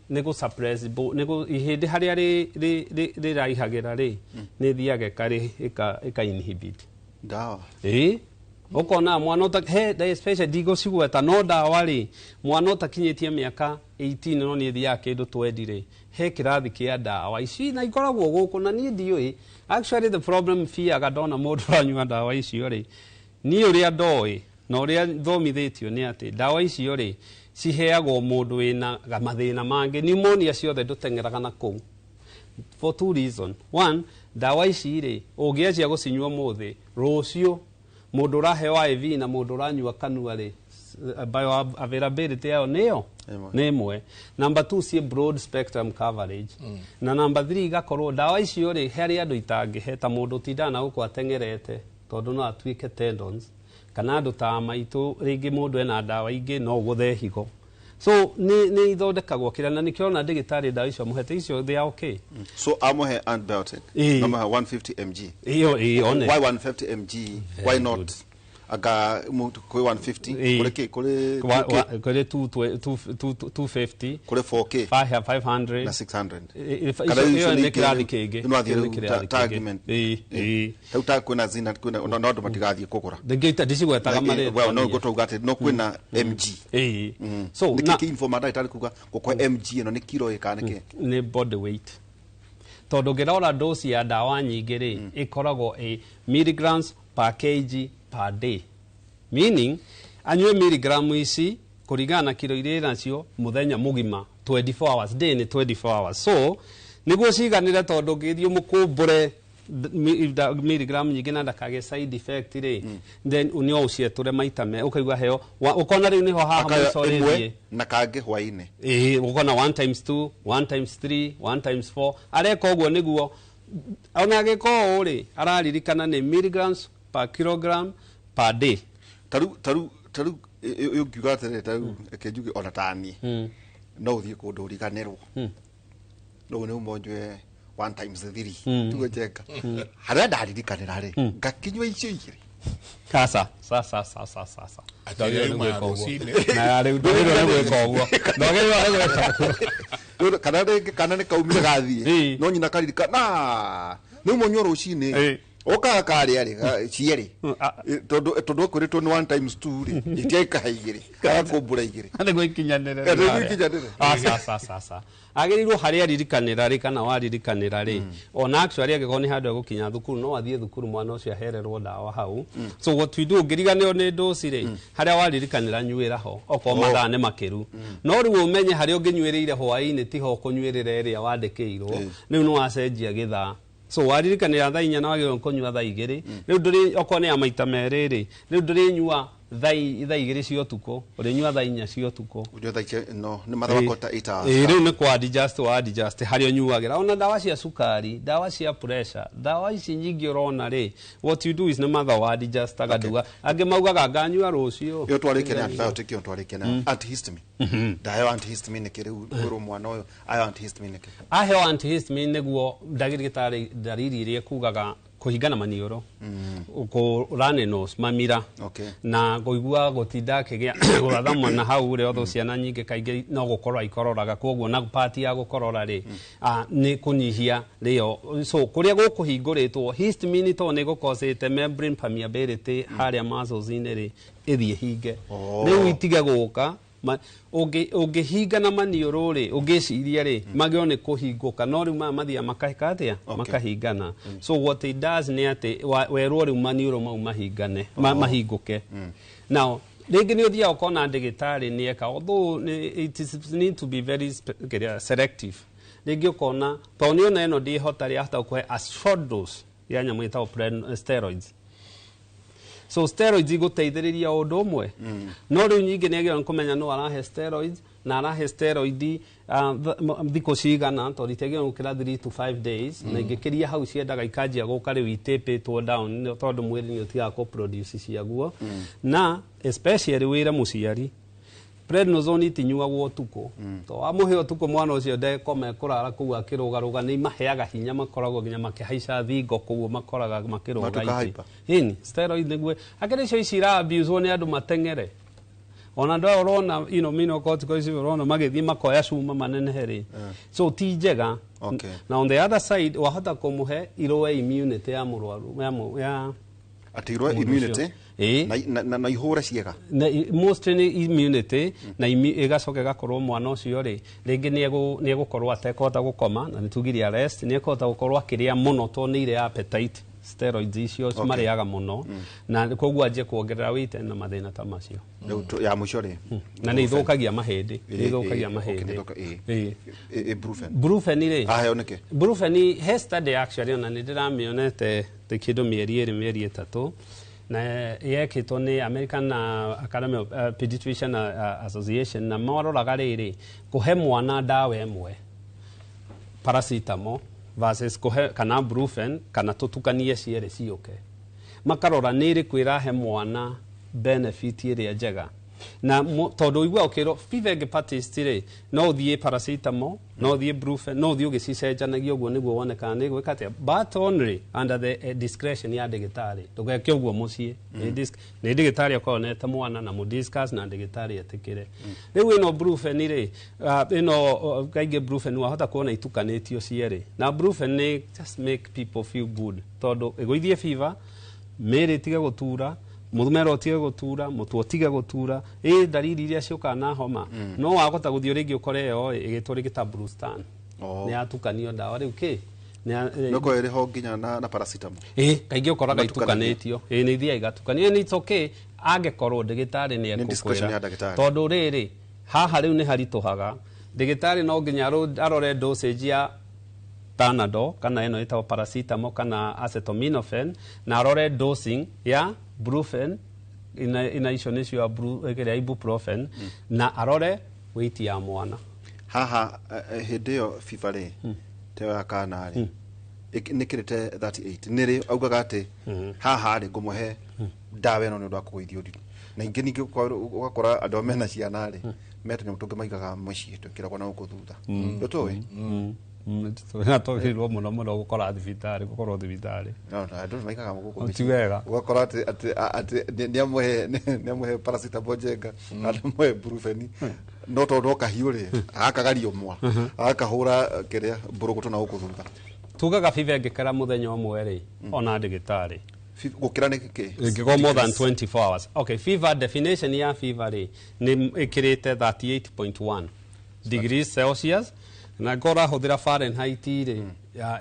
ni gu suppress ni gu ihĩndĩ haria rĩraihagira ri ni thiaga kari ika inhibit dawa ukona mwana especially digo cigweta no dawa ri mwana utakinyitie miaka 18 no ni thiaga kindu 20 ri he kirathi kia dawa ici na ikoragwo guku na ni ndioi actually the problem fear dona mundu ranyua dawa icio ri ni uria ndoi na uria thomithitio ni ati dawa icio ri ciheagwo mundu wina mathina mangi pneumonia ciothe ndutengeraga na kuu for two reasons one dawa ici ri ungiacia gucinyua muthi rucio mundu uraheo IV na mundu uranyua kanua ri bioavailability yao niyo ni imwe number 2 si broad spectrum coverage na number 3 igakorwo dawa icio ri hari andu itangiheta mundu tindana guku atengerete tondu no atuike tendons kana andu ta maitu ringi mundu ena dawa ingi no guthe higo so ni ithondekagwo kira na nikiona ndagĩtarĩ ndawa icio muhete icio they are okay. So amuhe antibiotic no 150 mg. Iyo one. Why 150 mg? Why not aga kuri 150 kuri 250 kuri 4k 500 na 600 iyo ni kirathi kingi no athire argument tauta kuna zina kuna no matigathie kugura ndingita ndicigwetaga mari well no gutauga ati no kwina mg so na informa itari kuga gukwa mg ino ni kilo ikanike ni body weight tondu ngirora dose ya dawa nyingi ri ikoragwo milligrams per kg per day, meaning anywe miligramu ici kuringana na kilo iria nacio muthenya mugima 24 hours, day ni 24 hours. So niguo ciganire tondu ngithio mukumbure miligramu nyingi na ndakage side effect ri then unio ucieture maita me ukaigua heo ukona riu niho haha mucorerie na kange hwaine ukona 1 times 2 1 times 3 1 times 4 areka uguo niguo ona giko uri araririkana ni milligrams per kilogram per day. Taru ukiuga atere taru ekejuge ona tani no uthie kundu riganirwo no ne umonjwe 1 times 3 tugojeka haria ndaririkanira ri ngakinywa icio igiri kasa ndagire gweka uguo kana ne kaumire gathie no nyina karirikana no monyo rucini oka kari ari cieri todo kuritwo ni 1 times 2 ri itieka haigiri kana kumbura igiri ande gwikinyanire agirirwo haria ririkanira ri kana waririkanira ri ona actually agikoni handu agukinya thukuru no athie thukuru mwana ucio ahererwo dawa hau so what we do ngiriganio ni dosi ri haria waririkanira nyuira ho oko mathaa ne makiru no riu umenye haria unginyuirire hwaini tiho kunyuirira iria wandikirwo riu no acenjia githaa so waririkanira thaa 4 na wagirwo kunyua thaa 2 riu nduri okone ya maita merĩ ri riu nduri nyua thaa 2 cia utuku urinyua thaa 4 cia utuku unyua thaa no ni mathawakota 8 hours riu ni kwa adjust hario nyuagira ona dawa cia sukari dawa cia pressure dawa ici nyingi urona ri what you do is ni matha wa adjust agaduga ange maugaga nganyua rucio yo twarike na antibiotic yo twarike na antihistamine dayo antihistamine kiriu kuru mwana uyu ayo antihistamine aheo antihistamine niguo ndagirigitari dariri iria kugaga kuhingana manioro ko rane nos mamira na goigua gotinda kigia guratha mwana hau ri otho ciana nyingi kaingi no gukorwa ikororaga koguo na party ya gukorora ri ni kunyihia rio so kuria gukuhinguritwo histamine to ni gukosete membrane permeability haria muscles ine ri ithie hinge riu itige guka ungihinga na manioro ri ungiciria ri magione kuhinguka no riu mathia makahikatia makahingana so what it does ni ati werwo riu manioro mau mahingane mahinguke now ringi ni uthia ukona ndagitari ni eka although it is need to be very selective ringi ukona to ni ona eno ndi hotari hata kuhe a short dose ya nyamu ita steroids so steroids iguteithiriria undu umwe no riu nyingi ni agira kumenya no arahe steroids na arahe steroid thiko cigana to ritegira ukira 3 to 5 days na ingikiria hau ciendaga ikanjia guka riu itipitwo down tondu mwiri ni utiga ko produce ciaguo na especially wira muciari prednisone itinyuagwo utuku to amuhe utuku mwana ucio ndekome kurara kuu akirugaruga ni maheaga hinya makoragwo nginya makihaica thingo kuu makoraga makiruga ini steroid niguo akiri cio icira abuse ni andu matengere ona ndo urona mino corticoids urona magithie makoya cuma manene heri so ti njega na on the other side wahota kumuhe iroe immunity ya murwaru ya atirwa immunity na ihura ciega na mostly immunity na igacoka gakorwo mwana ucio ri ringi ni egukorwo atekota gukoma na nitugiria rest ni ekota gukorwo akiria muno to ni ire appetite steroids icio mariaga muno na koguo aje kuongerera weight na mathina ta macio ya mucio ri na ni ithukagia mahindi brufen ri ahoneke brufen he study actually na ni ndiramionete tikindu mieri 3 na yekitwo ni American Academy of Pediatrician Association na maroraga riri kuhe mwana dawa emwe paracetamol versus kuhe kana brufen kana tutukanie ciere ciuke makarora niri kwira he mwana benefit iria njega na tondu igua ukiro fever ngipatist-ri no uthie paracetamol no uthie brufen no uthie ugicenjanagia uguo niguo wone kana ni gwika atia but only under the discretion ya ndagitari ndugeke uguo mucii ni ndagitari akonete mwana na mu discuss na ndagitari etikire riu ino brufen ri ino kaige brufen wahota kuona itukanitio cieri na brufen ni just make people feel good tondu iguithie fever mere tiga gutura muthumero tiga gutura mutu otiga gutura dalili iria cioka na homa no wagota guthio ringi ukore yo igitwo rigita Brustan ni atukanio ndawa riu ki noko iri ho nginya na paracetamol kaingi ukoraga itukanitio ni thia igatukanio ni it's okay angekorwo ndagitari ni ekukwira tondu riri haha riu ni harituhaga ndagitari no nginya arore dosage ya Panadol kana ino itawa paracetamol kana acetaminophen na arore dosing ya Brufen ina icio ya ibuprofen na arore weight ya mwana haha hindi yo fivare te wa kana ri nikirite 38 niri augaga ati haha ri ngumuhe dawa ino ni ndo akuithio ndi na ingi ningi ugakora andu mena ciana ri metu mutunge maigaga mucii tukiragwa na ukuthutha ndotowe na togirwo muno muno gukora thibitari gukorwo thibitari no andu maikaga guko tiwega ugakora ati niamuhe paracetamol jenga niamuhe brufen no tondu kahiuri akagario mwa akahura kiria burugutu na ukuthutha tugaga fever ngikara muthenya umwe ri ona ndigitari gukira ni ki go more than 24 hours okay fever definition ya fever ri ni ikirite 38.1 degrees Celsius na gora huthira Fahrenheit ri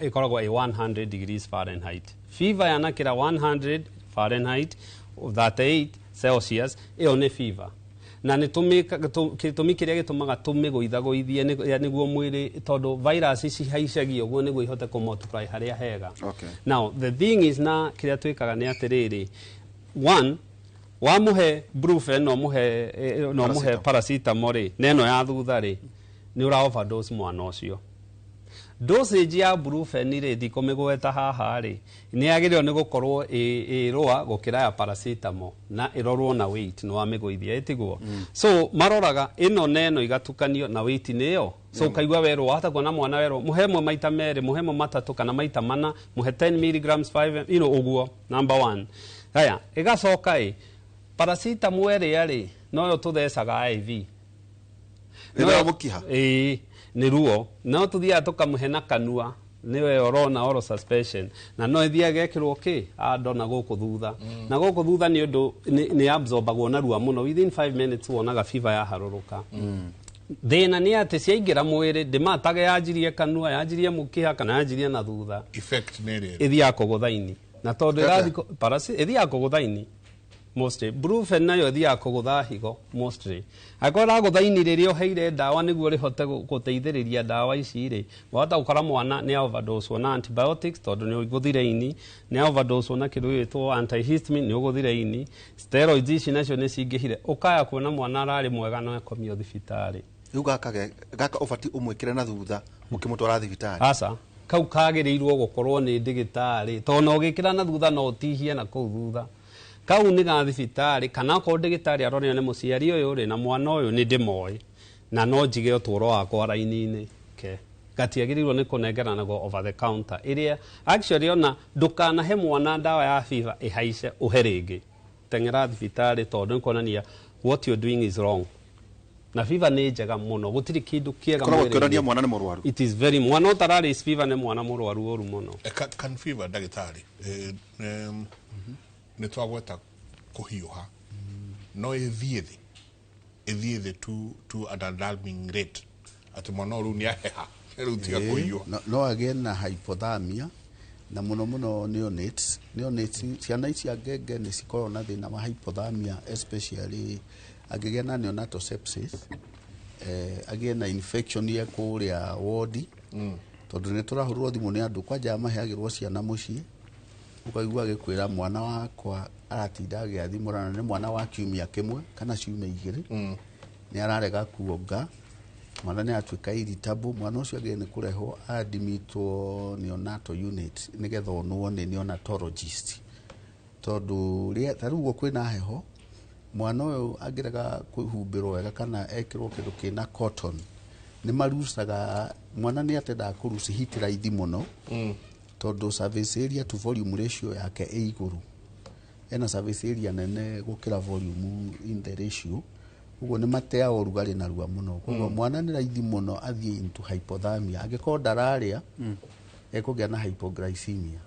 ikoragwo 100 degrees Fahrenheit fever yanakira 100 Fahrenheit 38 Celsius iyo ni fever na ni gitumi kiria gitumaga tumiguithie niguo mwiri tondu virus ici haicagio guo niguo ihote ku multiply haria hega now the thing is na kiria twikaga ni atiriri one wamuhe brufen no muhe paracetamol neno ya thutha ri ni ura overdose mwana ucio dosage ya brufen ri thikomigweta haha ri ni yagirio ni gukorwo irua gukira ya paracetamol na irorwo na weight no amiguithia itiguo so maroraga ino neno igatukanio na weight niyo so kaigwa wero hata kuona mwana wero muhemo maita mere muhemo matatu kana maita mana muhe 10 mg 5 uguo number 1 haya igacoka paracetamol ri no yo tuthecaga IV no mukiha ni ruo no tuthia tukamuhe na kanua niwe orona oral suspension na no ithia gekirwo ki andona guku thutha na guku thutha ni undu ni absorbagwo na ruo muno within 5 minutes wonaga fever ya haruruka thina ni ati ciaingira mwiri ndimatage yanjirie kanua yanjirie mukiha kana yanjirie na thutha effect ni ri ithia kuguthaini na tondu irathi ithia kuguthaini mostly brufen nayo ithia kugutha higo mostly akora guthaini riria uheire dawa niguo rihote guteithiriria dawa ici ri wahota gukora mwana ni overdose na antibiotics tondu ni uguthire ini ni overdose na kindu gitwo antihistamine ni uguthire ini steroids ici nacio ni cingihire ukaya kuona mwana arari mwega no akomio thibitari riu gaka ubati umwikire na thutha mukimutwara thibitari asa kau kagirirwo gukorwo ni ndigitari tondu ugikira na thutha no utihie na kuu thutha kau ni ga thibitari kana ko ndagitari aronio ni muciari uyu ri na mwana uyu ni ndimoi na no njige uturo wakwa raini-ini ke gatiagirirwo ni kunengerana go over the counter iria actually ona ndukana he mwana dawa ya fever ihaice uherenge tengera thibitari tondu nkonania what you doing is wrong na fever ni njega muno gutiri kindu kiega mwiri mwana ni murwaru it is very mwana utarari fever ni mwana murwaru oru muno can fever ndagitari ni twagweta kuhiuha no ithiithi to an alarming rate ati mwana ru ni aheha riu tiga kuhiuha no agie na hypothermia na muno neonates ciana ici angenge ni cikorwo na thina wa hypothermia especially agigia na neonatal sepsis agie na infection ya kuria ward tondu ni turahurwo thimu ni andu kwanja maheagirwo ciana mucii ukaigua gikwira mwana wakwa aratinda agiathimurana ni mwana wa kiumia kimwe kana ciumia igiri ni ararega kuonga mwana ni atuika irritable mwana ucio agene kureho admitwo neonatal unit nigetha onwo ni neonatologist tondu tarugo kwina heho mwana ũyũ angĩrega kwĩhumbĩrwo wega kana ekĩrwo kĩndũ kĩna cotton nĩ marucaga mwana nĩ atendaga kũruci hit raithi mũno tondũ surface area to volume ratio yake ĩ igũrũ ena surface area nene gũkĩra volume in the ratio ũguo nĩ mateaga ũrugarĩ narua mũno koguo mwana nĩ raithi mũno athiĩ into hypothermia angĩkorwo ndararĩa ekũgĩa na hypoglycemia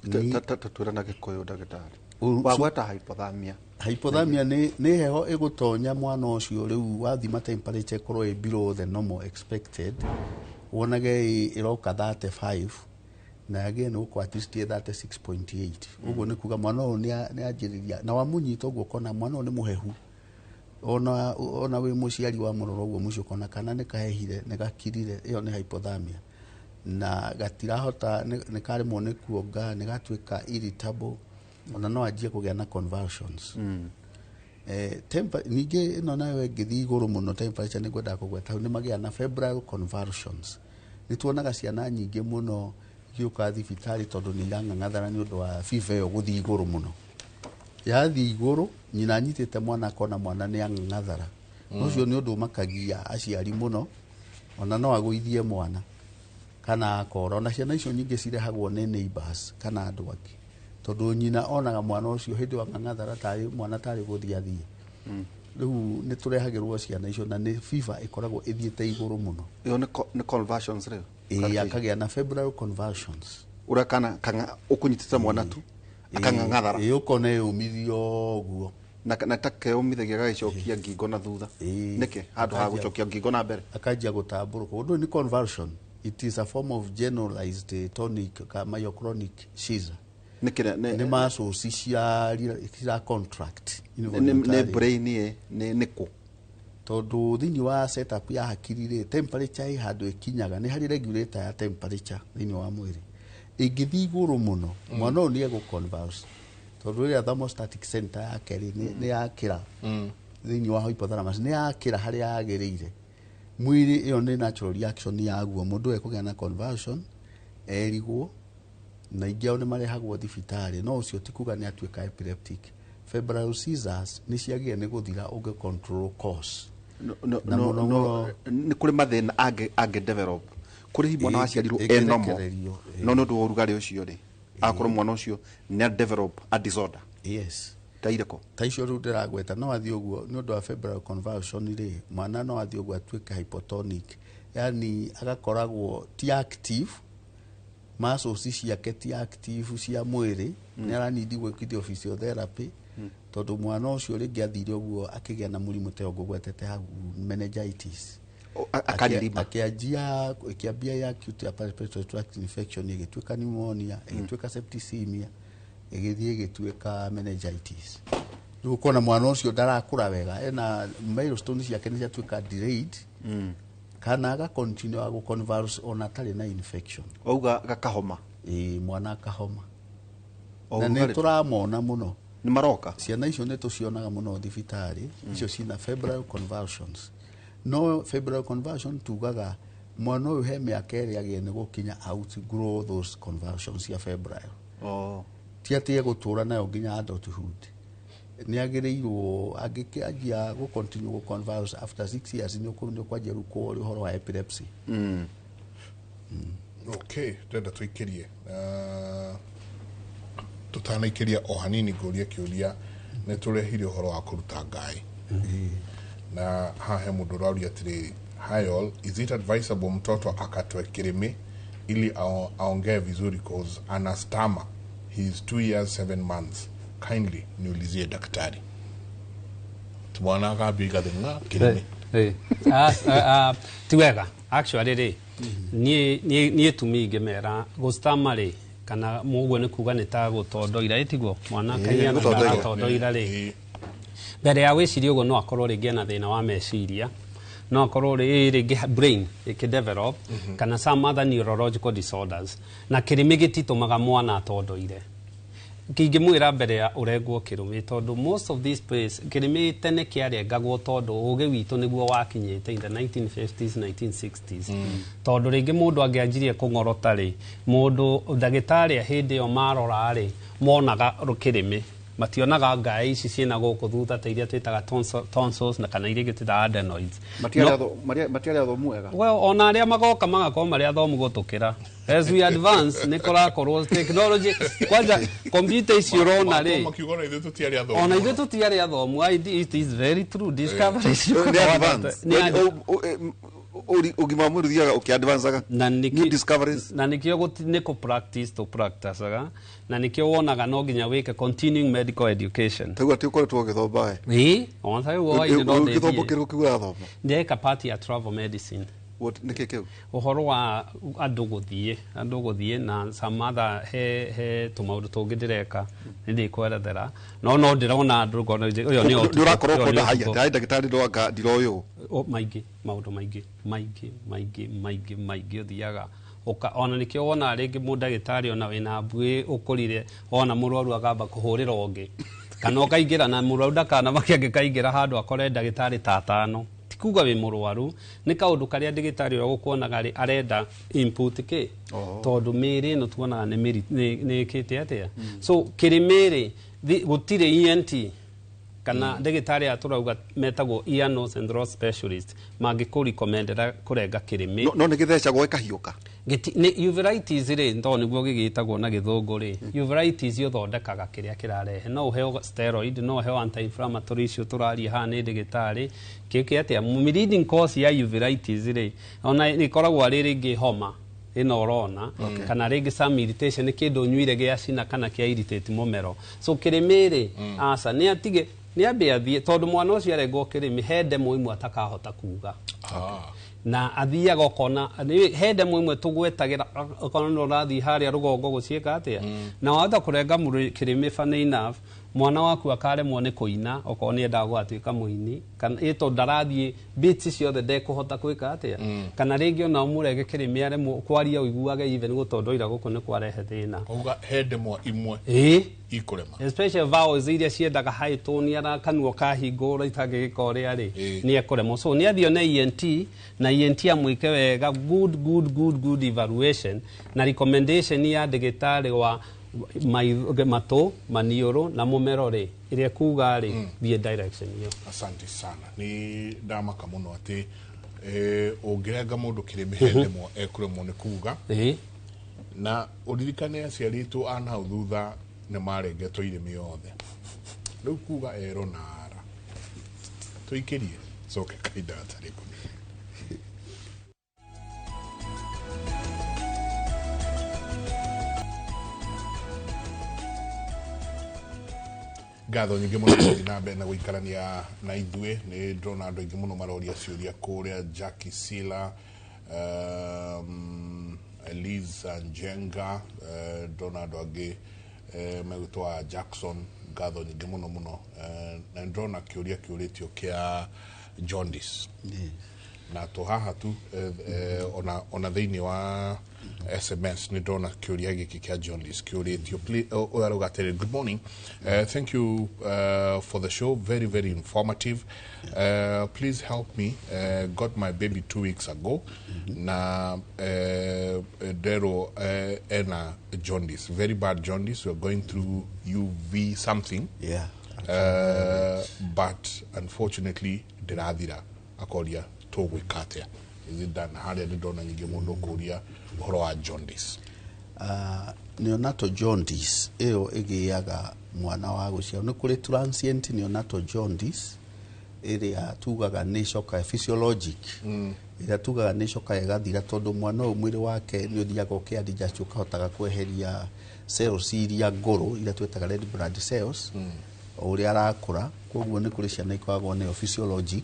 tatwĩra na gĩkũyũ ndagĩtarĩ wagweta hypothermia hypothermia nĩ heho ĩgũtonya mwana ũcio rĩu wathima temperature ĩkorwo ĩ below the normal expected wonage ĩroka 35 na again ũkwa at least 36.8 ũguo nĩ kuga mwana ũyũ nĩ anjĩrĩria na wamũnyita ũguo kona mwana ũyũ nĩ mũhehu ona wĩ mũciari wa mũroro ũguo mũcio kona kana nĩ kahehire nĩ gakirire ĩyo nĩ hypothermia na gatirahota nĩ karĩmwo nĩ kuonga nĩ gatuĩka irritable ona no anjie kũgĩa na convulsions ningĩ ĩno nayo ĩngĩthiĩ igũrũ mũno temperature nĩ ngwendaga kũgweta hau nĩ magĩa na febrile convulsions nĩ tuonaga ciana nyingĩ mũno igĩũka thibitarĩ tondũ nĩ irang'ang'athara nĩ ũndũ wa fever ĩyo gũthiĩ igũrũ mũno yathiĩ igũrũ nyina anyitĩte mwana akona mwana nĩ ang'ang'athara ũcio nĩ ũndũ ũmakagia aciari mũno ona no agũithie mwana kana akora ona ciana icio nyingĩ cirehagwo nĩ neighbors kana andũ angĩ tondũ nyina onaga mwana ũcio hĩndĩ wa ng'ang'athara tarĩ mwana tarĩ gũthiĩ athiĩ rĩu nĩ tũrehagĩrwo ciana icio na nĩ fever ĩkoragwo ĩthiĩte igũrũ mũno ĩyo nĩ convulsions rĩu akagĩa na febrile convulsions ũrĩa kana ũkũnyitĩte mwana tu akang'ang'athara ũkona yũmithio ũguo na takeyũmithagia gagĩcokia ngingo na thutha nĩkĩ handũ ha gũcokia ngingo na mbere akanjia gũtambũrũka ũndũ nĩ convulsion it is a form of generalized tonic myoclonic seizure nĩ muscles cia contract nĩ brain nĩ kũ tondũ thĩinĩ wa setup ya hakiri rĩ temperature ĩ handũ ĩkinyaga nĩ harĩ regulator ya temperature thĩinĩ wa mwĩrĩ ĩngĩthiĩ igũrũ mũno mwana ũyũ nĩ egũconvulse tondũ rĩrĩa thermostatic center yake rĩ nĩ yakĩra thĩinĩ wa hypothalamus nĩ yakĩra harĩa yagĩrĩire mwĩrĩ ĩyo nĩ natural reaction yaguo mũndũ ekũgĩa na convulsion erigwo na ingĩ ao nĩ marehagwo thibitarĩ no ũcio ti kuga nĩ atuĩka epileptic febrile seizures nĩ ciagĩrĩire nĩ gũthira ũngĩ control cause nĩ kũrĩ mathĩna angĩ-develop kũrĩ mwana waciarirwo enomo no nĩ ũndũ wa ũrugarĩ ũcio rĩ akorwo mwana ũcio nĩ develop a disorder yes ta irĩkũ ta icio rĩu ndĩragweta no athiĩ ũguo nĩ ũndũ wa febrile convulsion rĩ mwana no athiĩ ũguo atuĩke hypotonic yani agakoragwo ti active muscles ciake ti active cia mwĩrĩ nĩ aranidi gwĩkithio physiotherapy tondũ mwana ũcio rĩngĩ athire ũguo akĩgĩa na mũrimũ ta ũgwetete hau meningitis akĩambia ya acute respiratory tract infection ĩgĩtuĩka pneumonia ĩgĩtuĩka septicemia ĩgĩthiĩ ĩgĩtuĩka meningitis rĩu ũkona mwana ũcio ndarakũra wega ena milestones ciake nĩ ciatuĩka delayed kana agakontinue gũconvulse ona atarĩ na infection auga gakahoma mwana akahoma na nĩ tũramona mũno nĩ maroka ciana icio nĩ tũcionaga mũno thibitarĩ icio cina febrile convulsions no febrile convulsion tugaga mwana ũyũ he mĩaka ĩrĩ agĩe nĩ gũkinya outgrow those convulsions cia febrile ti atĩ egũtũra nayo nginya adulthood nĩ agĩrĩirwo angĩkĩanjia gũcontinue gũconvulse after 6 years nĩ ũkwanjia rĩu kũũrĩ ũhoro wa epilepsy okay twenda tũikĩrie tũtanaikĩria o hanini ngũria kĩũria nĩ tũrehire ũhoro wa kũruta ngai na haha he mũndũ ũrauria atĩrĩ Hayol, is it advisable mtoto akatwe kirimi ili aongee vizuri cause ana stammer? He is 2 years 7 months. Kindly niulizie daktari. Tubona akabiga thinga kirimi. Tiwega actually nie tumi ngemera go stammer ri kana muguo ni kuga ni ta gutondoira itiguo mwana kaia na gutondoira ri mbere ya wiciria ugo no akorwo ringi na thina wa meciria no akorwo ringi brain ikidevelop kana some other neurological disorders na kirimi gititumaga mwana atondoire kingimwira mbere ya uregwo kirumi tondu most of these places kirimi tene kiarengagwo tondu uge witu niguo wakinyite in the 1950s 1960s tondu ringi mundu angianjirie kungorota ri mundu dagitari hindi yo marora ri monaga rukirimi mationaga ngai ici ciĩna gũkũ thutha ta iria twĩtaga tonsils na kana iria twĩtaga adenoids. Matiarĩ athomu wega. Well, ona arĩa magoka magakorwo marĩ athomu gũtũkĩra. As we advance nĩ kũrakorwo technology kwanja computer ici ũrona rĩ ona ithuĩ tũtiarĩ athomu. It is very true. Discoveries ugima mwĩrĩ thiaga ũkĩadvancaga new discoveries na nĩkĩo nĩ practicaga na nĩkĩo wonaga no nginya wĩke continuing medical education. Tagwa tĩ ũkoretwo ũgĩthomba ona sai woĩ no gĩthomo kĩrĩkũ kĩu ũrathoma? Ndeka part ya travel medicine. Nĩkĩ kĩu? Ũhoro wa andũ gũthiĩ na some other he tũmaũndũ tũngĩ ndĩreka nĩndĩkwerethera no ndĩrona andũ ũyũ nĩ ũrakorwo kũnda haya ndagĩtarĩ ndiroyũ maũndũ maingĩ ũthiaga ona nĩkĩo wona rĩngĩ mũndagĩtarĩ ona wĩna mbuĩ ũkũrire ona mũrwaru agamba kũhũrĩra ũngĩ kana ũkaingĩra na mũrwaru ndakanamake angĩkaingĩra handũ akore ndagĩtarĩ tatano kuga wĩ mũrwaru nĩ kaũndũ karĩa ndagĩtarĩ ũrĩa gũkuonaga arenda input kĩ tondũ mĩĩrĩ ĩno tuonaga nĩ ĩkĩte atĩa. So kĩrĩmĩrĩ gũtirĩ ENT kana ndagĩtarĩ atũrauga metagwo ear nose and throat specialist mangĩkũrecommendera kũrenga kĩrĩmĩ no nĩ gĩthecagwo ĩkahiũka. Uveitis rĩ ndo nĩguo gĩgĩtagwo na gĩthũngũ rĩ uveitis ũthondekaga kĩrĩa kĩrarehe no ũheo steroid no ũheo anti-inflammatory icio tũraria haha nĩ ndagĩtarĩ kĩũkĩ atĩa leading cause ya uveitis rĩ ona ĩkoragwo arĩ rĩngĩ homa ĩno ũrona kana rĩngĩ some irritation nĩ kĩndũ nyuire gĩa cina kana kĩa irritate mũmero. So kĩrĩmĩ rĩ aca nĩ atige nĩ ambia thiĩ tondũ mwana ũcio arengwo kĩrĩmĩ he ndemwa imwe atakahota kuga na athiaga ũkona he ndemwa imwe tũgwetagĩra ũkona no ũrathiĩ harĩa rũgongo gũciĩka atĩa na wahota kũrenga kĩrĩmĩ funny enough mwana waku akaremwo nĩ kũina okorwo nĩ endaga gũgatuĩka mũini kana ĩto ndarathiĩ beats ciothe ndekũhota gwĩka atĩa kana rĩngĩ ona ũmũrenge kĩrĩmĩ aremwo kwaria ũiguage even gũtondoira gũkũ nĩ kwarehe thĩna. Uga he ndemwa imwe ikũrema especially vowels iria ciendaga high tone ara kanua kahingũra itangĩgĩka ũrĩa rĩ nĩ ekũremwo. So nĩ athio na ENT na ENT amwĩke wega good evaluation na recommendation ya ndagĩtarĩ wa matũ maniũrũ na mũmero rĩ ĩrĩa kuga rĩ thiĩ direction hiyo. Asante sana ni ndamaka mũno atĩ ũngĩrenga mũndũ kĩrĩmĩ he ndemwa ekũremwo nĩ kuga na ũririkane aciarĩtwo anahau thutha nĩ marengetwo irĩmĩ yothe rĩu kuga ero na ara tũikĩrie coke kainda atarĩ kũnini. Ngatho nyingĩ mũno gũthiĩ na mbere na gũikarania na ithuĩ nĩ ndĩrona andũ aingĩ mũno maroria ciũria kũrĩa Jackie Sila Eliza Njenga ndĩrona andũ angĩ megũtwa Jackson ngatho nyingĩ mũno na ndĩrona kĩũria kĩũrĩtio kĩa jaundice na tũhaha tu ona thĩinĩ wa SMS nĩ ndona kĩũria gĩkĩ kĩa jaundice kĩũrĩtio ũrauga atĩrĩ good morning thank you for the show very informative please help me got my baby 2 weeks ago na dero ena jaundice very bad jaundice we're going through UV something but unfortunately ndĩrathira akoria tũgwĩka atĩa is it done harĩa nĩ ndona nyingĩ mũndũ kũria ũhoro wa jaundice. Neonatal jaundice ĩyo ĩgĩaga mwana wa gũciarwo nĩ kũrĩ transient neonatal jaundice ĩrĩa tugaga nĩ icoka physiologic ĩrĩa tugaga nĩ icoka ĩgathira tondũ mwana ũyũ mwĩrĩ wake nĩ ũthiaga ũkĩadjust ũkahotaga kweheria cells iria ngũrũ iria twĩtaga red blood cells o ũrĩa arakũra koguo nĩ kũrĩ ciana ikoragwo nayo physiologic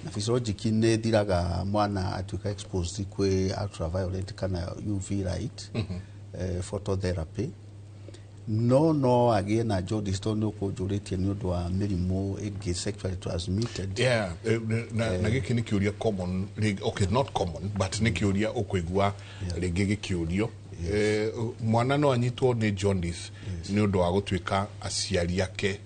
na physiologic nĩ thiraga mwana atuĩka exposed kwĩ ultraviolet kana UV light phototherapy no agĩe na jaundice tondũ nĩ ũkũnjũrĩtie nĩ ũndũ wa mĩrimũ ĩngĩ sexually transmitted na gĩkĩ nĩ kĩũria common okay not common but nĩ kĩũria ũkũigua rĩngĩ gĩkĩũrio mwana no anyitwo nĩ jaundice nĩ ũndũ wa gũtuĩka aciari ake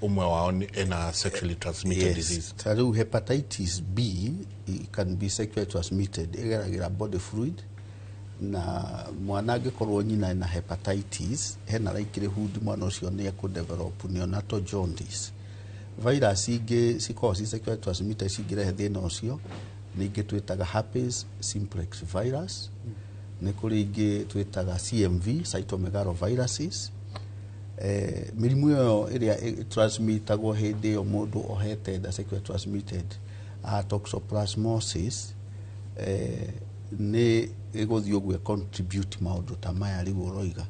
umwe wao ena sexually transmitted disease. Taru hepatitis B can be sexually transmitted. Ĩgeragĩra body fluid na mwana angĩkorwo nyina na hepatitis hena likelihood mwana ũcio nĩ ekũdevelop neonatal jaundice. Virus ingĩ cikoragwo ci sexually transmitted cingĩrehe thĩna ũcio nĩ ingĩ twĩtaga herpes simplex virus, nĩ kũrĩ ingĩ twĩtaga CMV cytomegaloviruses. Mĩrimũ ĩyo ĩrĩa transmitagwo hĩndĩ ĩyo mũndũ ohete nda sexually transmitted toxoplasmosis nĩ ĩgũthiĩ ũguo contribute maũndũ ta maya rĩu ũroiga.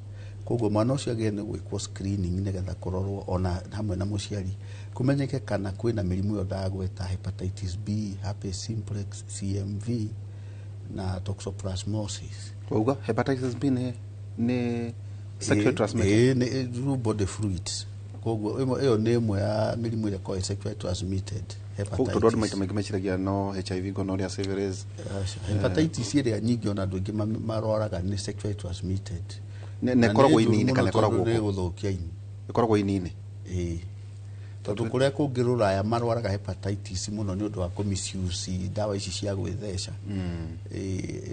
Koguo mwana ũcio agĩrĩirwo nĩ gwĩkwo screening nĩgetha kũrorwo ona hamwe na mũciari kũmenyeke kana kwĩna mĩrimũ ĩyo ndagweta hepatitis B, herpes simplex, CMV na toxoplasmosis. Wauga hepatitis B nĩ sexually transmitted? Nĩ through body fluids. Koguo ĩyo nĩ ĩmwe ya mĩrimũ ĩrĩa ĩkoragwo sexually transmitted. Tondũ maita maingĩ meciragia no HIV gonorrhea syphilis. Hepatitis ĩrĩa nyingĩ ona andũ aingĩ marwaraga nĩ sexually transmitted. Nĩ ĩkoragwo inini kana ĩkoragwo gũthũkia ini? Ĩkoragwo inini. Tondũ kũrĩa kũngĩ Rũraya marwaraga hepatitis mũno nĩ ũndũ wa kũmisuse ndawa ici cia gwĩtheca.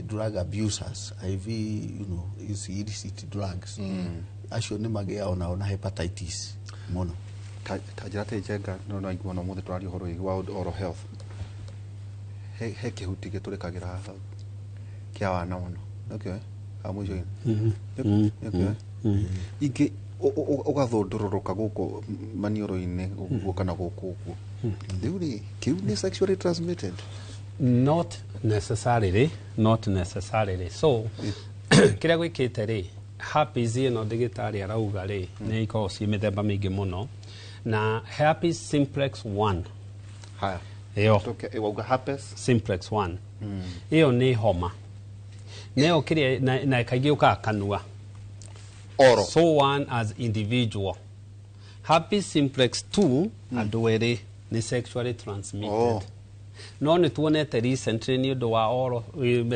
Drug abusers, IV, illicit drugs. Acio nĩ magĩaga ona hepatitis mũno. Ta njĩra njenga no aigua no mũthĩ tũraria ũhoro wĩgiĩ wa oral health. He kĩhuti gĩtũrĩkagĩra kĩa wana mũno. Okay. Mũico-inĩ. Ingĩ ũgathũndũrũrũka gũkũ maniũrũ-inĩ ũguo kana gũkũ ũguo. Rĩu rĩ, kĩu nĩ sexually transmitted? Not necessarily. So, kĩrĩa gwĩkĩte rĩ, herpes ĩno ndagĩtarĩ arauga rĩ, nĩ ikoragwo ciĩ mĩthemba mĩingĩ mũno. Na herpes simplex 1. Haya. Ĩyo. Herpes simplex 1. Ĩyo nĩ homa. Neo kĩrĩa na kaingĩ ũkaga kanua. Oral. So one as individual. Herpes simplex 2 andũ erĩ nĩ sexually transmitted. No nĩ tuonete recently nĩ ũndũ wa oral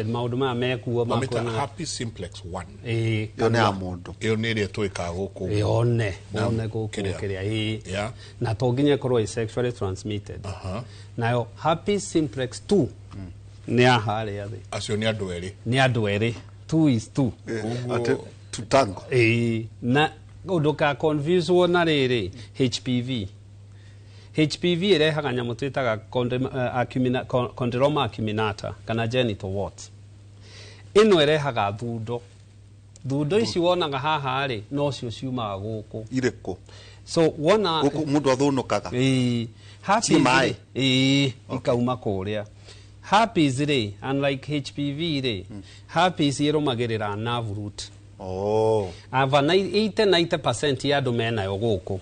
maũndũ maya mekuo makuona. Herpes simplex 1. Yo nĩ ya mũndũ. Yo nĩ ĩrĩa twĩkaga gũkũ. Yone gũkũ kĩrĩa. Na to nginya ĩkorwo sexually transmitted. Nayo herpes simplex 2 nĩ ya harĩa thĩ. Acio nĩ andũ erĩ. Nĩ andũ erĩ. 2 is 2. Tutango. Na ũndũ ka confuse wona rĩrĩ HPV. HPV ĩrehaga nyamũ twĩtaga condyloma acuminata kana genital warts. Ĩno ĩrehaga thundo. Thundo ici wonaga haha rĩ no cio ciumaga gũkũ. Irĩkũ? So wona gũkũ mũndũ athũnũkaga. Herpes ikauma kũrĩa. Herpes rĩ, unlike HPV rĩ, herpes ĩrũmagĩrĩra nerve root. Ava 80-90% ya andũ menayo gũkũ.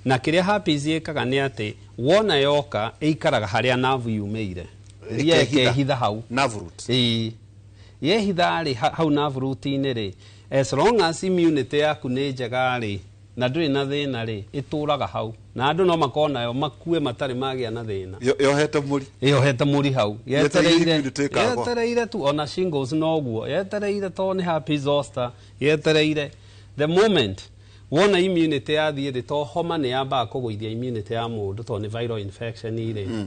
Na kĩrĩa herpes ĩkaga nĩ atĩ wona yoka ĩikaraga harĩa nerve yumĩire. Ĩkehitha hau. Nerve root. Yehitha rĩ hau nerve root-inĩ rĩ, as long as immunity yaku nĩ njega rĩ, na ndũrĩ na thĩna rĩ, ĩtũraga hau. Na andũ no makona yo makue matarĩ magĩa na thĩna. Yohete mũri. Yohete mũri hau. Yetereire tu ona shingles noguo. Yetereire to nĩ herpes zoster. Yetereire. The moment wona immunity yathiĩ rĩ to homa nĩ yambaga kũgũithia immunity ya mũndũ to nĩ viral infection rĩ.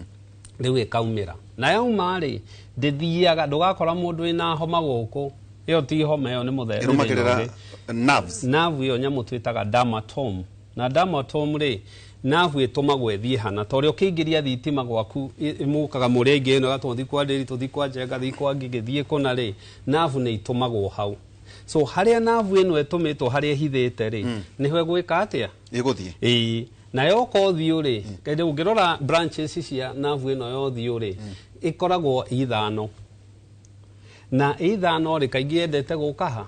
Rĩu ĩkaumĩra. Na yauma rĩ, ndĩthiaga ndũgakora mũndũ wĩna homa gũkũ. Ĩyo ti homa, ĩyo nĩ mũthemba. Ĩrũmagĩrĩra nerves. Nerve ĩyo nyamũ twĩtaga dermatome. Na dermatome rĩ, nerve ĩtũmagwo ĩthiĩ hana. To ũrĩa ũkĩingĩria thitima gwaku mũkaga mũrĩa ingĩ ĩno gatũthi kwa ndĩri tũthi kwa njenga thi kwa ngigĩthiĩ kũna rĩ, nerve nĩ itũmagwo hau. So harĩa nerve ĩno ĩtũmĩtwo harĩa ĩhithĩte rĩ, nĩho ĩgwĩka atĩa? Ĩgũthiĩ. Na yoka ũthiũ rĩ, kaingĩ ũngĩrora branches cia nerve ĩno ya ũthiũ rĩ, ĩkoragwo ithano. Na ithano rĩ kaingĩ yendete gũka ha.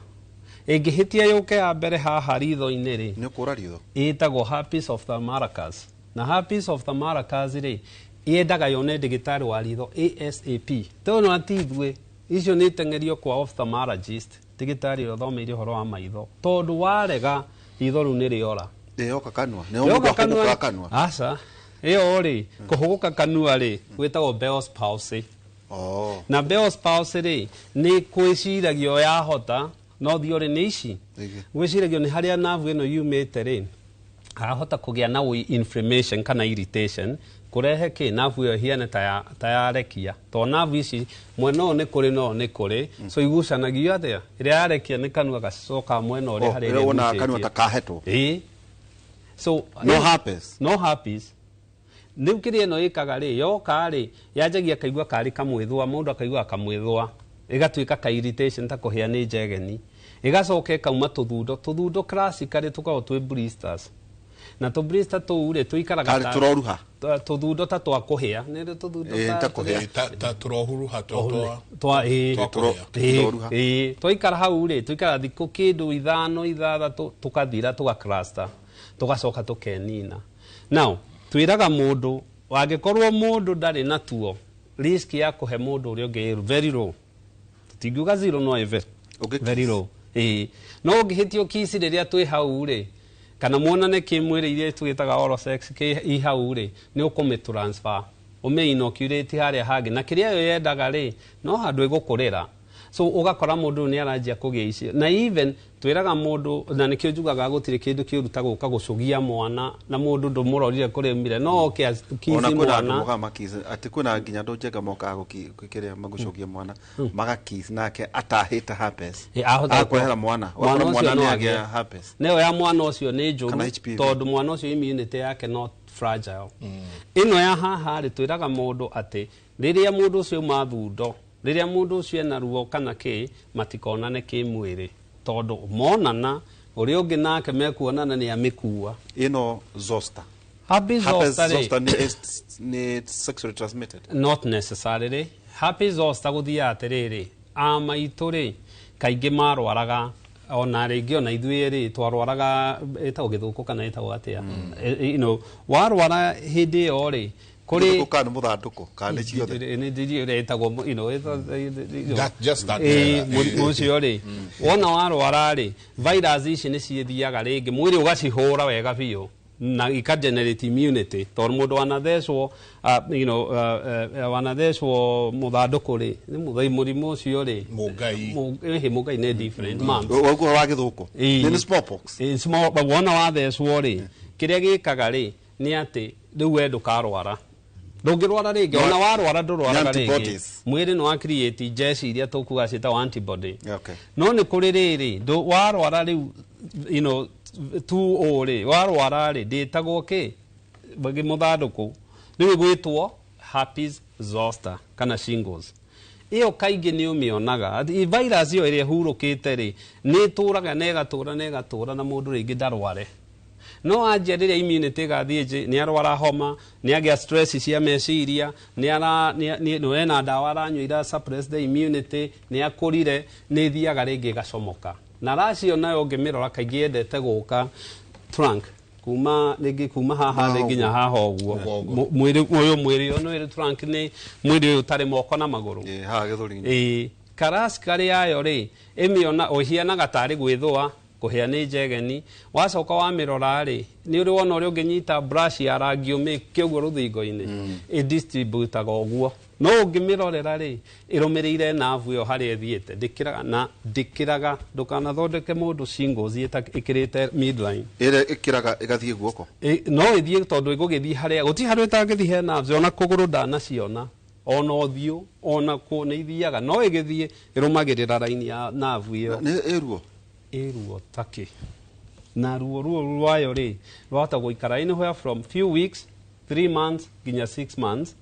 Ĩngĩhĩtia yũke ya mbere haha ritho-inĩ rĩ, nĩ ũkũra ritho. Ĩtagwo herpes ophthalmologous. Na herpes ophthalmologous rĩ, yendaga yone ndagĩtarĩ wa ritho ASAP. To no atithwe icio nĩ tengerio kwa ophthalmologist. Ndagĩtarĩ ũrĩa ũthomeire ũhoro wa maitho. Tondũ warega ritho rĩu nĩ rĩora. Yoka kanua. Nĩ ũgũka kanua. Aca. Ĩyo rĩ, kũhũgũka kanua rĩ, gwĩtagwo Bell's palsy. Na Bell's palsy rĩ, nĩ kwĩciragio yahota no thiorĩ nĩ ici. Gwĩciragio nĩ harĩa nerve ĩno yumĩte rĩ, hahota kũgĩa na inflammation kana irritation kurehe ki navu yo hiane ta ya rekia to navu ici mwena o ne kuri no ne kuri so igucanagio atia ira ya rekia ni kanua gacoka mwena uri hari ri ona kanua ta kahetwo so no herpes niu kiri no ikaga ri yoka ri yanjagia kaigua kari kamwithwa mundu akaigua kamwithwa igatuika ka irritation ta kuhia ni njegeni igacoka kauma tuthundo classically tukao twi blisters na to blister to ure tuikaraga ta turoruha tuthundo ta twa kuhia ni tuthundo ta kuhia ta turohuruha twaikara hau ri tuikara thikũ kindu 5-6 tukathira tuga cluster tugacoka tukenina now twiraga mundu wangikorwo mundu ndari na tuo risk ya kuhe mundu uri ungi very low tingiuga zero no very low no ngihitio kisi riria twi hau ri kana muonane kimwire iria twitaga oral sex ki hau ri ni ukumi transfer ume inoculate haria hangi na kiria yo yendaga ri no handu igukurira so ugakora mundu ni aranjia kugia icio na even twiraga mundu na nikio njugaga gutire kindu kiuruta guka gucugia mwana na mundu ndumurorire kuremire no kizi mwana ati kuna nginya ndunjega moka gukikiria magucugia mwana magakis nake atahita herpes akwehera mwana ni agia herpes neo ya mwana ucio ni njuru tondu mwana ucio immunity yake not fragile ino ya haha ri twiraga mundu ati riria mundu ucio mathundo riria mundu ucio na ruo kana ki matikonane ki mwiri tondu monana uri ungi nake mekuonana ni amikuwa ino zoster herpes zoster ni sexually transmitted not necessarily herpes zoster guthia atiriri amaitu ri kaingi marwaraga ona ringi ona ithuĩ ri twarwaraga etagwo githuku kana etagwo atia you know warwara hindi yo ri kuri kana muthanduko kana ciothe ni ndirio etagwo you know just that mucio ri wona warwara ri virus ici ni ciithiaga ringi mwiri ugacihura wega biũ na ika generate immunity tondu mundu wanathecwo you know wanathecwo muthanduku ri ni murimu ucio ri mugai ni different man waguo wa githuku ni smallpox small but wona wathecwo ri kiria gikaga ri ni ati riu we ndukarwara ndungirwara ringi ona warwara ndurwaraga ringi mwiri no create jesi iria tukuga cita antibody no ni kuri riri warwara riu you know tu ore warwara ri nditagwo ki bagi muthanduku riu gwitwo herpes zoster kana shingles iyo kaingi ni umionaga virus iyo iria hurukite ri ni turaga na igatura na mundu ringi ndarware no anjia riria immunity gathie ni arwara homa ni agia stress cia meciria ni no ena dawa aranyuira suppress the immunity ni akurire ni thiaga ringi gacomoka na racio nayo ngimirora kaingi endete guka trunk kuma haha nginya haha uguo mwiri ono trunk ni mwiri utari moko na maguru haha githuri karas kari ayo ri emiona ohiana gatari gwithwa kuhia ni njegeni wacoka wamirora ri ni uri wona uri unginyita brush ya rangi umi kioguo ruthingo-ini distributaga uguo no ungimirorera ri irumirire navu yo hari ethiete ndikiraga ndukanathondeke mundu shingles ikirite midline ikiraga igathie guoko no ithie tondu igugithie haria guti haria itangithie he navu ona kuguru ndanaciona ona uthio ona ku ni ithiaga no igithie irumagirira raini ya navu iyo eruo taki na ruo rwayo ri rwata guikara anywhere from few weeks 3 months ginya 6 months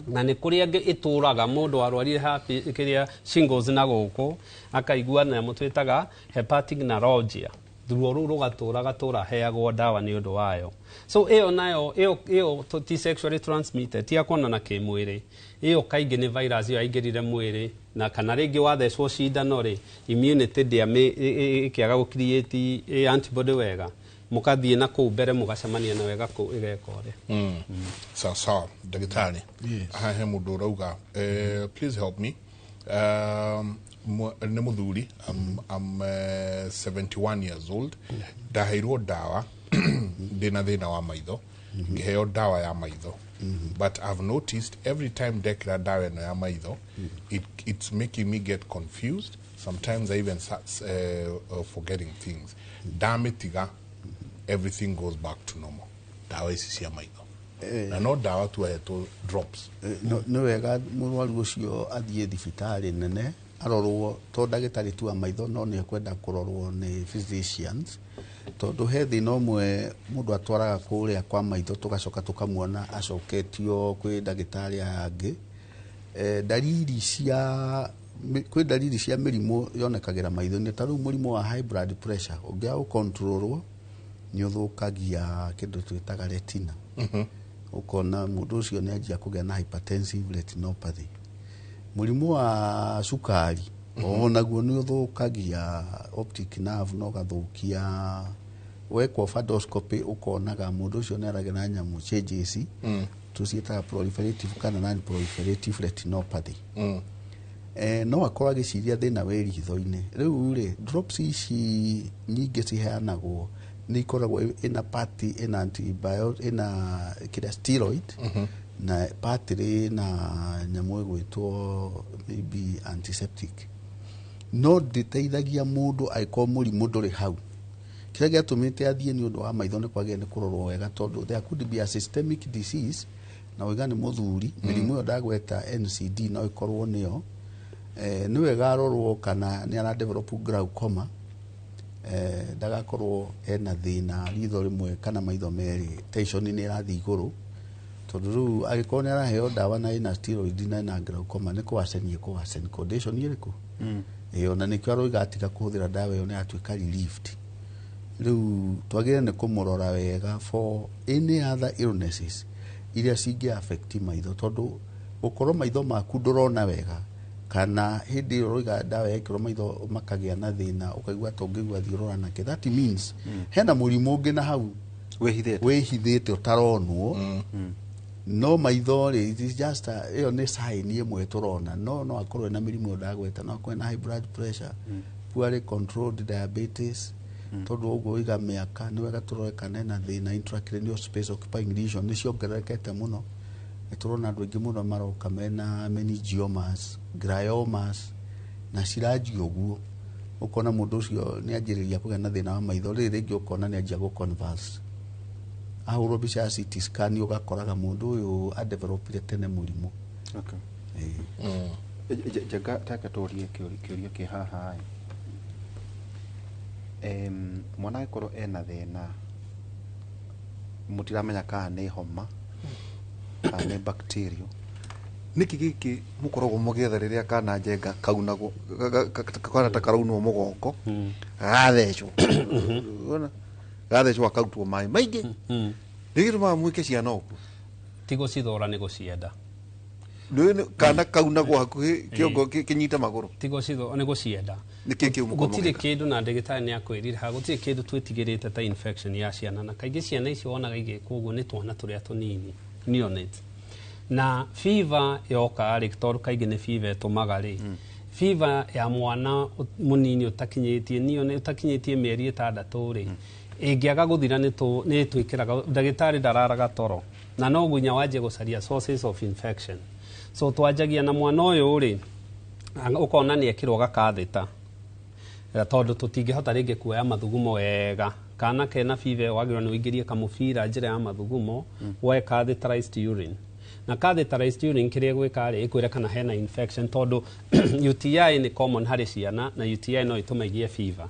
na ni kuria ituraga mundu arwarire happy kiria shingles na guku akaigua na mutwitaga hepatic neuralgia ruo rugatura heagwo dawa ni undu wayo so iyo nayo iyo ti sexually transmitted ti akonana kimwiri iyo kaingi ni virus yo aingirire mwiri na kana ringi wathecwo cindano ri immunity ndiame ikiaga gu create antibody wega mukathie na kuu mbere mugacemania na wega kuu igeka uri sawa ndagitari aha he mundu urauga please help me ni muthuri I'm 71 years old ndaheirwo dawa ndina thina wa maitho ngiheo dawa ya maitho but I've noticed every time ndekira dawa ino ya maitho it's making me get confused sometimes I even start forgetting things dametiga everything goes back to normal dawa ici cia maitho na no ndawa tu ahetwo drops nä wega må rwaru å cio athiä thibitarä nene arorwo to ndagätarä tu a maitho no nä ekwenda kå rorwo nä physicians tondå he thä na å mwe må ndå atwaraga kå rä a kwa maitho tå gacoka tå kamuona acoketio kwä ndagätarä aya angä dalili cia kwä dalili cia mä rimå yonekagä ra maitho-inä ta rä u må rimå wa high blood pressure å ngä a gå controlwo nä å thå kagia kä ndå twä taga retina å kona må ndå å cio nä anjia kå gä a na hypertensive retinopathy må rimå wa cukari onaguo nä å thå kagia optic nerve no gathå kia wekwo fundoscopy å konaga må ndå å cio nä aragä ra nyamå changes tå ciätaga proliferative kana non proliferative retinopathy no akorwo agä ciria thä na wä ritho-inä rä u rä drops ici nyingä ciheanagwo nä ikoragwo ina party ina antibiotic ina kira steroid na party rä na nyamå ä gwätwo maybe antiseptic no ndäteithagia må ndå agäkorwo må rimå ndå rä hau kä rä a gä atå mä te athiä nä å ndå wa maitho nä kwagä nä kå rorwo wega tondå there could be a systemic disease na wega nä må thuri mä rimå ä yo ndagweta NCD no ä korwo nä yo nä wega arorwo kana nä ara develop glaucoma ndagakorwo ena thina ritho rimwe kana maitho meri tension nä ĩrathiĩ igũrũ tondũ rĩu agĩkorwo nĩ araheo ndawa na ina steroid na ina glaucoma nĩ kũwacenie condition ĩrĩkũ ona nĩkĩo aroiga atiga kũhũthĩra ndawa ĩyo nĩ atuĩka relieved rĩu twagĩrĩire nĩ kũmũrora wega for any other illnesses iria cingĩ affect maitho tondũ gũkorwo maitho maku ndũrona wega kana hindi roiga ndawa yekirwo maitho makagĩa na thina ukaigua tongĩgua thiũrũra nake that means hena mũrimũ ũngĩ na hau wĩhithĩte ũtaronwo no maitho rĩ it is just ĩyo nĩ sign ĩmwe tũrona no akorwo na mĩrimũ ndagweta no akorwo na high blood pressure poorly controlled diabetes tondũ ũguo iga mĩaka nĩ wega tũrore kana ena thina intracranial space occupying lesion nĩ ciongererekete mũno turona andũ aingĩ mũno maroka mena meningiomas gliomas na ciranji ũguo ũkona mũndũ ũcio nĩ anjĩrĩria kũgĩa na thĩna wa maitho rĩrĩ rĩngĩ ũkona nĩ anjia gũconverse ahũrwo mbica ya CT scan ũgakoraga mũndũ ũyũ adevelopire tene mũrimũ Jaga taka tũrie kĩũria kĩ haha mwana agĩkorwo ena thĩna mũtiramenya kana nĩ homa kana nĩ bacteria niki giki mukoragwo mũgĩetha rĩrĩa kana njenga kaunagwo kana ta karaunwo mũgongo gathecwo ona gathecwo akautwo maĩ maingĩ nĩgĩtũmaga mwĩke ciana ũguo ti gũcithora nĩ gũcienda kana kaunagwo hakuhĩ kĩongo kĩnyita magũrũ ti gũcithora nĩ gũcienda gũtirĩ kĩndũ na ndagĩtarĩ nĩ akwĩrire ha gũtirĩ kĩndũ twĩtigĩrĩte ta infection ya ciana na kaingĩ ciana icio wonaga igĩkwo ũguo nĩ twana tũrĩa tũnini neonate na fever yoka rĩ tondũ kaingĩ nĩ fever ĩtũmaga rĩ fever ya mwana mũnini ũtakinyĩtie mĩeri 6 rĩ ĩngĩaga gũthira nĩ twĩkĩraga ndagĩtarĩ ndararaga toro na no gunya wanjie gũcaria sources of infection so twanjagia na mwana ũyũ rĩ ũkona nĩ ekĩrwo gakathĩta tondũ tũtingĩhota rĩngĩ kuoya mathugumo wega kana kena fever wagĩrĩirwo nĩ ũingĩrie kamũbira njĩra ya mathugumo woe catheterized urine na catheterized urine kĩrĩa gwĩka rĩ ĩkwĩra kana hena infection tondũ UTI nĩ common harĩ ciana na UTI no ĩtũme igĩe fever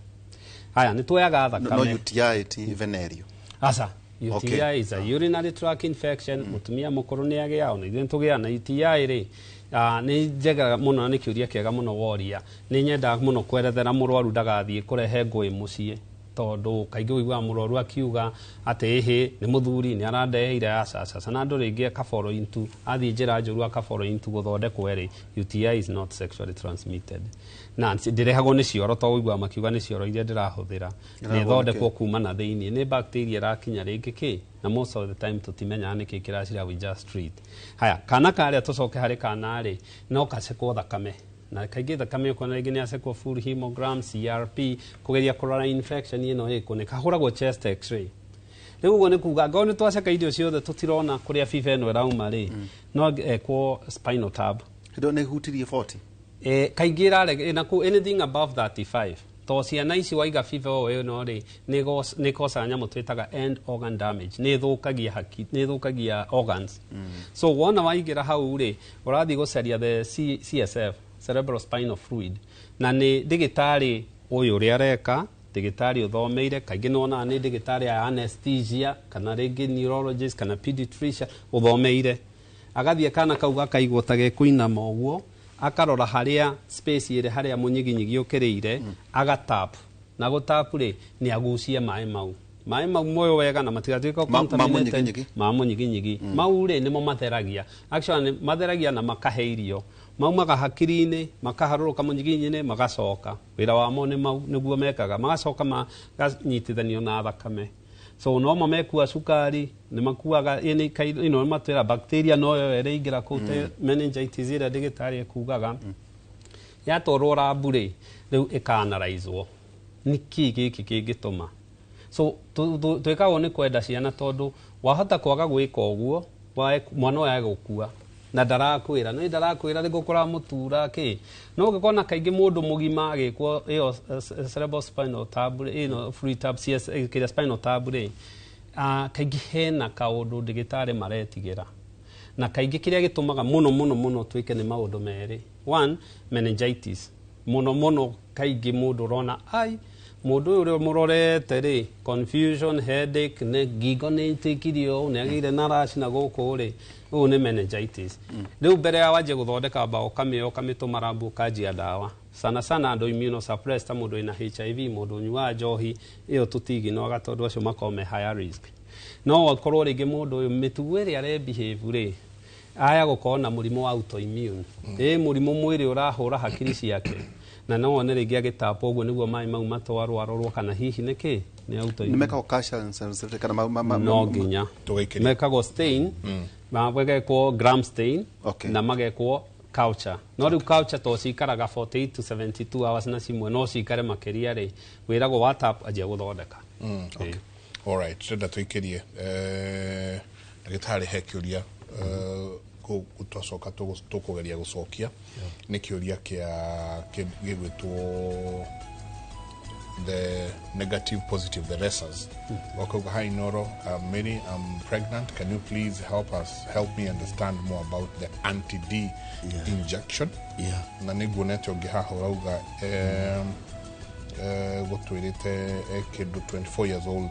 haya nĩ tuoyaga thakame no UTI ti venereal asa UTI is a urinary tract infection mutumia mũkũrũ nĩ agĩa ona ithuĩ tũgĩa na UTI rĩ nĩ njega mũno nĩ kĩũria kĩega mũno woria nĩ nyendaga mũno kwerethera mũrwaru ndagathiĩ kũrehe ngũĩ mũciĩ tondũ kaingĩ ũiguaga mũrwaru akiuga atĩ ĩhĩ nĩ mũthuri nĩ arandeheire acaca na andũ rĩngĩ akaboro into athiĩ njĩra njũru akaboro into gũthondekwo rĩ UTI is not sexually transmitted na ndĩrehagwo nĩ cioro to ũiguaga makiuga nĩ cioro iria ndĩrahũthĩra nĩ ĩthondekwo kuma na thĩinĩ nĩ bacteria ĩrakinya rĩngĩ kĩ na most of the time tũtimenyaga nĩkĩ kĩracira we just treat haya kana karĩa tũcoke harĩ kana rĩ no kacekwo thakame na kaingĩ thakame ũkona rĩngĩ nĩ acekwo full hemogram CRP kũgeria kũrora infection ĩno ĩkũ nĩ kahũragwo chest x-ray rĩu ũguo nĩ kuga ngorwo nĩ twaceka irio ciothe tũtirona kũrĩa fever ĩno ĩrauma rĩ no ekwo spinal tap hĩndĩ nĩ hutirie 40 kaingĩ ĩrarege anything above 35 to ciana ici waiga fiva o ĩyo no rĩ nĩ kosaga nyamũ twĩtaga end organ damage nĩ thũkagia hakiri nĩ thũkagia organs so wona waingĩra hau rĩ ũrathiĩ gũcaria the CSF cerebral spinal fluid na nĩ ndagĩtarĩ ũyũ ũrĩa areka ndagĩtarĩ ũthomeire kaingĩ nona nĩ ndagĩtarĩ ya anesthesia kana rĩngĩ neurologist kana pediatrician ũthomeire agathiĩ kana kau gakaigwo ta gekũinama ũguo akarora harĩa space ĩrĩ harĩa mũnyiginyigi ũkĩrĩire agatap na gũtap rĩ nĩ agucie maĩ mau moyo wega na matigatuĩka contaminated ma mũnyiginyigi mau rĩ nĩmo matheragia actually matheragia na makahe irio maumaga hakiri-inĩ makaharũrũka mũnyiginyinĩ magacoka wĩra wamo nĩ mau nĩguo mekaga magacoka maganyitithanio na thakame so no mamekua cukari nĩ makuaga ino matwĩra bacteria noyo ĩrĩingĩra kũu meningitis ĩrĩa ndagĩtarĩ ekugaga yatwarwo rabu rĩ rĩu ĩkaanaraizwo nĩkĩ gĩkĩ kĩngĩtũma so twĩkagwo nĩ kwenda ciana tondũ wahota kwaga gwĩka ũguo mwana ũyage gũkua na ndarakwĩra no ndarakwĩra rĩgũkora mũtura kĩ no ũngĩkona kaingĩ mũndũ mũgima agĩkwo ĩyo cerebral spinal tab ĩno fluid tab CS kĩrĩa spinal tab rĩ kaingĩ hena kaũndũ ndagĩtarĩ maretigĩra na kaingĩ kĩrĩa gĩtũmaga mũno twĩke nĩ maũndũ merĩ one meningitis mũno kaingĩ mũndũ ũrona mũndũ ũyũ ũrĩa mũrorete rĩ confusion headache nĩ ngingo nĩ ĩtĩkirio nĩ agĩire na rash na gũkũ rĩ ũũ nĩ meningitis rĩu mbere ya wanjie gũthondeka mbaũ ũkamĩtũma rabu ũkanjia ndawa sana andũ immunosuppressed ta mũndũ wĩna HIV mũndũ ũnyuaga njohi ĩyo tũtiginoga tondũ acio makoragwo me higher risk no okorwo rĩngĩ mũndũ ũyũ mĩtugo ĩrĩa arebehave rĩ aya gũkorwo na mũrimũ wa autoimmune mũrimũ mwĩrĩ ũrahũra hakiri ciake na no wone rĩngĩ agĩtapa ũguo nĩguo maĩ mau matwarwo arorwo kana hihi nĩkĩ nĩ autoimmune mekagwo culture kana no nginya mekagwo stain magekwo gram stain na magekwo culture no rĩu culture to cikaraga 48 to 72 hours na cimwe no cikare makĩria rĩ wĩragwo watap anjia gũthondeka alright tũrenda tũikĩrie ndagĩtarĩ he kĩũria twacoka tũkũgeria gũcokia nĩ kĩũria gĩgwĩtwo the negative positive the rhesus wakauga hi Noro Mary I'm pregnant can you please help me understand more about the anti-D injection na nĩguonete ũngĩ haha ũrauga gũtwĩrĩte kĩndũ 24 years old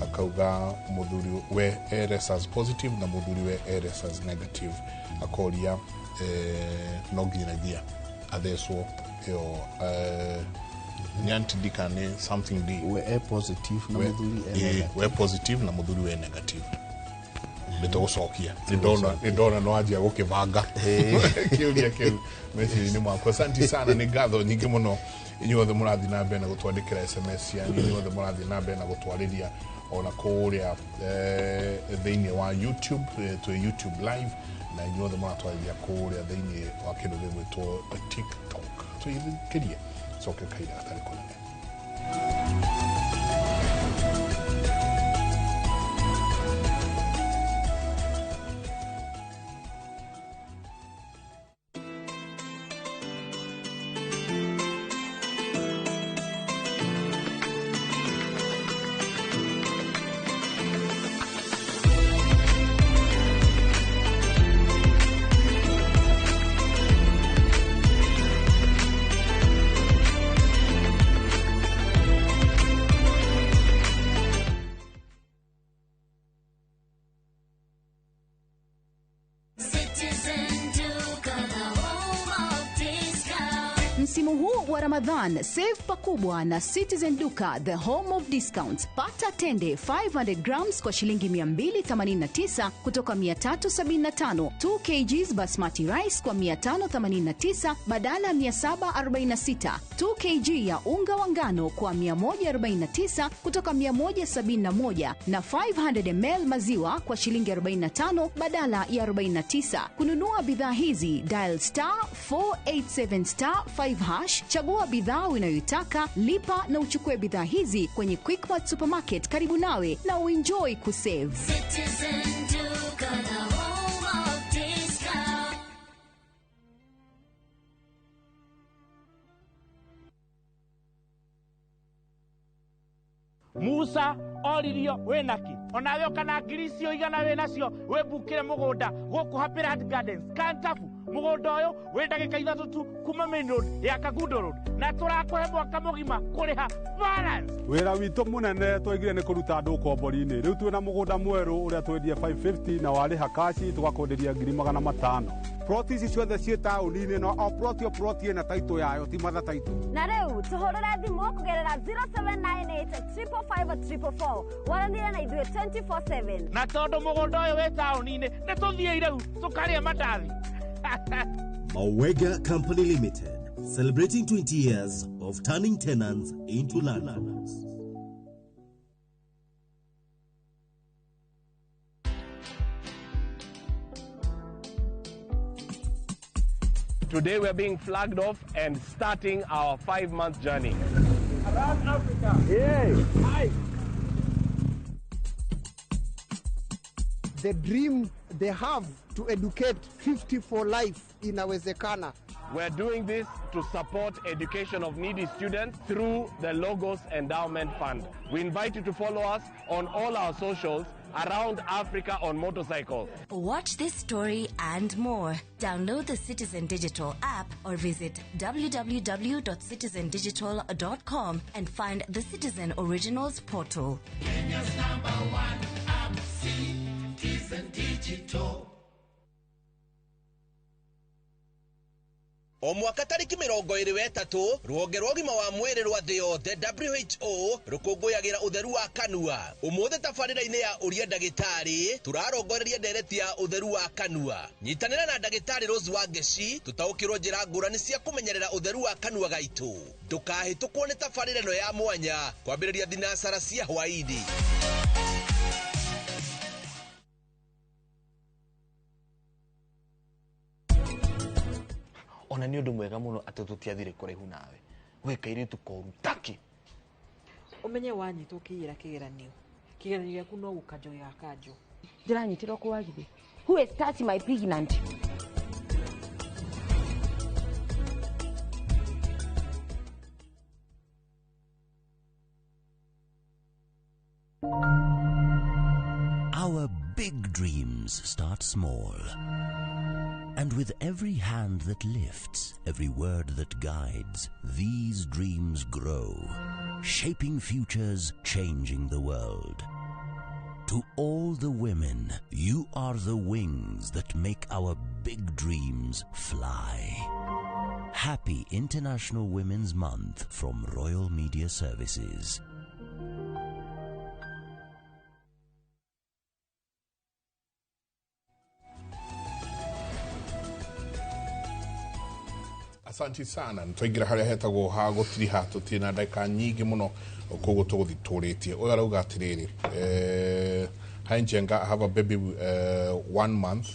akauga mũthuri we rhesus positive na mũthuri we rhesus negative akoria no nginagia athecwo ĩyo ni anti-D kana something D we positive na mũthuri we positive na mũthuri we negative nĩtũgũcokia nĩndona no anjia gũkĩbanga kĩũria kĩu meciria-inĩ makwa asante sana nĩ ngatho nyingĩ mũno inyuothe mũrathiĩ na mbere na gũtwandĩkĩra SMS yanyu inyuothe mũrathiĩ na mbere na gũtwarĩria ona kũrĩa thĩinĩ wa YouTube twĩ YouTube live na inyuothe mũratwarĩria kũrĩa thĩinĩ wa kĩndũ gĩgwĩtwo TikTok twĩkĩrie coke kaida gatarĩ kũnene Msimu huu wa Ramadhan, save pakubwa na Citizen Duka, the home of discounts. Pata tende 500 grams kwa shilingi 289 kutoka 375, 2 kgs basmati rice kwa 589 badala 746, 2 kg ya unga wa ngano kwa 149 kutoka 171 na 500 ml maziwa kwa shilingi 45 badala ya 49. Kununua bidhaa hizi, dial *487*5 hash, chagua bidhaa unayoitaka, lipa na uchukue bidhaa hizi kwenye Quickmart Supermarket karibu nawe na uenjoy kusave. Citizen Duka, the home of discount. Musa oririo wenaki onawe kana ngiricio igana we nacio we bukire mugunda guku Happyland Gardens Kantafu mugunda uyu we ndagika ithatu tu kuma main road ya Kagundo road na turakuhe mwaka mugima kuriha balance. Wira witu munene twegire ni kuruta andu kombori-ini riu twina mugunda mweru uria twendie 550 na wariha kashi tugakwenderia 500,000. Ploti ici ciothe ciĩ taũni-inĩ no o ploti ĩna taitũ yayo ti matha taitũ. Na rĩu tũhũrĩre thimũ kũgerera 0798-345-344 waranĩre na ithuĩ 24/7. Na tondũ mũgũnda ũyũ wĩ taũni-inĩ nĩ tũthiĩ rĩu tũkarĩe mandathi. Mawega Company Limited, celebrating 20 years of turning tenants into landlords. Today we're being flagged off and starting our 5-month journey. Around Africa. Yay! Hi. The dream they have to educate 50 for life inawezekana. We're doing this to support education of needy students through the Logos Endowment Fund. We invite you to follow us on all our socials around Africa on motorcycles. Watch this story and more. Download the Citizen Digital app or visit www.citizendigital.com and find the Citizen Originals portal. Kenya's #1 app, Citizen Digital. O mwaka tariki 23 rwonge rwa ũgima wa mwĩrĩ rwa thĩ yothe WHO rũkũngũyagĩra ũtheru wa kanua. Ũmũthĩ tabarĩra-inĩ ya ũria ndagĩtarĩ tũrarongoreria ndereti ya ũtheru wa kanua. Nyitanĩra na ndagĩtarĩ Rose Wangeci tũtaũkĩrwo njĩra ngũrani cia kũmenyerera ũtheru wa kanua gaitũ. Ndũkahĩtũkwo nĩ tabarĩra ĩno ya mwanya kwambĩrĩria thinacara cia hwaĩ-inĩ. Ona ni undu mwega muno ati tutiathire kuraihu nawe we kairitu koru taki umenye wanyitwo kiira kigeranio giaku no gukanjo gakanjo ndiranyitirwo kuwagithi. Who is touching my pregnant? Our big dreams start small. And with every hand that lifts, every word that guides, these dreams grow, shaping futures, changing the world. To all the women, you are the wings that make our big dreams fly. Happy International Women's Month from Royal Media Services. Asanti sana nitwaingira haria hetagwo ha gutiri ha tutina ndaka nyingi muno koguo tuguthituritie uyu arauga atiriri Hi Njenga, I have a baby 1 month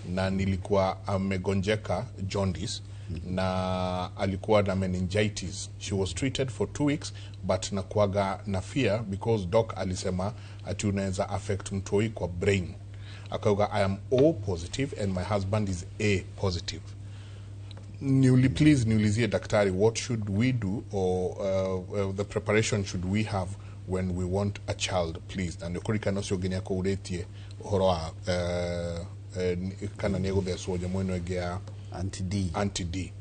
na nilikuwa amegonjeka jaundice na alikuwa na meningitis. She was treated for 2 weeks but nakuaga na fear because doc alisema ati unaweza affect mtoi kwa brain. Akauga I am O positive and my husband is A positive. Please niulizie daktari, what should we do or the preparation should we have when we want a child, please? And yokurika no siogeni yako uretie uhoro wa kana nieguthecwo nyamũ ĩno ĩngĩ ya anti-D.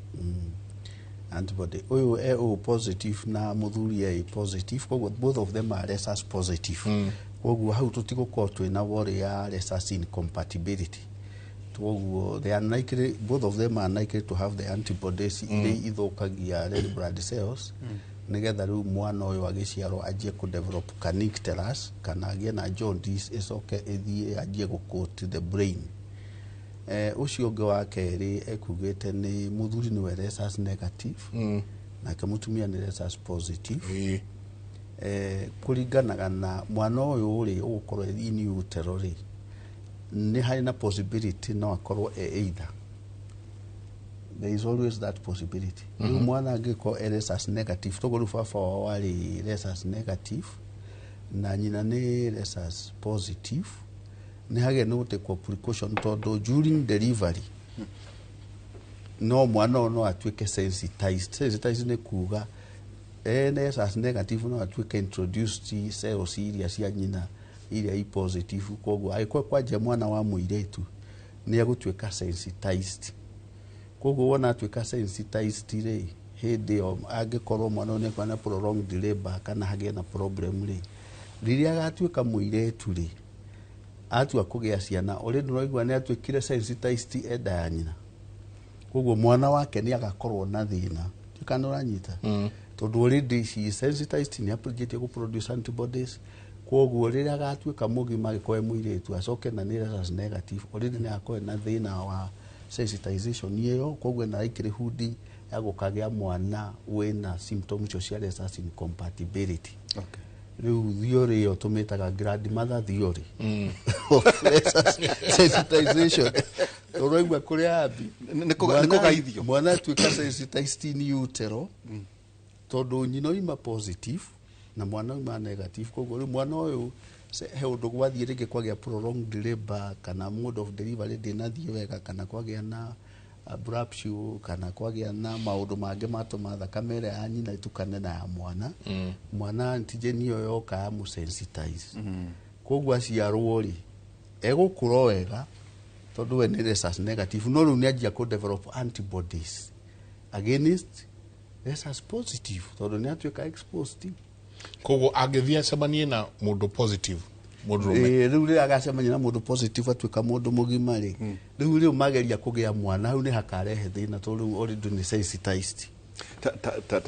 Antibody oyo O positive na muthuri A positive, koguo both of them are rhesus positive. Koguo hau tutigũkorwo twĩna worry ya rhesus incompatibility. They are likely, both of them are likely to have the antibodies iria ithukagia red blood cells nigetha riu mwana uyu agiciarwo ajie ku develop canicterus kana agie na jaundice icoke ithie ajie gucoat the brain. Ucio ungi wa keri ekugite ni muthuri ni rhesus negative na kamutumia ni rhesus positive. Kuringanaga na mwana uyu uri ugukorwo in utero ri ni hari na possibility no akorwo either. There is always that possibility. Mwana angiko rhesus negative togo rufafa wali rhesus negative na nyina ni rhesus positive ni hage no take precaution todo during delivery. No mwana no atweke sensitized. Sensitized ne kuga NSS negative no atuĩke introduced cells iria cia nyina iria i positive, koguo agĩkorwo kwanja mwana wa mũirĩtu nĩ agũtuĩka sensitized. Koguo wona atuĩka sensitized rĩ, hĩndĩ ĩyo angĩkorwo mwana ũyũ nĩekwa na prolonged labor kana hagĩe na problem rĩ, rĩrĩa agatuĩka mũirĩtu rĩ, atua kũgĩa ciana already noigua nĩ atuĩkire sensitized enda ya nyina. Koguo mwana wake nĩ agakorwo na thĩna, kana ũranyita tondũ already she is sensitized, nĩ appreciate go produce antibodies. Koguo rĩrĩa agatuĩka mũgima agĩkorwo mũirĩtu acoke na nĩ negative, already nĩ agakorwo na thĩna wa sensitization ĩyo. Koguo na ikĩrĩ hudi ya gũkagĩa mwana wĩna symptoms icio cia rhesus incompatibility. Okay. Rĩu theory ĩyo tũmĩtaga grandmother theory of rhesus sensitization. Ũraigua kũrĩa ambi nĩkũgaithio mwana atuĩka sensitized in utero tondũ nyina oima positive na mwana oima negative. Koguo rĩu mwana ũyũ he ũndũ gwathiĩ rĩngĩ kwagĩa prolonged labor kana mode of delivery ndĩnathiĩ wega kana kwagĩa na abruptio kana kwagĩa na maũndũ mangĩ matũma thakame ĩrĩa ya nyina itukane na ya mwana, mwana antigen ĩyo yoka ya mũsensitize. Koguo aciarwo rĩ, egũkũra wega tondũ we nĩ rhesus negative, no rĩu nĩ anjia kũ develop antibodies against rhesus positive tondũ nĩ atuĩka exposed. Koguo angĩthiĩ acemanie na mũndũ positive rĩu rĩrĩa agacemania na mũndũ positive atuĩka mũndũ mũgima rĩ, rĩu mageria kũgĩa mwana, hau nĩ hakarehe thĩna tondũ rĩu already nĩ sensitized.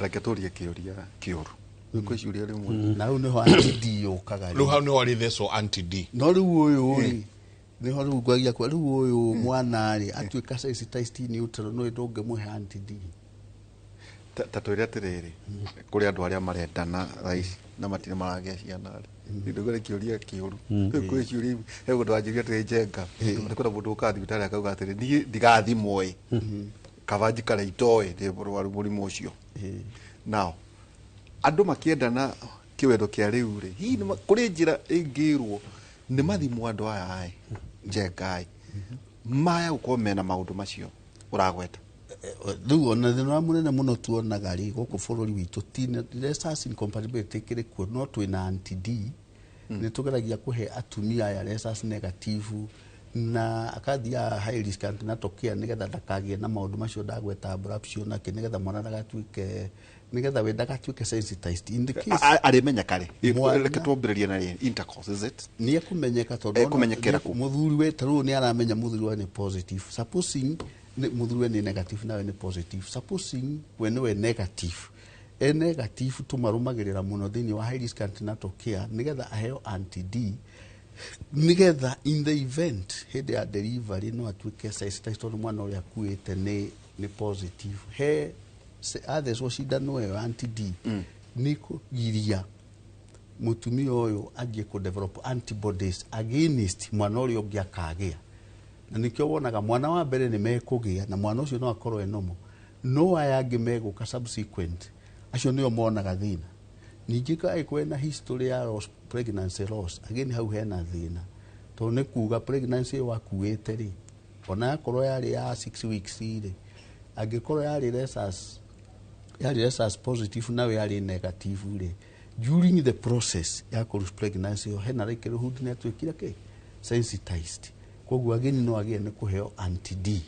Reke tũrie kĩũria kĩũru kwĩ ciũria rĩmwe na hau nĩho anti-D yũkaga rĩu hau nĩho arĩthecwo anti-D. No rĩu ũyũ rĩ, nĩho rĩu ngwagia kwa rĩu ũyũ mwana rĩ atuĩka sensitized in utero no ndũngĩmũhe anti-D. Ta twĩre atĩrĩrĩ kũrĩ andũ arĩa marendana thaici na matirĩ maragĩa ciana rĩ, ndũgore kĩũria kĩũru kwĩ ciũria he mũndũ wanjĩria atĩrĩ Njenga nĩkwenda mũndũ ũka thibitarĩ akauga atĩrĩ niĩ ndigathimwo ĩ kaba njikare itoĩ ndĩ mũrwaru mũrimũ ũcio. Nao andũ makĩendana kĩwendo kĩa rĩu rĩ, hihi kũrĩ njĩra ĩngĩrwo nĩ mathimwo andũ aya Njenga maya gũkorwo mena maũndũ macio ũragweta? Rĩu ona thĩna mũnene mũno tuonaga rĩ gũkũ bũrũri witũ ti rhesus incompatibility kĩrĩ kuo, no twĩna anti-D. Nĩ tũgeragia kũhe atumia aya rhesus negative na akathiaga high risk antenatal care nĩgetha ndakagĩe na maũndũ macio ndagweta abruptio nake, nĩgetha mwana ndagatuĩke, nĩgetha we ndagatuĩke sensitized. In the case arĩmenya kare reke twambĩrĩrie na intercourse is it nĩ ekũmenyeka tondũ mũthuri we tarĩu nĩ aramenya mũthuri we nĩ positive, supposing mũthuri we nĩ negative nawe nĩ positive, supposing we nĩwe negative negative tũmarũmagĩrĩra mũno thĩinĩ wa high risk antenatal care nĩgetha aheo anti-D, nĩgetha in the event hĩndĩ ya delivery no atuĩke sensitized tondũ mwana ũrĩa akuĩte nĩ positive. He athecwo cindano ĩyo anti-D nĩ kũgiria mũtumia ũyũ anjie kũ develop antibodies against mwana ũrĩa ũngĩ akagĩa. Na nĩkĩo wonaga mwana wa mbere nĩ mekũgĩa na mwana ũcio no akorwo enomo, no aya angĩ megũka subsequent acio nĩo monaga thĩna. Ningĩ kaĩ na history ya pregnancy loss, again hau hena thĩna tondũ nĩ kuga pregnancy ĩyo wakuĩte rĩ, ona yakorwo yarĩ ya 6 weeks rĩ, angĩkorwo yarĩ rhesus positive nawe yarĩ negative rĩ, during the process ya kũrus pregnancy ĩyo hena rĩkĩrĩ hudi nĩ atuĩkire sensitized. Koguo ageni no agĩe nĩ kũheo anti-D.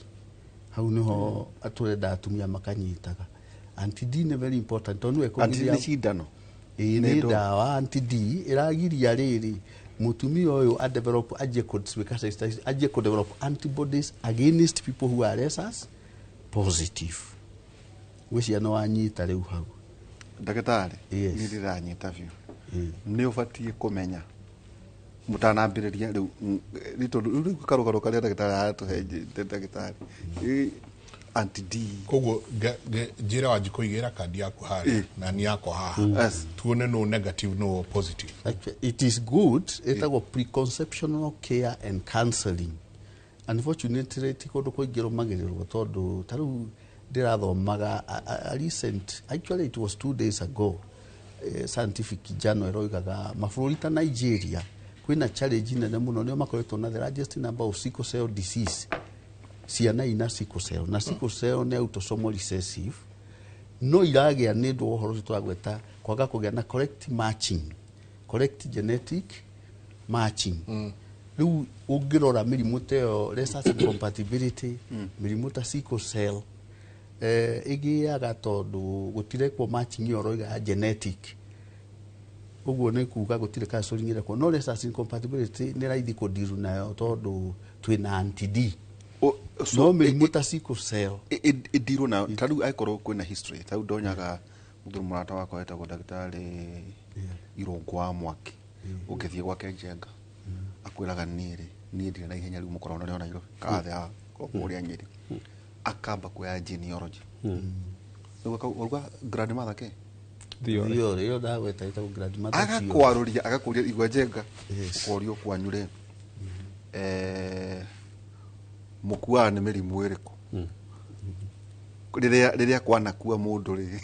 Hau nĩho atũrenda atumia makanyitaga. Anti-D nĩ very important tondũ nĩwe kũgiria cindano nĩ ndawa anti-D ĩragiria rĩrĩ mũtumia ũyũ a develop anjie kũtuĩka sensitized, anjie kũ develop antibodies against people who are rhesus positive. Wĩcia no wanyita rĩu hau ndagĩtarĩ nĩ ndĩranyita biũ nĩ ũbatiĩ kũmenya mũtanambĩrĩria rĩu rĩu karũgaro karĩa ndagĩtarĩ aratũhe ndagĩtarĩ anti-D. Koguo njĩra wanjĩ kũigĩra kandi yaku harĩa na nĩ yakwa haha tuone no negative no positive. It is good etagwo preconceptional care and counseling. Unfortunately ti kũndũ kũingĩ rũmagĩrĩrwo tondũ tarĩu ndirathomaga recent, actually it was 2 days ago, scientific journal ĩroigaga mabũrũri ta Nigeria kwĩna challenge nene mũno, nĩo makoretwo na the largest number of sickle cell disease, ciana ina sickle cell, na sickle cell nĩ autosomal recessive, no iragĩa nĩ ũndũ wa ũhoro ũcio twagweta kwaga kũgĩa na correct matching, correct genetic matching. Rĩu ũngĩrora mĩrimũ ta ĩyo research incompatibility, mĩrimũ ta sickle cell ĩgĩaga tondũ gũtirekwo matching ĩyo roiga genetic. Ũguo nĩ kuuga gũtirĩ counseling ĩrekwo, no research incompatibility nĩ raithi kũndiru nayo tondũ twĩna anti-D. No mĩrimũ ta sickle cell ndirwo nayo ta rĩu angĩkorwo kwĩna history ta rĩu ndonyaga mũthuri mũrata wakwa wetagwo ndagĩtarĩ Irũngũ wa Mwaki, ũngĩthiĩ gwake Njenga akwĩraga niĩ ndirĩ na ihenya rĩu mũkorwo narĩo Nairobi karathe ya kũrĩa Nyeri, akamba kuoya genealogy. Rĩu grandmother ke Thiore ndagweta ĩtagwo grandmother agakwarũria agakũria igwa Njenga ũkorio kwanyu rĩ mũkuaga nĩ mĩrimũ ĩrĩkũ rĩrĩa kwanakua mũndũ rĩ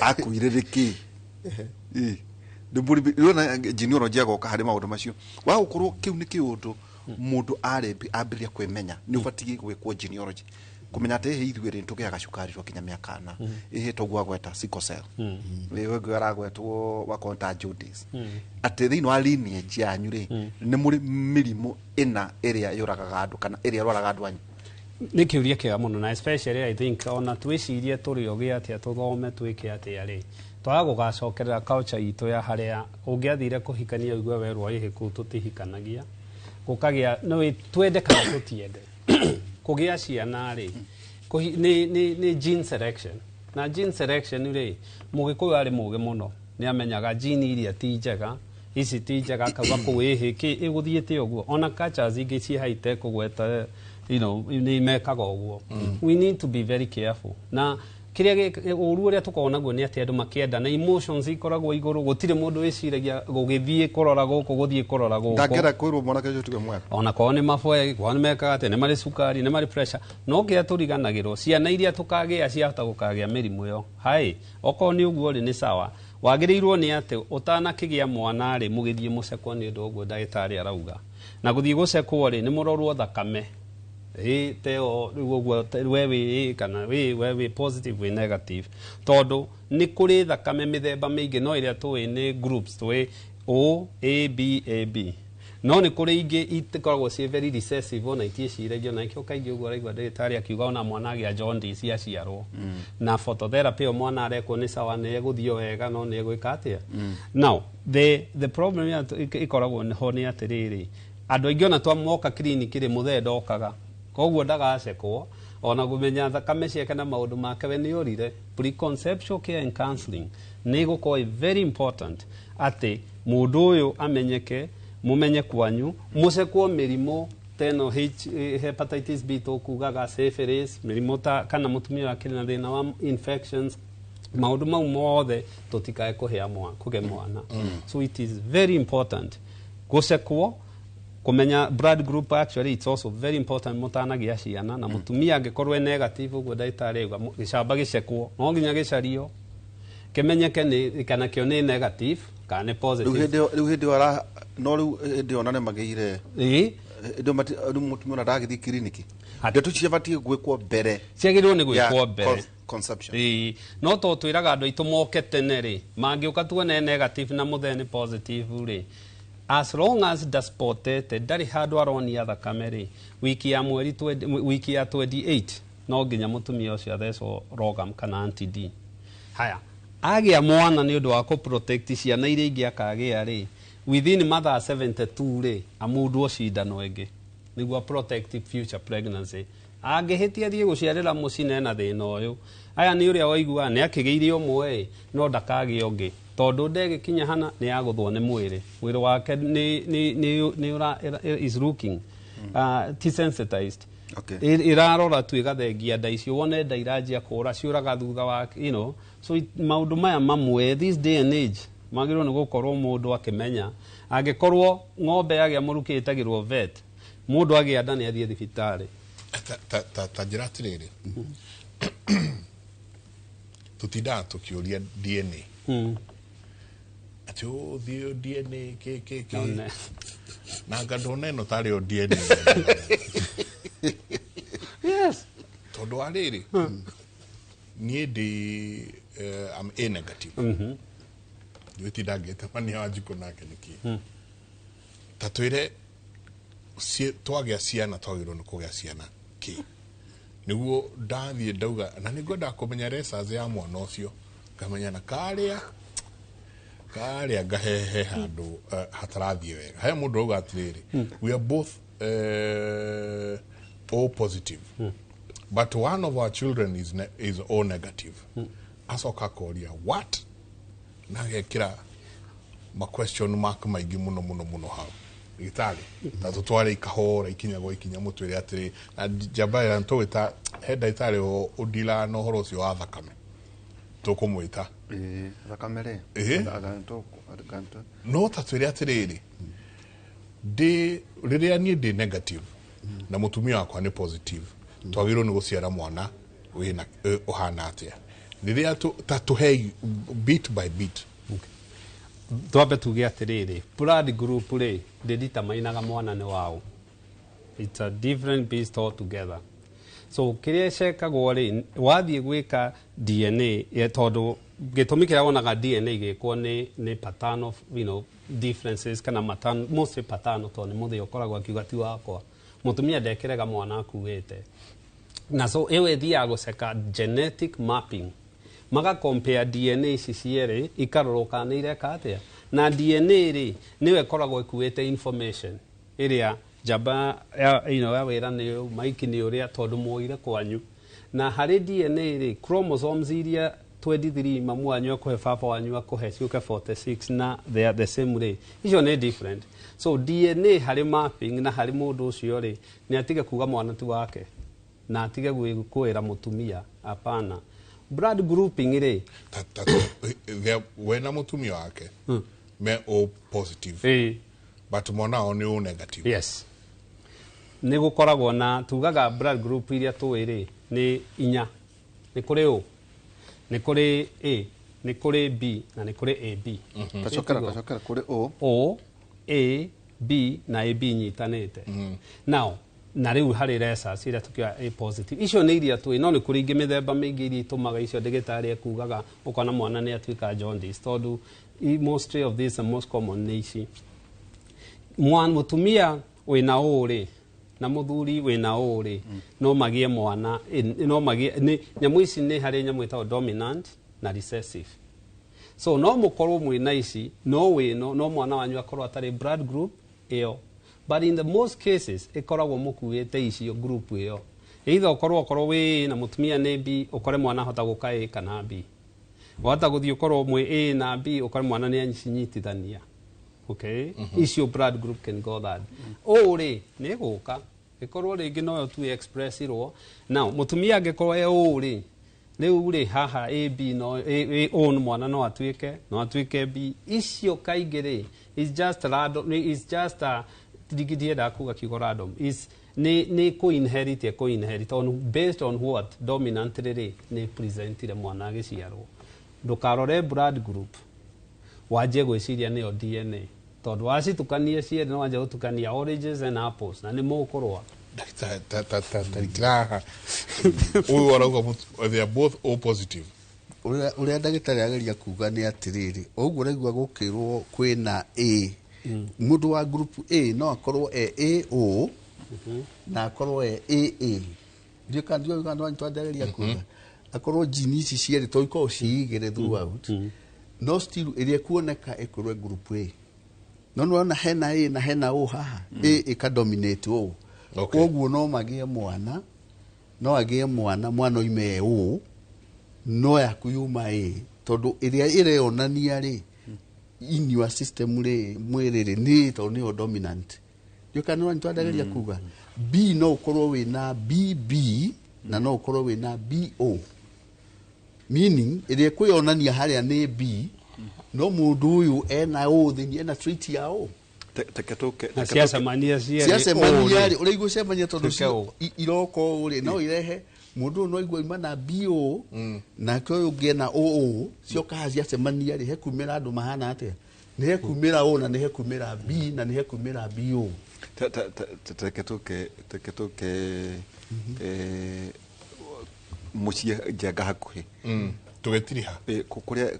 akuire rĩkĩ ndĩrona genealogy agoka harĩ maũndũ macio wagũkorwo kĩu nĩ kĩũndũ mũndũ ambĩrĩria kwĩmenya nĩ ũbatiĩ gwĩkwo genealogy kumenya atĩ hihi ithuĩ rĩ tũgĩaga cukari twakinya mĩaka 4 ĩhĩ toguo agweta sickle cell wĩwe aragwetwo wakonta jaundice atĩ thĩinĩ wa lineage yanyu rĩ nĩ mũrĩ mĩrimũ ĩna ĩrĩa yũragaga andũ kana ĩrĩa rwaraga andũ anyu. Nĩ kĩũria kĩega mũno na especially I think ona twĩcirie tũrĩ ogĩ atĩa tũthome twĩke atĩa rĩ twaga gũgacokerera culture itũ ya harĩa ũngĩathire kũhikania ugue werwo ĩhĩ kũu tũtihikanagia gũkagĩa no twende kana tũtiende kũgĩa ciana rĩ nĩ gene selection na gene selection rĩ mũgĩkũyũ arĩ mũgĩ mũno nĩ amenyaga gene iria ti njega ici ti njega akauga kũu ĩhĩ ĩgũthiĩte ũguo ona cultures ingĩ ci high tech kũgweta nĩ mekaga ũguo. We need to be very careful na kĩrĩa ũru ũrĩa tũkoragwo naguo nĩ atĩ andũ makĩenda na emotions ikoragwo igũrũ gũtirĩ mũndũ wĩciragia gũgĩthiĩ kũrora gũkũ gũthiĩ kũrora gũkũ ndangĩenda kwĩrwo mwanake ũcio tiwe mwega ona korwo nĩ maboya korwo nĩ mekaga atĩ nĩ marĩ cukari nĩ marĩ pressure no kĩrĩa tũriganagĩrwo ciana iria tũkagĩa ciahota gũkagĩa mĩrimũ ĩyo hai okorwo nĩ ũguo rĩ nĩ sawa wagĩrĩirwo nĩ atĩ ũtanakĩgĩa mwana rĩ mũgĩthiĩ mũcekwo nĩ ũndũ ũguo ndagĩtarĩ arauga na gũthiĩ gũcekwo rĩ nĩ mũrorwo thakame teo ũguo we kana we positive we negative tondu ni kuri thakame mithemba mingi no iria tuwi ni groups tuwi O A B A B no ni kuri ingi itikoragwo cie very recessive ona itieciragio na ikio kaingi uguo raigwa ndagĩtarĩ akiuga ona mwana agĩa jaundice aciarwo na phototherapy o mwana arekwo ni sawa ni eguthio wega no ni egwika atia now the problem ikoragwo ho ni atiriri andũ aingĩ ona twamoka clinic ri muthenda okaga koguo ndagacekwo ona gũmenya thakame ciake na maũndũ make we nĩ ũrire preconceptual care and counseling nĩ gũkorwo very important atĩ mũndũ ũyũ amenyeke mũmenye kwanyu mũcekwo mĩrimũ teno hepatitis B tũkugaga syphilis mĩrimũ ta kana mũtumia wake na thĩna wa infections maũndũ mau mothe tũtikae kũgĩa mwana so it is very important gũcekwo kumenya blood group actually it's also very important mutanagia ciana na mutumia angĩkorwo negative uguo ndagĩtarĩ auga gĩcamba gĩcekwo no nginya gĩcario kĩmenyeke nĩ kana kĩo nĩ negative kana nĩ positive rĩu hĩndĩ ora no rĩu hĩndĩ ona nĩ magĩire rĩu mutumia ona ndagĩthiĩ kiriniki ndeto ciabatie gwĩkwo mbere ciagĩrĩirwo nĩ gwĩkwo mbere conception no to twĩraga andũ aitũ moke tene rĩ mangĩũka tuone negative na mũthee nĩ positive rĩ as long as daspotete ndari handũ aronia thakame rĩ wiki ya mweri wiki ya 28 no nginya mutumia ũcio athecwo rogam kana anti-D haya agĩa mwana nĩ ũndũ wa kũprotect ciana iria ingĩ akagĩa rĩ within mother 72 rĩ amundwo cindano ĩngĩ nĩguo protect future pregnancy angĩhĩtia thiĩ gũciarĩra mũciĩ na thĩna ũyũ aya nĩ ũrĩa waigua nĩ akĩgĩire ũmwe no ndakagĩa ũngĩ tondu ndegĩkinya hana nĩ yagũthwo nĩ mwĩrĩ wake is looking desensitized irarora tu igathengia nda icio wone nda iranjia kũra ciũraga thutha wa so maũndũ maya mamwe this day and age magĩrĩirwo nĩ gũkorwo mũndũ akĩmenya angĩkorwo ng'ombe yagĩa mũrukĩ ĩtagĩrwo vet mũndũ agĩa nda nĩ athiĩ thibitarĩ ta njĩra atĩrĩrĩ tũtindaga tũkĩũria DNA ati ũthiĩ DNA na ngandona ĩno tarĩ o DNA yes tondũ arĩrĩ niä ndä am A negative ndä tindangä te mani wa njiko nake nä kä ta twä re twagä a ciana twagä rwo nä kå gä a ciana kä nä guo ndathiä ndauga na nä ngwenda kå menya recac ya mwana å cio ngamenya na karä a ngahehe handå hatarathiä wega he må ndå rauga atä rä rä we are both O positive but one of our children is O negative acoka koria what na gekira ma question mark maingĩ mũno hau gitari ta tutware ikahora ikinyagwo ikinya mutwire atiri na jabaya ntwita heda itari o udila no horo cio wa thakame tukumwita thakame re no tatwire atiri ndi riria ni ndi negative na mutumia wakwa ni positive twagirwo ni guciara mwana wina ohana atia riria tatuhe bit by bit twambe tuge atiriri blood group ri ndiditamainaga mwana ni wao. It's a different beast altogether. So kiria cekagwo ri wathie gwika DNA tondu gitumi kiria wonaga DNA gikwo ni pattern of differences kana matano mostly pattern to ni muthio koragwo akiuga ti wakwa mutumia ndekirega mwana akuite na so ewe thia guceka genetic mapping maga compare DNA ici ciere ikaroroka ni ireka atia na DNA ri niwe koragwo ikuite information iria jaba ya wira ni maiki ni uria tondu muire kwanyu na hari DNA ri chromosomes iria 23 mamu wanyu ko baba wanyu akohe ciuke 46 na they are the same way icio ni different. So DNA hari mapping na hari mundu ucio ri ni atige kuga mwana ti wake na atige gwikuira mutumia hapana. Blood grouping ri wena mutumia wake me O positive but mwana o ni O negative. Yes, ni gukoragwo na tugaga blood group iria tuiri ni inya ni kuri O ni kuri A ni kuri B na ni kuri AB. Tacokera kuri O A B na AB nyitanite. Now na riu hari research ira tukia A positive icio ni iria twi no ni kuri ingi mithemba mingi iri tumaga icio ndagitari akugaga ukona mwana ni atwika jaundice tondu mostly of these are most common ni ici mwana mutumia wina O ri na muthuri wina O ri no magie mwana no magie ni nyamu ici ni hari nyamu itawo dominant na recessive. So no mukorwo mwina ici no wino no mwana wanyu akorwo atari blood group iyo but in the most cases ikoragwo mukuite icio group iyo either okorwo we na mutumia ni B ukore mwana hota guka A kana B wata guthii ukorwo mwe A na B ukore mwana ni anyinyitithania. Okay, icio blood group can go that O ri ni guka ikorwo ringi no tu express irwo now mutumia angikorwo O ri riu ri haha AB no O mwana no atwike B icio kaingiri is just random is just a digidie da kuga kigorandom is ni co-inherit on based on what dominantly ni presented mwana agiciarwo ndukarore blood group waje gwiciria ni DNA tondu wacitukanie ciere no waje gutukania oranges and apples na ni mukorwa ta uyu warauga they are both O positive uria ndagitari ageria kuga ni atiriri oguo regua gukirwo kwina A mundu wa group A no akorwo AO na akorwo AA ndio kandio uganda ntwandereria kuga akorwo gene ici ciere to iko ciigire throughout no still iria kuoneka ikorwo group A no no hena A na hena O haha A ikadominate O oguo no magie mwana no agie mwana ime O no yakuyuma A tondu iria ireonania ri in your system ri mwiriri ni to ni dominant you can no ntwandereria kuga B no ukorwo wina BB na no ukorwo wina BO meaning iria kuyonania haria ni B no mundu uyu ena O thini ena trait ya O siasa mania ri uri gucemania tondu iroko uri no irehe mundu no igwa imana BO na ko ugie na OO cio kazi acemania ri hekumira andu mahana atia ni hekumira O na ni hekumira B na ni hekumira BO mucie njenga hakuhi tugetiriha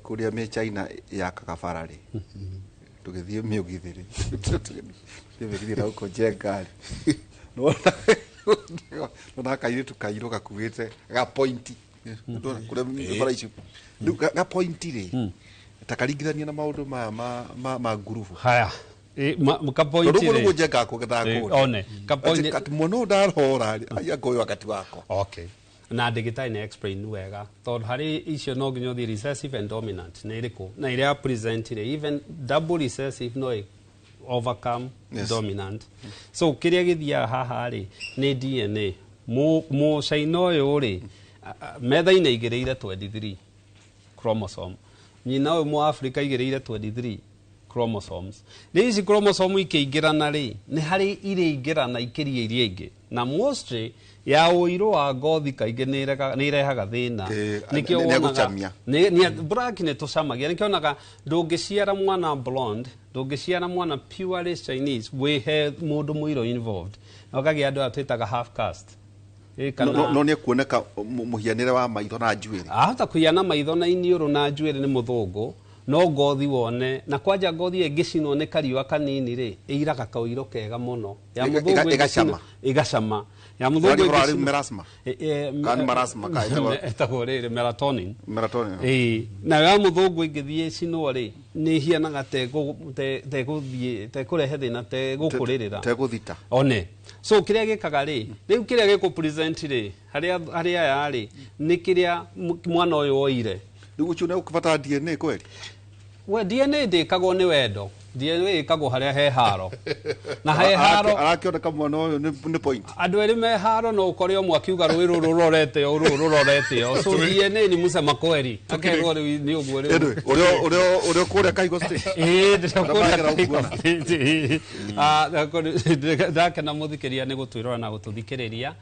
kuria me China ya kakabarari tugithie miugithiri tugithira uko njenga no kaire tukairo gakuite ga point kuria bara ici ga point ri takaringithania na maundu ma ngurubu haya mkapointi ri ndugu njenga kugetha one kapointi ati muno ndarora aya ngoyo wakati wako okay na ndagĩtarĩ na explain wega tondũ harĩ icio no nginya ũthiĩ recessive and dominant nĩ ĩrĩkũ na iria presentire even double recessive no overcome dominant so kĩrĩa gĩthiaga haha rĩ nĩ DNA mũcaina ũyũ rĩ metha-inĩ igĩrĩire 23 chromosome nyina ũyũ Mũafrika igĩrĩire 23 chromosomes rĩ ici chromosome ikĩingĩrana rĩ nĩ harĩ irĩingĩrana ikĩria iria ingĩ na mostly ya ũirũ wa ngothi kaingĩ nĩ irehaga thĩna nĩkĩo wonaga black nĩ tũcamagia nĩkĩo wonaga ndũngĩciara mwana blonde ndũngĩciara mwana purely Chinese wĩhe mũndũ mũirũ involved ũkagĩa andũ aya twĩtaga half caste no nĩ kuoneka mũhianĩre wa maitho na njuĩrĩ ahota kũhiana maitho na iniũrũ na njuĩrĩ nĩ mũthũngũ no ngothi wone na kwanja ngothi ĩngĩcinwo nĩ kariũa kanini rĩ ĩiraga kaũirũ kega mũno ya mũthũngũ ĩgacama ya mũthũngũ etagwo rĩrĩ melatonin na ya mũthũngũ ĩngĩthiĩ cinwo rĩ nĩ hianaga tekũrehe thĩna tegũkũrĩrĩra tegũthita one so kĩrĩa gĩkaga rĩ rĩu kĩrĩa gĩkũpresent rĩ harĩa aya rĩ nĩ kĩrĩa mwana ũyũ woire rĩu ũcio nĩ ũkũbatara DNA kweli we DNA ndĩkagwo nĩ wendo DNA ĩkagwo harĩa he haro na he haro arakĩoneka mwana ũyũ nĩ point andũ erĩ me haro no ũkore ũmwe akiuga rũĩ rũrũ rũrorete o rũrũ rũrorete o so DNA nĩ Musa Makweri akerwo rĩu nĩ ũguo rĩu ũrĩa kũrĩa Kaigo State ndakena mũthikĩria nĩ gũtwĩrora na gũtũthikĩrĩria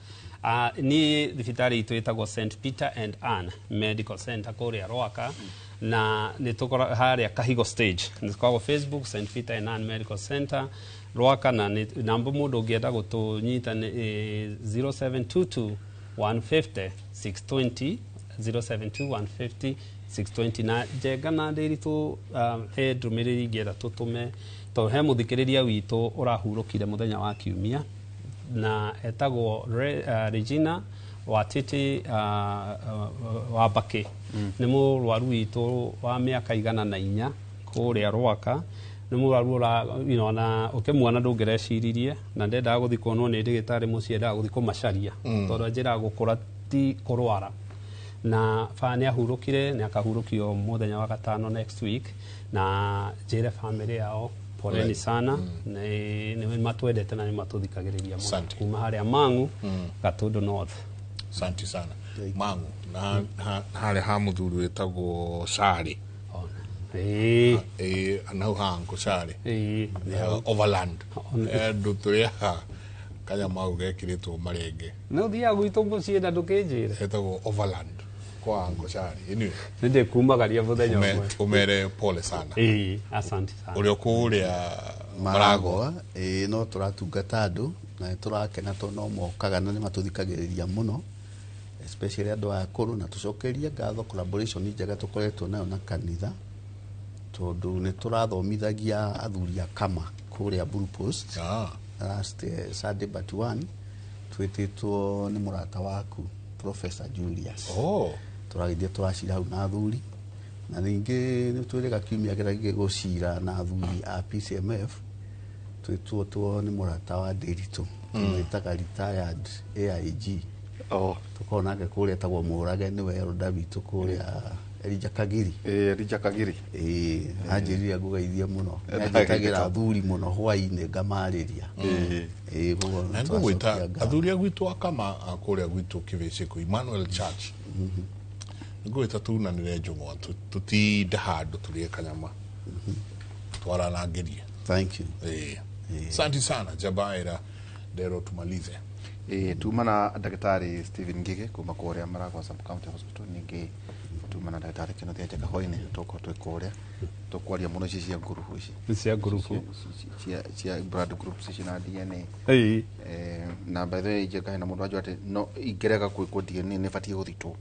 ni thibitarĩ itũ ĩtagwo St Peter and Anne Medical Center kũrĩa Rwaka na nĩ tũkora harĩa Kahigo Stage nĩ tũkoragwo Facebook St Peter and Anne Medical Center Rwaka na namba mũndũ ũngĩenda gũtũnyita 0722 150 620 0721 150 620 na njenga na ndĩritũ he ndũmĩrĩri ingĩenda tũtũme tondũ he mũthikĩrĩria witũ ũrahurũkire mũthenya wa Kiumia na etagwo Regina Watiti wa Bake nĩ mũrwaru witũ wa mĩaka 104 kũrĩa Rwaka nĩ mũrwaru na ũkĩmuona ndũngĩreciririe na ndendaga gũthiĩ kuonwo nĩ ndagĩtarĩ mũciĩ endaga gũthiĩ kũmacaria tondũ njĩra gũkũra ti kũrwara na nĩ ahurũkire nĩ akahurũkio mũthenya wa gatano next week na njĩre family yao poleni sana nĩ matwendete na nĩ matũthikagĩrĩria mũno kuma harĩa Mang'u Gatundu North Asante sana Mang'u na harĩa ha mũthuri wĩtagwo Sari nau hangu Sari Overland andũ tũrĩa kanya mau gekĩrĩtwo marenge no ũthiaga gwitũ mũciĩ na ndũkĩnjĩre etagwo Overland kwa hangu Sari nĩ ndĩkumagaria mũthenya ũmwe umere pole sana asante sana ũrĩa kũrĩa Maragwa no tũratungata andũ na tũrakena tondũ no mokaga na nĩ matũthikagĩrĩria mũno especially andũ a akũrũ na tũcokerie ngatho collaboration njega tũkoretwo nayo na kanitha tondũ nĩ tũrathomithagia athuri a kama kũrĩa Blue Post last Sunday but one twĩtĩtwo nĩ mũrata waku Professor Julius tũragithia tũracira hau na athuri na ningĩ nĩ twĩrĩga Kiumia geragie gũcira na athuri a PCMF twĩtwo nĩ mũrata wa Ndĩritũ twĩtaga retired AIG tukorwo nake kũrĩa etagwo Mũrage nĩwe elder witũ kũrĩa Elijah Kagiri anjĩrire ngũgeithie mũno anjĩtagĩra athuri mũno hwainĩ ngamarĩria na ngũgwĩta athuri agwitũ akama kũrĩa gwitũ Kĩbĩcĩkũ Emmanuel Church ngũgwĩta tunanĩre njũng'wa tũtinde handũ tũrĩe kanyama twaranangĩrie thank you asante sana Jabaira ndero tumalize tuma na ndagĩtarĩ Stephen Ngige kuma kũrĩa Maragwa Sub County Hospital ningĩ tuma na ndagĩtarĩ Kenneth Njaka hwainĩ tũkorwo twĩ kũrĩa tũkwaria mũno ici cia ngurubu ici cia ngurubu cia blood groups ici na DNA na by the way njega na mũndũ ajua atĩ no ingĩrega kwĩkwo DNA nĩ batiĩ gũthitwo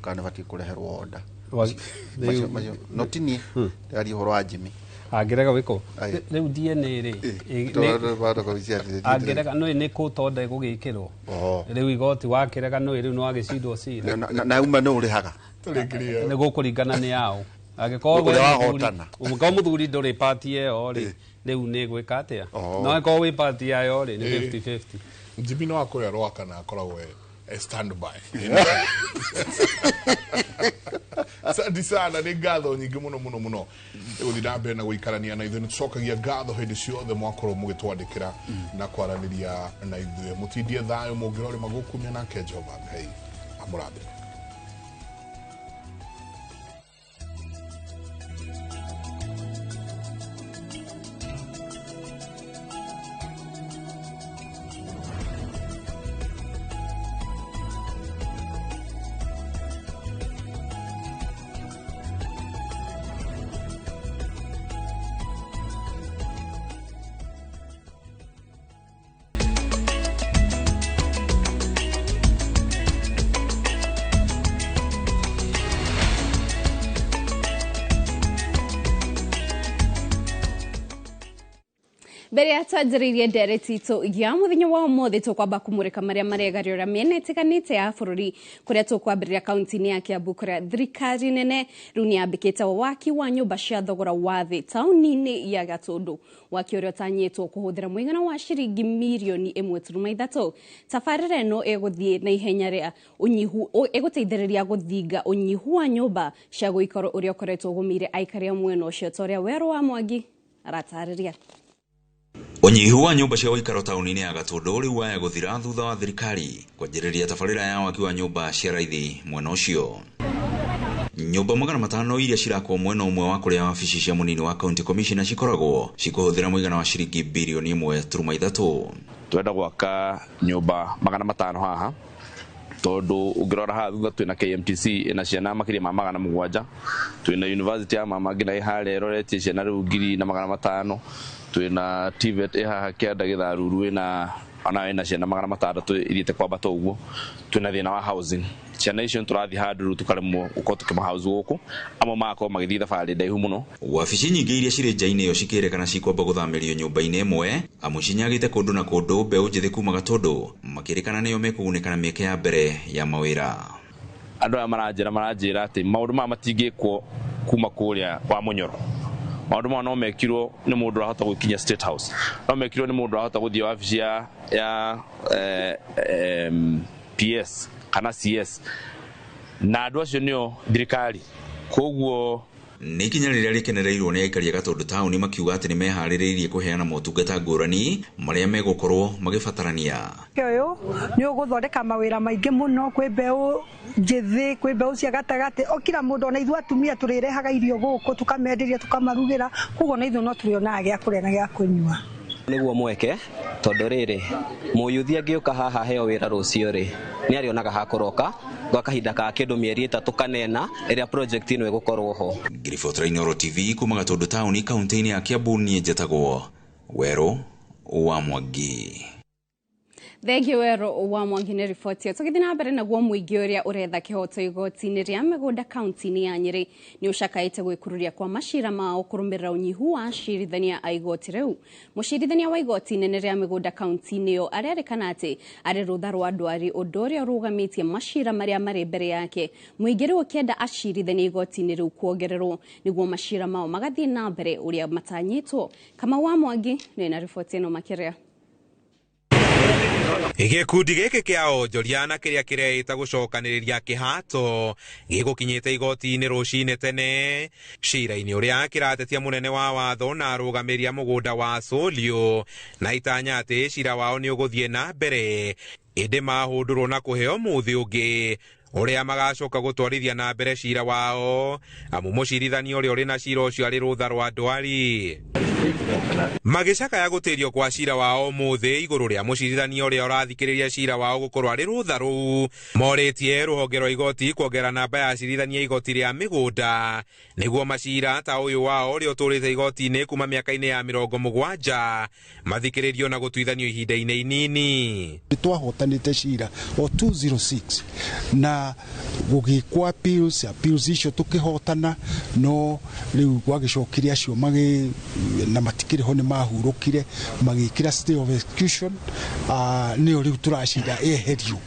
kana nĩ batiĩ kũreherwo order no tini ndari ũhoro wa Jimmy angĩrega wĩko rĩu DNA rĩ angĩrega nĩ nĩ kũtonda gũgĩkĩrwo rĩu igoti wakĩrega nĩ rĩu no agĩcindwo cira na uma nĩ ũrĩhaga nĩ gũkũringana nĩ yao angĩkorwo mũthuri ndũrĩ party ĩyo rĩ rĩu nĩ gwĩka atĩa no angĩkorwo wĩ party yayo rĩ nĩ 50-50 Jimmy no akũrĩa rwaka na akoragwo standby Sandi sana nĩ ngatho nyingĩ mũno gũthiĩ na mbere na gũikarania na ithuĩ nĩ tũcokagia ngatho hĩndĩ ciothe mwakorwo mũgĩtwandĩkĩra na kwaranĩria na ithuĩ mũtindie thayũ mũngĩrorema gũkumia nake Jehova Ngai amũrathime. Mbere ya twanjĩrĩirie ndereti itũ ya mũthenya wa ũmũthĩ tũkwamba kũmũrĩka marĩa maregariũra mĩena ĩtiganĩte ya bũrũri kũrĩa tũkwambĩrĩria kaunti-inĩ ya Kiambu kũrĩa thirikari nene rĩu nĩyambĩkĩte waki wa nyũmba cia thogora wa thĩ taũni-inĩ ya Gatũndũ. Waki ũrĩa ũtanyĩtwo kũhũthĩra mũigana wa ciringi mirioni 1.3. Tabarĩra ĩno ĩgũthiĩ na ihenya rĩa ũnyihu ĩgũteithĩrĩria gũthinga ũnyihu wa nyũmba cia gũikaro ũrĩa ũkoretwo ũgũmĩire aikari a mwena ũcio ta ũrĩa Werũ wa Mwangi aratarĩria. Ũnyihu wa nyũmba cia gũikaro taũni-inĩ ya Gatũndũ rĩu waya gũthira thutha wa thirikari kwanjĩrĩria tabarĩra ya waki wa nyũmba cia raithi mwena ũcio. Nyũmba 500 iria cirakwo mwena ũmwe wa kũrĩa wabici cia mũnini wa county commissioner cikoragwo cikũhũthĩra mũigana wa ciringi birioni 1.3. Twenda gwaka nyũmba 500 haha tondu ũngĩrora haha thutha twĩna KMTC ina ciana makĩria ma 700, twĩna university ya mama ngina iharĩa ĩroretie ciana rĩu 500, twĩna TVET haha kĩanda Gĩtharuru ina ciana 600 irĩte kwambata ũguo, twĩna thĩna wa housing. Ciana icio tũrathiĩ handũ rĩu tũkaremwo gũkorwo tũkĩmahouse gũkũ, amwe magakorwo magĩthiĩ thabarĩ ndaihu mũno. Wabici nyingĩ iria cirĩ nja-inĩ ĩyo cikĩrĩkana cikwamba gũthamĩrio nyũmba-inĩ ĩmwe, amwe cinyagĩte kũndũ na kũndũ mbeũ njĩthĩ kuma Gatũndũ makĩrĩkana nĩo mekũgunĩka na mĩeke ya mbere ya mawĩra. Andũ aya maranjĩra atĩ maũndũ maya matingĩkwo kuma kũrĩa wa Mũnyoro. Maũndũ maya no mekirwo nĩ mũndũ ũrahota gũkinya State House, no mekirwo nĩ mũndũ ũrahota gũthiĩ wabici ya PS kana CS, na andũ acio nĩo thirikari. Koguo nĩ ikinya rĩrĩa rĩkenereirwo nĩ aikari a Gatũndũ taũni makiuga atĩ nĩ meharĩrĩirie kũheana motungata ngũrani marĩa megũkorwo magĩbatarania. Ũyũ nĩ ũgũthondeka mawĩra maingĩ mũno kwĩ mbeũ njĩthĩ, kwĩ mbeũ cia gatagatĩ, o kila mũndũ, ona ithuĩ atumia tũrĩrehaga irio gũkũ tũkamenderia tũkamarugĩra, koguo na ithuĩ no tũrĩonaga gĩa kũrĩa na gĩa kũnyua. Nĩguo mweke tondũ rĩrĩ mũyuthi angĩũka haha heo wĩra rũcio rĩ nĩ arĩonaga ha kũroka gwa kahinda ka kĩndũ mĩeri 3 kanena ĩrĩa project ĩno ĩgũkorwo ho. Grifotra Inoro TV kuma Gatũndũ taũni kaunti-inĩ ya Kiambu niĩ njĩtagwo Werũ wa Mwangi. Thengio Werũ wa Mwangi nĩ riboti ĩyo. Tũgĩthiĩ na mbere naguo mũingĩ ũrĩa ũretha kĩhoto igoti-inĩ rĩa mĩgũnda kaunti-inĩ ya Nyĩrĩ nĩ ũcakaĩte gwĩkururia kwa macira mao kũrũmĩrĩra ũnyihu wa acirithania a igoti rĩu. Mũcirithania wa igoti inene rĩa mĩgũnda kaunti-inĩ ĩyo arerĩkana atĩ arĩ rũtha rwa ndwari ũndũ ũrĩa ũrũgamĩtie macira marĩa marĩ mbere yake. Mũingĩ rĩu ũkĩenda acirithania igoti-inĩ rĩu kuongererwo nĩguo macira mao magathiĩ na mbere ũrĩa matanyĩtwo. Kamau wa Mwangi nĩ na riboti ĩno makĩria. Gĩkundi gĩkĩ kĩa onjoria na kĩrĩa kĩreĩta gũcokanĩrĩria kĩhato gĩgũkinyĩte igoti-inĩ rũcinĩ tene cira-inĩ ũrĩa kĩratetia mũnene wa watho na arũgamĩrĩria mũgũnda wa Solio na itanya atĩ cira wao nĩ ũgũthiĩ na mbere, ĩndĩ mahũndũrwo na kũheo mũthĩ ũngĩ ũrĩa magacoka gũtwarithia na mbere cira wao, amu mũcirithania ũrĩa ũrĩ na cira ũcio arĩ rũtha rwa ndwari. magicakaya gutirio kwa cira wao muthi iguru ria mucirithania uria urathikiriria cira wao gukorwo ari rutha ruu moritie ruhonge rwa igoti kuongera namba ya acirithania igoti ria migunda niguo macira ta uyu wao ria uturite igoti-ini kuma miaka-ini ya 70 mathikiririo na gutuithanio ihinda-ini inini. Twahotanite cira o 206 na gugikwa appeals icio tukihotana no riu gwagicokire acio magi na matikire ho ni mahurukire magikira stay of execution ni riu turacira eherio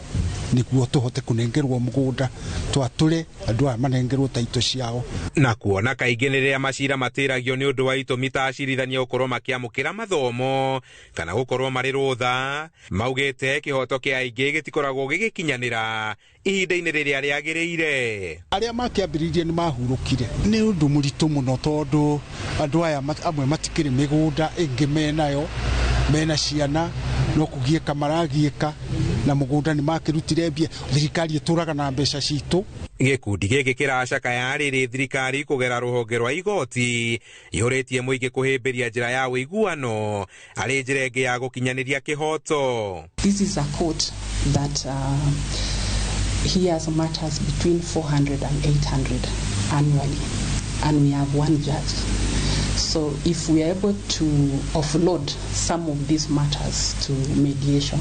niguo tuhote kunengerwo mugunda twature andu aya manengerwo taito ciao na kuona kaingĩ nĩ rĩrĩa macira matiragio nĩ ũndũ wa itũmi ta acirithania gũkorwo makĩamũkĩra mathomo kana gũkorwo marĩ rũtha maugĩte kĩhoto kĩa aingĩ gĩtikoragwo gĩgĩkinyanĩra ihinda-inĩ rĩrĩa rĩagĩrĩire. Arĩa makĩambĩrĩirie nĩ mahurũkire nĩ ũndũ mũritũ mũno tondũ andũ aya amwe matikĩrĩ mĩgũnda ĩngĩ menayo mena ciana no kũgiĩka maragiĩka na mugunda ni makirutire mbia thirikari ituraga na mbeca citũ. Gikundi gĩkĩ kĩracakaya rĩrĩ thirikari kũgera rũhonge rwa igoti yũrĩtie mũingĩ kũhĩmbĩria njĩra ya ũiguano arĩ njĩra ĩngĩ ya gũkinyanĩria kĩhoto. This is a court that hears matters between 400 and 800 annually and we have one judge. So if we are able to offload some of these matters to mediation,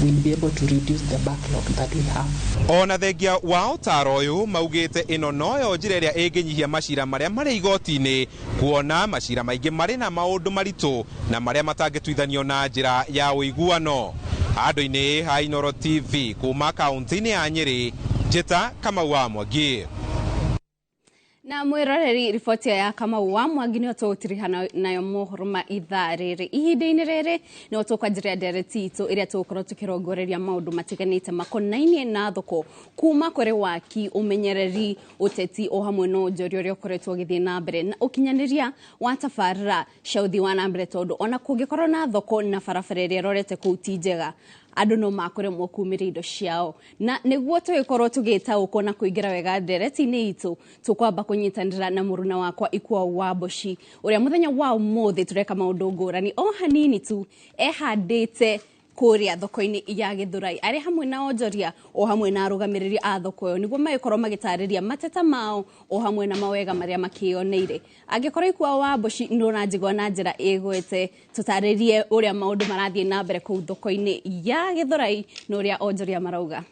we'll be able to reduce the backlog that we have. Ona thengia wa ũtaro ũyũ maugĩte ĩno noyo njĩra ĩrĩa ĩngĩnyihia macira marĩa marĩ igoti-inĩ kuona macira maingĩ marĩ na maũndũ maritũ na marĩa matangĩtuithanio na njĩra ya ũiguano. Handũ-inĩ ha Inooro TV kuma kaunti-inĩ ya Nyeri, Njĩta Kamau wa Mwangi. Na mwiroreri riboti ya Kamau wa Mwangi nĩ tũgũtiriha nayo mohoro ma ithaa rĩrĩ ihinda-inĩ rĩrĩ nĩ tũkwanjĩrĩria ndereti itũ ĩrĩa tũgũkorwo tũkĩrongoreria maũndũ matiganĩte makonainie na thoko kuma kũrĩ waki ũmenyereri ũteti o hamwe na ũnjoria ũrĩa ũkoretwo ũgĩthiĩ na mbere na ũkinyanĩria wa tabarĩra cia ũthii wa na mbere tondũ ona kũngĩkorwo na thoko na barabara ĩrĩa ĩrorete kũu ti njega andũ no makoremwo kumĩra indo ciao na nĩguo tũgĩkorwo tũgĩtaũkwo na kũingĩra wega ndereti-inĩ itũ tũkwamba kũnyitanĩra na mũruna wakwa Ikwa Wamboci ũrĩa mũthenya wa ũmũthĩ tũreka maũndũ ngũrani o hanini tu ehandĩte kũrĩa thoko-inĩ ya Gĩthũrai arĩ hamwe na onjoria o hamwe na arũgamĩrĩri a thoko ĩyo nĩguo magĩkorwo magĩtarĩria mateta mao o hamwe na mawega marĩa makĩoneire. Angĩkorwo Ikwa Wamboci nĩũrona njigua na njĩra ĩgwete tũtarĩrie ũrĩa maũndũ marathiĩ na mbere kũu thoko-inĩ ya Gĩthũrai na ũrĩa onjoria marauga.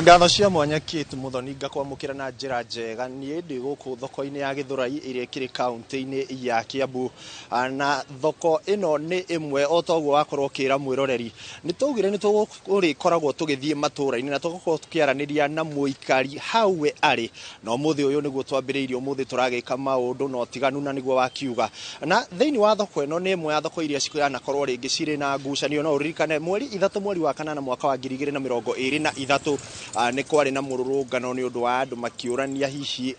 Ngatho cia mwanya Kate Muthoni ngakwamũkĩra na njĩra njega niĩ ndĩ gũkũ thoko-inĩ ya Gĩthũrai ĩrĩa ĩkĩrĩ kaunti-inĩ ya Kiambu na thoko ĩno nĩ ĩmwe o toguo wakorwo kĩra mwĩroreri nĩ tũgire nĩ tũgũkoragwo tũgĩthiĩ matũra-inĩ na tũgakorwo tũkĩaranĩria na mũikari hau we arĩ na ũmũthĩ ũyũ nĩguo twambĩrĩirie ũmũthĩ tũragĩka maũndũ na ũtiganu na nĩguo wakiuga na thĩinĩ wa thoko ĩno nĩ ĩmwe ya thoko iria cikanakorwo rĩngĩ cirĩ na ngucanio no ũririkane mweri 3 mweri wa kanana mwaka wa 2023 nĩ kwarĩ na mũrũrũngano nĩ ũndũ wa andũ makĩũrania hihi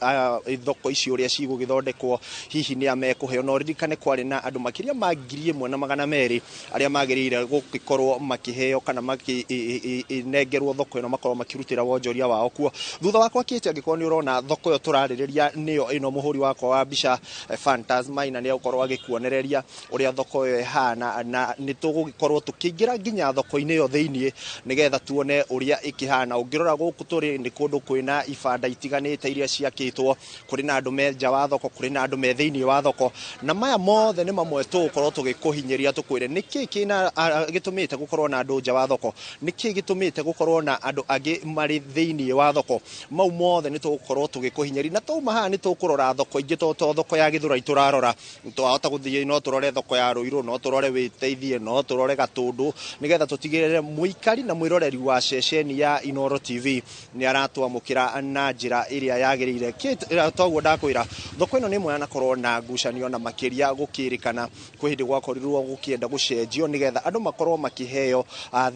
thoko icio ũrĩa cigũgĩthondekwo hihi nĩ amekũheo no ririkane kwarĩ na andũ makĩria ma 1,200 arĩa magĩrĩire gũkorwo makĩheo kana makĩnengerwo thoko ĩno makorwo makĩrutĩra wonjoria wao kuo. Thutha wakwa Kĩte angĩkorwo nĩ ũrona thoko ĩyo tũrarĩrĩria nĩyo ĩno mũhũri wakwa wa mbica Phantasma ina nĩ agũkorwo agĩkuonereria ũrĩa thoko ĩyo ĩhana na nĩ tũgũgĩkorwo tũkĩingĩra nginya thoko-inĩ ĩyo thĩinĩ nĩgetha tuone ũrĩa ĩkĩhana. Ũngĩrora gũkũ tũrĩ nĩ kũndũ kwĩna ibanda itiganĩte iria ciakĩtwo kũrĩ na andũ me nja wa thoko kũrĩ na andũ me thĩinĩ wa thoko na maya mothe nĩ mamwe tũgũkorwo tũgĩkũhinyĩria tũkwĩre nĩkĩ kĩna gĩtũmĩte gũkorwo na andũ nja wa thoko nĩkĩ gĩtũmĩte gũkorwo na andũ angĩ marĩ thĩinĩ wa thoko mau mothe nĩ tũgũkorwo tũgĩkũhinyĩria na tuma haha nĩ tũkũrora thoko ingĩ to thoko ya Gĩthũrai tũrarora twahota gũthiĩ no tũrore thoko ya Rũirũ no tũrore Wĩteithie no tũrore Gatũndũ nĩgetha tũtigĩrĩre mũikari na mwĩroreri wa ceceni ya Inooro TV nĩ aratwamũkĩra na njĩra ĩrĩa yagĩrĩire. Toguo ndakwĩra thoko ĩno nĩ ĩmwe yanakorwo na ngucanio na makĩria gũkĩrĩkana kwĩ hĩndĩ gwakorirwo gũkĩenda gũcenjio nĩgetha andũ makorwo makĩheo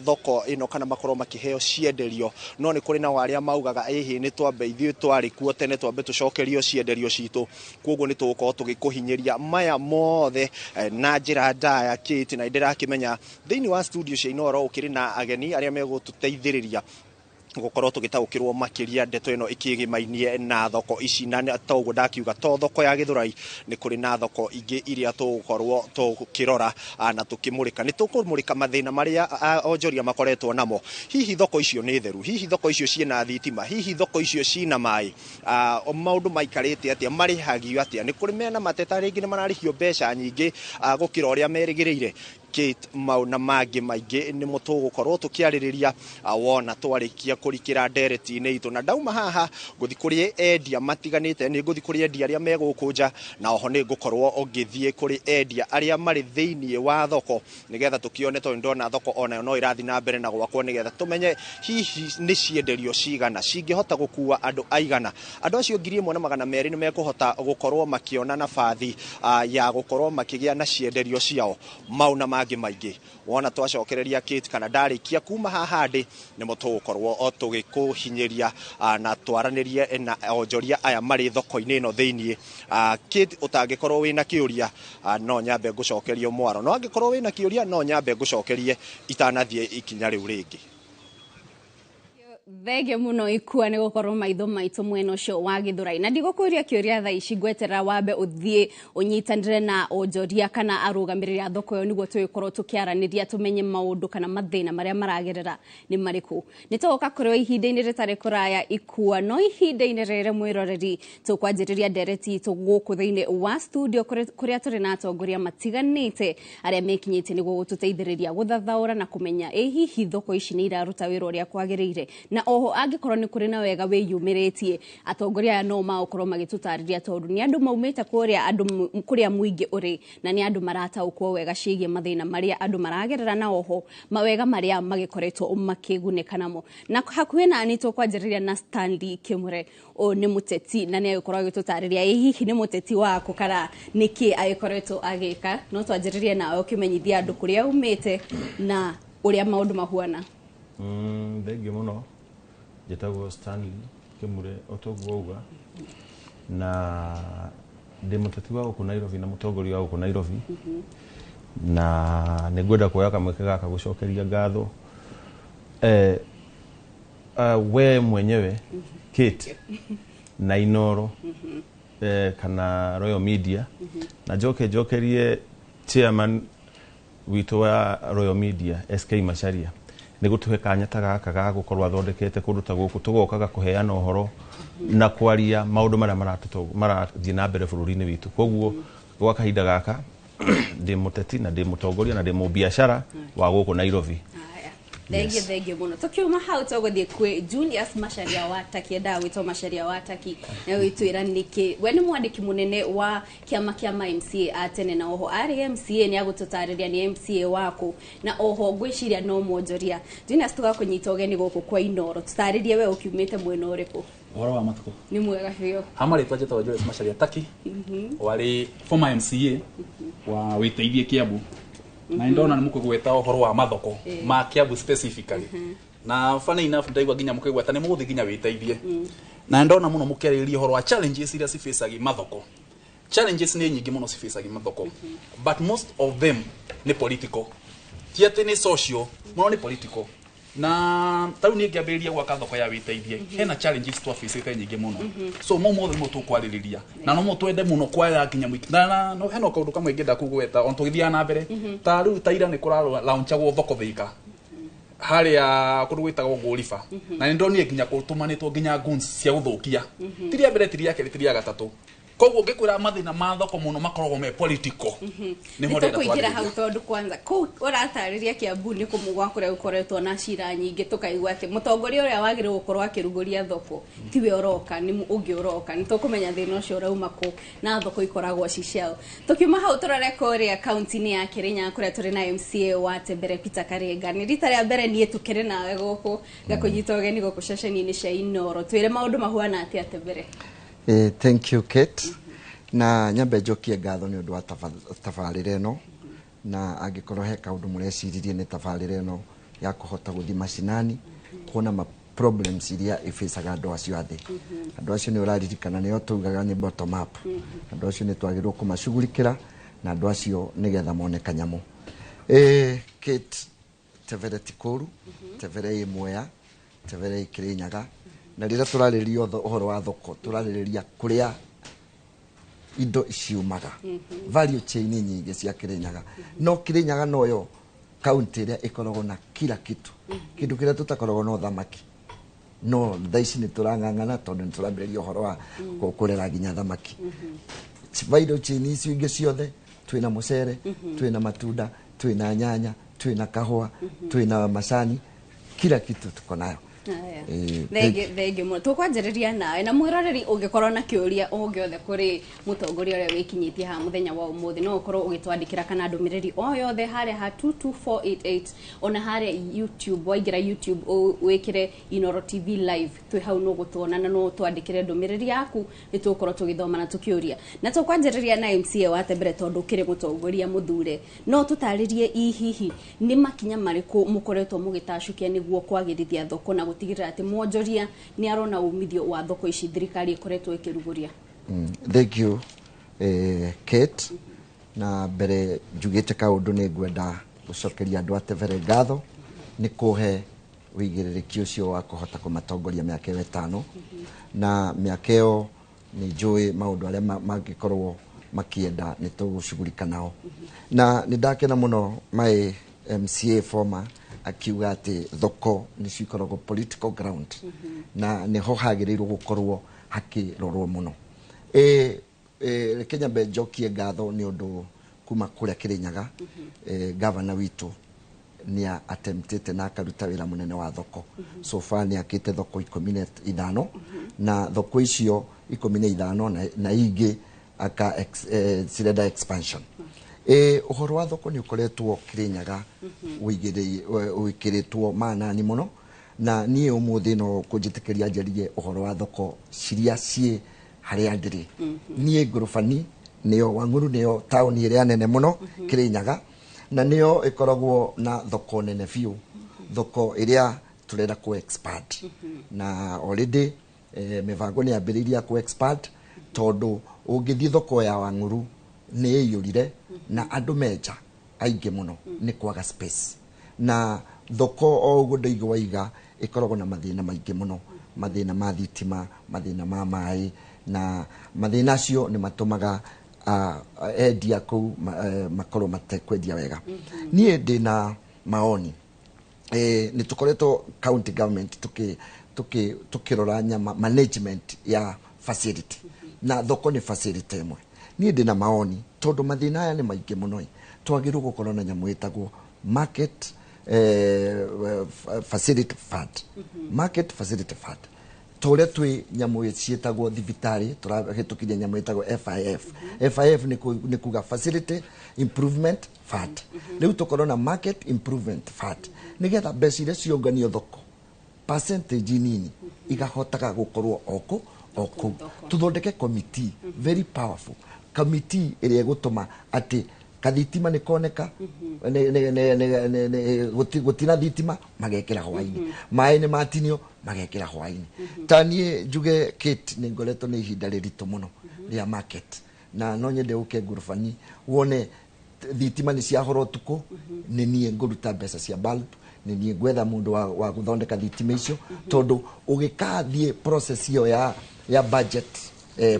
thoko ĩno kana makorwo makĩheo cienderio no nĩ kũrĩ na arĩa maugaga ĩhĩ nĩ twambe ithuĩ twarĩ kuo tene twambe tũcokerio cienderio citũ koguo nĩ tũgũkorwo tũgĩkũhinyĩria maya mothe na njĩra ndaya Kate na ndĩrakĩmenya thĩinĩ wa studio cia Inooro ũkĩrĩ na ageni arĩa megũtũteithĩrĩria gukorwo tugitaukirwo makiria ndeto ino ikigimainie na thoko ici na toguo ndakiuga to thoko ya Githurai ni kuri na thoko ingi iria tugukorwo tukirora na tukimurika ni tukumurika mathina maria onjoria makoretwo namo. Hihi thoko icio ni theru, hihi thoko icio ciina thitima, hihi thoko icio cina mai, maundu maikarite atia, marihagio atia, ni kuri mena mateta ringi ni mararihio mbeca nyingi gukira uria merigirire. Kate mauna mangi maingi ni mutugukorwo tukiaririria wona twarikia kurikira ndereti-ini itu na ndauma haha nguthi kuri endia matiganite, ni nguthi kuri endia aria megukunja na oho ni ngukorwo ngithie kuri endia aria mari thiini wa thoko nigetha tukione to ndona thoko ona no irathi na mbere na gwakwo nigetha tumenye hihi ni cienderio cigana cingihota gukua andu aigana. Andu acio 1,200 ni mekuhota gukorwo makiona nabathi ya gukorwo makigia na cienderio ciao. Mauna mangi maingi wona twacokereria Kate kana ndarikia kuma haha ndi ni mutugukorwo tugikuhinyiria na twaranirie na onjoria aya mari thoko-ini ino thiini. Kate utangikorwo wina kiuria no nyambe ngucokerie mwaro, no angikorwo wina kiuria no nyambe ngucokerie itanathie ikinya riu ringi. Thege muno ikua ni gukorwo maitho maitu mwena ucio wa Githurai na ndigukũria kiuria tha ici ngwetera wambe uthie unyitanire na onjoria kana arugamirira thoko yo niguo tuikorwo tukiaraniria tumenye maundu kana mathina maria maragerera ni mariku. Nitugoka kuri ihinda-ini ritari kuraya ikua no ihinda-ini rere mwiroreri tukwanjiriria ndereti itu guku thiini wa studio kuria turi na atongoria matiganite aria mekinyite niguo gututeithiriria guthathaura na kumenya hihi thoko ici ni iraruta wira uria kwagiriire. Na oho angikorwo ni kuri na wega wiyumiritie atongoria no maokorwo magitutariria tondu ni andu maumite kuria andu kuria muingi uri na ni andu marataukwo wega ciigie mathina maria andu maragerera na oho mawega maria magikoretwo makigunika namo. Na hakuhi na ni tukwanjiriria na Stanley Kimure o ni muteti na ni agikorwo agitutariria hihi ni muteti wako kana niki agikoretwo agika. No twanjiririe nawe ukimenyithia andu kuria umite na uria maundu mahuana. Thenge muno jetagwo Stanley Kimure otoguo uga na ndi muteti wa guku Nairobi na mutongoria wa guku Nairobi na nigwenda kuoya kamweke gaka gucokeria ngatho we mwenyewe Kate na Inoro kana Royal Media na jokerie chairman witu wa Royal Media SK Macharia nigutuhe kanya ta gaka ga gukorwo athondekete kundu ta guku tugokaga kuheana uhoro na kwaria maundu maria marathie na mbere bururi-ini witu. Koguo gwa kahinda gaka ndi muteti na ndi mutongoria na ndi mu biashara wa guku Nairobi. Thenge muno tukiuma hau tuguthie kwi Julius Macharia Wataki enda witwo Macharia Wataki na witwira niki we ni mwandiki munene wa kiama kia MCA atene na oho ari MCA ni agututariria ni MCA wako na oho gwiciria no mwonjoria. Julius tugakunyita ugeni guku kwa Inoro tutaririe we ukiumite mwena uriku waro wa matuko ni mwega hiyo hamari twajeta wa Julius Macharia Wataki wari former MCA wa witeithie Kiambu na ndona ni mukugweta uhoro wa mathoko ma Kiambu specifically na funny enough ndaigwa ginya mukigweta ni muguthi ginya witeithie na ndona muno mukeriria uhoro wa challenges iria cifacagi mathoko. Challenges ni nyingi muno cifacagi mathoko but most of them ni political, tiate ni social muno ni political. Na tau ni ngiambiriria gwaka thoko ya witeithie hena challenges twafacite nyingi muno so mo mothe mo tukwariria na no mo twende muno kwaya kinya mwiki na no hena kaundu kamwe ngenda kugweta on tugithia na mbere ta riu taira ni kura launchagwo thoko thika haria kundu gwitagwo Golifa na ndonire nginya kutumanitwo nginya guns cia guthukia tiria mbere tiria keri tiria gatatu. Koguo ngikwira mathina ma thoko muno makoragwo me political ni mo ndenda twariria hau tondu kwanza ku uratariria Kiambu ni kumugwa kuria ukoretwo na cira nyingi tukaigwa ati mutongoria uria wagire gukorwo akiruguria thoko tiwe oroka ni ungi oroka ni tukumenya thina ucio urauma ku na thoko ikoragwo ciciao. Tukiuma hau turare kuria county-ini ya Kirinyaga kuria turi na MCA wa Tembere Peter Karenga ni rita ria mbere nie tukire nawe guku gakunyita ugeni guku ceceni-ini cia Inoro twire maundu mahuana ati Tembere. Thank you Kate. Na nyambe njokie ngatho ni undu wa tabarire eno na angikorwo he kaundu mureciririe ni tabarire eno ya kuhota guthi macinani kuona ma problems iria ifacaga andu acio athi. Andu acio ni uraririkana ni otugaga ni bottom up. Andu acio ni twagirwo kumacugurikira na andu acio nigetha mone kanyamo. Kate Tembere tikuru Tembere imwea Tevere Kirinyaga na rĩrĩa tũrarĩrĩria ũhoro wa thoko tũrarĩrĩria kũrĩa indo ciumaga value chain nyingĩ cia Kirinyaga no Kirinyaga noyo kaunti ĩrĩa ĩkoragwo na kila kitu kĩndũ kĩrĩa tũtakoragwo na thamaki no thaici nĩ tũrang'ang'ana tondũ nĩ tũrambĩrĩria ũhoro wa kũrera nginya thamaki value chain icio ingĩ ciothe twĩna mũcere twĩna matunda twĩna nyanya twĩna kahũa twĩna macani kila kitu tuko nayo. Thenge mo tukwanjiriria nawe na mwiroreri ungikorwo na kiuria ungiothe kuri mutongoria uria wikinyitie ha muthenya wa umuthi no ukorwo ugitwandikira kana ndumiriri o yothe haria ha 22488 ona haria YouTube waingira YouTube wikire Inoro TV live twi hau no gutwona na no twandikire ndumiriri yaku nitukorwo tugithoma na tukiuria na tukwanjiriria na MCA wa Tembere tondu kire mutongoria muthure no tutaririe hihi ni makinya mariku mukoretwo mugitacukia niguo kwagirithia thoko na tigirira ati mwonjoria ni arona umithio wa thoko ici thirikari ikoretwo ikiruguria. Thank you Kate na mbere njugite kaundu ni ngwenda gucokeria andu a Tembere ngatho ni kuhe wigiririki ucio wa kuhota kumatongoria miaka 5 na miaka iyo ni njui maundu aria mangikorwo makienda ni tugushugurika nao na ni ndakena muno my MCA former akiuga ati thoko ni cikoragwo political ground na ni ho hagirirwo gukorwo hakirorwo muno Kenya be jokie ngatho ni undu kuma kuria Kirinyaga governor witu ni attempted na akaruta wira munene wa thoko so far ni akite thoko 15 na thoko icio 15 na ingi aka cirenda expansion uhoro wa thoko ni ukoretwo Kirinyaga wikiritwo manani muno na nie umuthi no kunjitikiria njerie uhoro wa thoko ciria cie haria ndiri nie ngurubani nio Wanguru nio town iria nene muno Kirinyaga na nio ikoragwo na thoko nene fiu thoko iria turenda ku expand na already mivango ni ambiriria ku expand tondu ungithi thoko ya Wanguru ni iyurire na andu meja aingi muno ni kwaga space na thoko o uguo ndoigwa iga ikoragwo na mathina maingi muno mathina ma thitima mathina ma mai na mathina acio ni matumaga endia kuu makorwo matekwendia wega nie ndina maoni ni tukoretwo county government tukirora nyama management ya facility na thoko ni facility imwe nie ndina maoni tondu mathina aya ni maingi muno twagiru gukorwo na nyamu itagwo market facility fund market facility fund tore twi nyamu cietagwo thibitari turahitukiria nyamu itagwo FIF ni kuga facility improvement fund riu tukorwo na market improvement fund nigetha mbeca iria cionganio thoko percentage nini igahotaga gukorwo oko tuthondeke committee very powerful committee iria gutuma ati kathitima ni koneka gutina thitima magekira hwaini mai ni matinio magekira hwaini tanie njuge Kate ni ngoretwo ni ihinda riritu muno ria market na no nyende uke ngurubani wone thitima ni cia horo tuko ni nie nguruta mbeca cia bulb ni nie gwetha mundu wa guthondeka thitima icio tondu ugikathie process iyo ya budget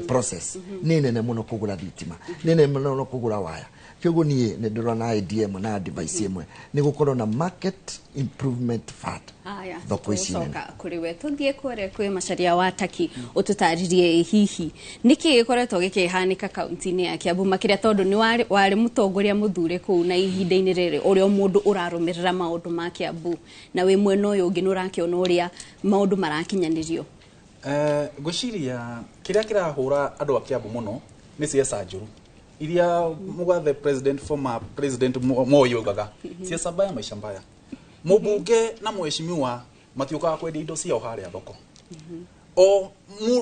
process ni nene muno kugura thitima ni nene muno kugura waya kyogo nie ne ndorana IDM na device imwe ni gukorwo na market improvement fund thoko ici soka kuri we tuthie kore kwi macharia wa Taki ututaririe hihi niki gikoretwo gikihanika kaunti-ini ya Kiambu makiria tondu ni wari mutongoria muthure ku na ihinda-ini riri uria mundu urarumirira maundu ma Kiambu na we mwena uyu ungi nurakiona uria maundu marakinyanirio gwiciria kiria kirahura andu a Kiambu muno ni siasa njuru iria mugathe former president Moi ugaga siasa mbaya maisha mbaya mubunge na mheshimiwa matiukaga kwendia indo ciao haria thoko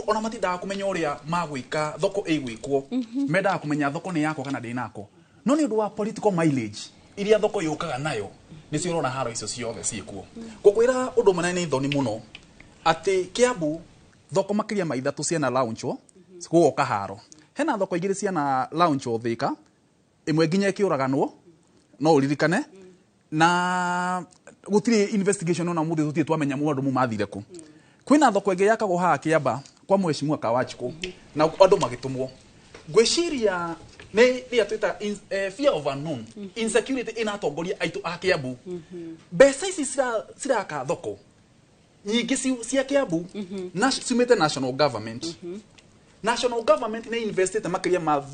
ona matindaga kumenya uria magwika thoko igwikwo mendaga kumenya thoko ni yako kana ndinako no ni undu wa political mileage iria thoko yukaga nayo nicio urona haro icio ciothe ciikuo gukwira undu munene ni thoni muno ati Kiambu thoko makiria ma ithatu ciana launcho guoka haro hena thoko igiri ciana launcho Thika imwe nginya kiuraganwo no uririkane na gutire investigation ona muthi tutie twamenya mundu mumathire ku kwina thoko enge yakagwo haha Kiamba kwa mheshimiwa Kawachiko na andu magitumwo gwiciria ni atwita fear of unknown insecurity ina atongoria aitu a Kiambu mbeca ici ciraka thoko nyingi cia Kiambu na cimite national government ni invested makiria ma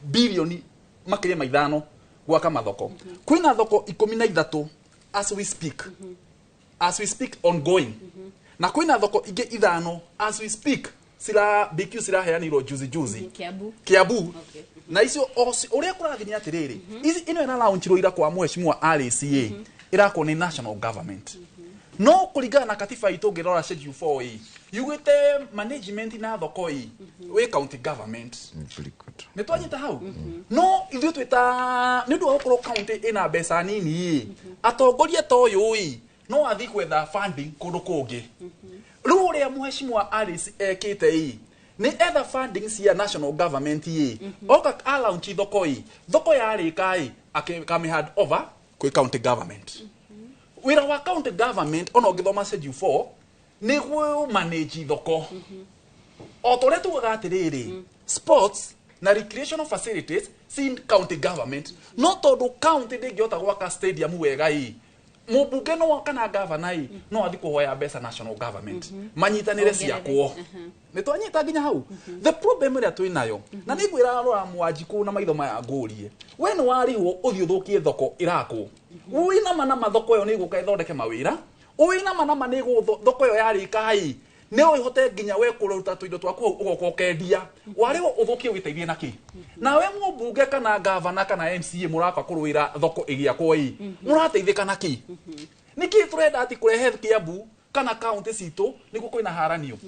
bilioni makiria ma 5 gwaka mathoko kwina thoko 13 as we speak ongoing na kwina thoko ingi 5 as we speak sira BQ sira heanirwo juzi Kiambu na icio uria kuraginya atiriri ino ina launchirwo ira kwa mheshimiwa RCA irako ni national government no kuringana na katiba itu ngirora schedule 4 yugite management na thoko we county government ni twanyita hau no ithu twita ni ndu okoro county ina mbeca nini atongoria toyo no athi kwetha funding kundu kungi riu uria mheshimiwa RCA ekite ni ether funding cia national government oka alaunchi thoko yarika akame hand over kwi county government wira wa county government ono githoma schedule 4 ni gwe manage thoko otore tugaga atiriri sports na recreational facilities sin county government no tondu county ndingiota gwaka stadium wega mubunge no kana governor no athi kuhoya mbeca national government manyitanire ciakwo ni twanyita nginya hau the problem ria twinayo na ni gwira rora Mwanjiku na maitho maya ngurie we ni warihwo uthi uthukie thoko irako wina mana mathoko yo ni guka ithondeke mawira wina mana ni thoko yo yarika ne uihote nginya we kuruta tuindo twaku ugoka ukendia warihwo uthukie witeithie naki na we mubunge kana governor kana MCA muraka kuruira thoko igiakwo murateithika naki niki turenda ati kurehe Kiambu kana county situ niguo kwina haranio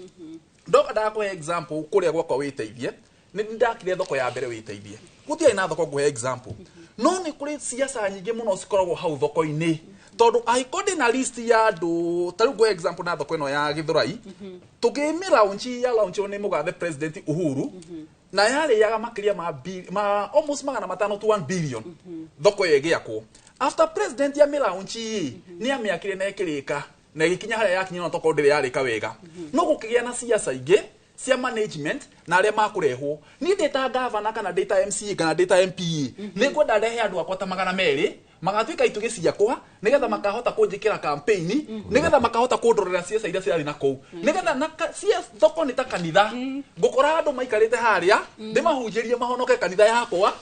ndoka ndakwe example kuria gwakwa witeithie ni ndakire thoko ya mbere witeithie gutia ina thoko nguhe example no ni kuri siasa nyingi muno cikoragwo hau thoko-ini tondu aikode na list ya andu taru go example na thoko ino ya Githurai tugimira launch ni mugathe president Uhuru na yale yaga makiria ma almost magana 5 to 1 billion thoko yegiakwo after president ya launch ni amiakire na ekirika na gikinya haria yakinya no thoko ndire yarika wega no gukigia na siasa ingi cia management na aria makurehwo ni data governor kana data MCA kana data MPA ni kwenda rehe andu akwa ta magana meri magatuika itu giciakwa nigetha makahota kunjikira campaign nigetha makahota kundorera siasa iria cirari nako nigetha na siasa thoko ni ta kanitha ngukora andu maikarite haria ndimahunjirie mahonoke kanitha yakwa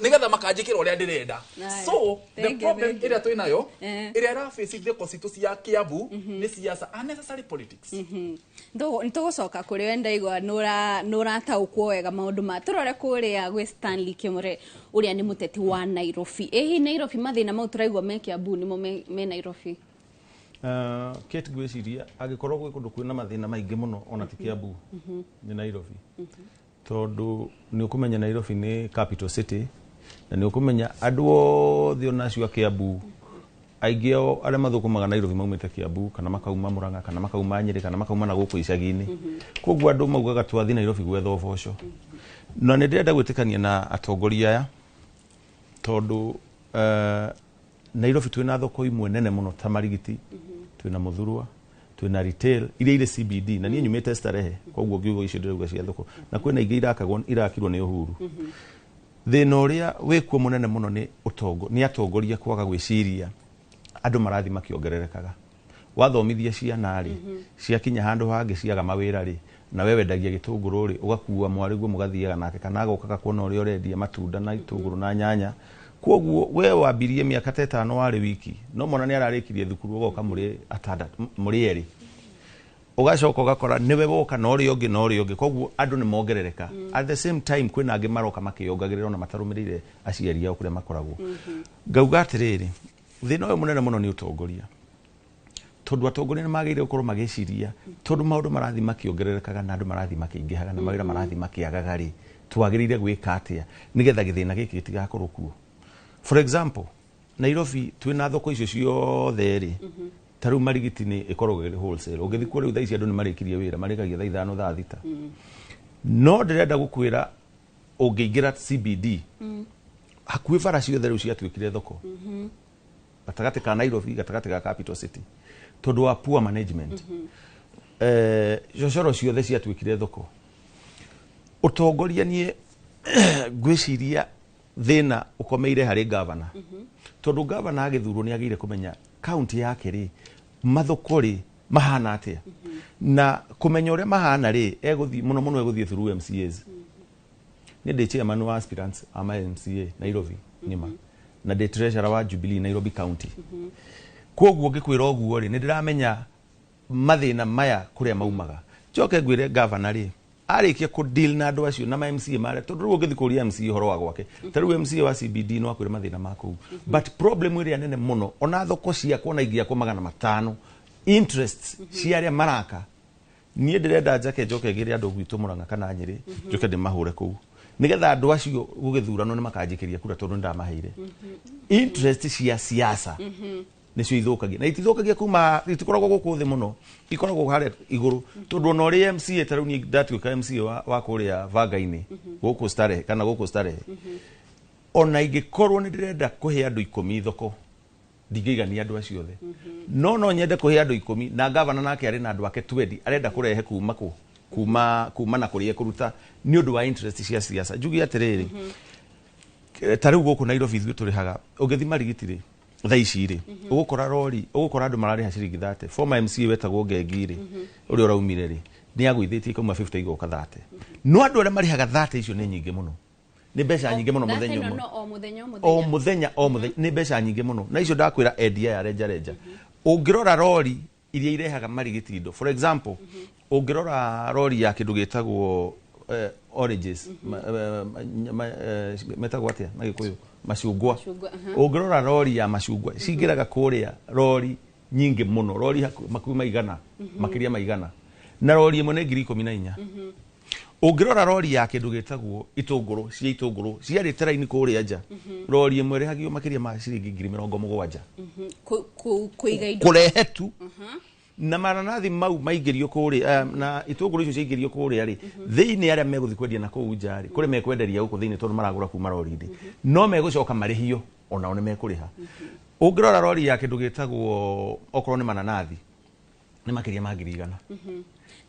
nigetha makanjikira uria ndirenda so the problem iria twinayo iria ra face the constituency ya Kiambu ni siasa unnecessary politics ndo nitugucoka kuri wenda igwa nura taukwo wega maundu ma turore kuria gwe Stanley Kimure uria ni muteti wa Nairobi Nairobi mathina mau turaigwa me Kiambu nimo me Nairobi Kate gwiciria agikorwo gwe kundu kwina mathina maingi muno ona ti Kiambu ni Nairobi tondu ni ukumenya Nairobi ni capital city na ni ukumenya andu othe onacio Kiambu aingi o aria mathukumaga Nairobi maumite Kiambu kana makauma Murang'a kana makauma Nyeri kana makauma na guku icagi-ini koguo andu maugaga twathi Nairobi gwetha uboco na ni ndirenda gwitikania na atongoria aya tondu Nairobi twina thoko imwe nene muno ta Marigiti twina Muthurwa twina retail ile CBD na nie nyumite Starehe koguo ngiugo icio ndirauga cia thoko na kwina ingi irakirwo ni Uhuru thina uria wikuo munene muno ni atongoria kwaga gwiciria andu marathi makiongererekaga wathomithia ciana ri ciakinya handu hangi ciaga mawira ri na wewe ndagia gitunguru ri ugakuwa mwariguo mugathiaga nake kana gokaga kuona uria urendia matunda na itunguru na nyanya koguo we wambirie miaka 5 wari wiki no mona ni ararikirie thukuru ugoka muri eri ugacoka ugakora niwe woka no ri ungi koguo andu ni mongerereka at the same time kwina angi maroka makiongagirira na matarumirire aciari ao kuria makoragwo ngauga atiriri thina uyu munene muno ni utongoria tondu atongoria ni magire gukorwo magiciria tondu maundu marathi makiongererekaga na andu marathi makiingihaga na mawira marathi makiagaga ri twagirire gwika atia nigetha githina giki gitigakorwo kuo for example Nairobi twina thoko icio ciothe ri taru Marigiti ni ikoragwo iri wholesale ugithi ku riu thaici andu ni marikirie wira marikagia thaa 5 thaa 6 no ndirenda gukwira ungiingira CBD hakuwi bara ciothe riu ciatuikire thoko gatagati ka Nairobi gatagati ka capital city tondu wa poor management jocoro ciothe ciatuikire thoko utongoria nie gwiciria thina ukomeire hari governor tondu governor agithurwo ni agire kumenya county yake ri mathoko ri mahana atia na kumenya uria mahana ri eguthi muno eguthi through MCAs ni ndi chairman wa aspirants ama MCA Nairobi nima na ndi treasurer wa Jubilee Nairobi County koguo ngikwira oguo ri ni ndiramenya mathina maya kuria maumaga joke ngwire governor ri arikia ku deal na andu acio na ma MCA mare tondu ruo ngithi kuria MCA horo wa gwake taru MCA wa CBD no akwire mathina maku but problem iri nene muno ona thoko cia kuona ingia kwa 500 interests ciaria maraka nie ndirenda joke ngire andu gwitu Murang'a kana Nyeri joke ndimahure kuu nigetha andu acio gugithurano ni makanjikiria kura tondu ndamaheire interest cia siasa nicio ithukagia na itithukagia kuma itikoragwo guku thi muno ikoragwo hare iguru tondu no ri MCA taru ni ndatuika MCA wa kuria Vanga-ini guku Starehe kana guku Starehe ona ingikorwo ni ndirenda kuhe andu 10 thoko ndigigania andu acio the no nyende kuhe andu 10 na governor nake ari na andu ake 20 arenda kurehe kuma na kuria kuruta ni undu wa interest cia siasa jugi atiriri taru guku Nairobi ithu turihaga ugithi marigitire thaici ri ugukora rori ugukora andu marari ha ciringi 30 former MCA wetagwo Ngengiri uri uraumire ri ni agwithitie kuma 50 igoka 30 no andu aria marihaga 30 icio ni nyingi muno ni mbeca nyingi muno o muthenya ni mbeca nyingi muno na icio ndakwira endia ya reja ungirora rori iria irehaga marigitindo for example ungirora rori ya kindu gitagwo oranges metagwo atia na Gikuyu macungwa ungirora rori ya macungwa cingiraga kuria rori nyingi muno rori makumi maigana makiria maigana na rori imwe ni 14,000 ungirora rori ya kindu gitagwo itunguru cia riteraini kuria nja rori imwe rihagio makiria ma ciringi 70,000 kuiga indo kurehe tu na maranathi mau maigirio kuria na itunguru icio ciaigirio kuria ri thiini aria meguthi kwendia na kuu njari kuri mekwenderia guku thiini tondu maragura kuma rori-ini no megucoka marihio ona one mekuriha ungirora rori ya kindu gitagwo okorwo ni mananathi ni makiria ma 100,000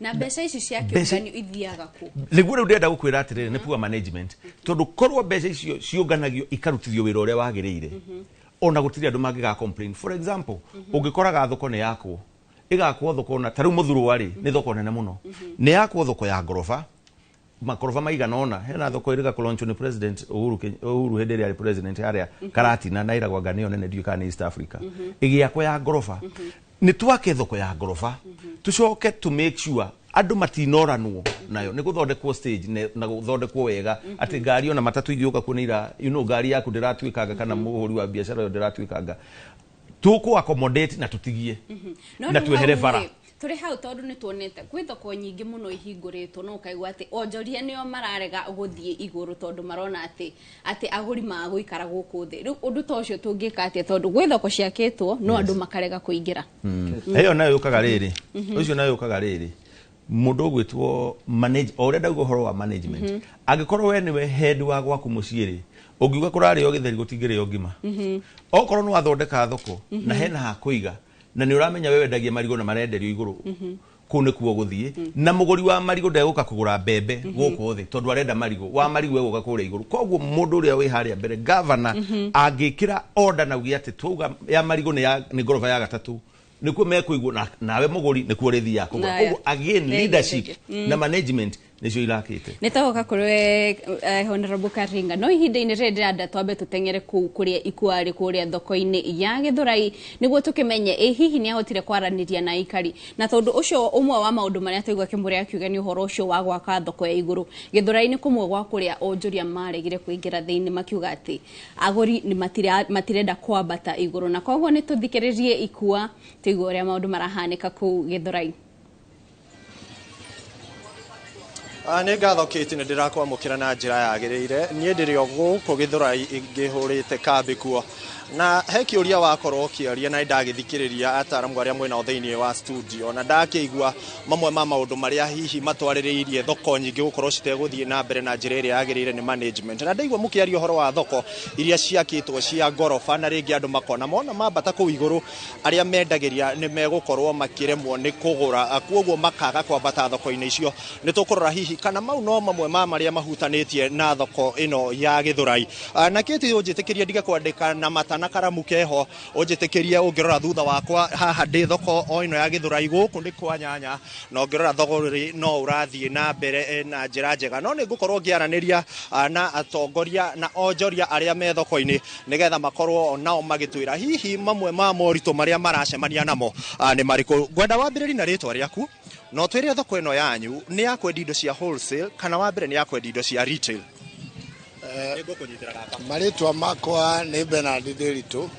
na mbeca ici cia kiunganio ithiaga ku niguo riu ndenda gukwira atiriri ni poor management tondu korwo mbeca icio ciunganagio ikarutithio wira uria wagirire ona gutiri andu mangiga complain for example ungikoraga thoko ni yakwo igakwo thoko na taru muthuru wari ni thoko nene muno ni yakwo thoko ya ngorofa makorofa maigana ona hena thoko iriga kuloncho ni president Uhuru hinderi ari president aria karati na naira gwangania nene ndiuka ni East Africa igiakwo ya ngorofa ni twake thoko ya ngorofa tucoke to make sure andu matinoranwo nayo ni guthondekwo stage na guthondekwo wega ati ngari ona matatu igioka kunira ngari yaku ndiratwikanga kana muhuri wa biashara yo ndiratwikanga tuku accommodate na tutigie na twehere bara turi hau tondu ni tuonete kwi thoko nyingi muno ihinguritwo no kaigwa ati onjoria nio mararega guthie iguru tondu marona ati aguri ma guikara guku thi riu undu ta ucio tungika ati tondu gwi thoko ciakitwo no andu makarega kuingira heyo nayo yukaga riri ucio nayo yukaga riri mundu gwitwo manage already guhoro wa management agikorwo we niwe head wa gwaku muciiri ungiuga kurari o githeri gutingire o ngima okorwo no athondeka thoko na hena ha kuiga na ni uramenya wewe ndagia marigo na marenderio iguru kune kuo guthie na muguri wa marigo ndeguka kugura mbembe guku thi tondu arenda marigo wa marigo eguka kuria iguru koguo mundu uria wi haria mbere governor angikira order na ugi ati tuga ya marigo ni ngorofa ya gatatu nikuo mekuigwo nawe muguri nikuo rithi yako koguo again leadership na management nicio irakite nitagoka kurwe Honorable Karinga no ihinda-ini rĩrĩa twambe tutengere kuria ikuari kuria thoko-ini ya Githurai niguo tukimenye hihi ni ahotire kwaraniria na ikari na tondu ucio umwe wa maundu maria tuigwa Kimburi akiuga ni uhoro ucio wa gwaka thoko ya iguru Githurai ni kumwe gwa kuria onjoria maregire kuingira thiini makiuga ati aguri ni matirenda kwambata iguru na koguo ni tuthikiririe ikua tuigwa uria maundu marahanika ku Githurai nä ngatho kä ti nä ndä rakwamå kä ra na njä ra yagä rä ire niä ndä rä o gå kå Githurai ngä hå rä te kambä kuo na he kiuria wakorwo kiaria na ndagithikiriria ataramu aria mwena othaini wa studio na ndakeigua mamwe ma maundu maria hihi matwaririirie thoko nyingi gukorwo citeguthie na mbere na njira iria yagirire ni management na ndaigua mukiaria uhoro wa thoko iria ciakitwo cia gorofa na ringi andu makona mona mambata ku iguru aria mendagiria ni megukorwo makiremwo ni kugura kwoguo makaga kwambata thoko-ini icio ni tukurora hihi kana mau no mamwe ma maria mahutanitie na thoko ino ya Githurai na kiti unjitikiria ndiga kwandika na matana karamu keho unjitikiria ungirora thutha wakwa haha ndi thoko o ino ya Githurai guku ndi kwa nyanya na ungirora thogori no urathie na mbere na njira njega no ni ngukorwo ngiaraniria na atongoria na onjoria aria me thoko-ini nigetha makorwo nao magitwira hihi mamwe ma morito maria maracemania namo ni mariku gwenda wambiriri na ritwa riaku no twire thoko ino yanyu ni ya kwendia indo cia wholesale kana wambere ni ya kwendia indo cia retail maritwa makwa ni Bernard Ndiritu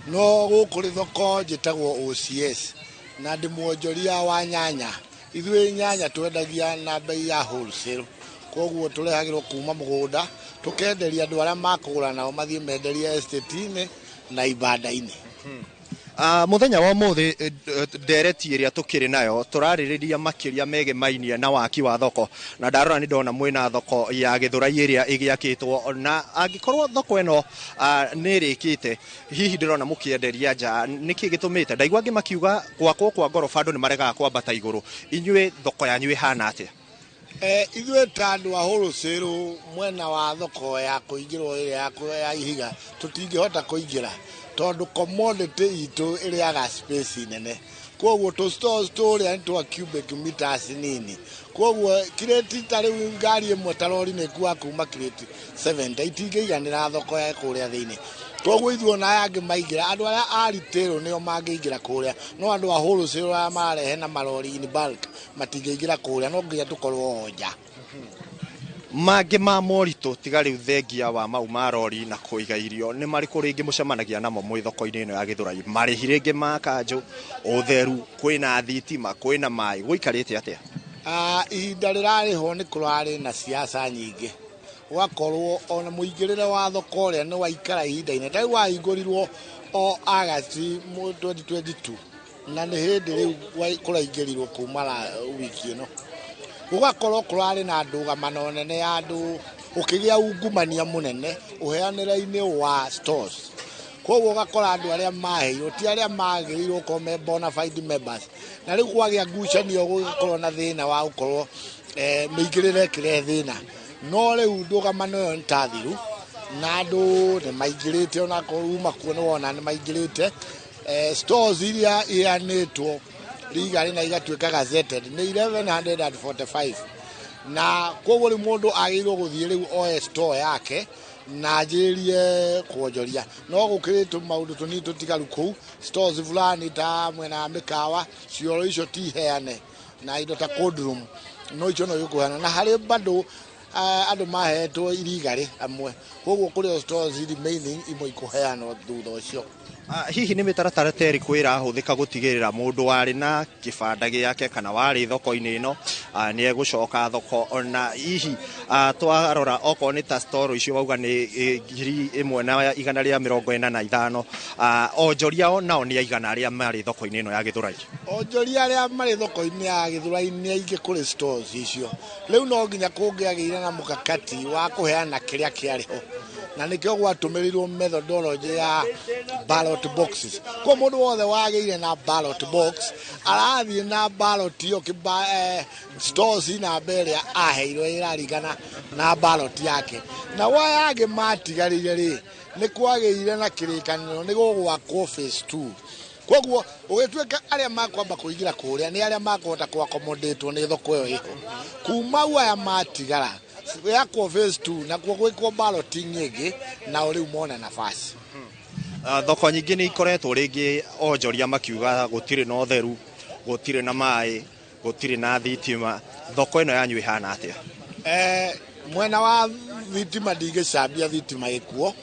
no gukuri thoko njitagwo OCS na ndi muonjoria wa nyanya ithuĩ nyanya twendagia na bei ya wholesale koguo turehagirwo kuma mugunda tukenderia andu aria makugura nao mathie menderia estate-ini na ibanda-ini. Muthenya wa muthi ndereti iria tukiri nayo turaririria makiria megemainie na waki wa thoko na ndarora ni ndona mwina thoko ya Githurai iria igiakitwo na angikorwo thoko eno ni rikite hihi ndirona mukienderia nja niki gitumite ndaigua ngi makiuga gwakwo kwa ngorofa andu ni marega kwambata iguru inyue thoko yanyu ihana atia? Ithuĩ ta andũ a wholesale mwena wa thoko ya kuingirwo iria ya ihiga tutingihota kuingira tondu commodity itu iriaga space nene koguo to stores turia ni twa cubic meters nini koguo kireti tari ngari imwe tarori ni kuwa kuma kireti 70 itingiiganira thoko ya kuria thiini koguo ithuĩ ona yangi maingira andu aria a retail nio mangiingira kuria no andu a wholesale marehe na marori in bulk matingiingira kuria no nginya tukorwo onja mangi ma morito tiga riu thengia wa mau marori na kuiga irio ni mariku ringi mucemanagia namo mwi thoko-ini ino ya Githurai marihi ringi ma kanju utheru kwina thitima kwina mai guikarite atia? Ihinda rirariho ni kurari na siasa nyingi wakorwo ona muingirire wa thoko uria ni waikara ihinda-ini tari wahingũrirwo o August 2022 na ni hindi riu kuraingĩrirwo kuma wiki ino ugakorwo kurari na ndugamano nene ya andu ukigia ungumania munene uheanira-ini wa stores koguo ugakora andu aria maheirwo ti aria magĩrĩirwo ko me bona fide members na riu kwagia ngucanio gukorwo na thina wa gukorwo mĩingĩrĩre kire thina no riu ndugamano yo ntathiru na andu ni maingĩrĩte ona kuma kuona wona ni maingĩrĩte stores iria ianĩtwo ligari na igatuika gazetted ni 1145 na koguo mundu agirwo guthie riu oe store yake na njirie kuonjoria no gukiritu maundu tuni tutigaru kuu stores fulani ta mwena mikawa cioro icio ti heane na indo ta cold room no icio no yukuhana na hari bado andu mahetwo iligari amwe koguo kuri stores remaining imwe ikuheanwo thutha ucio. Hihi ni mitaratara teri kwira huthika gutigirira mundu wari na kibanda giake kana wari thoko-ini ino ni egucoka thoko na hihi twarora oko ni ta store icio wauga ni 1,145 onjoria o nao ni aigana aria mari thoko-ini ino ya Githurai? Onjoria aria mari thoko-ini ya Githurai ni aingi kuri stores icio riu no nginya kungiagire na mukakati wa kuheana kiria kiariho na nikio gwatumirirwo methodology ya ballot boxes kwa mundu wothe wagire na ballot box arathie na ballot yo stores ina mbere aheirwo iraringana na ballot yake na wayage matigarire ri ni kwagire na kirikaniro ni gugwakwo phase 2 koguo ugituika aria makwamba kuingira kuria ni aria makwota ku accommodate ni thoko yo iho kuma waya matigara yakwo phase 2 na gwikwo balloting nyingi na uri umona nafasi. Thoko nyingi ni ikoretwo ringi onjoria makiuga gutire na utheru gutire na mai gutire na thitima thoko ino yanyu ihana atia? Mwena wa thitima ndingicambia thitima ikuo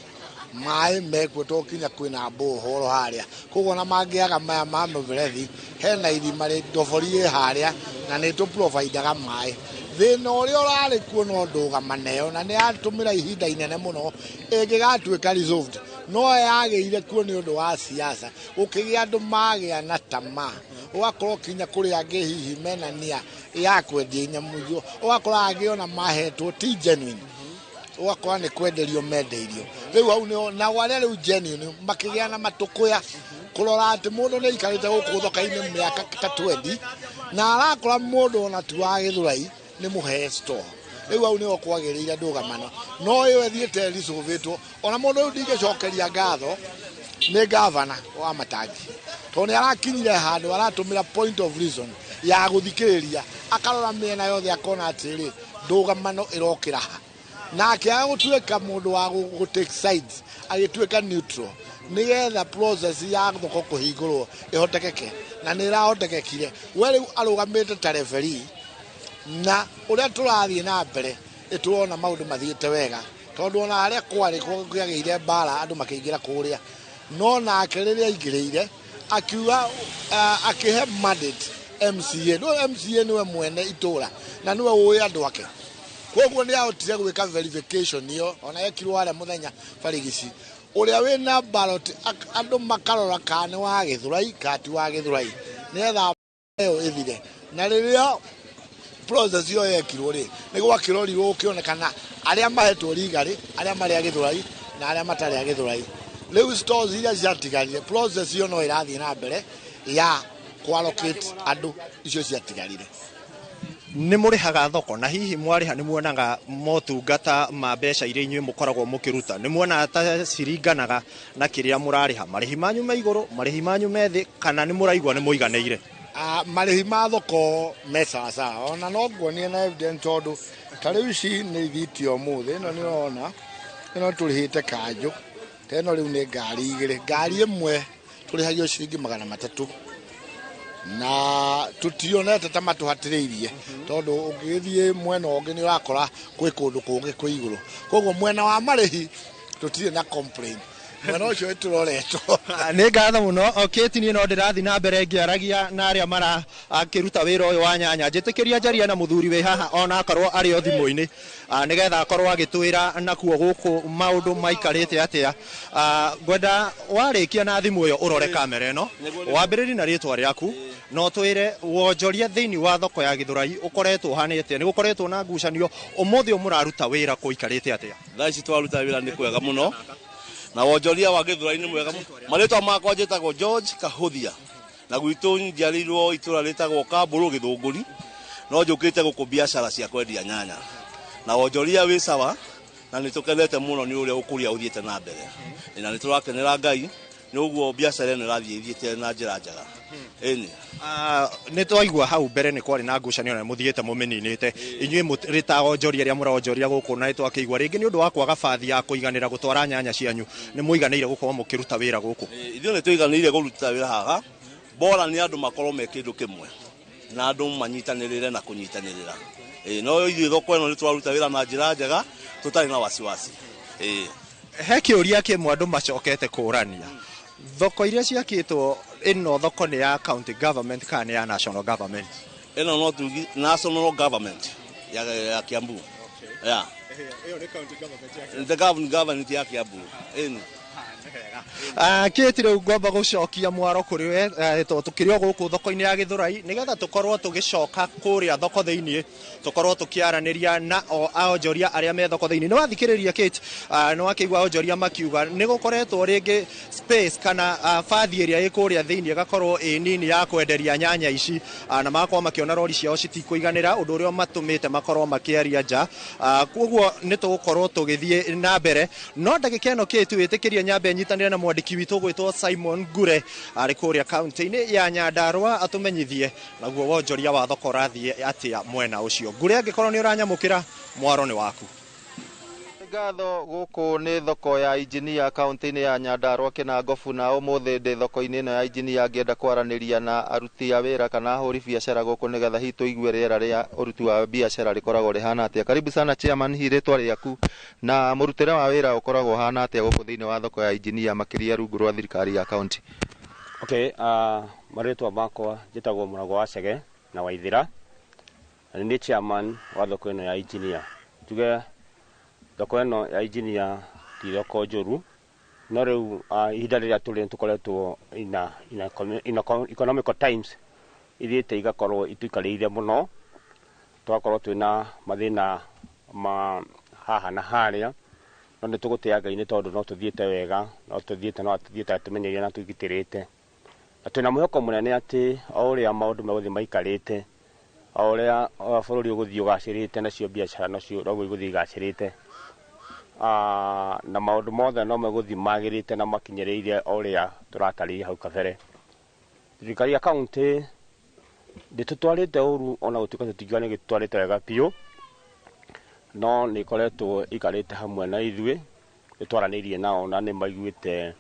mai mekuo tokinya kwina bohoro haria koguo na mangiaga maya ma muberethi hena irima ri ndobori haria na ni tu providaga mai thina uria urari kuo no ndugamaneo na ni atumira ihinda inene muno ingigatuika resolved no yagĩire kuo nĩ ũndũ wa siasa gũkĩgĩa andũ magĩa na tamaa ũgakorwo kinya kũrĩa angĩ hihi mena nia ya kwendia nyamũ icio ũgakora angĩ ona mahetwo ti genuine ũgakora nĩ kwenderio mendeirio rĩu hau nĩo na arĩa rĩu genuine makĩgĩa na matũkũya kũrora atĩ mũndũ nĩ aikarĩte gũkũ thoko-inĩ mĩaka ta 20 na arakora mũndũ ona tu wa Gĩthũrai nĩ mũhe store rĩu hau nĩho kwagĩrĩire ndũgamano no ĩyo ĩthiĩte rĩcũvĩtwo ona mũndũ ũyũ ndingĩcokeria ngatho nĩ gavana wa Matangi tondũ nĩ arakinyire handũ aratũmĩra point of reason ya gũthikĩrĩria akarora mĩena yothe akona atĩrĩ ndũgamano ĩrokĩra ha nake agũtuĩka mũndũ wa gũtake sides agĩtuĩka neutral nĩgetha process ya thoko kũhingũrwo ĩhotekeke na nĩ ĩrahotekekire we rĩu arũgamĩte ta referee na ũrĩa tũrathiĩ na mbere ĩtũrona maũndũ mathiĩte wega tondũ ona arĩa kwarĩ kũgĩagĩire mbara andũ makĩingĩra kũrĩa no nake rĩrĩa aingĩrĩire akiuga akĩhe mandate MCA no MCA nĩwe mwene itũra na nĩwe ũĩ andũ ake koguo nĩ ahotire gwĩka verification iyo ona yekirwo harĩa mũthenya Barigici ũrĩa wĩna ballot andũ makarora kana nĩ wa Gĩthũrai kati wa Gĩthũrai nĩgetha ĩyo ĩthire na rĩrĩa process iyo yekirwo rĩ nĩ gwakĩrorirwo ũkĩonekana arĩa mahetwo rigarĩ arĩa marĩ a Gĩthũrai na arĩa matarĩ a Gĩthũrai rĩu stores iria ciatigarire process iyo no ĩrathiĩ na mbere ya allocate andũ icio ciatigarire nĩ mũrĩhaga thoko na hihi mwarĩha nĩ muonaga motungata ma mbeca iria inyuĩ mũkoragwo mũkĩruta nĩ muonaga ta ciringanaga na kĩrĩa mũrarĩha marĩhi manyu me igũrũ marĩhi manyu me thĩ kana nĩ mũraigua nĩ mũiganĩire marĩhi ma thoko me sawa ona no nguonie na evidence tondũ ta rĩu ici nĩ ithitio ũmũthĩ ĩno nĩ ona ĩno tũrĩhĩte kanjũ ta ĩno rĩu nĩ ngari igĩrĩ ngari ĩmwe tũrĩhagio ciringi 300 na tutionete ta matuhatĩrĩirie tondũ ũngĩthiĩ mwena ũngĩ nĩ ũrakora kwĩ kũndũ kũngĩ kwĩ igũrũ koguo mwena wa marĩhi tũtirĩ na complain mwena ũcio tũroretwo nĩ ngatho mũno okĩti no ndĩrathiĩ na mbere ngĩaragia na arĩa marakĩruta wĩra ũyũ wa nyanya njĩtĩkĩria njaria na mũthuri wĩ haha ona akorwo arĩ o thimũ-inĩ nĩgetha akorwo agĩtwĩra nakuo gũkũ maũndũ maikarĩte atĩa ngwenda warĩkia na thimũ ĩyo ũrore kamera ĩno wambĩrĩrie na rĩtwa rĩaku no twĩre wonjoria thĩinĩ wa thoko ya Gĩthũrai ũkoretwo ũhana atĩa nĩ gũkoretwo na ngucanio ũmũthĩ mũraruta wĩra kũikarĩte atĩa thaa ici twaruta wĩra nĩ kwega mũno na wonjoria wa Gĩthũrai nĩ mwega marĩtwa makwa njĩtagwo George Kahũthia na gwitũ njiarĩirwo itũra rĩtagwo Kambũrũ Gĩthũngũri no njũkĩte gũkũ biacara cia kwendia nyanya na wonjoria wĩ sawa na nĩ tũkenete mũno nĩ ũrĩa ũkũria ũthiĩte na mbere na nĩ tũrakenera Ngai nĩ ũguo biacara ĩno ĩrathiĩ ĩthiĩte na njĩra njega ĩni nĩ twaigua hau mbere nĩ kwarĩ na ngucanio na mũthiĩte mũmeninĩte inyuĩ mũrĩ ta onjoria arĩa mũronjoria gũkũ na twakĩigua rĩngĩ nĩ ũndũ wa kwaga bathi ya kũiganĩra gũtwara nyanya cianyu nĩ mũiganĩire gũkorwo mũkĩruta wĩra gũkũ ithuĩ nĩ tũiganĩire kũruta wĩra haha bora nĩ andũ makorwo me kĩndũ kĩmwe na andũ manyitanĩrĩre na kũnyitanĩrĩra no ithuĩ thoko ĩno nĩ twaruta wĩra na njĩra njega tũtarĩ na wasiwasi he kĩũria kĩmwe andũ macokete kũrania thoko iria ciakĩtwo ĩno thoko nĩ ya county government kana nĩ ya national government ĩno no tugi national government ya Kiambu yeah ĩyo nĩ county government ya the government ya Kiambu ĩno kĩti rĩu ngwamba gũcokia mwaro kũrĩ we tũkĩrĩ o gũkũ thoko-inĩ ya Gĩthũrai nĩgetha tũkorwo tũgĩcoka kũrĩa thoko thĩinĩ tũkorwo tũkĩaranĩria na aonjoria arĩa me thoko thĩinĩ nĩ wathikĩrĩria Kate nĩ wakĩigua aonjoria makiuga nĩ gũkoretwo rĩngĩ space kana bathi ĩrĩa ĩ kũrĩa thĩinĩ ĩgakorwo ĩ nini ya kwenderia nyanya ici na magakorwo makĩona rori ciao citikũiganĩra ũndũ ũrĩa matũmĩte makorwo makĩaria nja koguo nĩ tũgũkorwo tũgĩthiĩ na mbere no ndagĩka ĩno Kate wĩtĩkĩria nyambe nyitanĩre na mwandĩki witũ gwĩtwo Simon Ngure arĩ kũrĩa kaunti-inĩ ya Nyandarua atũmenyithie naguo wonjoria wa thoko rathiĩ atĩa mwena ũcio Ngure angĩkorwo nĩ ũranyamũkĩra mwaro nĩ waku ngatho gũkũ nĩ thoko ya injinia kaunti-inĩ ya Nyandarua Kĩnangobu na ũmũthĩ ndĩ thoko-inĩ ĩno ya injinia ngĩenda kwaranĩria na aruti a wĩra kana ahũri biacara gũkũ nĩgetha hihi tũigue rĩera rĩa ũruti wa biacara rĩkoragwo rĩhana atĩa karibu sana chairman hihi rĩtwa rĩaku na mũrutĩre wa wĩra ũkoragwo ũhana atĩa gũkũ thĩinĩ wa thoko ya injinia makĩria rungu rwa thirikari ya kaunti marĩtwa makwa njĩtagwo Mũrago wa Chege na Waithĩra na nĩ chairman wa thoko ĩno ya injinia tuge thoko ĩno ya injinia ti thoko njũru no riu ihinda riria tuli tukoretwo ina economical times ithiite igakorwo ituikarĩire mũno twakorwo twina mathina ma haha na haria no nĩ tũgũtĩa Ngai nĩ tondũ no tũthiĩte wega no tũthiĩte tumenyeire na tũgitĩrĩte na twina mwĩhoko mũnene atĩ o ũrĩa maũndũ megũthiĩ maikarĩte o ũrĩa bũrũri ũgũthiĩ ũgacĩrĩte nacio biacara nacio noguo igũthiĩ igacĩrĩte na maũndũ mothe no megũthiĩ magĩrĩte na makinyĩrĩire o ũrĩa tũratarĩria hau kabere. Thirikari ya kaunti ndĩtũtwarĩte ũru ona gũtuĩka tũtingiuga nĩ ĩgĩtũtwarĩte wega biũ no nĩ ĩkoretwo ĩikarĩte hamwe na ithuĩ nĩtwaranĩirie nao na nĩ maiguĩte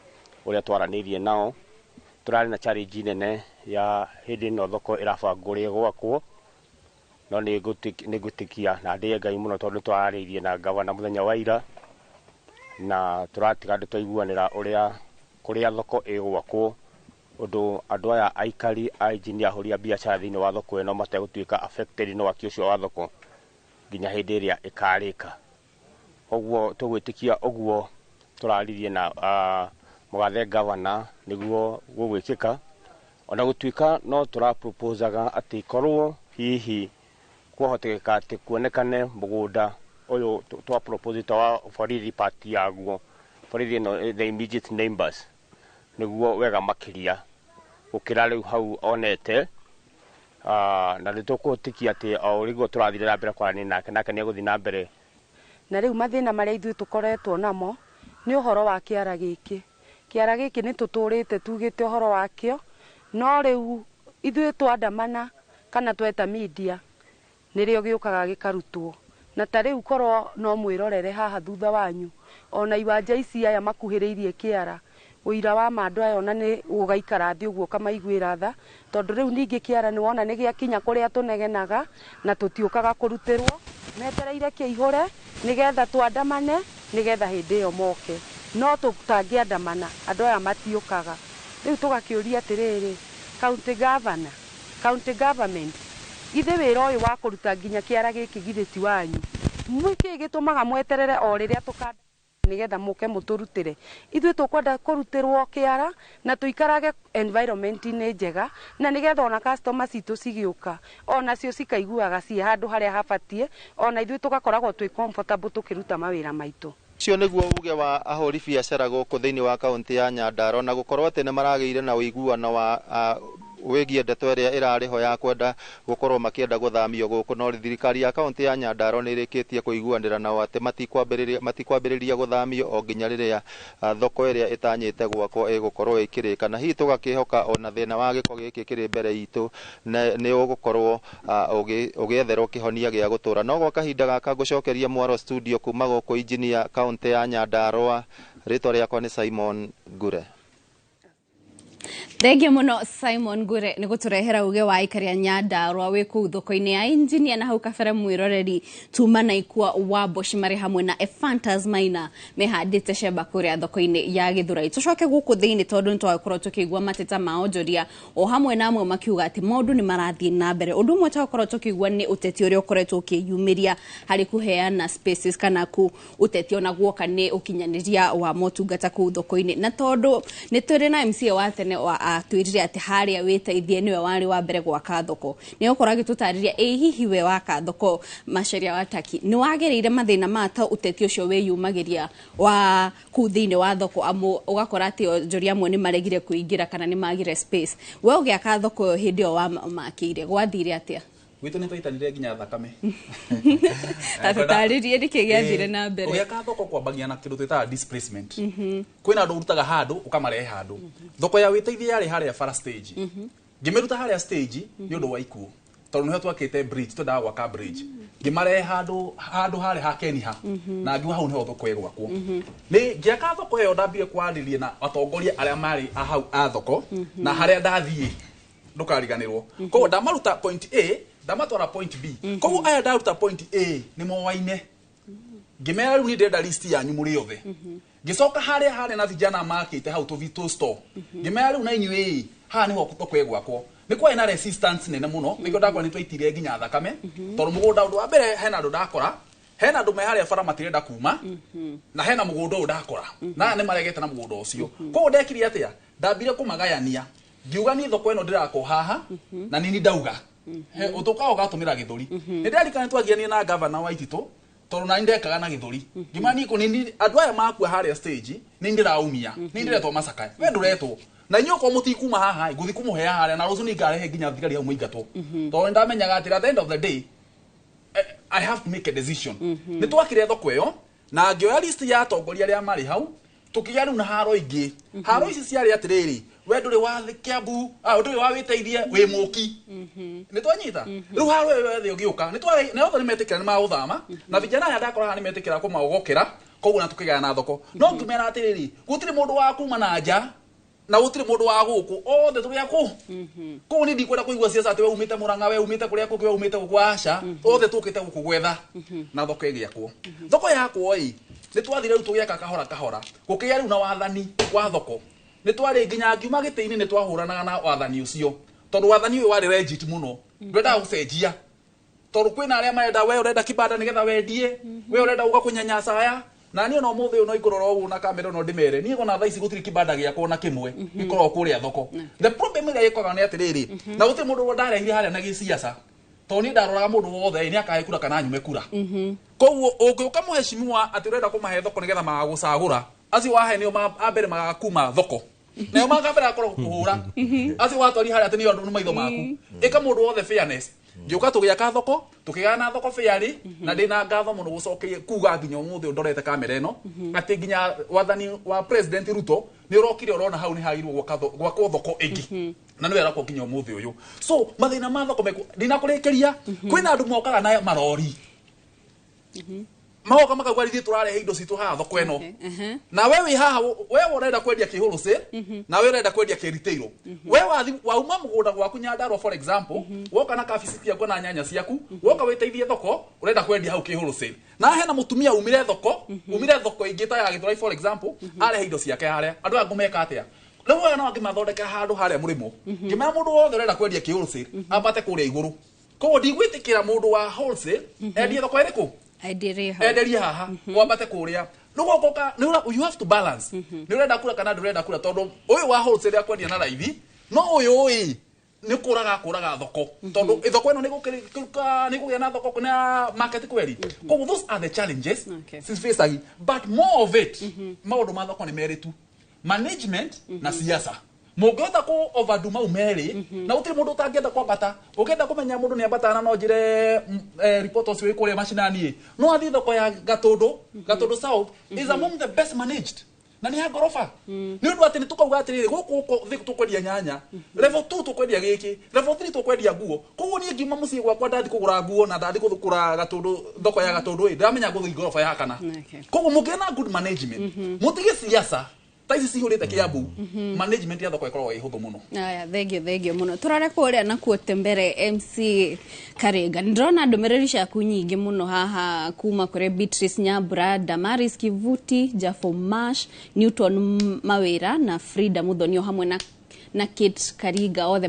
ũrĩa twaranĩirie nao. Tũrarĩ na challenge nene ya hĩndĩ ĩno thoko ĩrabangwo ũrĩa gwakwo no nĩ ngwĩtĩkia na ndĩe Ngai mũno tondũ nĩtwararĩirie na gavana mũthenya wa ira na tũratiga andũ twaiguanĩra kũrĩa thoko ĩgwakwo ũndũ andũ aya aikari a engineer ahũri a biacara thĩinĩ wa thoko ĩno mategũtuĩka affected nĩ waki ũcio wa thoko nginya hĩndĩ ĩrĩa ĩkarĩka. Ũguo tũgwĩtĩkia ũguo tũraririe na mũgathe gavana nĩguo gũgwĩkĩka ona gũtuĩka no tũraproposaga atĩ korwo hihi kwahotekeka atĩ kuonekane mũgũnda ũyũ twaproposite wa borithi party yaguo borithi ĩno the immediate neighbors nĩguo wega makĩria gũkĩra rĩu hau onete na nĩtũkũhĩtĩkia atĩ o ũrĩguo tũrathire na mbere kwaranĩria nake nĩegũthiĩ na mbere. Na rĩu mathĩna marĩa ithuĩ tũkoretwo namo nĩ ũhoro wa kĩara gĩkĩ nĩ tũtũrĩte tugĩte ũhoro wakĩo no rĩu ithuĩ twandamana kana tweta media nĩrĩo gĩũkaga gĩkarutwo na ta rĩu korwo no mwĩrorere haha thutha wanyu ona iwanja ici aya makuhĩrĩirie kĩara ũira wa mandũ aya ona nĩ ũgaikara thĩ ũguo kamaiguĩra tha tondũ rĩu ningĩ kĩara nĩ wona nĩ gĩakinya kũrĩa tũnegenaga na tũtiũkaga kũrutĩrwo metereire kĩihũre nĩgetha twandamane nĩgetha hĩndĩ ĩyo moke no tũtangĩandamana andũ aya matiũkaga. Rĩu tũgakĩũria atĩrĩrĩ county government ithe wĩra ũyũ wa kũruta nginya kĩara gĩkĩ githĩ ti wanyu mwĩkĩ gĩtũmaga mweterere o rĩrĩa tũkanda nĩgetha mũke mũtũrutĩre. Ithuĩ tũkwenda kũrutĩrwo kĩara na tũikarage environment-inĩ njega na nĩgetha ona customers citũ cigĩũka onacio cikaiguaga ciĩ handũ harĩa habatiĩ ona ithuĩ tũgakoragwo twĩ comfortable tũkĩruta mawĩra maitũ. Ũcio nĩguo uge wa ahũri biacara gũkũ thĩinĩ wa kaunti ya Nyandarua na gũkorwo atĩ nĩ maragĩire na ũiguano wa wĩgiĩ ndeto ĩrĩa ĩrarĩ ho ya kwenda gũkorwo makĩenda gũthamio gũkũ no thirikari ya kaunti ya Nyandarua nĩ ĩrĩkĩtie kũiguanĩra nao atĩ matikwambĩrĩria gũthamio o nginya rĩrĩa thoko ĩrĩa ĩtanyĩte gwakwo ĩgũkorwo ĩkĩrĩka na hihi tũgakĩhoka ona thĩna wa gĩko gĩkĩ kĩrĩ mbere itũ nĩ ũgũkorwo ũgĩetherwo kĩhonia gĩa gũtũra. No gwa kahinda gaka ngũcokeria Mwaro studio kuma gũkũ engineer kaunti ya Nyandarua, rĩtwa rĩakwa nĩ Simon Ngure. Thengia muno Simon Ngure nĩ gũtũrehera uge wa aikari a Nyandarua wĩ kũu thoko-inĩ ya engineer na hau kabere mwĩroreri Tuma Naikwa wa Boshi marĩ hamwe na Ephantas Maina mehandĩte cemba kũrĩa thoko-inĩ ya Gĩthũrai. Tũcoke gũkũ thĩinĩ tondũ nĩtwakorwo tũkĩigua mateta ma onjoria o hamwe na amwe makiuga atĩ maũndũ nĩ marathiĩ na mbere. Ũndũ ũmwe twakorwo tũkĩigua nĩ ũteti ũrĩa ũkoretwo ũkĩyumĩria harĩ kũheana spaces kana ũteti ona guoka nĩ ũkinyanĩria wa motungata kũu thoko-inĩ na tondũ nĩ tũrĩ na MCA wa tene wa atwirire ati haria wĩteithie niwe wari wa mbere gwaka thoko nĩ ũkorwo agĩtũtarĩria hihi we waka thoko Macharia wa Taki nĩ wagereire mathĩna mata ũteti ũcio wĩyumagĩria wa kũu thĩinĩ wa thoko amu ũgakora atĩ onjoria amwe nĩ maregire kũingĩra kana nĩ magire space we ũgĩaka thoko hĩndĩ ĩyo wa makĩire gwathire atĩa gwitũ nĩ twaitanire nginya thakame atũtarĩrie nĩkĩ gĩathire na mbere ũgĩaka thoko kwambagia na kĩndũ twĩtaga displacement kwĩna andũ ũrutaga handũ ũkamarehe handũ thoko ya wĩteithie yarĩ harĩa bara stage ngĩmĩruta harĩa stage nĩ ũndũ wa ikuũ tondũ nĩho twakĩte bridge twendaga gwaka bridge ngĩmarehe handũ harĩa ha Keniha na ngiuga hau nĩho thoko ĩgwakwo nĩ ngĩaka thoko ĩyo ndambire kwarĩria na atongoria arĩa marĩ hau a thoko na harĩa ndathiĩ ndũkariganĩrwo koguo ndamaruta point A ndamatwara point B koguo aya ndaruta point A nĩ mowaine ngĩmera rĩu nĩ ndenda list yanyu mũrĩ othe ngĩcoka harĩa na vijana makĩte hau tũvitũ store ngĩmera rĩu na inyuĩ haha nĩho thoko ĩgwakwo nĩ kwa ina resistance nene mũno nĩkĩo ndakora nĩ twaitire nginya thakame tondũ mũgũnda ũndũ wa mbere hena andũ ndakora hena andu me haria bara matirenda kuma na hena mugundo udakora na ne maregete na mugundo ucio ko ndekiri atia ndambire kumagayania ngiuga ni thoko eno ndirako haha na nini ndauga he utuka ugatumira githuri ni ndirikana twagiania na governor wa Itito tondu na ndekaga na githuri ngimani ko nini andu aya makua haria stage ni ndiraumia ni ndiretwo macaka we nduretwo na inyoko mutikuma haha nguthi kumuhea haria na rucu ni ngarehe nginya thigari hau muingatwo tondu ndamenyaga ati at the end of the day I have to make a decision. Ni twakire thoko iyo na ngioya list ya atongoria aria mari hau tukiya riu na haro ingi haro ici ciari atiriri we nduri wa Kiambu nduri wa witeithie wi muki ni twanyita riu haro iyo thi ugiuka ni twari na othe ni metikira ni maguthama na vijana aya ndakora ni metikira kumagokera koguo na tukigaya na thoko no ngimera atiriri gutiri mundu wa kuma na nja na gutiri mundu wa guku othe turi aku ko ni ndikwenda kuigua ciaca ati we umite Murang'a we umite kuria kuki we umite gukwasha othe tukite guku gwetha na thoko igiakwo thoko yakwo ni twathire riu tugiaka kahora gukiya riu na wathani wa thoko ni twari nginya ngiuma gitiini ni twahuranaga na wathani ucio tondu wathani uyu wari legit muno ndwenda gucenjia tondu kwina aria marenda we urenda kibanda nigetha wendie we urenda uga kunyanyasa aya na niyo no muthe no ikororo ugu na kamera no ndimere niyo na thaisi gutiri kibanda giakwo na kimwe ikororo kuria thoko the problem ira ikoga ni atiriri na gutiri mundu ndarehire haria na giciaca to ni ndaroraga mundu wothe ni akae kura kana nyume kura koguo ungiuka muheshimiwa ati urenda kumahe thoko nigetha magagucagura aci wahe niyo ambere magakuma thoko nayo magambere akorwo kuhura aci watwari haria ati niyo andu maitho maku ika mundu wothe fairness ngiuka tugiaka thoko tukigana thoko fairly na ndina ngatho muno gucokerie kuga nginya umuthi ndorete kamera eno ati nginya wathani wa president Ruto ni urokire urona hau ni hairwo gwakwo thoko ingi na niwe arakwo nginya umuthi uyu so mathina ma thoko ndina kurikiria kwina andu mokaga na marori maoka makagwarithie turarehe indo citu haha thoko eno na wewe haha wewe urenda kwendia kihuru sale na wewe urenda kwendia kiritairo wewe wauma mugunda gwaku Nyandarua for example woka na kabisi ciaku na nyanya ciaku woka witeithie thoko urenda kwendia hau kihuru sale na hena mutumia umire thoko ingi ta ya Githurai for example arehe indo ciake haria andu angu meka atia riu wewe no ngimathondeka handu haria murimo ngimera mundu wothe urenda kwendia kihuru sale ambate kuria iguru koguo ndigwitikira mundu wa wholesale endie thoko iriku enderia haha wambate kuria nugokoka you have to balance ni urenda kura kana ndurenda kura tondu uyu wa wholesale akwendia na raithi no uyu ni kuraga thoko tondu thoko eno ni kugia na thoko kuna market kweli koguo those are the challenges since facing but more of it maundu ma thoko ni meritu management na siasa mugota ko overduma umeri na utiri mundu utangenda kwambata ugenda kumenya mundu ni ambatana no njire report ocio ikuria mashinani no athi thoko ya Gatundu South is among the best managed na ni gorofa ni undu ati ni tukauga atiriri guku thiku tukwendia nyanya level 2 tukwendia giki level 3 tukwendia nguo koguo ni ngiuma mucii gwakwa ndathi kugura nguo na ndathi kuthukura Gatundu thoko ya Gatundu ndamenya guthi gorofa ya kana koguo mugena good management mutige siasa taisi cihurite Kiambu management ya thoko ikorwo ihuthu muno aya thengio muno turare kuria na kuote mbere MC Karenga ndrona ndumereri ciaku nyingi muno haha kuma kure Beatrice Nyambura Damaris Kivuti Jafo Mash Newton Mawira na Frida Muthonio hamwe na Kate Kariga othe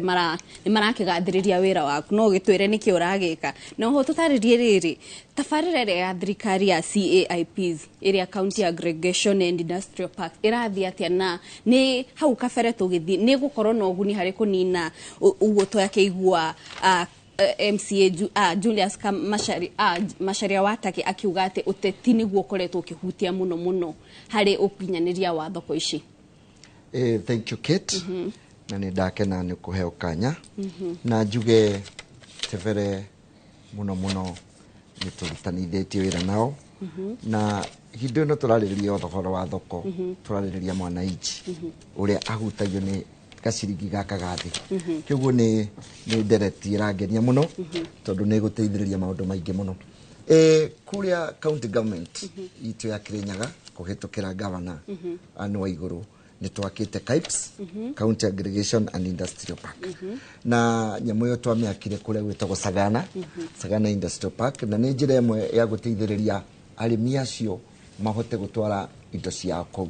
marakigathiriria wira waku no gitwire niki uragika no ho tutaririe riri tafarire ya thirikari ya CAIPs area county aggregation and industrial park irathi atia na ni hau kabere tugithi ni gukorwo no guni hari kunina uguto yake igua MCA Julius Macharia Wataki akiuga ati uteti niguo koretwo kihutia muno hari ukinyaniria wa thoko ici thank you Kate na ni ndakena ni kuheo kanya na njuge tevere muno ni turutanithitie wira nao na hindo no turaririria thogora wa thoko turaririria mwananchi uria ahutagio ni gaciringi gaka gathi kiguo ni ndereti irangenia muno tondu ni guteithiriria maundu maingi muno kuria county government itu ya Kirinyaga kuhitukira governor anu wa iguru ni twakite KAIPS county aggregation and industrial park na nyamu yo twamiakire kule gwitagwo Sagana industrial park na ni njira imwe ya guteithiriria arimi acio mahote gutwara indo ciao kou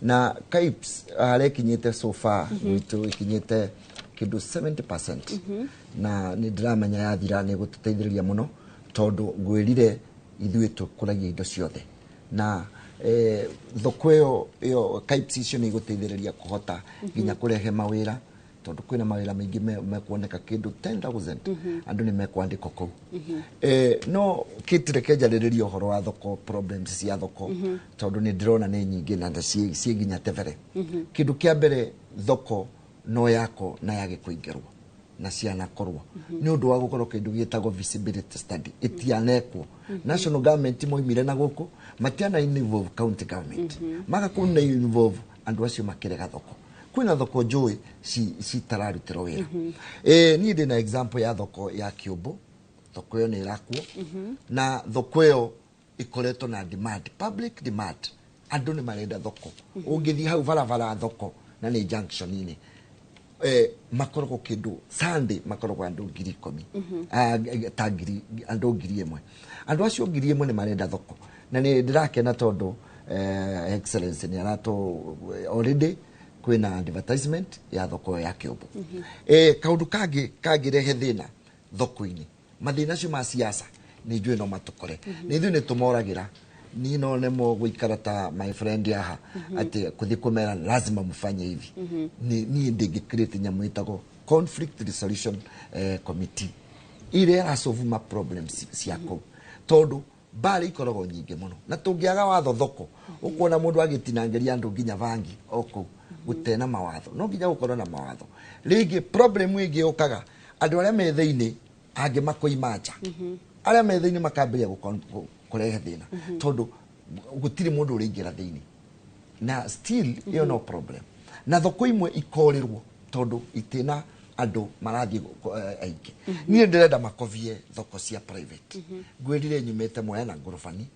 na KAIPS arekinyite so far gwitu ikinyite kindu 70% na ni ndramenya yathira ni gututeithiriria muno tondu ngwirire ithuĩ tũkũragia indo ciothe na thoko ĩyo KIPES icio nĩ igũteithĩrĩria kũhota nginya kũrehe mawĩra tondũ kwĩna mawĩra maingĩ mekuoneka kĩndũ 10,000 andũ nĩ mekwandĩkwo kũu no kĩtireke njarĩrĩria ũhoro wa thoko problems cia thoko tondũ nĩ ndĩrona nĩ nyingĩ na ciĩ nginya tebere kĩndũ kĩa mbere thoko no yako na yage kũingĩrwo na cianakorwo nĩ ũndũ wa gũkorwo kĩndũ gĩtagwo visibility study ĩtianekwo national government moimire na gũkũ matiana involve county government magakuna involve andũ acio makĩrega thoko kwĩna thoko njũĩ citararutĩrwo wĩra niĩ ndĩ na example ya thoko ya Kĩũmbũ thoko ĩyo nĩ ĩrakwo na thoko ĩyo ĩkoretwo na demand public demand andũ nĩ marenda thoko ũngĩthiĩ hau barabara thoko na nĩ junction-inĩ makoragwo kĩndũ Sunday makoragwo andũ 10,000 ta andũ 1,000 andũ acio 1,000 nĩ marenda thoko na nĩ ndĩrakena tondũ excellence nĩ arato already kwĩna advertisement ya thoko ya Kĩũmbũ kaũndũ kangĩrehe thĩna thoko-inĩ mathĩna cio ma siasa nĩ njũĩ no matũkore nĩ ithuĩ nĩ tũmoragĩra ni no nemo gũikara ta my friend yaha ati kuthi kumera lazima mfanye hivi ni ndingi create nyamu itago conflict resolution committee ile asolve ma problems ciako tondu bali ikorogo nyingi muno na tungiaga watho thoko ukona mundu agitinangeria andu nginya vangi oko gutena mawatho no nginya gukorwo na mawatho rigi problem igi ukaga andu aria me thiini ange makoimacha aria me thiini makambiria kurehe thina tondu gutiri mundu uringira thiini na still you no problem na thoko imwe ikorirwo tondu itina andu marathi aiki ni ndirenda makovie thoko cia private gwirire nyumete moya na ngorofani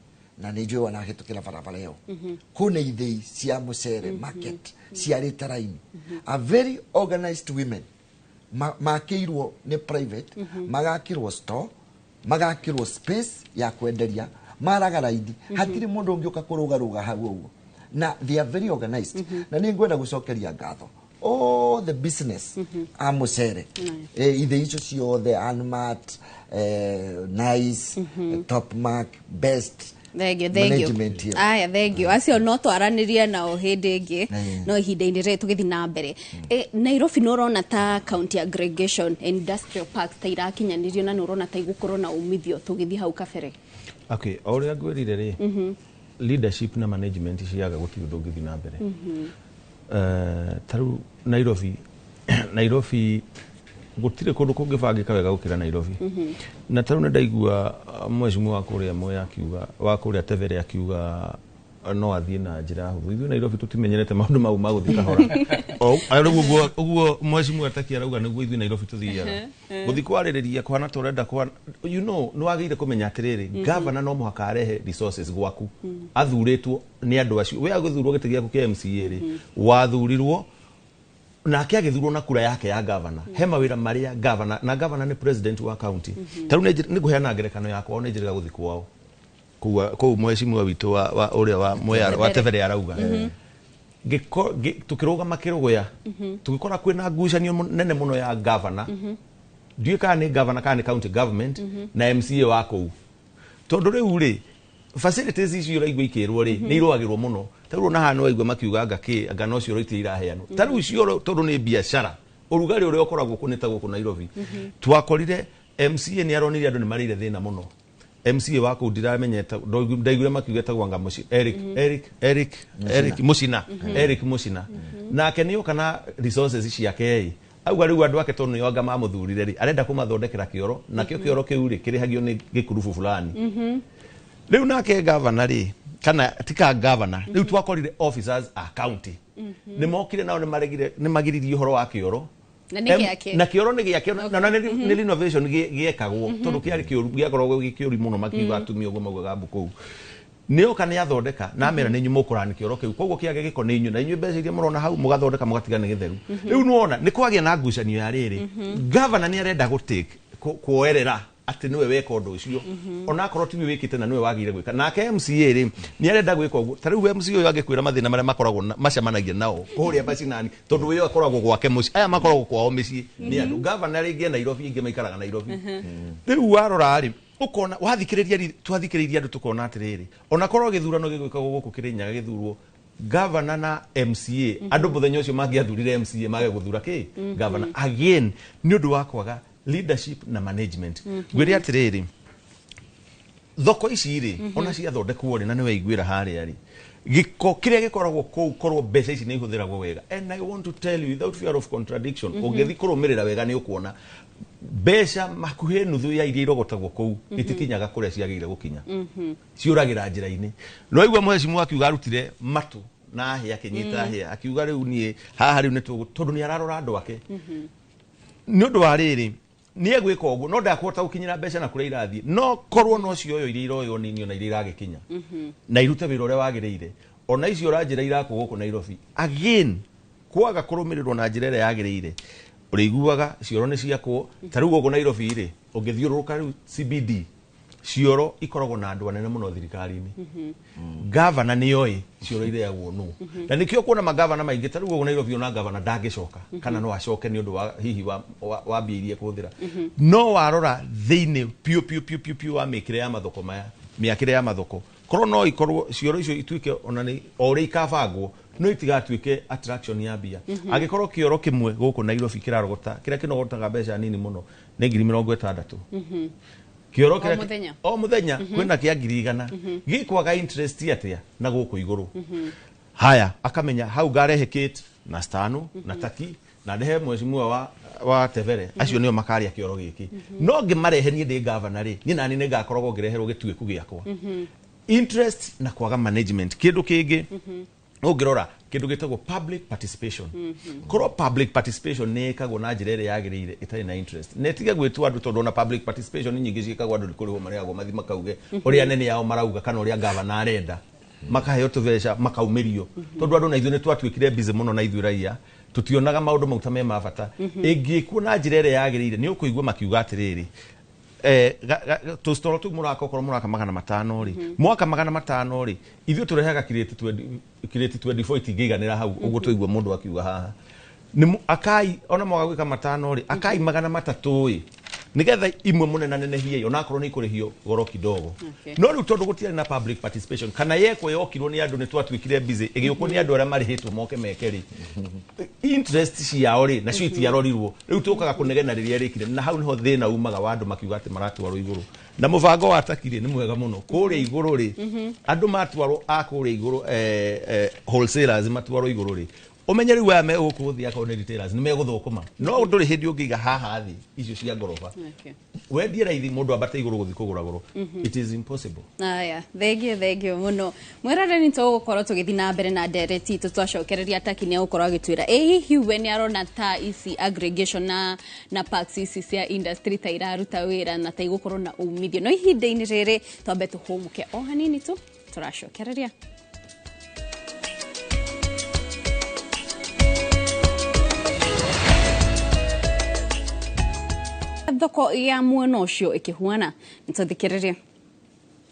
na nijwe wanahitukira barabara yo kuna ithei cia mucere market cia ritaraini a very organized women makirwo ni private magakirwo store magakirwo space ya kwenderia maragaraidi hatiri mundu ungioka kurugaruga hau uguo na they are very organized na ni ngwenda gucokeria ngatho all the business amucere ithe icio ciothe Anmat nice top mark best Thank you. Aya, thank you. Acio no twaranirie na o hindi ingi no ihinda-ini ri tugithi na mbere. Nairobi no rona ta county aggregation industrial parks ta irakinyanirio na no rona ta igukorwo na umithio tugithi hau kabere. Okay, oria ngwirire ri leadership na management ciaga guti undu ngithi na mbere. Taru Nairobi gutire kundu kungibangika wega gukira Nairobi na taru ne ndaigua mheshimiwa wa kuria moya akiuga wa kuria tevere akiuga no athie na njira huthu ithu Nairobi tutimenyerete maundu mau ma guthika hora uguo mheshimiwa atakia rauga niguo ithu Nairobi tuthiaga guthi kwaririria kwana turenda kwa you know no agire kumenya atiriri governor no muhaka arehe resources gwaku athuritwo ni andu acio we aguthurwo gite giaku kia MCA ri wathurirwo na akiagithurwo na kura yake ya governor he mawira maria governor na governor ni president wa county taru ni guheana ngerekano yakwa one njira guthi kwao ku mheshimiwa witu wa uria wa moya wa tevere arauga tukiroga makirogoya tugikora kwina ngucanio nene muno ya governor ndiye kana governor kana county government na MCA wa kou tondu riu ri facilities icio iraigwa ikirwo ri ni irwagirwo muno taru na hano aigwa makiuga anga no cio roiti iraheano taru cio tondu ni biashara urugari uria ukoragwo kunita guku Nairobi twakorire MCA ni aronire andu ni marire thina muno MCA wako ndiramenyeta ndaigure makiuga tagwanga muci Eric Mucina Eric Mucina nake niyo kana resources ciake auga riu andu ake tondu ni wanga mamuthurire ri arenda kumathondekera kioro na kio kioro kiu ri kirihagio ni gikurufu fulani riu nake governor ri kana tika governor riu twakorire officers a county ni mokire nao ni magiririe horo wa kioro na kioro ni giake na ni renovation giekagwo tondu kiari kioru giakorwo gikiori muno makiuga atumia uguo maugaga mbuku nio kana yathondeka na mera ni nyumukurani kioro kiu koguo kiage giko ni inyu na inyu mbeca iria murona hau mugathondeka mugatiga ni githeru riu nuona ni kwagia na ngucanio ya riri governor ni arenda gutake kuoerera ati niwe weka undu ucio ona akorwo tiwe wikite na niwe wagire gwika nake MCA ri ni arenda gwika uguo tariu MCA uyu angikwira mathina maria makoragwo macamanagia nao kuria bacinani tondu uyu akoragwo gwake muci aya makoragwo kwao micii ni andu governor ringi Nairobi ingi maikaraga Nairobi riu warora ri ukona wathikiriria twathikiriria andu tukona atiriri ona korwo githurano gigwikagwo guku Kirinyaga githurwo governor na MCA andu muthenya ucio mangiathurire MCA mage guthura ki governor again ni undu wa kwaga leadership na management gwiri atiriri thoko ici ri ona cia thondekwo ri na niwe igwira haria ri giko kiria gikoragwo kou korwo mbeca ici ni ihuthiragwo wega and I want to tell you without fear of contradiction ugethi kurumirira wega ni ukuona mbeca makuhe nuthu ya iria irogotagwo kou itikinyaga kuria ciagire gukinya ciuragira njira-ini no igwa mheshimiwa akiuga arutire matu na hia kinyita hia akiuga riu nie haha riu ni tondu ni ararora andu ake ni undu wa riri ni egwika uguo no ndakuhota gukinyira mbeca na kuria irathie no korwo no cio iria iroyo ninio na iria iragikinya na irute wira uria wagiriire ona icio ranjira irako guku Nairobi again kwaga kurumirirwo na njira iria yagiriire uriguaga cioro ni ciakwo tariu guku Nairobi ri ungithiururuka riu CBD cioro ikoragwo na andu anene muno thirikari-ini governor ni oi cioro iria guonu na nikio kuona magavana maingi tariu guku Nairobi ona governor ndagicoka kana no acoke ni undu wa hihi wa biirie kuthira no warora thiini piu wa mikire ya mathoko maya miakire ya mathoko korwo no ikorwo cioro icio ituike ona ni ore ikabangwo no itigatuike attraction ya bia agikorwo kioro kimwe guku Nairobi kirarogota kiria kinogotaga mbeca nini muno ni 60,000 kioro kiria o muthenya kwina kia 100,000 gikwaga interest atia na guku iguru haya akamenya hau garehe kit na stano na taki na ndehe mheshimiwa wa Tevere acio nio makaria kioro giki no ngimarehe ni ndi governor ri ni nani ni gakoragwo ngireherwo gituiku giakwa interest na kwaga management kindu kingi ungirora kindu gitagwo public participation korwo public participation ne kagwo na njira iria yagiriire itari na interest netige gwitwa andu tondu na public participation nyingi cikagwo andu kuriho mariago mathi makauge uria nene yao marauga kana uria governor arenda makaheo tuveca makaumirio tondu andu na ithu ni twatwikire busy muno na ithu raia tutionaga maundu mauta me mabata ingikuo na njira iria yagiriire ni ukuigwa makiuga atiriri to storo tu muraka korwo muraka 500 ri mwaka 500 ri ithio turehaga kireti 24 itingiganira hau uguo tuigwa mundu akiuga haha ni akai ona mwaga gwika 500 ri akai 300 ri nigetha imwe munena nene hiye ona korwo ni kurihio goro kidogo no ri tondu gutiari na public participation kana yekwo yokirwo ni andu ni twatwikire busy igiuko ni andu ara marihitwo moke mekeri interest ciao ri na cio itiarorirwo riu tukaga kunegena riria rikire na hau niho thina umaga wa andu makiuga ati maratwarwo iguru na mubango wa takire ni mwega muno kuria iguru ri andu matwarwo akuria iguru wholesalers matwarwo iguru ri umenyeri wa me ukuthia ka retailers ni meguthukuma no nduri hindi ungiga haha thi icio cia ngoroba wendie raithi mundu abate iguru guthi kugura goro it is impossible aya thegio muno mwerare ni to gukorwo tugithi na mbere na ndereti tutwacokereria taki ni gukorwo agitwira hihi we ni arona ta ici aggregation na parts ici cia industry ta iraruta wira na ta igukorwo na umithio no ihinda-ini riri twambe tuhumuke o hanini tu turacokereria thoko ya mwena ucio ikihuana ntuthikiririe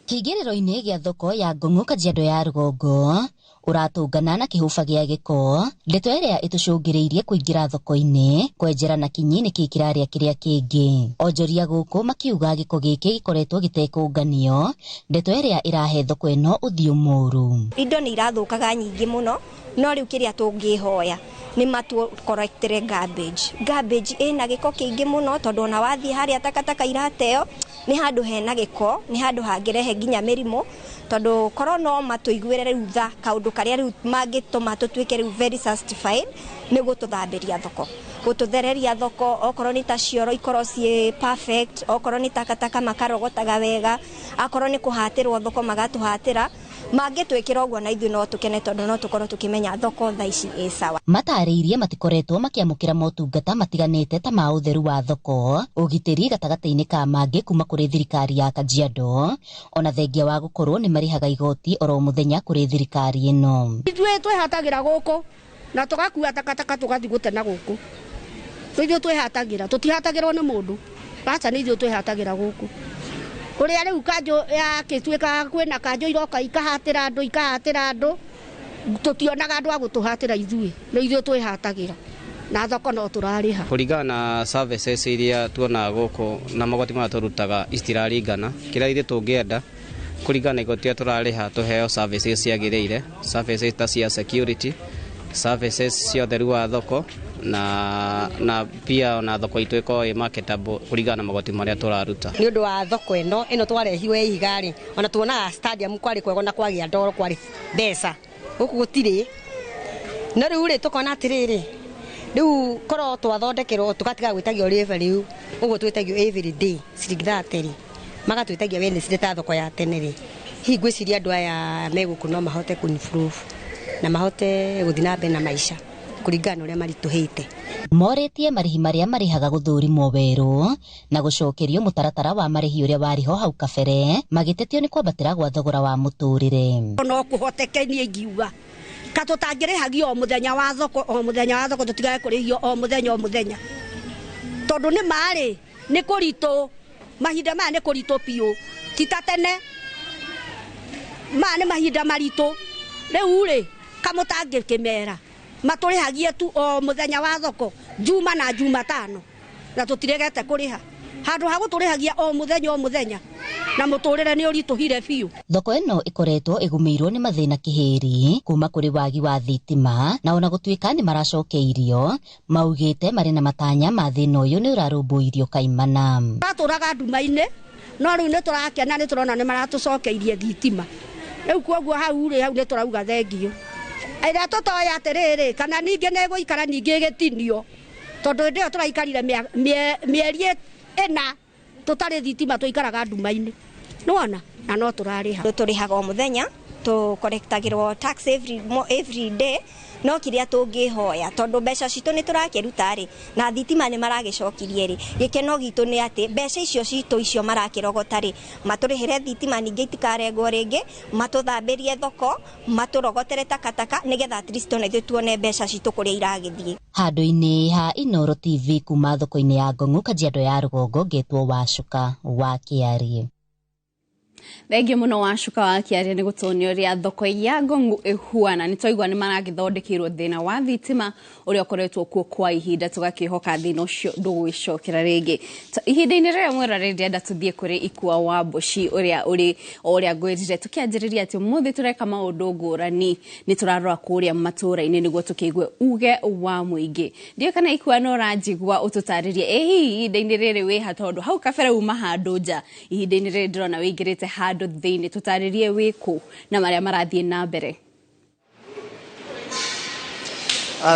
kigiriro-ini gia thoko ya Ngong'o Kajiado ya Rugongo uratungana na kihuba gia giko ndeto iria itucungiriirie kuingira thoko-ini kwenjera na kinyini kikiraria kiria kingi onjoria guku makiuga giko giki gikoretwo gitekũnganio ndeto iria irahe thoko ino uthio muru indo ni irathukaga nyingi muno no riu kiria tungihoya ni matu correctere garbage ina giko kingi muno tondu ona wathie haria takataka irateo ni handu hena giko ni handu hangirehe nginya mirimo tondu korwo no matuiguire riu tha kaundu karia riu mangituma tutwike riu very certified ni gututhambiria thoko gututhereria thoko okorwo ni ta cioro ikorwo cie perfect okorwo ni takataka makarogotaga wega akorwo ni kuhatirwo thoko magatuhatira mangitwikira uguo na ithu no tukene tondu no tukorwo tukimenya thoko tha ici i sawa matariirie matikoretwo makiamukira motungata matiganite ta ma utheru wa thoko ugitiri gatagata-ini ka mangi kuma kuri thirikari ya Kajiado ona thengia wa gukorwo ni marihaga igoti oro muthenya kuri thirikari ino ithuĩ twihatagira guku na tugakua takataka tugathi gutena guku ithuĩ twihatagira tutihatagirwo ni mundu acha ni ithuĩ twihatagira guku kuria riu kanjo ya kitwika kwina kanjo iroka ikahatira andu tutionaga andu agutuhatira ithuĩ no ithuĩ twihatagira na thoko no turariha kuringana na services iria tuona guku na magoti ma turutaga istiraringana kira ithe tungienda kuringana igoti turariha tuheo services ciagiriire services ta cia security services cia utheru wa thoko na pia na thoko itu iko marketable kuringana magoti maria turaruta ni undu wa thoko ino twarehiwe igari ona tuona stadium kwari kwego na kwagia ndoro kwari mbeca guku gutiri no riu ri tukona atiriri riu koro twathondekerwo tukatiga gwitagio revenue uguo twitagio every day ciringi magatwitagia Wednesday ta thoko ya teneri hingwiciria andu aya meguku no mahote kunimprove na mahote guthina mbe na maisha kuringana uria marituhite moretie marihi maria marihaga guthurimwo weru na gucokerio mutaratara wa marihi uria wariho hau kabere magitetio ni kwambatira gwa thogora wa muturire no kuhotekenie ingiuga katutangirihagio o muthenya wa thoko tutigae kurihio o muthenya tondu ni mari ni kurito mahinda maya ni kurito piu titatene mane mahinda marito riu ri kamutangikimera maturihagie tu o muthenya wa thoko juma na jumatano na tutiregete kuriha handu ha guturihagia o muthenya na muturire ni urituhire biu thoko ino ikoretwo igumirwo ni mathina kihiri kuma kuri wagi wa thitima na ona gutwika ni maracokeirio maugite mari na matanya ma thina uyu ni urarumbuirio kaimana aturaga nduma-ini no riu ni turakena ni turona ni maratucokeirie thitima riu koguo hau ni turauga thengio ira tutoya atiriri kana ningi neguikara ningi gitinio tondu ndio turaikarire mieri ena tutari thitima tuikaraga nduma-ini nona na no turariha turihaga o muthenya tukorektagirwo tax every day no kiria tungihoya tondu mbeca citu ni turakiruta ri na thitima ni maragicokirie ri gikeno gitu ni ati mbeca icio citu icio marakirogota ri maturihire thitima ningi itikarengwo ringi matuthambirie thoko maturogotere takataka nigetha at least ona ithu tuone mbeca citu kuria iragithie handu-ini ha Inooro TV kuma thoko-ini ya Ngong'u Kajiado ya Rugongo ngetwo Wacuka wa Kiarie. Thengio muno Wacuka wa Kiarie ni gutonio ria thoko ya Ngong'u ihuana ni twaigua ni maragithondekirwo thina wa thitima uria ukoretwo kuo kwa ihinda tugakihoka thina ucio ndugwicokera ringi ihinda-ini ria mwera rindienda tuthie kuri Ikua wa Mboci uria ngwirire tukianjiriria ati muthi tureka maundu ngurani ni turarora kuria matura-ini niguo tukiigue uge wa muingi ndio kana Ikua no ranjigwa ututaririe ihinda-ini riri wi hatondu hau kabere uma handu nja ihinda-ini riri ndirona wingirite handu thiini tutaririe wiku na maria marathie na mbere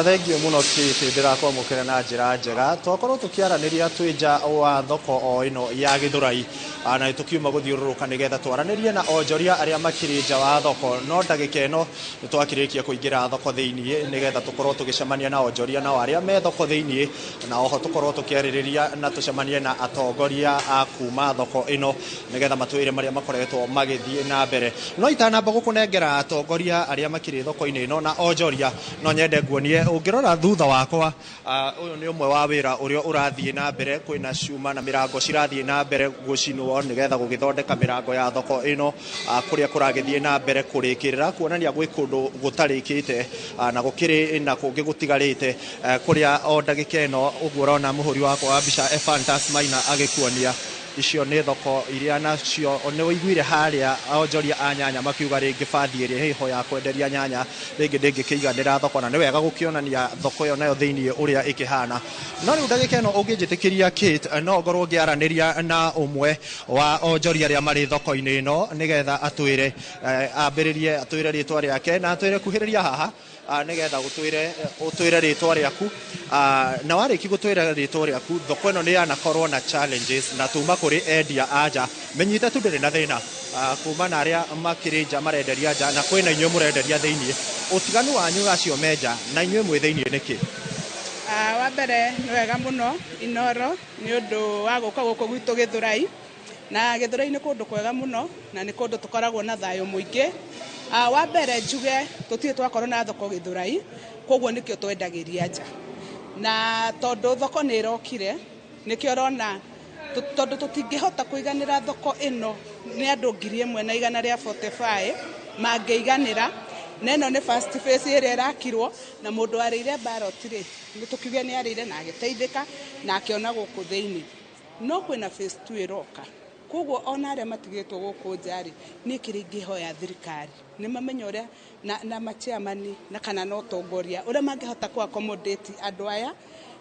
thengio muno Kiti ndirakwamukira na njira njega twakorwo tukiaraniria twinja wa thoko o ino ya Githurai na tukiuma guthiururuka nigetha twaranirie na onjoria aria makiri nja wa thoko no ndagika ino twakirikia kuingira thoko thiini nigetha tukorwo tugicemania na onjoria na aria me thoko thiini na oho tukorwo tukiaririria na tucemanie na atongoria a kuma thoko ino nigetha matwire maria makoretwo magithie na mbere no itanamba gukunengera atongoria aria makiri thoko-ini ino na onjoria no nyende nguonie ungirora thutha wakwa uyu ni umwe wa wira uria urathie na mbere kwina cuma na mirango cirathie na mbere gucinwo nigetha gugithondeka mirango ya thoko ino kuria kuragithie na mbere kurikirira kuonania gwi kundu gutarikite na gukiri na kungi gutigarite kuria o ndagika ino uguo urona muhuri wakwa wa mbica Ephantus Maina agikuonia icio ni thoko iria nacio ni wiguire haria onjoria a nyanya makiuga ringi bathi iria hiho ya kwenderia nyanya ringi ndingikiiganira thoko na ni wega gukionania thoko yo nayo thiini uria ikihana no riu ndagika ino unginjitikiria Kate no ngorwo ngiaraniria na umwe wa onjoria aria mari thoko-ini ino nigetha atwire ambiririe atwire ritwa riake na atwire kuhiriria haha nigetha utwire ritwa riaku na wariki gutwira ritwa riaku thoko ino ni anakorwo na challenges na tuma kuri endia anja menyite tu ndiri na thina kuma na aria makiri nja marenderia nja na kwina inywe murenderia thiini utiganu wanyu gacio menja na inywe mwe thiini niki wa mbere ni wega muno Inooro ni undu wa guka guku gwitu Githurai na Githurai ni kundu kwega muno na ni kundu tukoragwo na thayo muingi wa mbere njuge tutie twakorwo na thoko Githurai koguo nikio twendagiria nja na tondu thoko ni irokire nikio rona tondu tutingihota kuiganira thoko ino ni andu 1,145 mangiiganira neno nä first phase ä rä a ä rakirwo na må ndå arä ire mbaroti-rä nä tå kiuge nä arä ire na agä teithä na akäona gå kå thä-inä no kwä na phase 2 ä roka koguo ona arä a matigä two gå kå nja-rä nä kä rä ingä hoya thirikari nä mamenya å rä a na maciamani na kana na ũtongoria ũrĩa mangĩhota kũ accommodate andũ aya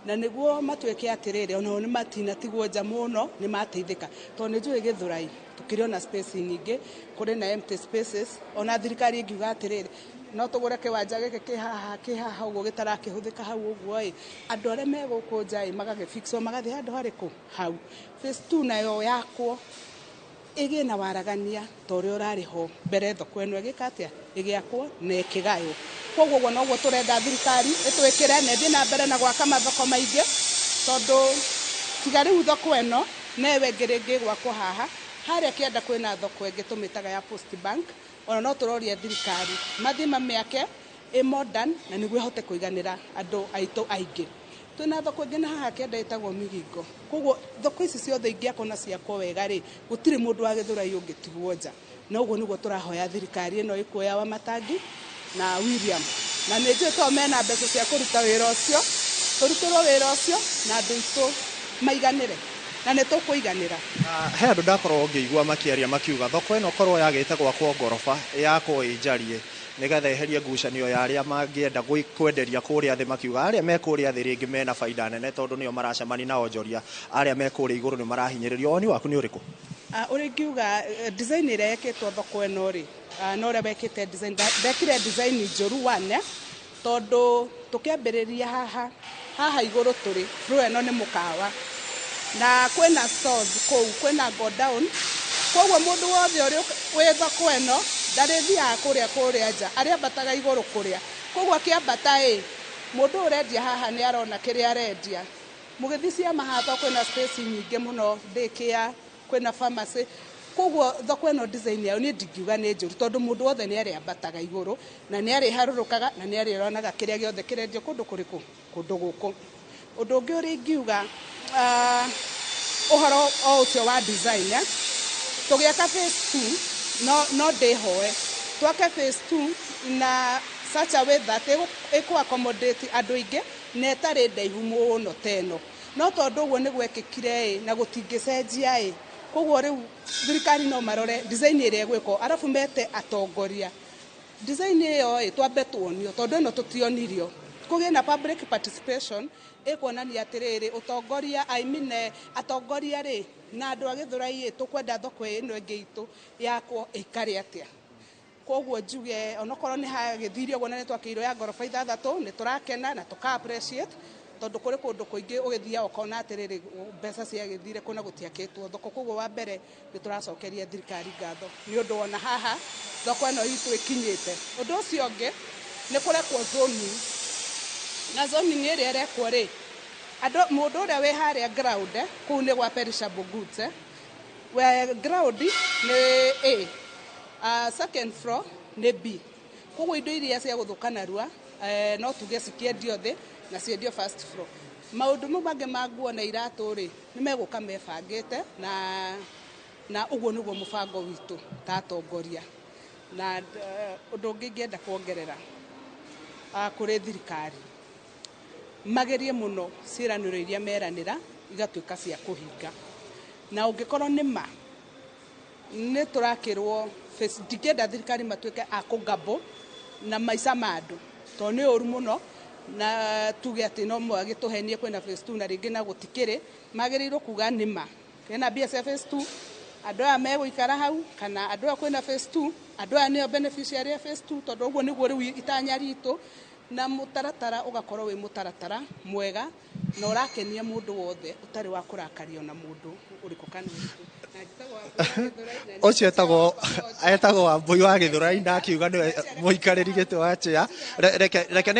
na nĩguo matuĩke atĩrĩrĩ onao nĩ matinatigwo nja mũno nĩ mateithĩka tondũ nĩ njũĩ Gĩthũrai tũkĩrĩ ona space nyingĩ kũrĩ na empty spaces ona thirikari ĩngiuga atĩrĩrĩ no tũgũre kĩwanja gĩkĩ kĩ haha ũguo gĩtarakĩhũthĩka hau ũguo-ĩ andũ arĩa me gũkũ nja-ĩ magagĩfixwo magathiĩ handũ harĩkũ hau phase 2 nayo yakwo ĩgĩe na waragania ta ũrĩa ũrarĩ ho mbere thoko ĩno ĩgĩka atĩa ĩgĩakwo na ĩkĩgaywo koguo ũguo noguo tũrenda thirikari ĩtwĩkĩre na ĩthiĩ na mbere na gwaka mathoko maingĩ tondũ tiga rĩu thoko ĩno neyo ĩngĩ rĩngĩ gwakwo haha harĩa kĩanda kwĩna thoko ĩngĩ tũmĩtaga ya Post Bank ona no tũroria thirikari mathiĩ mamĩake ĩ modern na nĩguo ĩhote kũiganĩra andũ aitũ aingĩ twina thoko ĩngĩ na haha kĩanda ĩtagwo Migingo koguo thoko ici ciothe ingĩakwo na ciakwo wega-rĩ gũtirĩ mũndũ wa Gĩthũrai ũngĩtigwo nja na ũguo nĩguo tũrahoya thirikari ĩno ĩkuoya Wamatangi na William na nĩ njũĩ to mena mbeca cia kũruta wĩra ũcio tũrutĩrwo wĩra ũcio na andũ aitũ maiganĩre na nĩ tũkũiganĩra he andũ ndakorwo ngĩigua makĩaria makiuga thoko ĩno korwo yagĩte gwakwo ngoroba yakwo ĩnjarie nĩgetha eherie ngucanio ya arĩa mangĩenda kwenderia kũrĩa thĩ makiuga arĩa me kũrĩa thĩ rĩngĩ mena baida nene tondũ nĩo maracemani na onjoria arĩa me kũrĩa igũrũ nĩ marahinyĩrĩrio woni waku nĩ ũrĩkũ ũrĩ ngiuga design ĩrĩa yekĩtwo thoko ĩno-rĩ no ũrĩa wekĩte design ndekire design njũru wane tondũ tũkĩambĩrĩria haha igũrũ tũrĩ floor ĩno nĩ mũkawa na kwĩna stores kũu kwĩna go down koguo mũndũ wothe ũrĩ wĩ thoko ĩno ndarĩthiaga kũrĩa nja arĩa ambataga igũrũ kũrĩa koguo akĩambata-ĩ mũndũ ũrendia haha nĩ arona kĩrĩa arendia mũgĩthiĩ ciama haha kwĩna space nyingĩ mũno daycare kwĩna pharmacy koguo thoko ĩno design yayo niĩ ndingiuga nĩ njũru tondũ mũndũ wothe nĩ arĩambataga igũrũ na nĩ arĩharũrũkaga na nĩ arĩonaga kĩrĩa gĩothe kĩrendio kũndũ kũrĩkũ kũndũ gũkũ ũndũ ũngĩ ũrĩ ngiuga ũhoro o ũcio wa design tũgĩaka phase 2 no ndĩhoe twake phase 2 na such a way that ĩkũ accommodate andũ aingĩ na ĩtarĩ ndaihu mũno teno no tondũ ũguo nĩ gwekĩkire na gũtingĩcenjia koguo rĩu thirikari no marore design ĩrĩa ĩgwĩkwo arabu mete atongoria design ĩyo twambe tuonio tondũ ĩno tũtionirio kũgĩe na public participation ĩkuonania atĩrĩrĩ ũtongoria atongoria-rĩ na andũ a Gĩthũrai tũkwenda thoko ĩno ĩngĩ itũ yakwo ĩikare atĩa koguo njuge onokorwo nĩ hagĩthirio ũguo na nĩ twakĩirwo ya ngoroba 6 nĩ tũrakena na tũka appreciate tondũ kũrĩ kũndũ kũingĩ ũgĩthiaga ũkona atĩrĩrĩ mbeca ciagĩthire kũna gũtiakĩtwo thoko koguo wa mbere nĩ tũracokeria thirikari ngatho nĩ ũndũ wona haha thoko ĩno itũ ĩkinyĩte ũndũ ũcio ũngĩ nĩ kũrekwo zoning na zoning ĩrĩa ĩrekwo-rĩ mũndũ ũrĩa wĩ harĩa ground kũu nĩ gwa perishable goods ground nĩ A second floor nĩ B koguo indo iria cia gũthũka narua no tuge cikĩendio thĩ na ciendio first floor maũndũ mau mangĩ manguona iratũ-rĩ nĩ megũka mebangĩte na ũguo nĩguo mũbango witũ ta atongoria na ũndũ ũngĩ ingĩenda kuongerera kũrĩ thirikari magerie mũno ciĩranĩro iria meranĩra igatuĩka cia kũhinga na ũngĩkorwo nĩ ma nĩ tũrakĩrwo ndingĩenda thirikari matuĩke a kũgambũ na maica ma andũ tondũ nĩ ũru mũno na tuge atĩ no magĩtũhenie kwĩna phase 2 na rĩngĩ na gũtikĩrĩ magĩrĩirwo kuga nĩ ma kwĩna mbia cia phase 2 andũ aya megũikara hau kana andũ aya kwĩna phase 2 andũ aya nĩo beneficiary ya phase 2 tondũ ũguo nĩguo rĩu itanya ritũ na mũtaratara ũgakorwo wĩ mũtaratara mwega na ũrakenia mũndũ wothe ũtarĩ wa kũrakario na mũndũ ũrĩkũ kana ũcio etagwo Wambui wa Gĩthũrai na akiuga nĩwe mũikarĩri gĩtĩ wa chair reke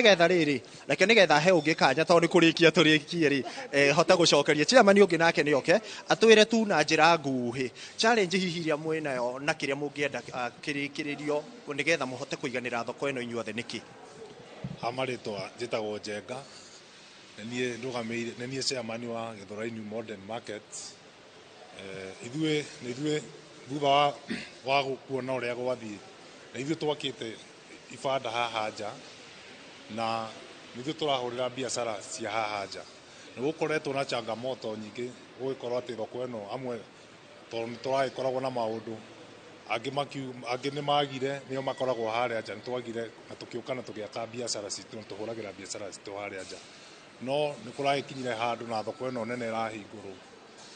nĩgetha he ũngĩ kanya tondũ nĩ kũrĩkia tũrĩkie-rĩ hote gũcokeria chairman ũngĩ nake nĩoke atwĩre tu na njĩra nguhĩ challenge hihi iria mwĩnayo na kĩrĩa mũngĩenda kĩrĩkĩrĩrio nĩgetha mũhote kũiganĩra thoko ĩno inyuothe nĩkĩ amarĩtwa njĩtagwo Njenga nĩ niĩ chairman wa Gĩthũrai New Modern Market ithuĩ thutha wa kuona ũrĩa gwathiĩ na ithuĩ twakĩte ibanda haha nja na nithu turahurira biacara cia haha nja nä gå koretwo na changamoto nyingä gå gä korwo atä thoko ä no amwe tondå nä tå ragäkoragwo na maå ndå angä nä magire nä o makoragwo harä a nja nä twagire na tå kä å ka na tå gä aka biacara citå na tå hå ragä ra biacara citå harä a nja no nä kå ragä kinyire handå na thoko ä no nene ĩrahingå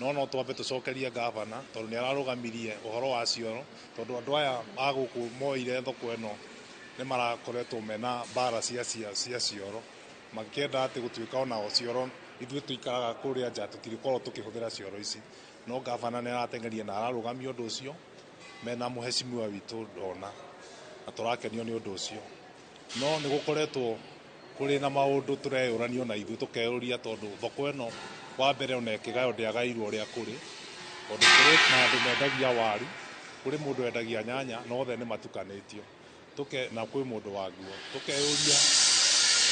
rwo no twambe tå cokerie ngavana tondå nä ararå gamirie å horo wa cioro tondå andå aya agå kå moire thoko ä no nä marakoretwo mena mbara cia cioro makienda atä gå tuä ka onao cioro ithuä tå ikaraga kå rä a nja tå tirä korwo tå kä hå thä ra cioro ici no ngavana nä aratengeria na ararå gamia å ndå å cio mena må hecimua witå ndona na tå rakenio nä å ndå å cio no nä gå koretwo kå rä na maå ndå tå reyå ranio na ithuä tå keå ria tondå thoko ä no wa mbere ona kä gayo ndä agairwo å rä a kå rä tondå kå rä na andå mendagia waru kå rä må ndå endagia nyanya nothe nä matukanä tio na kwä må ndå wa nguo tå keå ria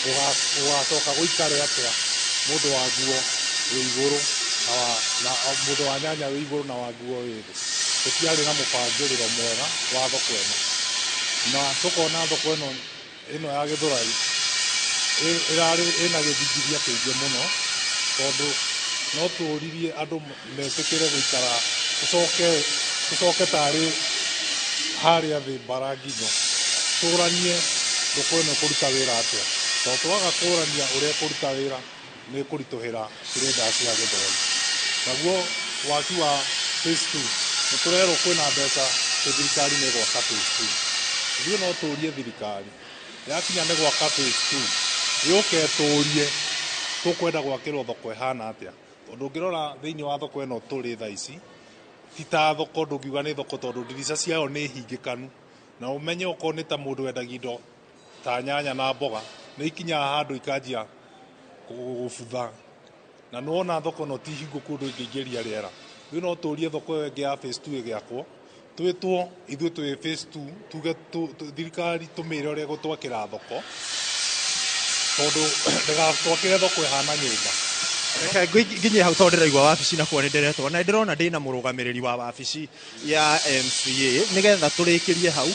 å gacoka gå ikare atä må ndå wa nguo wä igå rå na må ndå wa nyanya wä igå rå na wa nguo wä thä tå tiarä na må bangä rä ro mwega wa thoko ä no na tå kona thoko ä no ya gä thå rai ä na gä thingithia kä ingä må no tondå no tå ririe andå metä kä re gå ikara tå coke tarä harä a thä mbaranginyo tå ranie thoko ä no kå ruta wä ra atä tondå twaga kå rania å rä a kå ruta wä ra nä kå ritå hä ra kä rä nda cia gä thoroi naguo waki wa phase 2 nä tå rerwo kwä na mbeca thirikari nä gwaka phase 2 ithuä no tå rie thirikari yakinya nä gwaka phase 2 yå ke tå rie tå kwenda gwakä rwo thoko ähana atä a tondå å ngä rora thä inä wa thoko ä no tå rä tha ici ti ta thoko ndå ngiuga nä thoko tondå ndirica ciayo nä hingä kanu na å menye okorwo nä ta må ndå endagia indo ta nyanya na mboga nä ikinyaga handå ikanjia gå butha na nä wona thoko no ti hingå kå ndå ingä ria rä era rä no tå rie thoko ä yo ĩngĩ ya phase 2 ä gä akwo twä two ithuä twä phase 2 tuge thirikari tå mä re å rä a gå twakä ra thoko tondå ndägatwakä re thoko ähana nyå mba nginye hau tondå ndä raigua wabici nakuo nä ndäretwo na ndä rona ndä na må rå gamä rä ri wa wabici ya MCA nä getha tå rä kä rie hau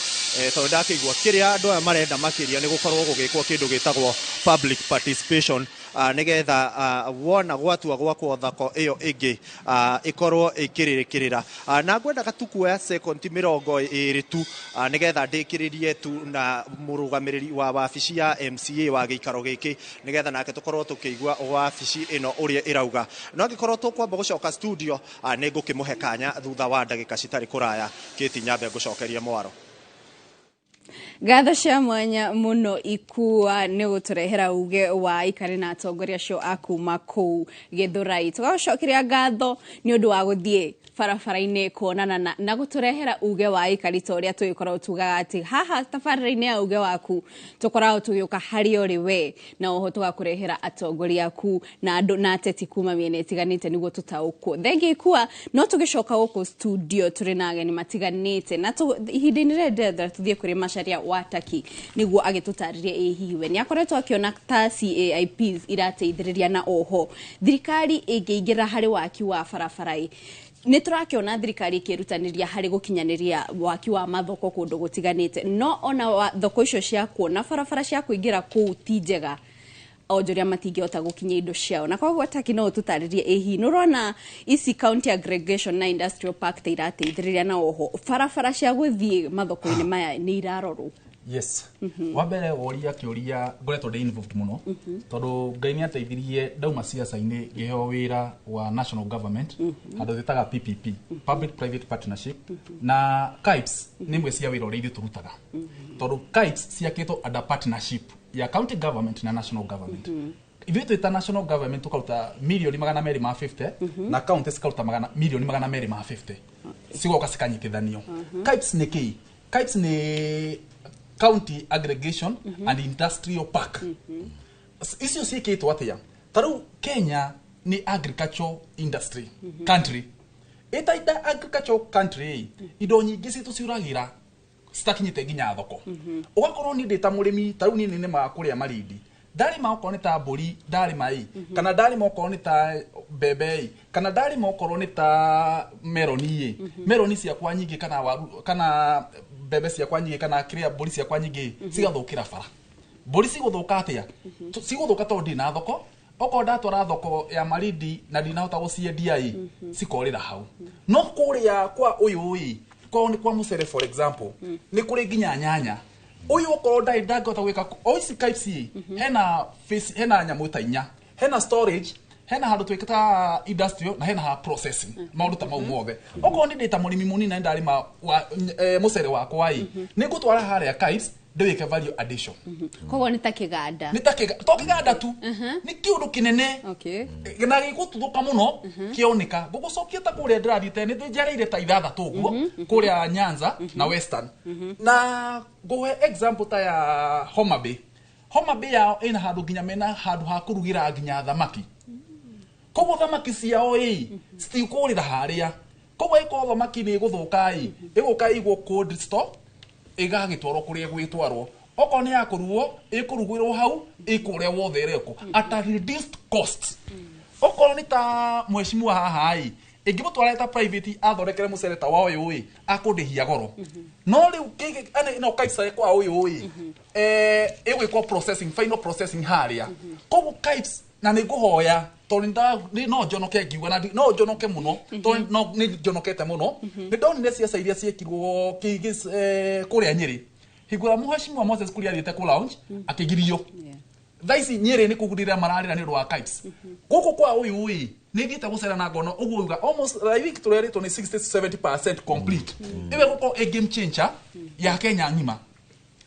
tondå ndakä igua kä rä a andå aya marenda makä ria nä gå korwo gå gä kwo kä ndå gä tagwo public participation nä getha wona gwatua gwakwo thako ä yo ä ngä ä korwo ä kä rä kä rä ra na ngwendaga tu kuoya sekondi 20 tu nä getha ndä kä rä rie tu na må rå gamä rä ri wa wabici ya MCA wa gä ikaro gä kä nä getha nake tå korwo tå kä igua wabici ä no å rä a ä rauga no angä korwo tå kwamba gå coka studio nä ngå kä må he kanya thutha wa ndagä ka citarä kå raya kä ti nyambe ngå cokeria mwaro ngatho cia mwanya muno ikua nä gå tå rehera uge wa ikari na atongoria acio akuma kũu Gĩthũrai tũgacokeria ngatho nĩ ũndũ wa gũthiĩ barabara-inĩ kuonana na gũtũrehera uge wa ikari ta ũrĩa tũgĩkoragwo tugaga atĩ haha tabarĩra-inĩ ya uge waku tũkoragwo tũgĩũka harĩ ũrĩ we na oho tũgakũrehera atongoria aku na andũ na ateti kuma mĩena ĩtiganĩte nĩguo tũtaũkwo thengia ikua no tũgĩcoka gũkũ studio tũrĩ na ageni matiganĩte na ihinda-inĩ rĩrĩa ndĩrenda tũthiĩ kũrĩ Macharia wa Taki nĩguo agĩtũtarĩria ĩ hiwe nĩ akoretwo akĩona ta CAIPs irateithĩrĩria na oho thirikari ĩngĩingĩra harĩ waki wa barabara nĩ tũrakĩona thirikari ĩkĩrutanĩria harĩ gũkinyanĩria waki wa mathoko kũndũ gũtiganĩte no ona thoko icio cia kuona barabara cia kũingĩra kũu ti njega onjoria matingĩhota gũkinya indo ciao na koguo Taki no ũtũtarĩrie ĩ hihi nĩ ũrona ici county aggregation na industrial park ta irateithĩrĩria na oho barabara cia gũthiĩ mathoko-inĩ maya nĩ irarorwo yes wa mbere woria kĩũria ngoretwo ndĩ involved mũno tondũ Ngai nĩ ateithirie ndauma siasa-inĩ ngĩheo wĩra wa national government handũ thĩtaga PPP public private partnership na KIPES nĩ imwe cia wĩra ũrĩa ithuĩ tũrutaga tondũ KIPES ciakĩtwo under partnership ya county government na national government ithuĩ twĩta national government tũkaruta mirioni 250 na county cikaruta mirioni 250 cigoka cikanyitithanio KIPES nĩ kĩĩ KIPES nĩ county aggregation and industrial park icio ciĩkĩtwo atĩa tarĩu Kenya nĩ agricultural industry country ĩta agricultural country indo nyingĩ citũ ciũragĩra citakinyĩte nginya thoko ũgakorwo nĩ ndĩ ta mũrĩmi tarĩu niĩ nĩ makũrĩa marindi ndarĩma okorwo nĩ ta mbũri ndarĩma kana ndarĩma okorwo nĩ ta mbembe kana ndarĩma okorwo nĩ ta meroni meroni ciakwa nyingĩ kana waru kana mbembe ciakwa nyingĩ kana kĩrĩa mbũri ciakwa nyingĩ cigathũkĩra bara. Mbũri cigũthũka atĩa? Cigũthũka tondũ ndina thoko. Okorwo ndatwara thoko ya Malindi na ndinahota gũciendia cikorĩra hau. No kũrĩa kwa ũyũ kwa ni kwa mũcere for example nĩ kũrĩ nginya nyanya. Ũyũ okorwo ndangĩhota gwĩka oici KFC hena nyamũ ta inya. Hena storage, hena handũ twĩkĩta industrial na hena processing. Maũndũ ta mau mothe. Okorwo nĩ ndĩta mũrĩmi mũnini na ndarĩma mũcere wakwa nĩ ngũtwara harĩa KFC ndĩwĩke value addition. Koguo nĩ ta kĩganda. Nĩ ta kĩganda tu. Nĩ kĩũndũ kĩnene. Okay. Na gĩgũtuthũka mũno kĩoneka. Ngũgũcokia ta kũrĩa ndĩrathiĩte nĩ njereire ta 6 ũguo kũrĩa Nyanza na Western. Na ngũhe example ta ya Homa Bay. Homa Bay yao ĩna handũ nginya mena handũ ha kũrugĩra nginya thamaki. Koguo thamaki ciao citikũrĩra harĩa. Koguo ĩkorwo thamaki nĩ ĩgũthũka ĩgũka igwo cold store igagĩtwarwo kũrĩa gwĩtwarwo. Okorwo nĩ ya kũrugwo ĩkũrugĩrwo hau ĩkũrĩa wothe ĩreko at a reduced cost. Okorwo nĩ ta mheshimiwa haha ĩngĩmũtwara ta private athondekere mũcere ta wa ũyũ akũndĩhia goro. No rĩu ĩno KAIPS kwa ũyũ ĩgwĩkwo processing, final processing harĩa. Koguo KAIPS na nĩ ngũhoya tondũ no njonoke ngiuga na no njonoke mũno tondũ no nĩ njonokete mũno. Nĩ ndonire ciaca iria ciekirwo kũrĩa Nyĩrĩ. Hingũra mheshimiwa Moses Kuria thiĩte ku lounge akĩgirio. Thaici Nyĩrĩ nĩ kũgurĩra mararĩra nĩ ũndũ wa KAIPS. Gũkũ kwa ũyũ nĩ thiĩte gũcera na ngono ũguo uga almost I think tũrerĩtwo nĩ 60-70% complete. Iwe gũkorwo a game changer ya Kenya ng'ima.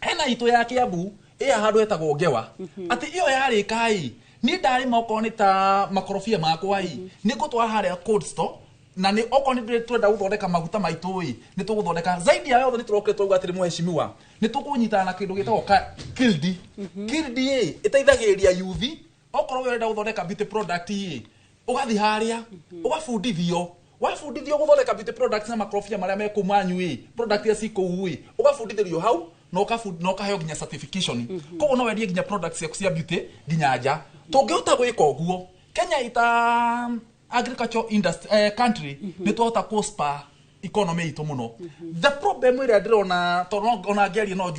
Hena itũ ya Kiambu handũ hetagwo Ngewa. Atĩ ĩyo yarĩka niĩ ndarĩma okorwo nĩ ta makorobia makwa nĩ ngũtwara harĩa cold store na nĩ okorwo nĩ twenda gũthondeka maguta maitũ nĩ tũgũthondeka zaidi ya yothe nĩ tũrokire tũuga atĩrĩ mheshimiwa nĩ tũkũnyitana na kĩndũ gĩtagwo KILD. KILD ĩteithagĩrĩria yuthi okorwo ũrenda gũthondeka beauty product ũgathiĩ harĩa ũgabundithio wabundithio gũthondeka beauty products na makorobia marĩa mekũmanyu product ya cikũu ũgabundithĩrio hau no ũkaheo nginya certification. Koguo no wendie nginya products ciaku cia beauty nginya nja. Tũngĩhota gwĩka ũguo Kenya ita agriculture industry country nĩ twahota prosper economy itũ mũno. The problem ĩrĩa ndĩrona tondũ ona ngĩaria no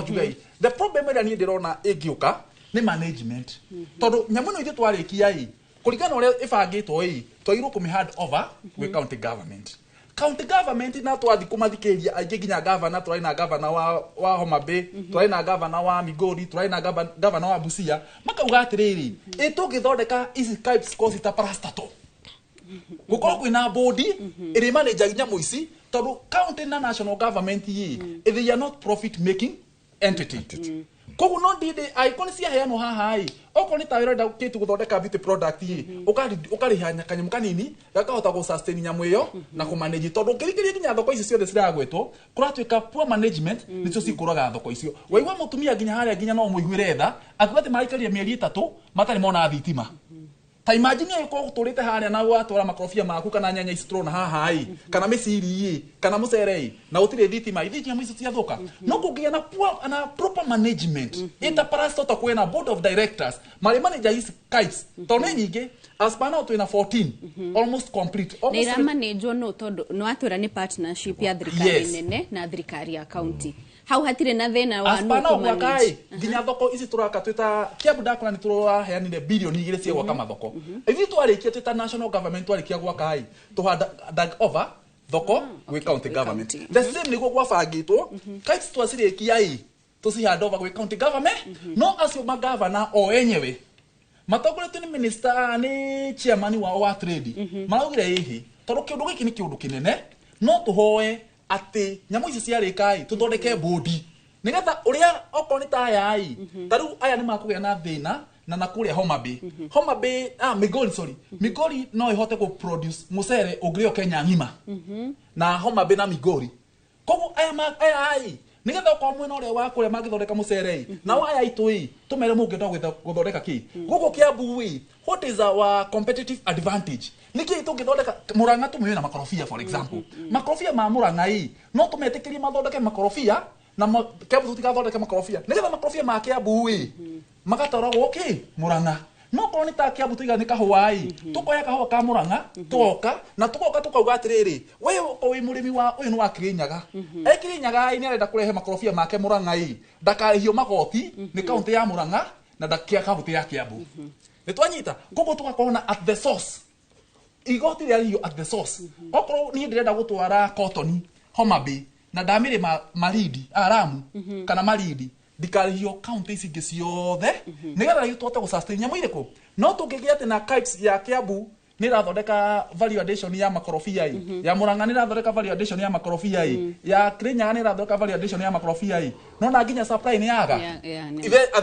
njuge the problem ĩrĩa niĩ ndĩrona ĩngĩũka nĩ management. Tondũ nyamũ ĩno ithuĩ twarĩkia kũringana ũrĩa ĩbangĩtwo twagĩrĩirwo kũmĩ-hand over gwĩ county government. County government na twathi kũmathikĩrĩria aingĩ nginya governor tũrĩ na governor wa Homa Bay, tũrĩ na governor wa Migori, tũrĩ na governor wa Busia. Makauga atĩrĩrĩ tũngĩthondeka ici KAIPS course ta parastatal gũkorwo kwĩna body ĩrĩ manage nyamũ ici tondũ county na national government they are not profit making entity. Koguo no ndinde icon cia heano haha okorwo nĩ ta wĩrenda kĩtu gũthondeka beauty product ũkarĩha kanyamũ kanini gakahota gũ sustain nyamũ ĩyo na kũ manage tondũ ũkĩringĩria nginya thoko ici ciothe ciragwĩtwo kũratuĩka poor management nĩcio cikũraga thoko icio. Waigua mũtumia nginya harĩa nginya no mũiguĩre tha akuga atĩ maraikaria mĩeri 3 matarĩ mona thitima. Ta imagine yuko tũrĩte harĩa na watwara makorobia maku kana nyanya ici tũrona haha kana mĩciri kana mũcere na ũtirĩ thitima nyamũ ici ciathũka. No kũgĩa na proper management ita parastatal kwĩna board of directors marĩ manager ici KAIPS tondũ nĩ nyingĩ as per now twĩna 14 almost complete. Nĩ iramanĩnjwo no tondũ no atwĩra nĩ partnership ya thirikari nene na thirikari ya county. Hau hatirĩ na thĩna wa no kũmanage nginya thoko ici tũraka twĩta Kiambu ndakora nĩ tũraheanire bilioni 2 cia gwaka mathoko. Ithuĩ twarĩkia twĩta national government twarĩkia gwaka tũhanda over thoko gwĩ county government. The same nĩguo gwabangĩtwo KAIPS twacirĩkia tũcihanda over gwĩ county government. No acio magavana o enyewe matogoretwo nĩ minister nĩ chairman wa trade maraugire tondũ kĩũndũ gĩkĩ nĩ kĩũndũ kĩnene no tũhoe atĩ nyamũ ici ciarĩka tũthondeke bodi nĩgetha ũrĩa okorwo nĩ ta aya ta rĩu aya nĩ makũgĩa na thĩna na nakũrĩa Homa Bay Migori no ihote kũ produce mũcere ũngĩrĩo Kenya ng'ima na Homa Bay na Migori. Koguo aya nĩgetha okorwo mwena ũrĩa wa kũrĩa mangĩthondeka mũcere na aya itũ tũmere mũngĩenda gũthondeka kĩ gũkũ Kiambu what is our competitive advantage? Nĩkĩ tũngĩthondeka Murang'a tũmĩwe na makorobia for example makorobia ma Murang'a no tũmetĩkĩrie mathondeke makorobia na Kiambu tũtigathondeke makorobia nĩgetha makorobia ma Kiambu magatwaragwo Murang'a no korwo ni ta Kiambu tuiga ni kahũai tukoya kahũa ka Murang'a tugoka na tugoka tukauga atiriri we wi murimi wa uyu ni wa Kirinyaga Kirinyaga ni arenda kurehe makorobia make Murang'a ndakarihio magoti ni kaunti ya Murang'a na ndakia kaunti ya Kiambu ni twanyita koguo tugakorwo at the source igoti ria riyo at the source okorwo ni ndirenda gutwara cotton Homa Bay na ndamire Malindi Aramu kana Malindi ndikarihio county ici ciothe nigetha gitwote gu sustain nyamu iriko no tungigia ati na kites ya Kiambu ni rathondeka value addition ya makorobia ya Murang'a ni rathondeka value addition ya makorobia ya Kirinyaga ni rathondeka value addition ya makorobia no na nginya supply ni yaga at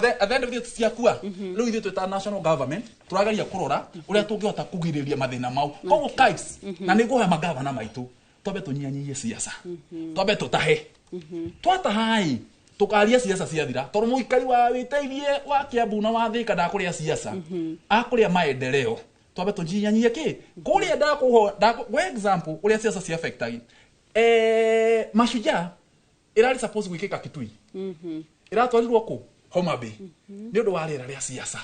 the end of the ciakua riu ithu twita national government turageria kurora uria tungihota kugiriria mathina mau koguo kites na ni guhe magavana maitu twabe tunyanyihie siasa twabe tutahe twatahai tukaria siasa ciathira tondu muikari wa witeithie wa Kiambu na wa Thika ndakuria siasa akuria maendeleo twabe tunyanyihie ki kuria ndakuho for example uria siasa cia affectagi Mashujaa irari suppose gwikika Kitui iratwarirwo ku Homa Bay ni undu wa rira ria siasa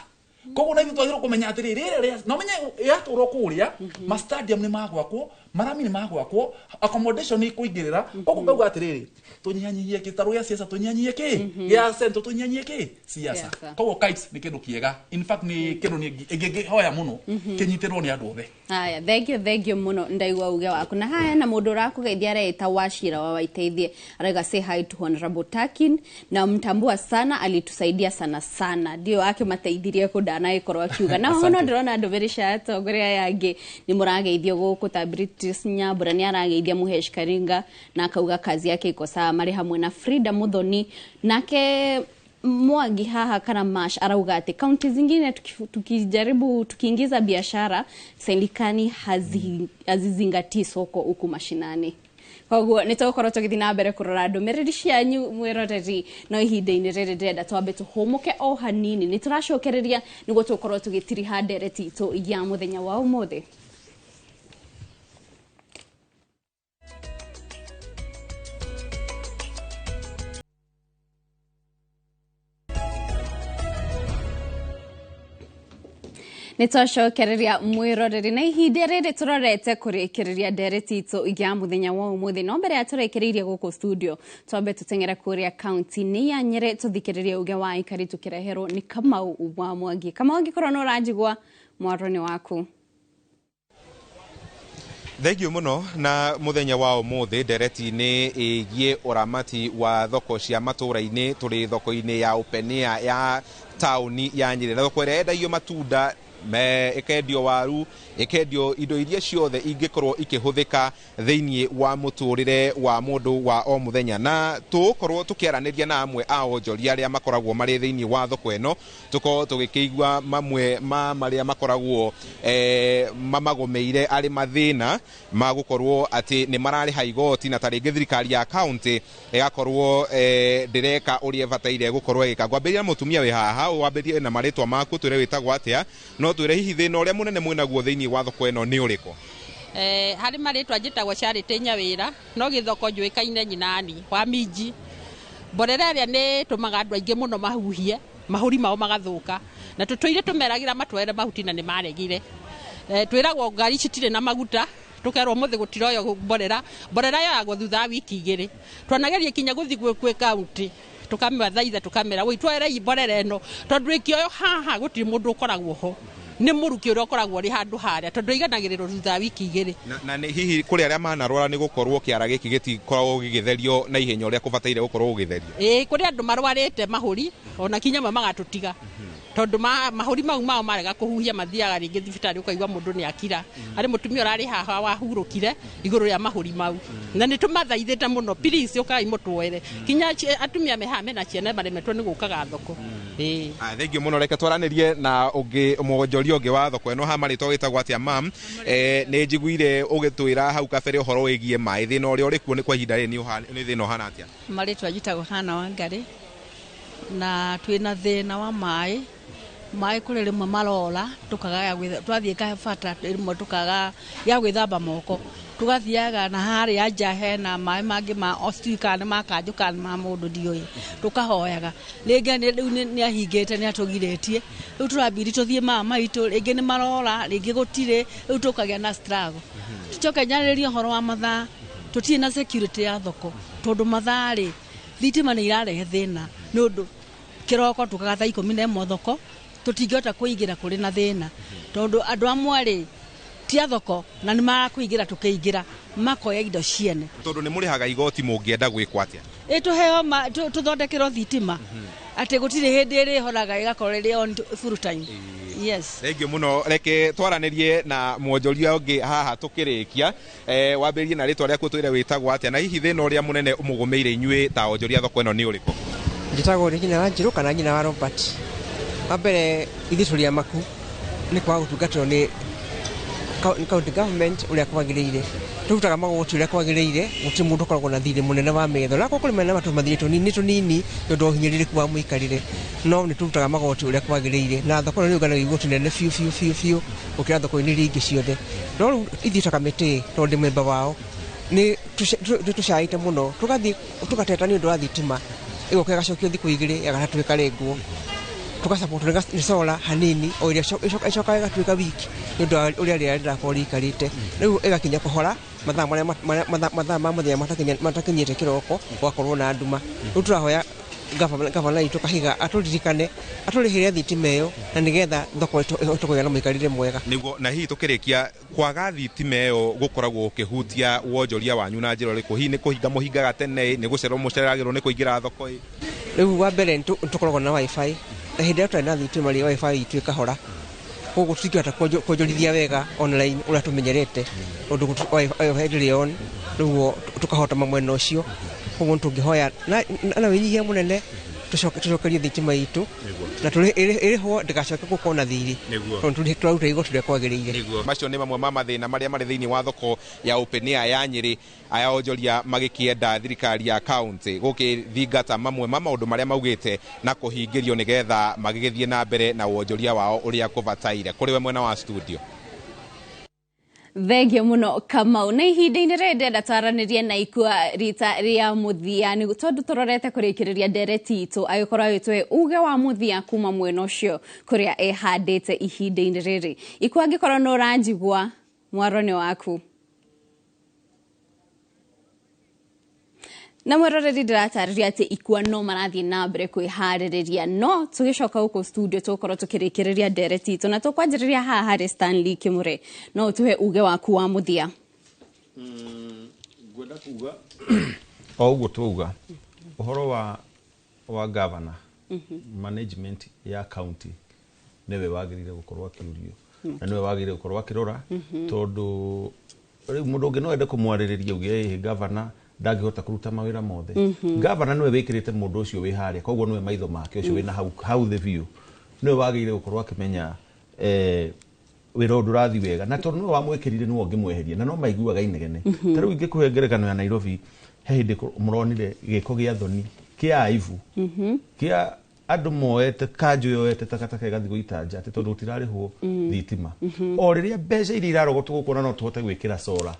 koguo na ithu twagirwo kumenya atiri rira no menye yaturwo kuria ma stadium ni magwakwo marami ni magwakwo accommodation ni kuingirira koguo ngauga atiriri tunyanyihie gitaru ya siasa tunyanyihie ki ya sento tunyanyihie ki siasa koguo kites ni kindu kiega in fact ni kindu ni hoya muno kinyitirwo ni andu othe. Haya, thank you muno ndaigua uge waku na haya na mundu rakugeithia reta Wachira wa Waiteithie arega say hi to Honorable Takin na mtambua sana alitusaidia sana ndio ake mateithirie kudana ikorwo akiuga na hono ndirona andu berisha atongoria yangi ni murageithio guku ta British Nyambura ni arageithia Muhesh Karinga na akauga kazi yake iko sawa mari hamwe na Frida Muthoni nake Mwangi haha kana Mash arauga ati kaunti zingine tukijaribu tukiingiza biashara serikali hazizingatii soko huku mashinani. Koguo nitokoro tugithi na mbere kurora ndumiriri cianyu mwiroreri no ihinda-ini riri ndenda twambe tuhumuke o hanini nituracokereria niguo tukorwo tugitiriha ndereti itu ya muthenya wa umuthi. Nitwacokereria mwiroreri na ihinda riri turorete kurikiriria ndereti itu ya muthenya wa umuthi no mbere aturekereirie guku studio twambe tutengera kuria county ni ya Nyeri tuthikiririe uge wa ikari tukireherwo ni Kamau wa Mwangi. Kamau ngikorwo no ranjigwa mwaroni waku. Thengio muno na muthenya wa umuthi ndereti ni igie uramati wa thoko cia matura-ini turi thoko-ini ya open air ya tauni ya Nyeri na thoko ria endagio matunda ikendio waru ikendio indo iria ciothe ingikorwo ikihuthika thiini wa muturire wa mundu wa o muthenya na tukorwo tukiaraniria na amwe a onjoria aria makoragwo mari thiini wa thoko eno tuko tugikigwa mamwe maria makoragwo mamagomeire ari mathina magukorwo ati ni marariha igoti na taringi thirikari ya county igakorwo ndireka uria bataire gukorwo igika ngwambiria mutumia wi haha wambirie na maritwa maku twire witagwo atia no twire hihi thina uria munene mwinaguo thiini wa thoko eno ni uriko hari maritwa njitagwo Charity Nyawira no githoko njuikaine nyinani wa Minji mborera ria ni tumaga andu aingi muno mahuhie mahuri mao magathuka na tutuire tumeragira matwere mahutina ni maregire twiragwo ngari citire na maguta tukerwo muthi gutira yo mborera yo yagwo thutha wiki igiri twanageria kinya guthi gwe county tukamethaitha tukamera we twere imborera eno tondu ikioyo haha gutiri mundu ukoragwo ho ni muruki uria ukoragwo ri handu haria tondu iganagiriro thutha wiki igiri na ni hihi kuri aria manarwara ni gukorwo kiara giki gitikoragwo gigitherio na ihenya uria kubataire gukorwo githerio kuri andu marwarite mahuri ona kinya magatutiga tondu mahuri mau mao marega kuhuhia mathiaga ringi thibitari ukaigwa mundu ni akira ari mutumia urari haha wahurukire iguru ria mahuri mau na ni tumathaithite muno please ukai mutwere kinya atumia mehame na ciana maremetwo ni gukaga thoko thengio muno reke twaranirie na ungi mwonjoria ungi wa thoko eno ha maritwa witagwo atia mam ni njiguire ugitwira hau kabere uhoro wigie mai thina uria uri kuo ni kwa ihinda ri ni thina uhana atia maritwa njitagwo Hana Wangari na twina thina wa mai kuri rimwe marola tukaga ya gwitha twathie ka bata rimwe tukaga ya gwithamba moko tugathiaga na hari anja hena maĩ mangĩ ma ostika nĩ makanjũka ma mũndũ ndiũĩ tukahoyaga rĩngĩ rĩu nĩ ahingĩte nĩ atũgirĩtie rĩu tũrambiri tũthiĩ mama maitũ rĩngĩ nĩ marora rĩngĩ gũtirĩ rĩu tũkagĩa na struggle tucoke nyarĩrĩria ũhoro wa mathaa tũtirĩ na security ya thoko tondũ mathaa rĩ thitima nĩ irarehe thĩna nĩ ũndũ kĩroko tukaga thaa 11 thoko tũtingĩhota kũingĩra kũrĩ na thĩna tondũ andũ amwe rĩ tia thoko na nĩ marakwĩingĩra tũkĩingĩra makoya indo ciene tondũ nĩ mũrĩhaga igoti mũngĩenda gwĩkwo atĩa tũheo tũthondekerwo thitima atĩ gũtirĩ hĩndĩ ĩrĩhoraga ĩgakorwo ĩrĩ on full time. Yes. Thengiũ mũno, reke twaranĩrie na mwonjoria ũngĩ haha tũkĩrĩkia wambĩrĩrie na rĩtwa rĩaku twĩre wĩtagwo atĩa na hihi thĩna ũrĩa mũnene ũmũgũmĩire inyuĩ ta onjoria thoko ĩno nĩ ũrĩkũ? Njĩtagwo Regina Wanjirũ kana nyina wa Robert. Wambere ithuĩ tũrĩ amaku nĩ kwaga gũtungatĩrwo nĩ county government ũrĩa kwagĩrĩire tũrutaga magoti ũrĩa kwagĩrĩire gũtirĩ mũndũ ũkoragwo na thirĩ mũnene wa metho na kũrĩ mena matũ mathirĩ tũnini nĩ ũndũ wa ũhinyĩrĩrĩku wa mũikarĩre no nĩ tũrutaga magoti ũrĩa kwagĩrĩire na thoko ĩno nĩ ũganaga igoti nene biũ gũkĩra thoko-inĩ iria ingĩ ciothe no rĩu ithuĩ ta kamĩtĩ tondũ ndĩ memba wao nĩ tũcaĩte mũno tũgathiĩ tũgateta nĩ ũndũ wa thitima ĩgoka ĩgacokio thikũ igĩrĩ ĩgatatũ ĩkarengwo tukasapotwo nĩ solar hanini o iria ĩcoka ĩgatuĩka wiki nĩ ũndũ wa ũrĩa rĩera rĩrakorwo rĩikarĩte rĩu ĩgakinya kũhora mathaa ma mũthenya matakinyĩte kĩroko gwakorwo na nduma rĩu tũrahoya gavana witũ Kahiga atũririkane atũrĩhĩre thitima ĩyo na nĩgetha thoko ĩtũkũgĩa na mũikarĩre mwega nĩguo na hihi tũkĩrĩkia kwaga thitima ĩyo gũkoragwo ũkĩhutia wonjoria wanyu na njĩra ĩrĩkũ hihi nĩ kũhinga mũhingaga tene nĩ gũcererwo mũcereragĩrwo nĩ kũingĩra thoko rĩu wa mbere tũkoragwo na wifi na hĩndĩ ĩrĩa tũrĩ na thitima rĩ wifi itũ ĩkahora koguo tũtingĩhota kwonjorithia wega online ũrĩa tũmenyerete ũndũ wifi ndĩrĩ on rĩu tũkahota mwena ũcio koguo tũngĩhoya na wĩnyihia mũnene tũcokerie thitima itũ na ĩrĩhwo ndĩgacoke gũkorwo na thirĩ tondũ tũraruta igoti rĩrĩa kwagĩrĩire. Macio nĩ mamwe ma mathĩna marĩa marĩ thĩinĩ wa thoko ya open air ya Nyĩrĩ aya onjoria magĩkĩenda thirikari ya kaunti gũkĩthingata mamwe ma maũndũ marĩa maugĩte na kũhingĩrio nĩgetha magĩgĩthiĩ na mbere na wonjoria wao ũrĩa kũbataire. Kũrĩ we mwena wa studio. Thengiũ mũno Kamau na ihinda-inĩ rĩrĩ ndenda twaranĩrie na ikua rita rĩa mũthia nĩ tondũ tũrorete kũrĩkĩrĩria ndereti itũ agĩkorwo agĩtũhe uge wa mũthia kuma mwena ũcio kũrĩa ehandĩte ihinda-inĩ rĩrĩ. Ikua angĩkorwo nĩ ũranjigua mwaro-inĩ waku. Na mweroreri ndĩratarĩria atĩ ikua no marathiĩ na mbere kwĩharĩrĩria no tũgĩcoka gũkũ studio tũkorwo tũkĩrĩkĩrĩria ndereti itũ na tũkwanjĩrĩria haha harĩ Stanley Kimure no ũtũhe uge waku wa mũthia. Ngwenda kuga o ũguo twauga ũhoro wa governor management ya county nĩwe wagĩrĩire gũkorwo akĩũrio na nĩwe wagĩrĩire gũkorwo akĩrora tondũ rĩu mũndũ ũngĩ no ende kũmwarĩrĩria uge governor ndangĩhota kũruta mawĩra mothe. Governor nĩwe wĩkĩrĩte mũndũ ũcio wĩ harĩa koguo nĩwe maitho make ũcio wĩna hau the view nĩwe wagĩrĩire gũkorwo akĩmenya wĩra ũndũ ũrathiĩ wega na tondũ nĩwe wamwĩkĩrire nĩwe ũngĩmweheria na no maiguaga inegene. Ta rĩu ingĩkũhe ngerekano ya Nairobi he hĩndĩ mũronire gĩko gĩa thoni kĩa aibu kĩa andũ moete kanjũ yoete takataka ĩgathiĩ gũita nja atĩ tondũ ũtirarĩhwo thitima o rĩrĩa mbeca iria irarogotwo gũkũ no tũhote gwĩkĩra solar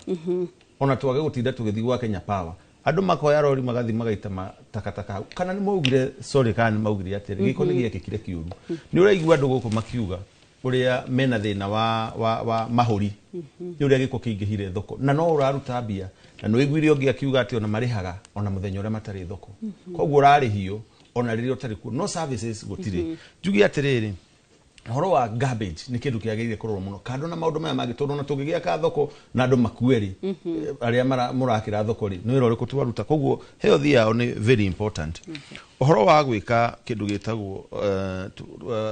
ona twage gũtinda tũgĩthiĩ gwa Kenya Power andũ makoya rori magathi magaita takataka hau kana nĩ maugire sorry kana nĩ maugire atĩ gĩko nĩ gĩekĩkire kĩũru nĩ ũraigua andũ gũkũ makiuga ũrĩa mena thĩna wa mahũri nĩ ũrĩa gĩko kĩingĩhire thoko na no ũraruta mbia na nĩ wĩiguire ũngĩ akiuga atĩ ona marĩhaga ona mũthenya ũrĩa matarĩ thoko koguo ũrarĩhio ona rĩrĩa ũtarĩ kuo no services gũtirĩ njugi atĩrĩrĩ horo wa garbage nĩ kĩndũ kĩagĩrĩire kũrorwo mũno kando na maũndũ maya mangĩ tondũ na tũngĩgĩa ka thoko na andũ makueri arĩa mũrakĩra thoko rĩ nĩ wĩra ũrĩkũ twaruta koguo health yao nĩ very important. Ũhoro wa gwĩka kĩndũ gĩtagwo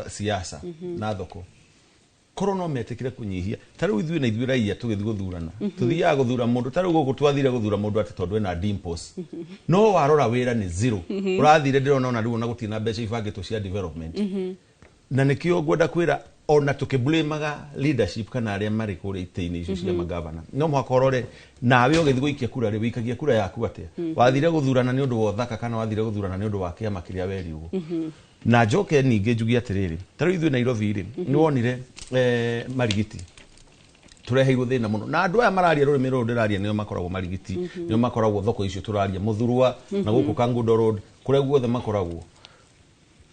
siasa na thoko korwo no metĩkire kũnyihia ta rĩu ithuĩ na ithuĩ raia tũgĩthiĩ gũthurana tũthiaga gũthura mũndũ ta rĩu gũkũ twathire gũthura mũndũ atĩ tondũ ena dimples no warora wĩra nĩ zero ũrathire ndĩrona ona rĩu ona gũtirĩ na mbeca ibangĩtwo cia development na nĩkĩo ngwenda kwĩra ona tũkĩblamaga leadership kana arĩa marĩ kũrĩa itĩ-inĩ icio cia magavana no mũhaka ũrore nawe ũgĩthiĩ gũikia kura rĩ wĩikagia kura yaku atĩa wathire gũthurana nĩ ũndũ wa ũthaka kana wathire gũthurana nĩ ũndũ wa kĩama kĩrĩa werirwo na njoke ningĩ njugi atĩrĩrĩ ta rĩu ithuĩ Nairobi rĩ nĩ wonire marigiti tureheirwo thina muno na andu aya mararia rurimi ruru ndiraria nio makoragwo marigiti nio makoragwo thoko icio turaria Muthurwa na guku Kangundo Road kuria guothe makoragwo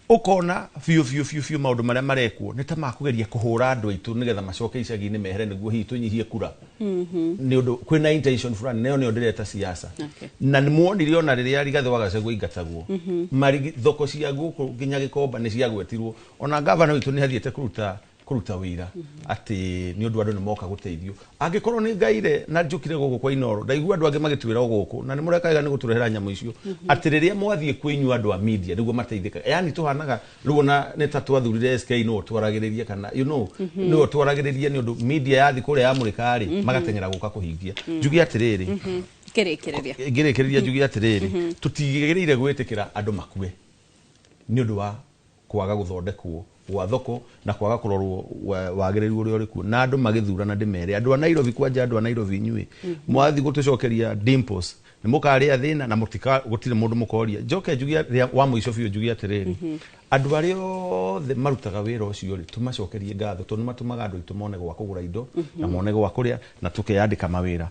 ukona fiu maundu maria marekwo ni ta makugeria kuhura andu aitu nigetha macoke icagi-ini mehere niguo hihi tunyihie kura ni undu kwina intention fulani neo ni ndireta siasa na ni muonire ona riria Rigathi wa Gachagua ingatagwo thoko cia guku nginya Gikomba ni cia gwetirwo ona governor witu ni hathiete kuruta wira ati ni undu andu ni moka guteithio angikorwo ni ngaire na njukire guku kwa Inoro ndaigua andu angi magitwira guku na ni murekaiga ni guturehera nyamu icio ati riria mwathie kwinyu andu a media niguo mateithika yani tuhanaga ruona ni ta twathurire SK no twaragiriria kana no twaragiriria ni undu media yathi kuria amurikari magatengera guka kuhingia njugi atiriri ngirekereria njugi atiriri tutigiriire gwitikira andu makue ni undu wa kwaga guthondekwo wa thoko na kwaga kurorwo wagiriru uri uriku na andu magithurana ndimere andu a Nairobi kwanja andu a Nairobi nyue mwathi gutucokeria dimples ni mukaria thina na mutika gutire mundu mukoria njoke njugia wa muico biu njugia atiriri andu aria othe marutaga wira ucio ri tumacokerie ngatho tondu matumaga andu itu mone gwa kugura indo na mone gwa kuria na tukeyandika mawira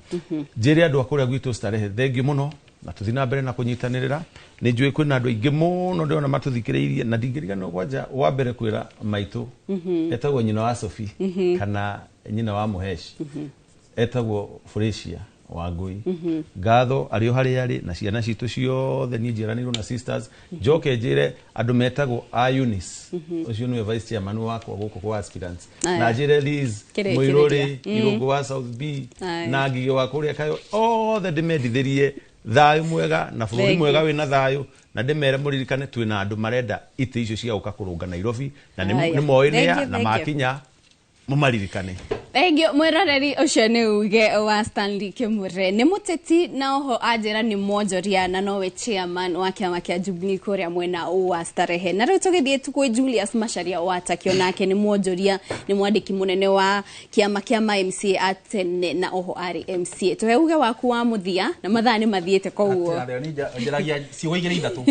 njiri andu akuria gwitu starehe thengiu muno na tuthina mbere na kunyitanirira ni njui kwina andu aingi muno ndiona matuthikiriirie na ndingirigana kwanja wa mbere kwira maitu etagwo nyina wa Sophie kana nyina wa Muhesh etagwo Felicia Wangui ngatho ario hari ari na ciana citu ciothe ni njiranirwo na sisters njoke njire andu metagwo Eunice ucio ni vice chairman wakwa guku kwa aspirants na njire Liz Muiruri Irungu wa South B na Ngige wa kuria kayo othe ndimendithirie thayu mwega na bururi mwega wina thayu na ndimere muririkane twina andu marenda ite icio cia uka kurunga Nairobi na ni moinia na makinya mumaririkane Egyo mweroreri ucio ni uge wa Stanley Kimure ni muteti na oho ajira ni monjoria na nowe chairman wa kiama kia Jubilee kuria mwena wa Starehe na riu tugithie tukwe Julius Macharia watakio nake ni monjoria ni mwandiki munene wa kiama kia MCA atene na oho ari MCA tuhe uge waku wa muthia na mathani mathiete kouo njiragia ciuigire ithatu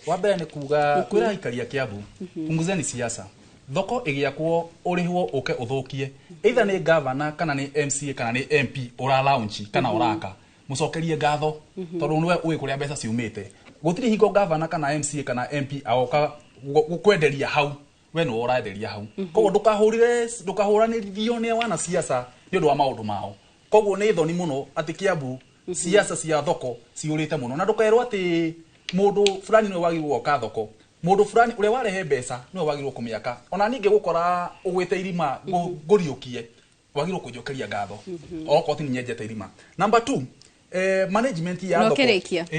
wa mbere ni kuga kwira ikaria Kiambu punguzeni siasa thoko igiakwo urihwo uke uthukie either ni governor kana ni MCA kana ni MP ora launch kana oraka mucokerie ngatho tondu niwe uwi kuria mbeca ciumite gutiri hingo governor kana MCA kana MP aoka gukwenderia hau we no oraenderia hau koguo ndukahuranirio ni wana siasa ni undu wa maundu mao koguo ni thoni muno ati Kiambu siasa cia thoko ciurite muno na ndukerwo ati mundu fulani niwe wagirwo ka thoko mundu fulani ule warehe mbeca niwe wagirwo kumiaka ona ninge gukora ugwete irima nguriukie wagirwo kujokeria ngatho oko ti nyenjete irima number 2 management ya thoko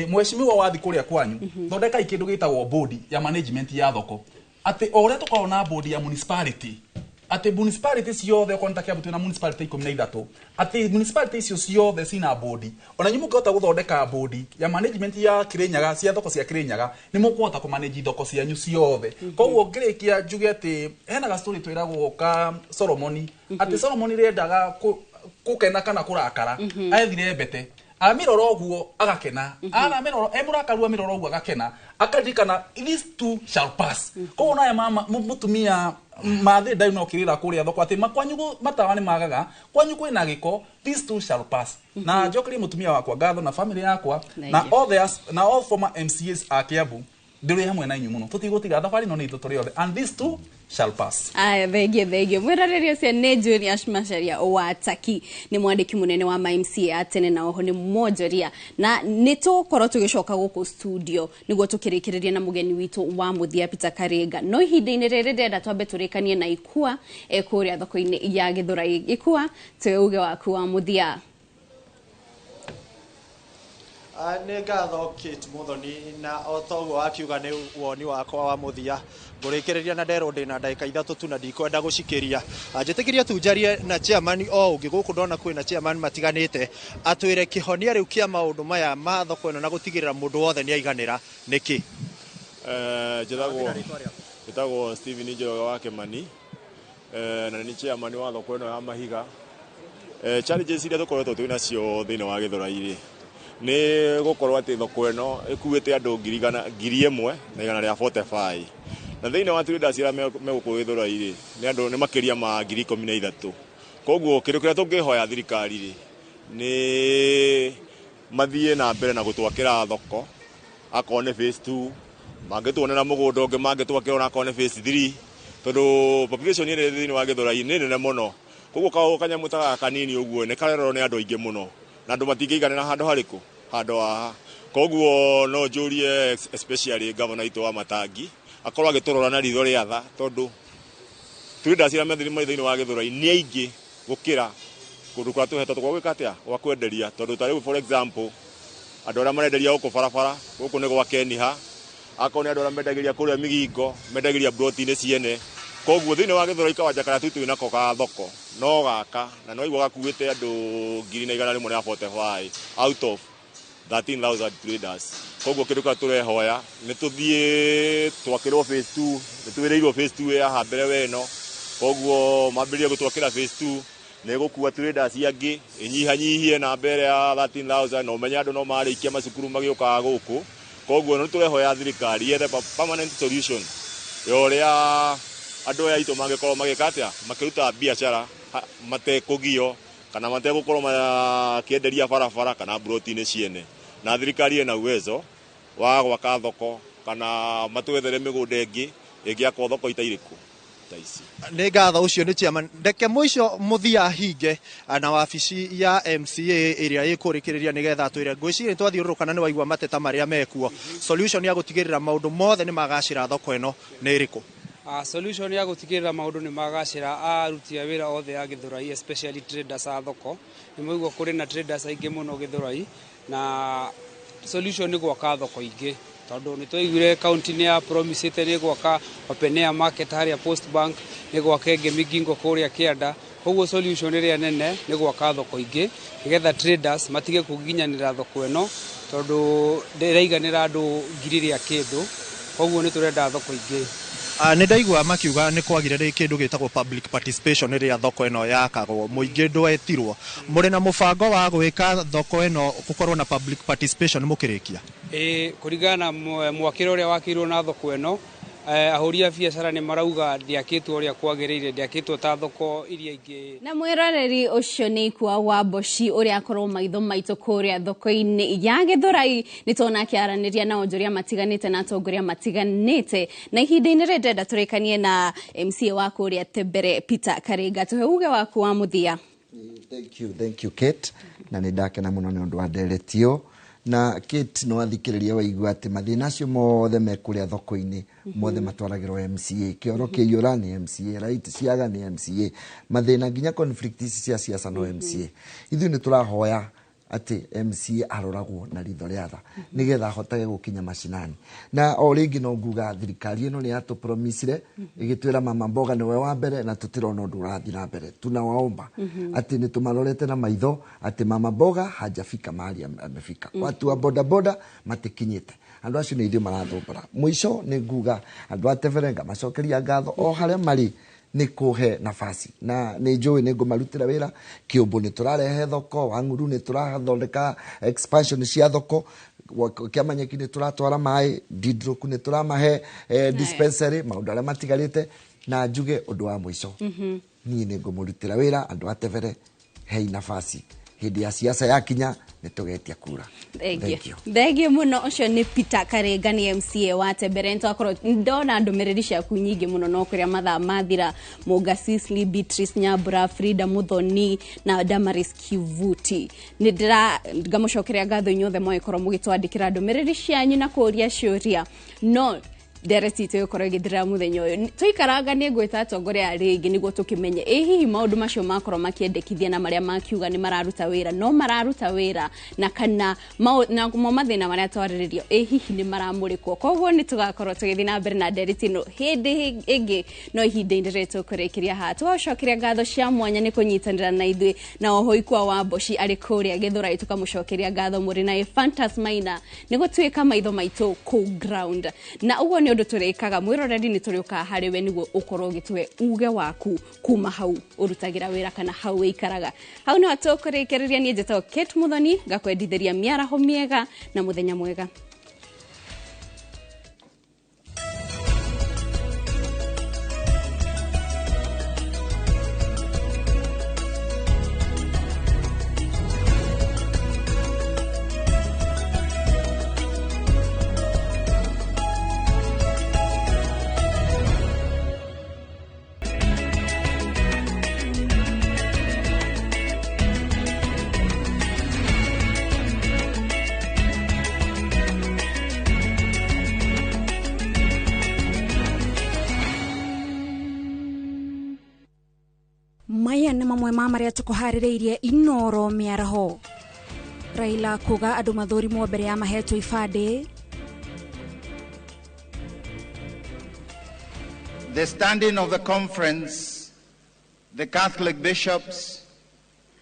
mheshimiwa wathi kuria kwanyu thondeka ikindu gitagwo board ya management ya thoko ati ore tukona board ya municipality ati municipality ciothe konta Kiambu twina municipality 13 ati municipality icio ciothe cina board ona nyimu kota guthondeka board ya management ya Kirinyaga cia thoko cia Kirinyaga ni mukuhota ku manage thoko cianyu ciothe koguo ngirikia njuge ati hena ga story twiragwo ka Solomoni ati Solomoni rendaga kukena kana kurakara aethire mbete amiroro guo agakena ana miroro emurakaru miroro guo agakena akadikana these two shall pass koguo naye mama mutumia mathe ndai no kirira kuria thoko ati makwanyu matawani magaga kwanyu kwina giko these two shall pass na njokeri mutumia wakwa ngatho na family yakwa na all former MCAs a Kiambu ndiri hamwe na inyu muno tutigutiga thabari no ni tuturi othe and these two shall pass thegio mweroreri ucio ni Julius Macharia wataki ni mwandiki munene wa MCA atene na oho ni monjoria na nitukorwo tugicoka guku studio niguo tukirikiriria na mugeni witu wa muthia Peter Karenga no ihinda-ini riri ndenda twambe turikanie na ikua kuria thoko-ini ya Githurai ikua tuuge waku wa muthia nä ngatho Kate Muthoni na otoguo akiuga nä woni wakwa wa muthia ngurikä rä ria na nderwo ndä na ndagä ithatå tu na ndikwenda gå cikä ria njä tä kä ria tunjarie na chairman o å ngä gå kå ndona kwä na chairman matiganä te atwä re kä honia rä u kä a maå ndå maya ma thoko ä no na gå tigä rä ra må ndå wothe nä aiganä ra nä kä njätagwo Stephen Njoroge wa Kimani na nä chairman wa thoko ä no ya Mahiga challenges iria tå koretwo twä nacio thä inä wa Githurai nä gå korwo atä thoko ä no ä kuä te andå 1,000 na 145 na thä inä wa traders ira megå kå Githurai nä andå nä makä ria ma 13,000 koguo kindu kiria tungihoya thirikari ri ni mathie na mbere na gutwakira thoko akone phase 2 mangituonera mugunda ungi mangitwakira ona akone phase 3 tondu population ire thini wa Githurai ni nene muno koguo kawo kanyamu ta kanini uguo ne karerwo ni andu aingi muno na andu matingeiganira handu hariku handu haha koguo no njurie especially governor itu wa Matangi akorwo agiturora na ritho ria tha tondu traders ira methini thini wa Githurai ni aingi gukira kundu kwa tuheta twagwika atia gwa kwenderia tondu tariu for example andu aria marenderia guku barabara guku ni gwa Keniha akoni andu aria mendagiria kuria Migingo mendagiria broti-ini ciene koguo thini wa Githurai kawanja kana tutu inako ka thoko no gaka na no igwa gakuite andu 1,145 out of 13,000 traders koguo kindu ka turehoya ni tuthie twakirwo phase 2 ni tuwireirwo phase 2 ya hambere weno koguo mambirie gutwakira phase 2 ne gukua traders yangi inyihanyihie na mbere ya 13,000 no menya andu no marikia macukuru magioka guku koguo no turehoya thirikari yethe permanent solution yoria andu aya itu mangikorwo magikatia makiruta biashara matekugio kana mategukorwo makienderia barabara kana broti-ini ciene na thirikari ina uwezo wa gwaka thoko kana matwethere migunda ingi ingiakwo thoko itairiku taisi nĩ ngatho ũcio nĩ chairman ndeke mũico mũthia hinge na wabici ya MCA ĩrĩa ĩkũrĩkĩrĩria nĩgetha twĩre ngwĩciria twathiũrũrũkana nĩ waigua mateta marĩa mekuo solution ya gũtigĩrĩra maũndũ mothe nĩ magacĩra thoko ĩno nĩ ĩrĩkũ solution ya gũtigĩrĩra maũndũ nĩ magacĩra aruti a wĩra othe a Githurai especially traders a thoko nĩ moigua kũrĩ na traders aingĩ mũno Githurai na solution nĩ gwaka thoko ingĩ tondu ni twaiguire county ni ya promisete ni gwaka open air market haria Post Bank ni gwaka ingi Migingo kuria Kianda koguo solution ria nene ni gwaka thoko ingi nigetha traders matige kuginyanira thoko eno tondu ndiraiganira andu ngiri ya kindu koguo ni turenda thoko ingi nĩ ndaigua makiuga nĩ kwagire rĩ kĩndũ gĩtagwo public participation rĩrĩa thoko ĩno yakagwo mũingĩ ndwetirwo mũrĩ na mũbango wa gwĩka thoko ĩno gũkorwo na public participation mũkĩrĩkia kũringana mwakĩra ũrĩa wakĩirwo na thoko ĩno ahũri a biacara nĩ marauga ndiakĩtwo ũrĩa kwagĩrĩire ndiakĩtwo ta thoko iria ingĩ na mwĩroreri ũcio nĩ ikwa wa Mboci ũrĩa akorwo maitho maitũ kũrĩa thoko-inĩ ya Githurai nĩ tona akĩaranĩria na onjoria matiganĩte na atongoria matiganĩte na ihinda-inĩ rĩrĩ ndĩrenda tũrĩkanie na MCA wa kũrĩa Tembere Peter Karenga tũhe uge waku wa mũthia. Thank you Kate na nĩ ndakena mũno nĩ ũndũ wa nderetio na Kate no athikĩrĩria waigua atĩ mathĩna acio mothe mekũrĩa thoko-inĩ mothe matwaragĩrwo MCA kĩoro kĩiyũra nĩ MCA right ciaga nĩ MCA mathĩna nginya conflict ici cia siasa no MCA ithuĩ nĩ tũrahoya ati MCA aroragwo na ritho rĩa tha nigetha ahotage gukinya mashinani na o ringi no nguga thirikari ino ni atu promisire igitwira mama mboga niwe wa mbere na tutirona undu urathi na mbere tunawaomba ati ni tumalorete na maitho ati mama mboga hajafika mahali amefika watu wa boda boda matikinyite andu acio ni ithuĩ marathumbura mwisho ni nguga andu ateverenga macokeria ngatho o haria mari ni kuhe nafasi na ni njui ni ngumarutira wira Kiumbu ni turarehe thoko Wang'uru ni turathondeka expansion cia thoko Kiamanyeki ni turatwara mai Didroku ni turamahe dispensary maundu aria matigarite na njuge undu wa mwisho ni ngumurutira wira andu atevere hei nafasi hindi ya siasa yakinya ni tugetia kura. Thank you muno ucio ni Peter Karenga ni MCA wa Tembere ntakorwo ndona ndũmĩrĩri ciaku nyingĩ muno no kuria mathaa mathira Mugasisli Beatrice Nyambura Frida Muthoni na Damaris Kivuti ni ndira ngamucokeria ngatho inyuothe mwakorwo mugitwandikira ndũmĩrĩri cianyu na kuria ciuria no Dereti tukorwo githira muthenya uyu tuikaranga ni ngwita atongoria ringi niguo tukimenye hihi maundu macio makorwo makiendekithia na maria makiuga ni mararuta wira no mararuta wira na kana na mathina maria twariririo hihi ni maramurikwo koguo ni tugakorwo tugithii na mbere na Dereti no hindi ingi no ihinda-inĩ rĩrĩ tũkũrĩkĩria haha twacokeria ngatho cia mwanya ni kunyitanĩra na ithuĩ na oho ikwa wa Mboci arĩ kũrĩa Githurai tukamucokeria ngatho muri na Fantas Maina ni gũtuĩka maitho maitũ ku ground na uguo ni undu turikaga mwiroreri ni turioka hari we niguo ukorwo gitwe uge waku kuma hau urutagira wira kana hau ikaraga hau ni watukurikiriria ni njetago Kate Muthoni ngakwendithĩria miaraho miega na muthenya mwega. maya nĩ mamwe ma marĩa tũkũharĩrĩirie Inooro mĩaraho. Raila kuga andũ mathurimwo mbere ya mahetwo ibandĩ. The standing of the conference, the Catholic bishops,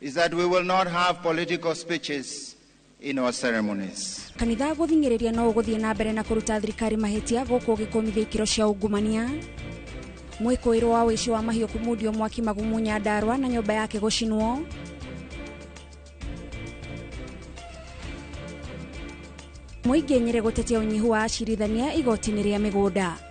is that we will not have political speeches in our ceremonies. Kanitha gũthingĩrĩria no gũthiĩ na mbere na kũruta thirikari mahĩtia gũkũ gĩkomithia ikĩro cia ungumania. Mwĩkũĩrwo wa ũici wa mahiũ kũmundio mwaki Magumu Nyandarua na nyũmba yake gũcinwo. Mũingĩ Nyĩrĩ gũtetia ũnyihu wa acirithania igoti-inĩ rĩa mĩgũnda.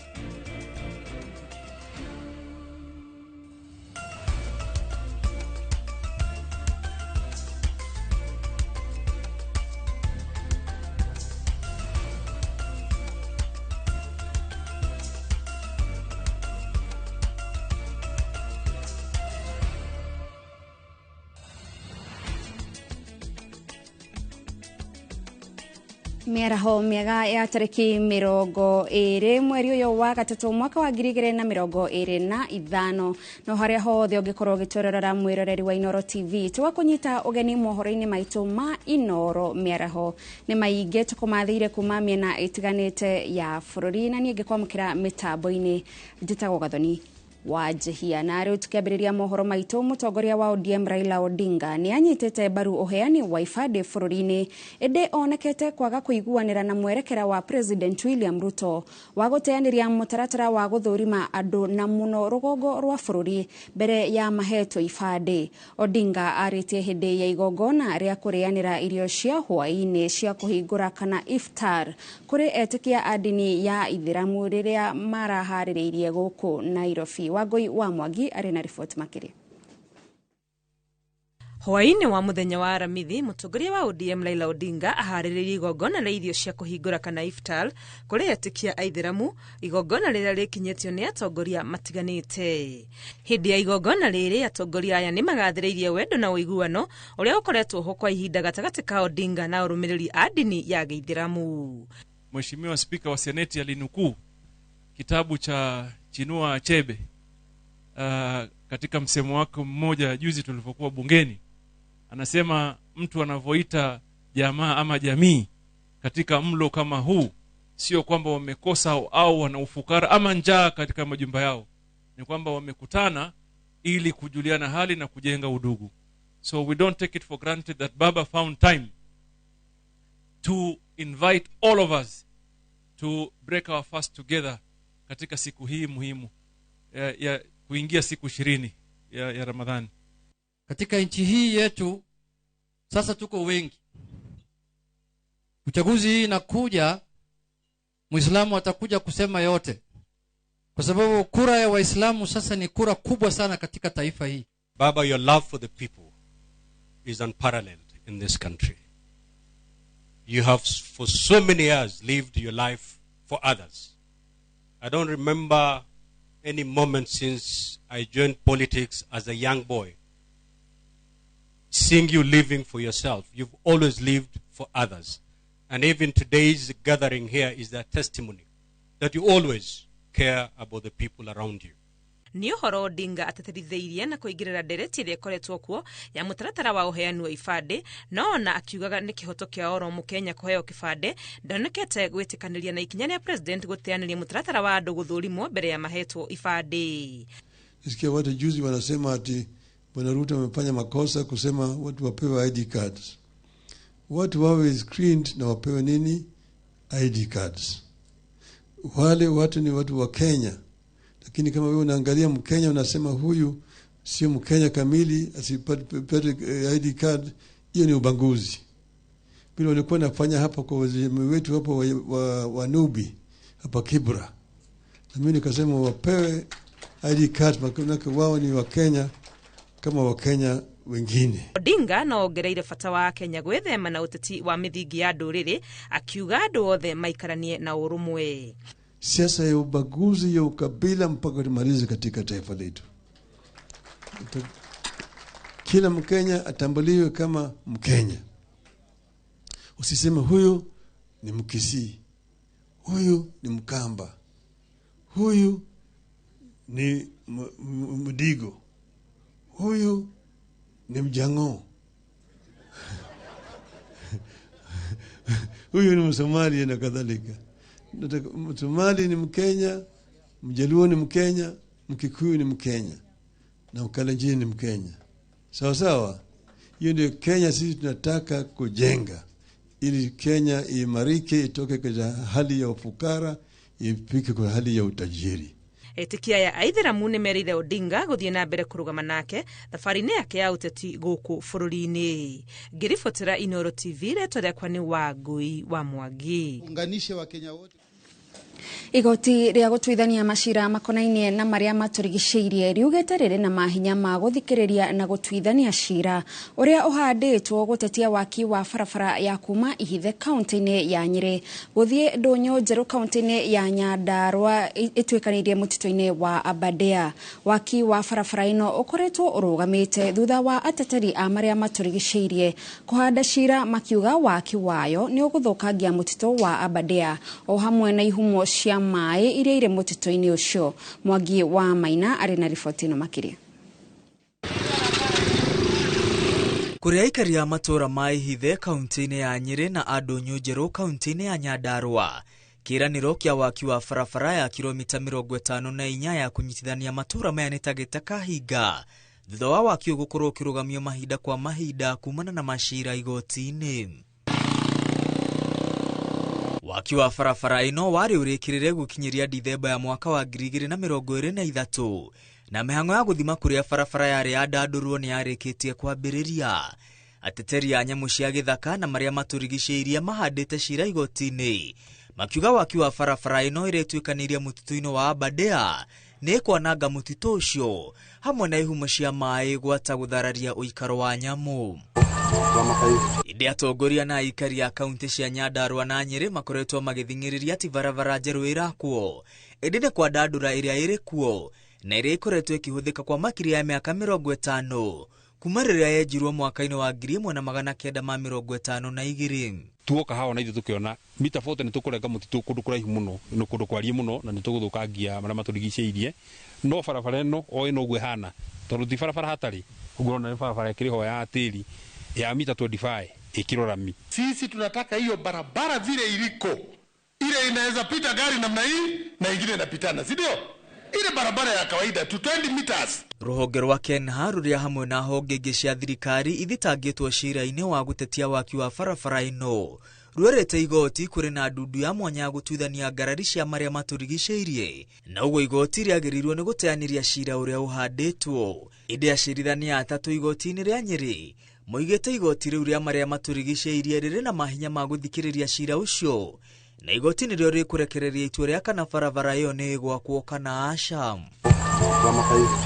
Mĩaraho mĩega ya tarĩki 20 mweri ũyũ wa gatatũ mwaka wa 2025 no harĩa hothe ũngĩkorwo ũgĩtũrorera mwĩroreri wa Inooro TV tũgakũnyita ũgeni mohoro-inĩ maitũ ma Inooro mĩaraho nĩ maingĩ tũkũmathĩire kuma mĩena ĩtiganĩte ya bũrũri na niĩ ngĩkwamũkĩra mĩtambo-inĩ njĩtagwo Gathoni wa Jehia. Na rĩu tukĩambĩrĩria mohoro maitũ, mũtongoria wa ODM Raila Odinga nĩ anyitĩte mbaru ũheani wa ibandĩ bũrũri-inĩ ĩndĩ onekete kwaga kũiguanĩra na mwerekera wa President William Ruto wa gũteanĩria mũtaratara wa gũthũrima andũ na mũno rũgongo rwa bũrũri mbere ya mahetwo ibandĩ. Odinga arĩtie hĩndĩ ya igongona rĩa kũrĩanĩra irio cia hwaĩ-inĩ cia kũhingũra kana iftar kũrĩ etĩkia a ndini ya Ithĩramu rĩrĩa maraharĩrĩirie gũkũ Nairobi. Wangui wa Mwangi arĩ na riboti makĩria. Hwaĩ-inĩ wa mũthenya wa Aramithi, mũtongoria wa ODM Raila Odinga aharĩrĩirie igongona na irio cia kũhingũra kana iftar kũrĩ etĩkia a Ithĩramu, igongona rĩrĩa rĩkinyĩtio nĩ atongoria matiganĩte. Hĩndĩ ya igongona rĩrĩ, atongoria aya nĩ magathĩrĩirie wendo na ũiguano ũrĩa ũkoretwo ho kwa ihinda gatagatĩ ka Odinga na arũmĩrĩri a ndini ya Gĩithĩramu. Mheshimiwa Spika wa Seneti alinukuu kitabu cha Chinua Achebe katika msemo wake mmoja juzi tulipokuwa bungeni. Anasema mtu anavoita jamaa ama jamii katika mlo kama huu sio kwamba wamekosa au wana ufukara ama njaa katika majumba yao, ni kwamba wamekutana ili kujuliana hali na kujenga udugu. So we don't take it for granted that Baba found time to invite all of us to break our fast together katika siku hii muhimu ya kuingia siku 20 ya Ramadhani. Katika nchi hii yetu sasa tuko wengi. Uchaguzi hii inakuja, Muislamu atakuja kusema yote, kwa sababu kura ya Waislamu sasa ni kura kubwa sana katika taifa hii. Baba, your love for the people is unparalleled in this country. You have for so many years lived your life for others. I don't remember any moment since I joined politics as a young boy seeing you living for yourself. You've always lived for others. And even today's gathering here is a testimony that you always care about the people around you. Nĩ ũhoro Odinga atetithĩirie na kũingĩrĩra ndereti ĩrĩa ĩkoretwo kuo ya mũtaratara wa ũheani wa ibandĩ, no na akiugaga nĩ kĩhoto kĩa oro Mũkenya kũheo kĩbandĩ, ndonekete gwĩtĩkanĩria na ikinya rĩa president gũteanĩria mũtaratara wa andũ gũthũrimwo mbere ya mahetwo ibandĩ. Nisikia watu juzi wanasema ati Bwana Ruto amefanya makosa kusema watu wapewe ID cards. Watu wawe screened na wapewe nini? ID cards. Wale watu ni watu wa Kenya. Lakini kama wewe unaangalia Mkenya unasema huyu sio Mkenya kamili asipate ID card, hiyo ni ubaguzi. Bila walikuwa nafanya hapa kwa wazee wetu hapo wa Nubi hapa Kibra. Na mimi nikasema wapewe ID card maana wao ni wa Kenya kama wa Kenya wengine. Odinga naongereire bata wa Kenya gwĩthema na ũteti wa mĩthingi ya ndũrĩrĩ, akiuga andũ othe maikaranie na ũrũmwe. Siasa ya ubaguzi ya ukabila mpaka tumalize katika taifa letu. Kila Mkenya atambuliwe kama Mkenya. Usiseme huyu ni Mkisii, huyu ni Mkamba, huyu ni Mdigo, huyu ni Mjang'o, huyu ni Msomali na kadhalika. Msomali ni Mkenya, Mjaluo ni Mkenya, Mkikuyu ni Mkenya, na Mkalenjin ni Mkenya. Sawa sawa. Hiyo ndio Kenya sisi tunataka kujenga, ili Kenya imarike, itoke kwa hali ya ufukara ifike kwa hali ya utajiri. Etikia ya Aitheramu nĩ merire Odinga gũthiĩ na mbere kũrũgama nake thabarĩ-inĩ yake ya ũteti gũkũ bũrũri-inĩ. Ngĩribotera Inooro TV, rĩtwa rĩakwa nĩ Wangui wa Mwangi. Unganishe Wakenya wote. Igoti rĩa gũtuithania macira makonainie na marĩa matũrigicĩirie riugĩte rĩrĩ na mahinya ma gũthikĩrĩria na gũtuithania cira ũrĩa ũhandĩtwo gũtetia waki wa barabara ya kuma Ihithe kaunti-inĩ ya Nyĩrĩ gũthiĩ Ndũnyũ Njerũ kaunti-inĩ ya Nyandarua ĩtuĩkanĩirie mũtitũ-inĩ wa Aberdare. Waki wa barabara ĩno ũkoretwo ũrũgamĩte thutha wa ateteri a marĩa matũrigicĩirie kũhanda cira makiuga waki wayo nĩ ũgũthũkangia mũtitũ wa Aberdare o hamwe na ihumo cia maĩ iria irĩ mũtitũ-inĩ ũcio. Mwangi wa Maina arĩ na riboti ĩno makĩria. Kũrĩa aikari a matũũra ma Ihithe kaunti-inĩ ya Nyĩrĩ na Ndũnyũ Njerũ kaunti-inĩ ya Nyandarua, kĩĩranĩro kĩa waki wa barabara ya kilomita 54 ya kũnyitithania matũũra maya nĩtagĩte kahinga thutha wa waki ũgũkorwo ũkĩrũgamio mahinda kwa mahinda kumana na macira igoti-inĩ. Waki wa barabara ĩno warĩ ũrĩkĩrĩre gũkinyĩria Dithemba ya mwaka wa 2023 na mĩhang'o ya gũthima kũrĩa barabara yarĩ yandandũrwo nĩ yarĩkĩtie kwambĩrĩria. Ateteri a nyamũ cia gĩthaka na marĩa matũrigicĩirie mahandĩte cira igoti-inĩ makiuga waki wa barabara ĩno ĩrĩtuĩkanĩirie mũtitũ-inĩ wa Aberdare nĩ kwananga mũtitũ ũcio hamwe na ihumo cia maĩ gwata gũthararia ũikaro wa nyamũ. Indi atongoria na aikari a kaunti cia Nyandarua na Nyĩrĩ makoretwo magĩthing'ĩrĩria ati barabara njerũ ĩrakwo indi nĩ kwandandũra ĩrĩa ĩrĩ kuo na ĩrĩa ĩkoretwo ĩkĩhũthĩka kwa makĩria ya mĩaka 50 kuma rĩrĩa yenjirwo mwaka-inĩ wa 1952. Tuoka hawa na ithu tukiona mita 40 nĩ tũkũrenga mũtitũ kũndũ kũraihu mũno, nĩ kũndũ kwariĩ mũno na nĩ tũgũthũkangia marĩa matũrigicĩirie. No barabara ĩno o ĩno ũguo ĩhana tondũ ti barabara hatarĩ, ũguo nĩ barabara ĩkĩrĩho ya tĩri ya mita 25 ikirorami. Sisi tunataka hiyo barabara vile iliko, ile inaweza pita gari namna hii na ingine inapitana, si ndio? Ile barabara ya kawaida tu 20 meters. Rũhonge rwa KENHA rũrĩa hamwe na honge ingĩ cia thirikari ithitangĩtwo cira-inĩ wa gũtetia waki wa barabara ĩno rwerete igoti kũrĩ na ndundu ya mwanya ya gũtuithania ngarari cia marĩa matũrigicĩirie, na ũguo igoti rĩagĩrĩirwo nĩ gũteanĩria cira ũrĩa ũhandĩtwo. Indi acirithania atatũ igoti-inĩ rĩa Nyĩrĩ moigĩte igoti rĩu rĩa marĩa matũrigicĩirie rĩrĩ na mahinya ma gũthikĩrĩria cira ũcio, na igoti nĩrĩo rĩkũrekereria itua rĩa kana barabara ĩyo nĩ ĩgwakwo kana aca.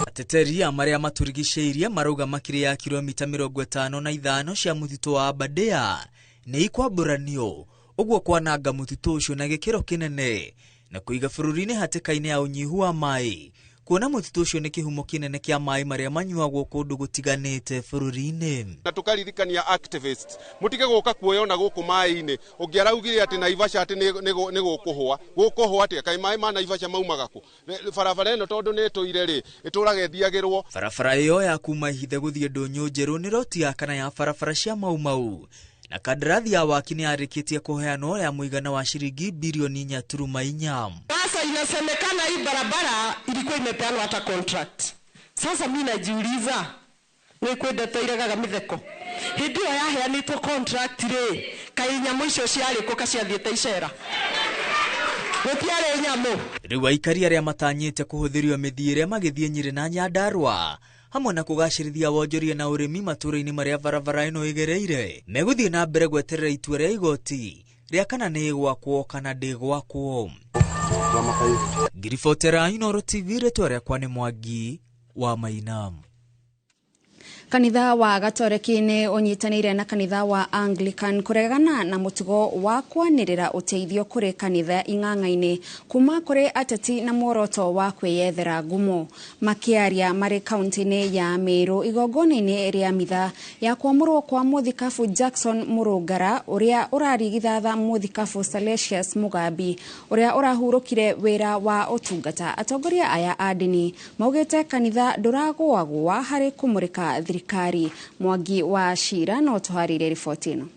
Ateteri a marĩa matũrigicĩirie marauga makĩria ya kilomita 55 cia mũtitũ wa Aberdare nĩ ikwambũranio, ũguo kwananga mũtitũ ũcio na gĩkĩro kĩnene na kũiga bũrũri-inĩ hatĩka-inĩ ya ũnyihu wa maĩ, kuona mũtitũ ũcio nĩ kĩhumo kĩnene kĩa maĩ marĩa manyuagwo kũndũ gũtiganĩte bũrũri-inĩ. Na tũkaririkania activists mutige gũka kuoyona gũkũ maĩ-inĩ, ũngĩaraugire atĩ Naivasha atĩ nĩ gũkũhwa atĩ kaĩ maĩ ma Naivasha maumaga kũ? Barabara ĩno tondũ nĩ ĩtũire rĩ ĩtũrage thiagĩrwo. Barabara ĩyo ya kuma Ihithe gũthiĩ Ndũnyũ Njerũ nĩ roti ya kana ya barabara cia Maumau, na kandarathi ya waki nĩ yarĩkĩtie kũheanwo ya mũigana wa shilingi bilioni 4.4. Sasa inasemekana hii barabara ilikuwa imepeanwa hata contract. Sasa mimi najiuliza, ni kwenda toiraga mitheko. Hindi ya yaheanitwo contract ri, kai nyamũ icio ciarĩ kũ kaciathiĩte icera. Gũtiarĩ nyamũ. Rĩu aikari arĩa matanyĩte kũhũthĩrio mĩthiĩre magĩthiĩ Nyĩrĩ na Nyandarua hamwe na kũgacĩrithia wonjoria na ũrĩmi matũũra-inĩ marĩa barabara ĩno ĩgereire megũthiĩ na mbere gweterera itua rĩa igoti rĩa kana nĩ ĩgwakwo kana ndĩgwakwo. Ngiribotera Inooro TV, rĩtwa rĩakwa nĩ Mwangi wa Maina. Kanitha wa Gatoreki ni unyitanire na kanitha wa Anglican kuregana na mutugo wa kwanirira uteithio kuri kanitha ing'ang'aini kuma kuri ateti na muoroto wa kwiyethera ngumo. Makiaria mari kaunti-ini ya Meru igongona-ini ria mitha ya kwamurwo kwa muthikabu Jackson Murugara uria urarigithatha muthikabu Salesius Mugambi uria urahurukire wira wa utungata. Atongoria aya adini maugite kanitha nduragwagwa hari kumurika thirikari. Mwangi wa Shira no tuharire riboti ino.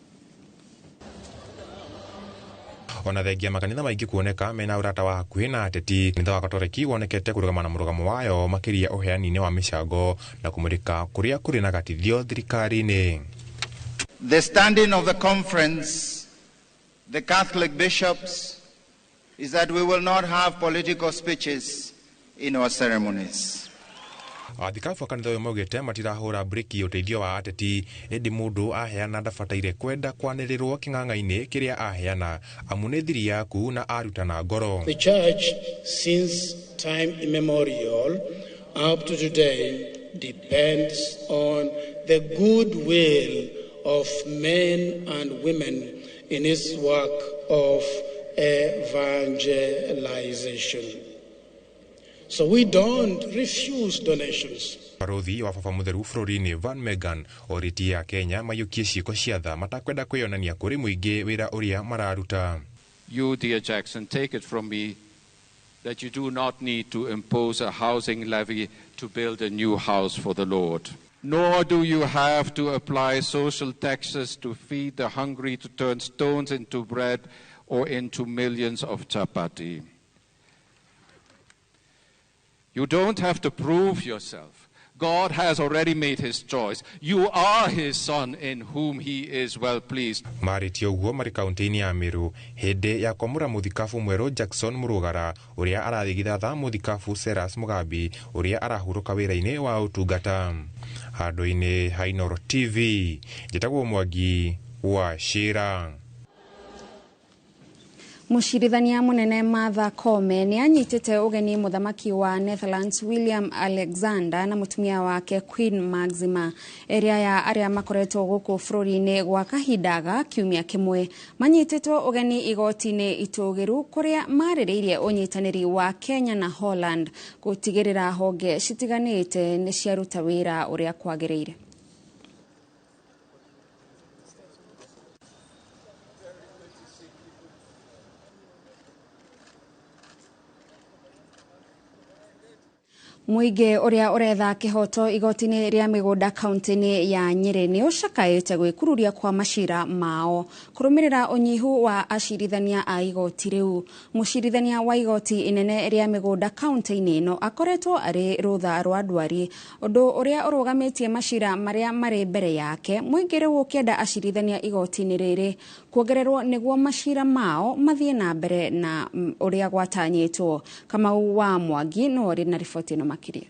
Ona thengia makanitha maingi kuoneka mena urata wa hakuhi na ateti, kanitha wa Gatoreki wonekete kurugama na murugamo wayo makiria uheani-ini wa micango na kumurika kuria kuri na gatithio thirikari-ini. The standing of the conference, the Catholic bishops, is that we will not have political speeches in our ceremonies. Athikabu kanitha uyu maugite matirahura breki uteithio wa ateti, indi mundu aheana ndabataire kwenda kwanirirwo king'ang'aini kiria aheana amu ni thiri yaku na arutana ngoro. The church since time immemorial up to today depends on the goodwill of men and women in its work of evangelization. So we don't refuse donations. Barothi wa baba mutheru bururi-ini Van Megan oriti ya Kenya mayukie ciiko cia tha matakwenda kwionania kuri muingi wira uria mararuta. You, dear Jackson, take it from me that you do not need to impose a housing levy to build a new house for the Lord. Nor do you have to apply social taxes to feed the hungry, to turn stones into bread or into millions of chapati. You don't have to prove yourself. God has already made his choice. You are his son in whom he is well pleased. Mariti uguo mari kaunti-ini ya Meru hindi ya kwamura muthikabu mweru Jackson Murugara uria arathigithatha muthikabu Salesius Mugambi uria arahuruka wira-ini wa utungata. Handu-ini ha Inooro TV njitagwo Mwangi wa Shira. Mushirithania munene Martha Koome ni anyitite ugeni muthamaki wa Netherlands William Alexander na mutumia wake Queen Maxima area ya aria makoretwo guku bururi-ini gwa kahinda kiumia kimwe. Manyititwo ugeni igoti-ini itugiru kuria maririirie unyitaniri wa Kenya na Holland gutigirira honge citiganite ni ciaruta wira uria kwagiriire. Muingi uria uretha kihoto igoti-ini ria migunda kaunti-ini ya Nyeri ni ucakaite gwikururia kwa macira mao kurumirira unyihu wa acirithania a igoti riu. Mucirithania wa igoti inene ria migunda kaunti-ini ino akoretwo ari rutha rwa ndwari, undu uria urugamitie macira maria mari mbere yake. Muingi riu ukienda acirithania igoti-ini riri kuongererwo niguo macira mao mathie na mbere na uria gwatanyitwo. Kamau wa Mwangi no ri na riboti ino makiria.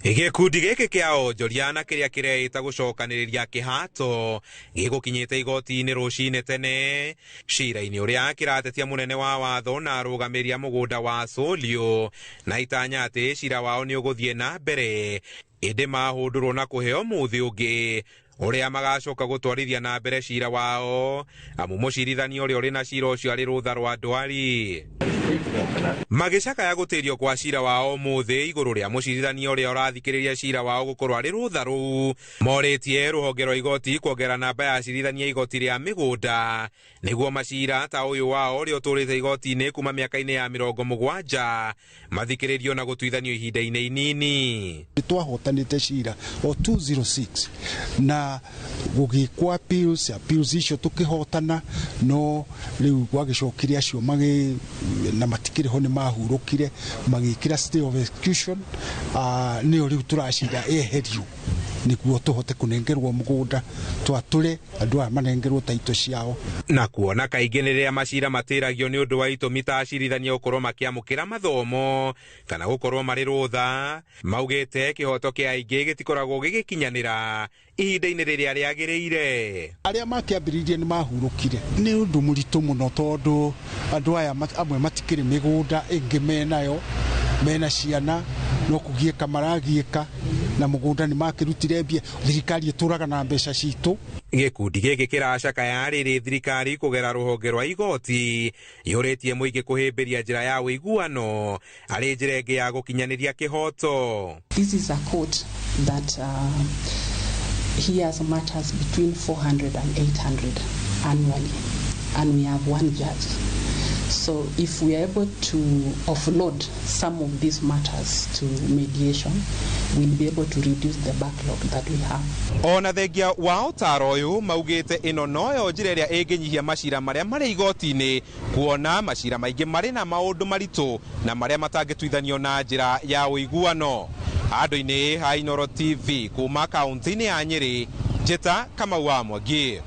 Gikundi giki kia onjoria na kiria kireita gucokaniriria kihato gigukinyite igoti-ini rucine tene cira-ini uria kiratetia munene wa watho na arugamiria mugunda wa Solio na itanya ati cira wao ni uguthie na mbere indi mahundurwo na kuheo muthi ungi uria magacoka gutwarithia na mbere cira wao amu mucirithania uria uri na cira ucio ari rutha rwa ndwari. Magicakaya gutirio kwa cira wao muthi iguru ria mucirithania uria urathikiriria cira wao gukorwo ari rutha ruu moritie ruhonge rwa igoti kuongera namba ya acirithania igoti ria migunda niguo macira ta uyu wao uria uturite igoti-ini kuma miaka-ini ya 70 mathikiririo na gutuithanio ihinda-ini inini. Twahotanite cira o 206 na gugikwa appeals icio tukihotana no riu gwagicokire acio magi na matikiriho ni mahurukire magikira stay of execution ni riu turacira eherio niguo tuhote kunengerwo mugunda twature andu aya manengerwo taito ciao na kuona kaingi riria macira matiragio ni undu wa itumi ta acirithania gukorwo makiamukira mathomo kana gukorwo mari rutha maugite kihoto kia aingi gitikoragwo gigikinyanira ihinda-ini riria riagiriire. Aria makiambiririe ni mahurukire ni undu muritu muno tondu andu aya amwe matikiri migunda ingi menayo mena ciana no kugieka maragieka na mugunda ni makirutire mbia thirikari ituraga na mbeca citu. Gikundi giki kiracakaya riri thirikari kugera ruhonge rwa igoti ihuritie muingi kuhimbiria njira ya uiguano ari njira ingi ya gukinyaniria kihoto. This is a court that hears matters between 400 and 800 annually, and we have one judge. So if we are able to offload some of these matters to mediation, we'll be able to reduce the backlog that we have. Ona thengia wa utaro uyu maugite ino noyo njira iria inginyihia macira maria mari igoti-ini, kuona macira maingi mari na maundu maritu na maria matangituithanio na njira ya uiguano. Handu-ini ha Inooro TV kuma kaunti-ini ya Nyeri, Njeta Kamau wa Mwangi.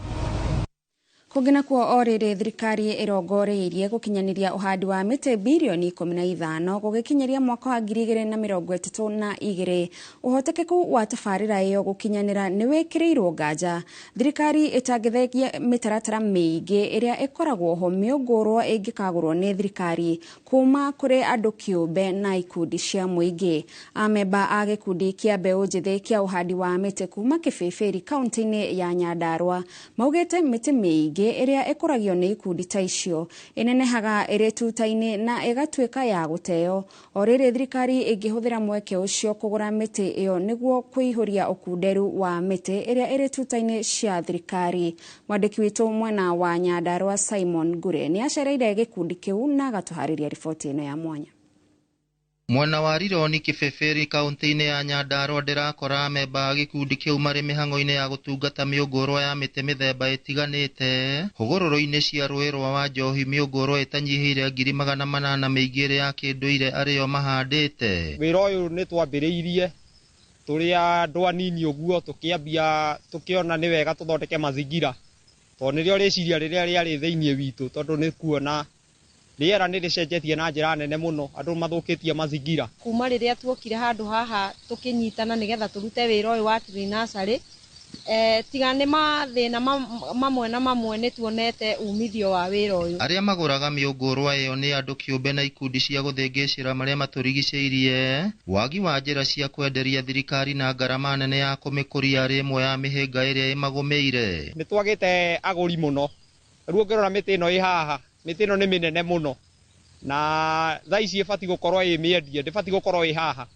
Kugina kwa orire thirikari irongoreirie gukinyaniria uhandi wa miti bilioni 15 gugikinyaria mwaka wa 2032. Uhotekeku wa tafarira iyo gukinyanira ni wekirirwo nganja. Thirikari itangithegia mitaratara miingi iria ikoragwo ho miungurwo ingikagurwo ni thirikari kuma kuri andu kiumbe na ikundi cia muingi. Amemba a gikundi kia mbeu njithi kia uhandi wa miti kuma Kibibiri kaunti-ini ya Nyandarua maugite miti miingi iria ikuragio ni ikundi ta icio inenehaga iri tuta-ini na igatuika ya guteo. Orire thirikari ingihuthira mweke ucio kugura miti iyo niguo kuihuria ukunderu wa miti iria iri tuta-ini cia thirikari. Mwandiki witu mwena wa Nyandarua Simon Ngure ni acereire gikundi kiu na gatuhariria riboti ino ya mwanya. Mwena wa Rironi Kibibiri kaunti-ini ya Nyandarua ndirakora memba gikundi kiu mari mihango-ini ya gutungata miungurwa ya miti mithemba itiganite hugururu-ini cia rũĩ rwa Wanjohi miungurwa itanyihire 800 miingire ya kinduire ario mahandite. Wira uyu ni twambiriirie turi andu anini uguo tukiambia tukiona ni wega tuthondeke mazingira to nirio riciria riria riari thiini witu tondu ni kuona riera ni ricenjetie na njira nene muno, andu mathukitie mazingira. Kuma riria tuokire handu haha tukinyitana nigetha turute wira uyu wa tree nursery, tiga ni mathina mamwe na mamwe ni tuonete umithio wa wira uyu. Aria maguraga miungurwa iyo ni andu kiumbe na ikundi cia guthengecira maria maturigiceirie, wagi wa njira cia kwenderia thirikari na ngarama nene ya kumikuria ari imwe ya mihinga iria imagumeire. Ni twagite aguri muno, riu ngirora miti ino i haha, miti ino ni minene muno na thaa ici ibati gukorwo i miendie, ndibati gukorwo i haha.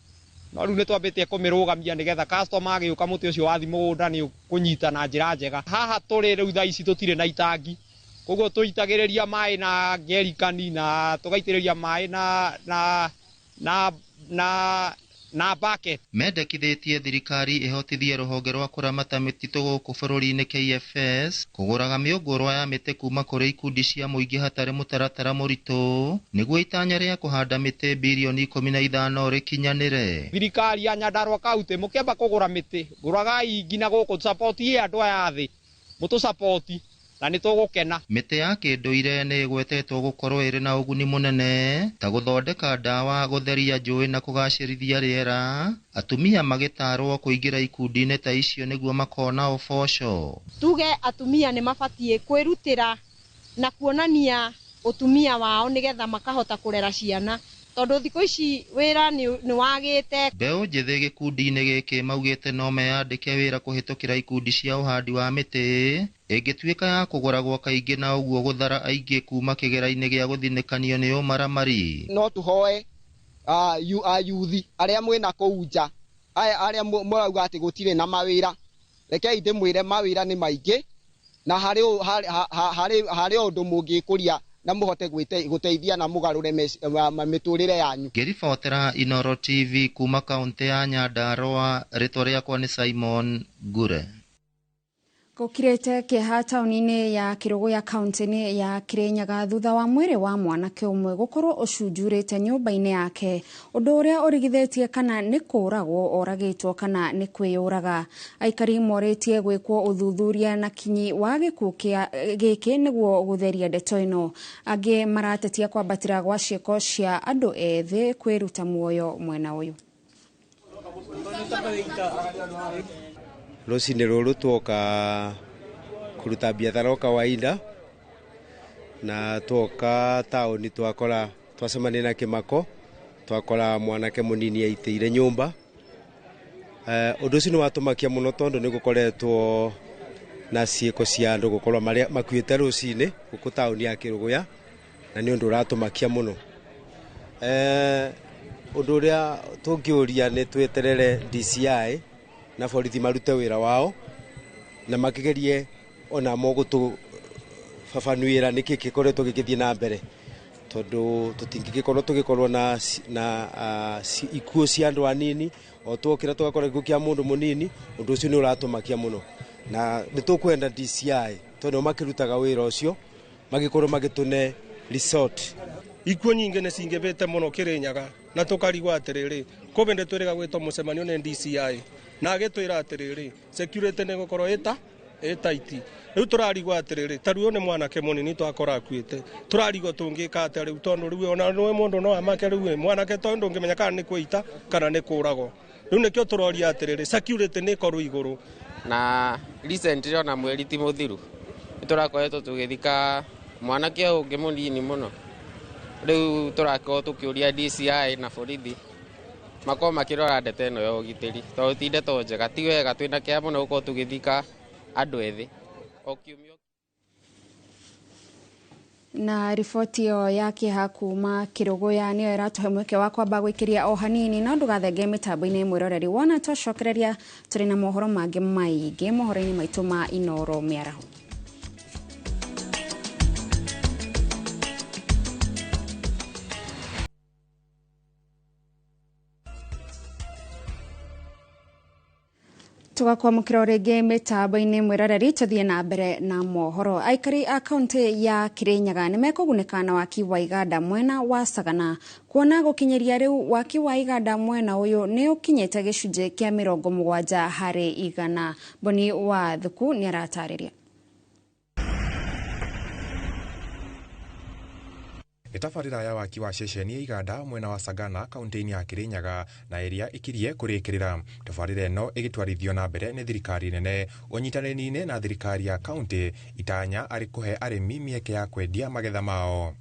No riu ni twambite kumirugamia nigetha customer agiuka muti ucio wathi mugunda ni kunyita na njira njega. Haha turi riu thaa ici tutire na itangi, koguo tuitagiriria mai na ngerikani na tugaitiriria mai na bucket. Mendekithitie thirikari ihotithie ruhonge rwa kuramata mititu guku bururi-ini KFS kuguraga miungurwa ya miti kuma kuri ikundi cia muingi hatari mutaratara muritu niguo itanya ria kuhanda miti bilioni 15 rikinyanire. Thirikari ya Nyandarua kaunti mukiamba kugura miti guragai ngina guku support ye andu aya thi mutu support na ni tugukena. Miti ya kinduire ni igwetetwo gukorwo iri na uguni munene ta guthondeka ndawa, gutheria njui na kugacirithia riera. Atumia magitarwo kuingira ikundi-ini ta icio niguo makona uboco. Tuge atumia ni mabatie kwirutira na kuonania utumia wao nigetha makahota kurera ciana tondu thiko ici wira ni wagite. Mbeu njithi gikundi-ini giki maugite no meyandike wira kuhitukira ikundi cia uhandi wa miti ingituika ya kuguragwo kaingi na uguo guthara aingi kuma kigera-ini gia guthinikanio ni umaramari. No tuhoe yuthi aria mwina kuunja aria murauga ati gutire na mawira, rekei ndimwire mawira ni maingi na hari undu mungikuria na muhote guteithia na mugarure miturire yanyu. Ngiribotera Inooro TV kuma kaunti ya Nyandarua, ritwa riakwa ni Simon Ngure. Gukirete kiha tauni-ini ya Kirugu ya kaunti-ini ya Kirinyaga thutha wa mwiri wa mwanake umwe gukorwo ucunjurite nyumba-ini yake, undu uria urigithetie kana ni kuragwo oragitwo kana ni kwiyuraga. Aikari moritie gwikwo uthuthuria na kinyi wa gikuo giki niguo gutheria ndeto ino. Angi maratetia kwambatira gwa ciiko cia andu ethi kwiruta muoyo mwena uyu. Rucini ruru twoka kuruta biathara kawaida na twoka tauni twakora twacemania na kimako, twakora mwanake munini aitire nyumba Undu ucio ni watumakia muno tondu ni gukoretwo na ciiko cia andu gukorwa maria makuite rucini guku tauni ya Kiruguya na ni undu uratumakia muno. Undu uria tungiuria ni tweterere DCI na borithi marute wira wao na makigerie ona mogutu fafanuira niki gikoretwo gikithie na mbere tondu tutingigikorwo tugikorwo na ikuo cia andu anini o twokira tugakora ikuo kia mundu munini. Undu ucio ni uratumakia muno na nitukwenda DCI tondu makirutaga wira ucio magikorwo magitune resort. Ikuo nyingi ni cingibite muno Kirinyaga na tukarigwa atiriri kubende twiriga gwitwo mucemanio ni DCI na agitwira atiriri security ni gukorwo itaiti. Riu turarigwa atiriri taruo ni mwanake munini twakora akuite turarigwa tungika ati riu tondu riu ona no mundu no amake riu mwanake tondu ngimenya kana ni kuita kana ni kurago. Riu nikio turoria atiriri security ni korwo iguru na recently ona mweri ti muthiru turakoretwo tugithika mwanake ungi munini muno. Riu turakorwo tukiuria DCI na borithi makorwo makirora ndete ino ya ugitiri tondu ti ndeto njega ti wega twina kia muno gukorwo tugithika andu ethi o kiumio. Na riboti yo ya kiha kuma Kiruguya niyo iratuhe mweke wa kwamba gwikiria o hanini no ndugathenge mitambo-ini mwiroreri wona twacokereria turi na mohoro mangi maingi mohoro-ini maitu ma Inoro miaraho. Tugakwamukira ringi mitambo-ini mwiroreri tuthie na mbere na mohoro. Aikari a kaunti ya Kirinyaga ni mekugunĩka na waki wa iganda mwena wa Sagana kuona gukinyeria riu waki wa iganda mwena uyu ni ukinyete gicunje kia 70 harĩ 100. Boni wa Thuku ni aratariria. Tabarĩra ya waki wa ceceni ya iganda mwena wa Sagana kaunti-ini ya Kirinyaga na iria ikirie kurikirira. Tabarĩra ĩno ĩgĩtwarithio na mbere nĩ thirikari nene ũnyitanĩri-inĩ na thirikari ya kaunti itanya arĩ kuhe arĩmi mieke ya kwendia magetha mao.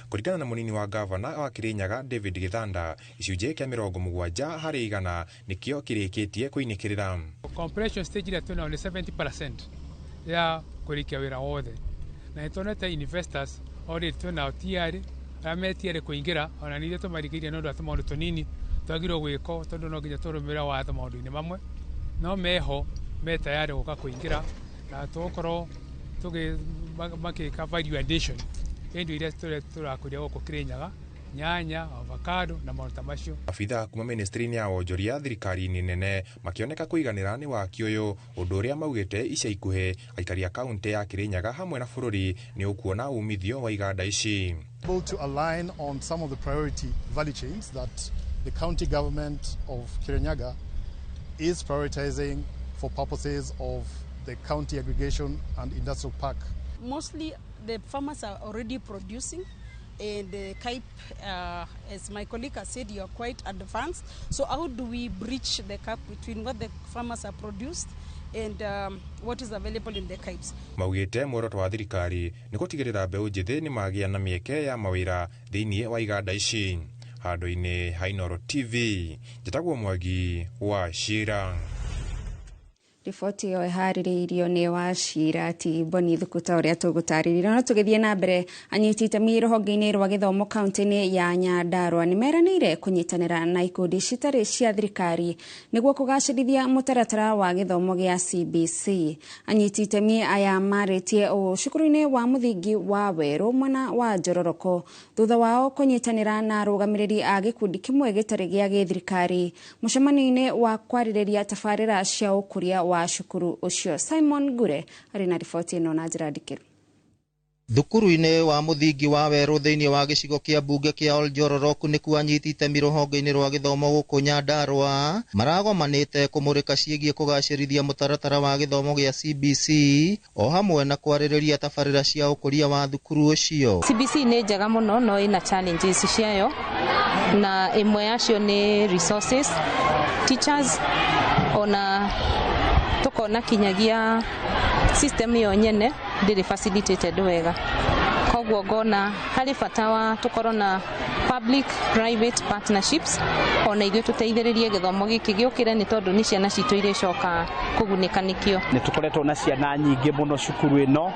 Kuringana na munini wa gavana wa Kirinyaga David Githanda, icunjĩ kia 70 harĩ 100 nikio kirĩkĩtie kuinikirira. Compression stage ile tuna ni 70% ya kurikia wira wothe na itonete investors already tuna tiari ametiare kuingira ona nile tumarikiria no ndu maundu tunini twagirwo gwiko tondu no nginya turumira watho maundu-ini mamwe no meho me tayari guka kuingira na tukorwo makika value addition endu iria turakuria guku Kirinyaga nyanya, avocado na maundu macio. Afitha kuma ministry-ini ya wonjoria thirikari-ini nene makioneka kuiganira ni waki uyu undu uria maugite ica ikuhe aikari a kaunti ya Kirinyaga hamwe na bururi ni ukuona umithio wa iganda ici. To align on some of the priority value chains that the county government of Kirinyaga is prioritizing for purposes of the county aggregation and industrial park. Mostly the farmers are already producing. And KAIP, as my colleague has said, you are quite advanced. So how do we bridge the gap between what the farmers are produced and what is available in the KAIPs? Maugite muoroto wa thirikari ni gutigirira mbeu njithi ni magia na mieke ya mawira thiini wa iganda ici. Handu-ini ha Inoro TV, njitagwo Mwangi wa Shira. Riboti yo ihaririirio ni wa Shira ati Boni Thuku ta uria tugutaririra no tugithie na mbere anyitite mirohonge-ini rwa githomo kaunti-ini ya Nyandarua ni meranire kunyitanira na ikundi citari cia thirikari niguo kugacirithia mutaratara wa githomo gia CBC. Anyitite mi aya maritie o cukuru-ini wa muthingi wa Weru mwena wa Njororoko thutha wao kunyitanira na arugamiriri a gikundi kimwe gitari gia githirikari mucemanio-ini wa kwaririria tabarira cia ukuria wa shukuru ucio. Simon Gure ari na riboti ino na njira ndikiru. Thukuru-ini wa muthingi wa Weru thiini wa gicigo kia bunge kia Oljororoku ni kuanyitite mirohonge-ini rwa githomo guku Nyandarua maragomanite kumurika ciigie kugacirithia mutaratara wa githomo gia CBC o hamwe na kwaririria tabarira cia ukuria wa thukuru ucio. CBC ni njega muno no ina challenges ciayo na imwe yacio ni resources, teachers ona tukona kinyagia system yo nyene ndiri facilitated wega koguo ngona harĩ bata wa tũkorwo na public private partnerships ona ithuĩ tũteithĩrĩrie gĩthomo gĩkĩ gĩũkĩre nĩ tondũ nĩ ciana citũ iria icoka kũgunĩka nĩkĩo. Nĩ tũkoretwo na ciana nyingĩ mũno cukuru ĩno,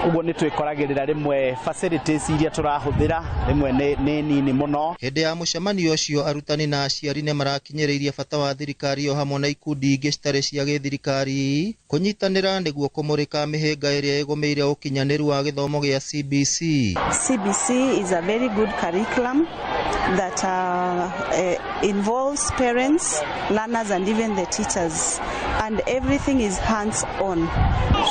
ũguo nĩ twĩkoragĩrĩra rĩmwe facilities iria tũrahũthĩra rĩmwe nĩ nini mũno. Hĩndĩ ya mũcemanio ũcio arutani na aciari nĩ marakinyĩrĩirie bata wa thirikari o hamwe na ikundi ingĩ citarĩ cia gĩthirikari kũnyitanĩra nĩguo kũmũrĩka mĩhĩnga ĩrĩa ĩgũmĩire ũkinyanĩru wa gĩthomo gĩa CBC. CBC is a very good curriculum that involves parents, learners and even the teachers, and everything is hands on.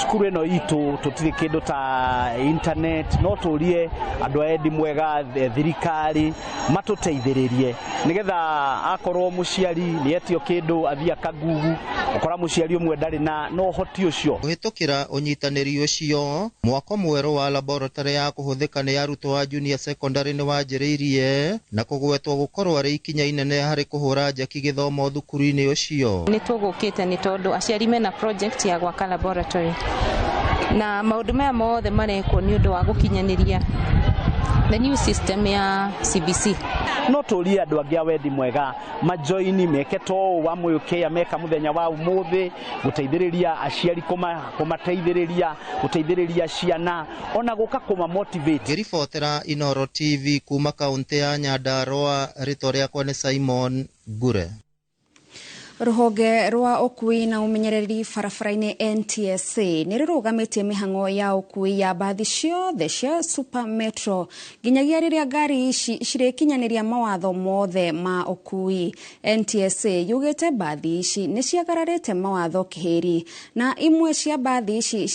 Cukuru ĩno itũ tũtirĩ kĩndũ ta internet, no tũrie andũ a endi mwega thirikari matũteithĩrĩrie nĩgetha akorwo mũciari nĩ etio kĩndũ athia kagugu ukora mũciari ũmwe ndarĩ na no hoti ũcio. Kũhĩtũkĩra ũnyitanĩri ũcio, mwako mwerũ wa laboratory ya kũhũthĩka nĩ arutwo a junior secondary nĩ wanjĩrĩirie na kũgwetwo gũkorwo arĩ ikinya inene harĩ kũhũra njeki gĩthomo thukuru-inĩ ũcio. Nĩ tũgũkĩte nĩ tondũ aciari mena project ya gwaka laboratory na maũndũ maya mothe marekwo nĩ ũndũ wa gũkinyanĩria the new system ya CBC. No tũrie andũ angĩ a wendi mwega majoini meke to wamwe ũkĩa meka mũthenya wa ũmũthĩ gũteithĩrĩria aciari kũmateithĩrĩria gũteithĩrĩria ciana ona gũka kũma motivate. Ngĩribotera Inooro TV kuma kaunti ya Nyandarua, rĩtwa rĩakwa nĩ Simon Gure. Ruhonge rwa ukui na umenyereri barabara-inĩ NTSA nĩ rũrũgamĩtie mĩhang'o ya ukui ya bathi ciothe cia Super Metro nginyagia rĩrĩa ngari ici cirĩkinyanĩria mawatho mothe ma ukui. NTSA yugĩte bathi ici nĩ ciagararĩte mawatho kĩhĩri na imwe cia bathi ici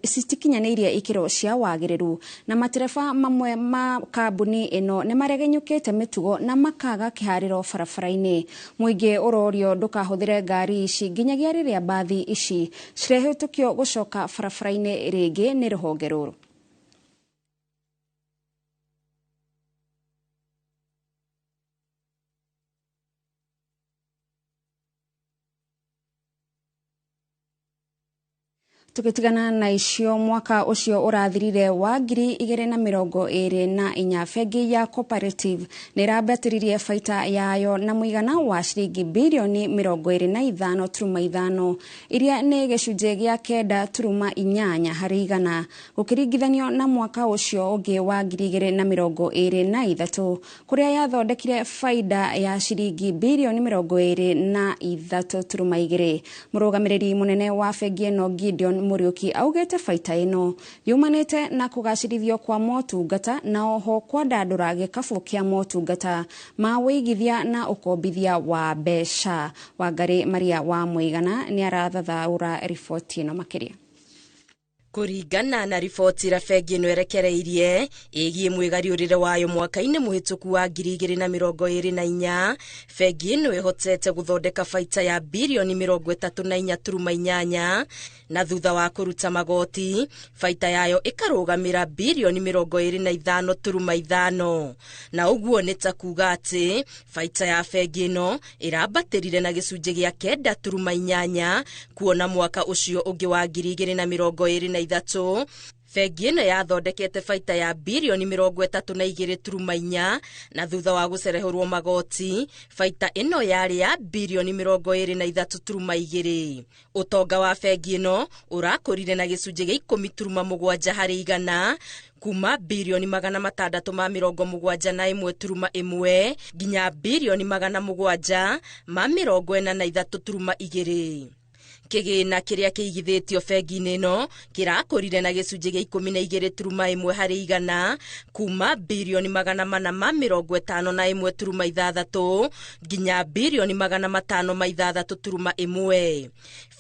citikinyanĩirie ikĩro cia wagĩrĩru na matereba mamwe ma kambuni ĩno nĩ maregenyũkĩte mĩtugo na makaga kĩharĩro barabara-inĩ. Mũingĩ ũrorio hũthĩre ngari ici nginyagia rĩrĩa bathi ici cirehĩtũkio gũcoka barabara-inĩ rĩngĩ nĩ rũhonge rũrũ. Tukitigana na icio, mwaka ucio ũrathirire wa 2024 bengi ya Cooperative nĩ ĩrambatĩririe baita yayo na mũigana wa ciringi birioni 25.5 iria nĩ gĩcunjĩ gĩa 9.8 harĩ igana gũkĩringithanio na mwaka ucio ũngĩ wa 2023 kũrĩa yathondekire faida ya ciringi birioni 23.2. Mũrũgamĩrĩri mũnene wa bengi ĩno Gideon Muriuki augete faita ĩno yumanĩte na kũgacĩrithio kwa motungata na oho kwandandũra gĩkabũ kĩa motungata ma wĩigithia na ũkombithia wa mbeca. Wangari Maria wa Mũigana nĩ arathathaũra riboti ĩno makĩria. Kũringana na riboti ra bengi ĩno erekereirie ĩgiĩ mwĩgariũrĩre wayo mwaka-inĩ mũhĩtũku wa 2024, bengi ĩno ĩhotete gũthondeka baita ya birioni 34.8 na thutha wa kũruta magoti baita yayo ĩkarũgamĩra birioni 25.5 na ũguo nĩ ta kuga atĩ baita ya bengi ĩno ĩrambatĩrire na gĩcunjĩ gĩa 9.8 kuona mwaka ũcio ũngĩ wa 2023 bengi ĩno yathondekete baita ya birioni 32.4 na thutha wa gũcerehũrwo magoti baita ĩno yarĩ ya birioni 23.2. Ũtonga wa bengi ĩno ũrakũrire na gĩcunjĩ gĩa 10.7 harĩ igana kuma birioni 671.1 nginya birioni 743.2. Kĩgĩna kĩrĩa kĩigithĩtio bengi-inĩ ĩno kĩrakũrire na gĩcunjĩ gĩa 12.1 harĩ igana kuma birioni 451.6 nginya birioni 506.1.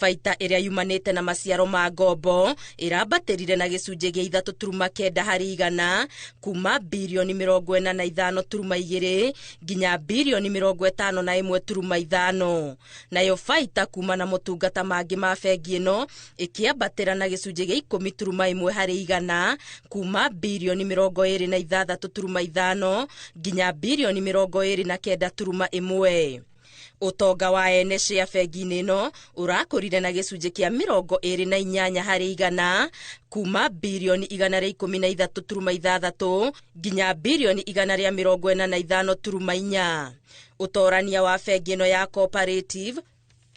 Baita ĩrĩa yumanĩte na maciaro ma ngombo ĩrambatĩrire na gĩcunjĩ gĩa 3.9 harĩ igana kuma birioni 45.2 nginya birioni 51.5. Nayo baita kuma na motungata mangĩ ma bengi ĩno ĩkĩambatĩra na gĩcunjĩ gĩa 10.1 harĩ igana kuma birioni 26.5 nginya birioni 29.1. Utonga wa ene cia bengi ino urakũrire na gĩcunjĩ kĩa 28 harĩ igana kuma bilioni 113.6 nginya bilioni 145.4. Utorania wa bengi ino ya cooperative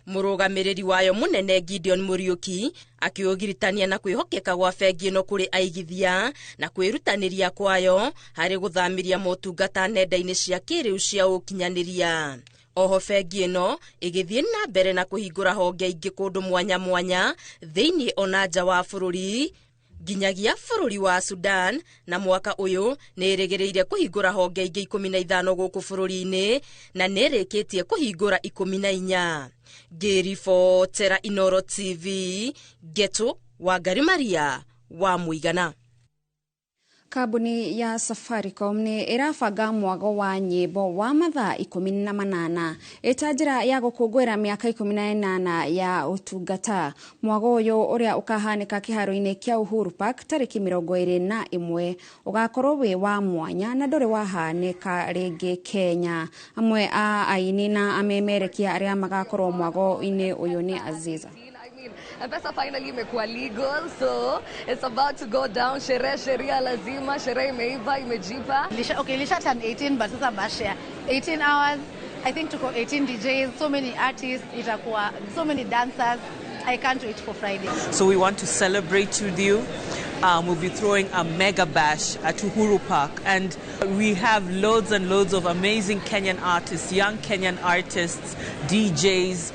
Mũrũgamĩrĩri wayo mũnene Gideon Muriuki akiũgiritania na kwĩhokeka gwa bengi ino kũrĩ aigithia na kwĩrutanĩria kwayo harĩ gũthamiria motungata nenda-inĩ cia kĩrĩu cia ũkinyanĩria. Oho bengi ino igithie na mbere na kũhingũra honge ingĩ kũndũ mwanya mwanya thĩinĩ ona nja wa bũrũri nginyagia bũrũri wa Sudan, na mwaka uyu nĩ ĩrĩgĩrĩire kũhingũra honge ingĩ 15 gũkũ bũrũri-inĩ na nĩ ĩrĩkĩtie kũhingũra 14. Ngĩribotera Inooro TV, Geto Wangari Maria wa Mũigana. Kambuni ya Safaricom ni irabanga mwago wa nyĩmbo wa mathaa 18 ĩta njĩra ya gũkũngũĩra mĩaka 18 ya ũtungata. Mwago ũyũ ũrĩa ũkahanĩka kĩharo-inĩ kĩa Uhuru Park tarĩki 21 ũgakorwo wĩ wa mwanya na ndũrĩ wahanĩka rĩngĩ Kenya. Amwe a aini na amemerekia arĩa magakorwo mwago-inĩ ũyũ nĩ Aziza. M-Pesa finally imekuwa legal, so it's about to go down. Sheria lazima, sherehe imeiva, imejipa. Lisha turn 18, but sasa bashia 18 hours. I think tuko 18 DJs, so many artists, itakuwa so many dancers. I can't wait for Friday. So we want to celebrate with you. We'll be throwing a mega bash at Uhuru Park, and we have loads and loads of amazing Kenyan artists, young Kenyan artists, DJs.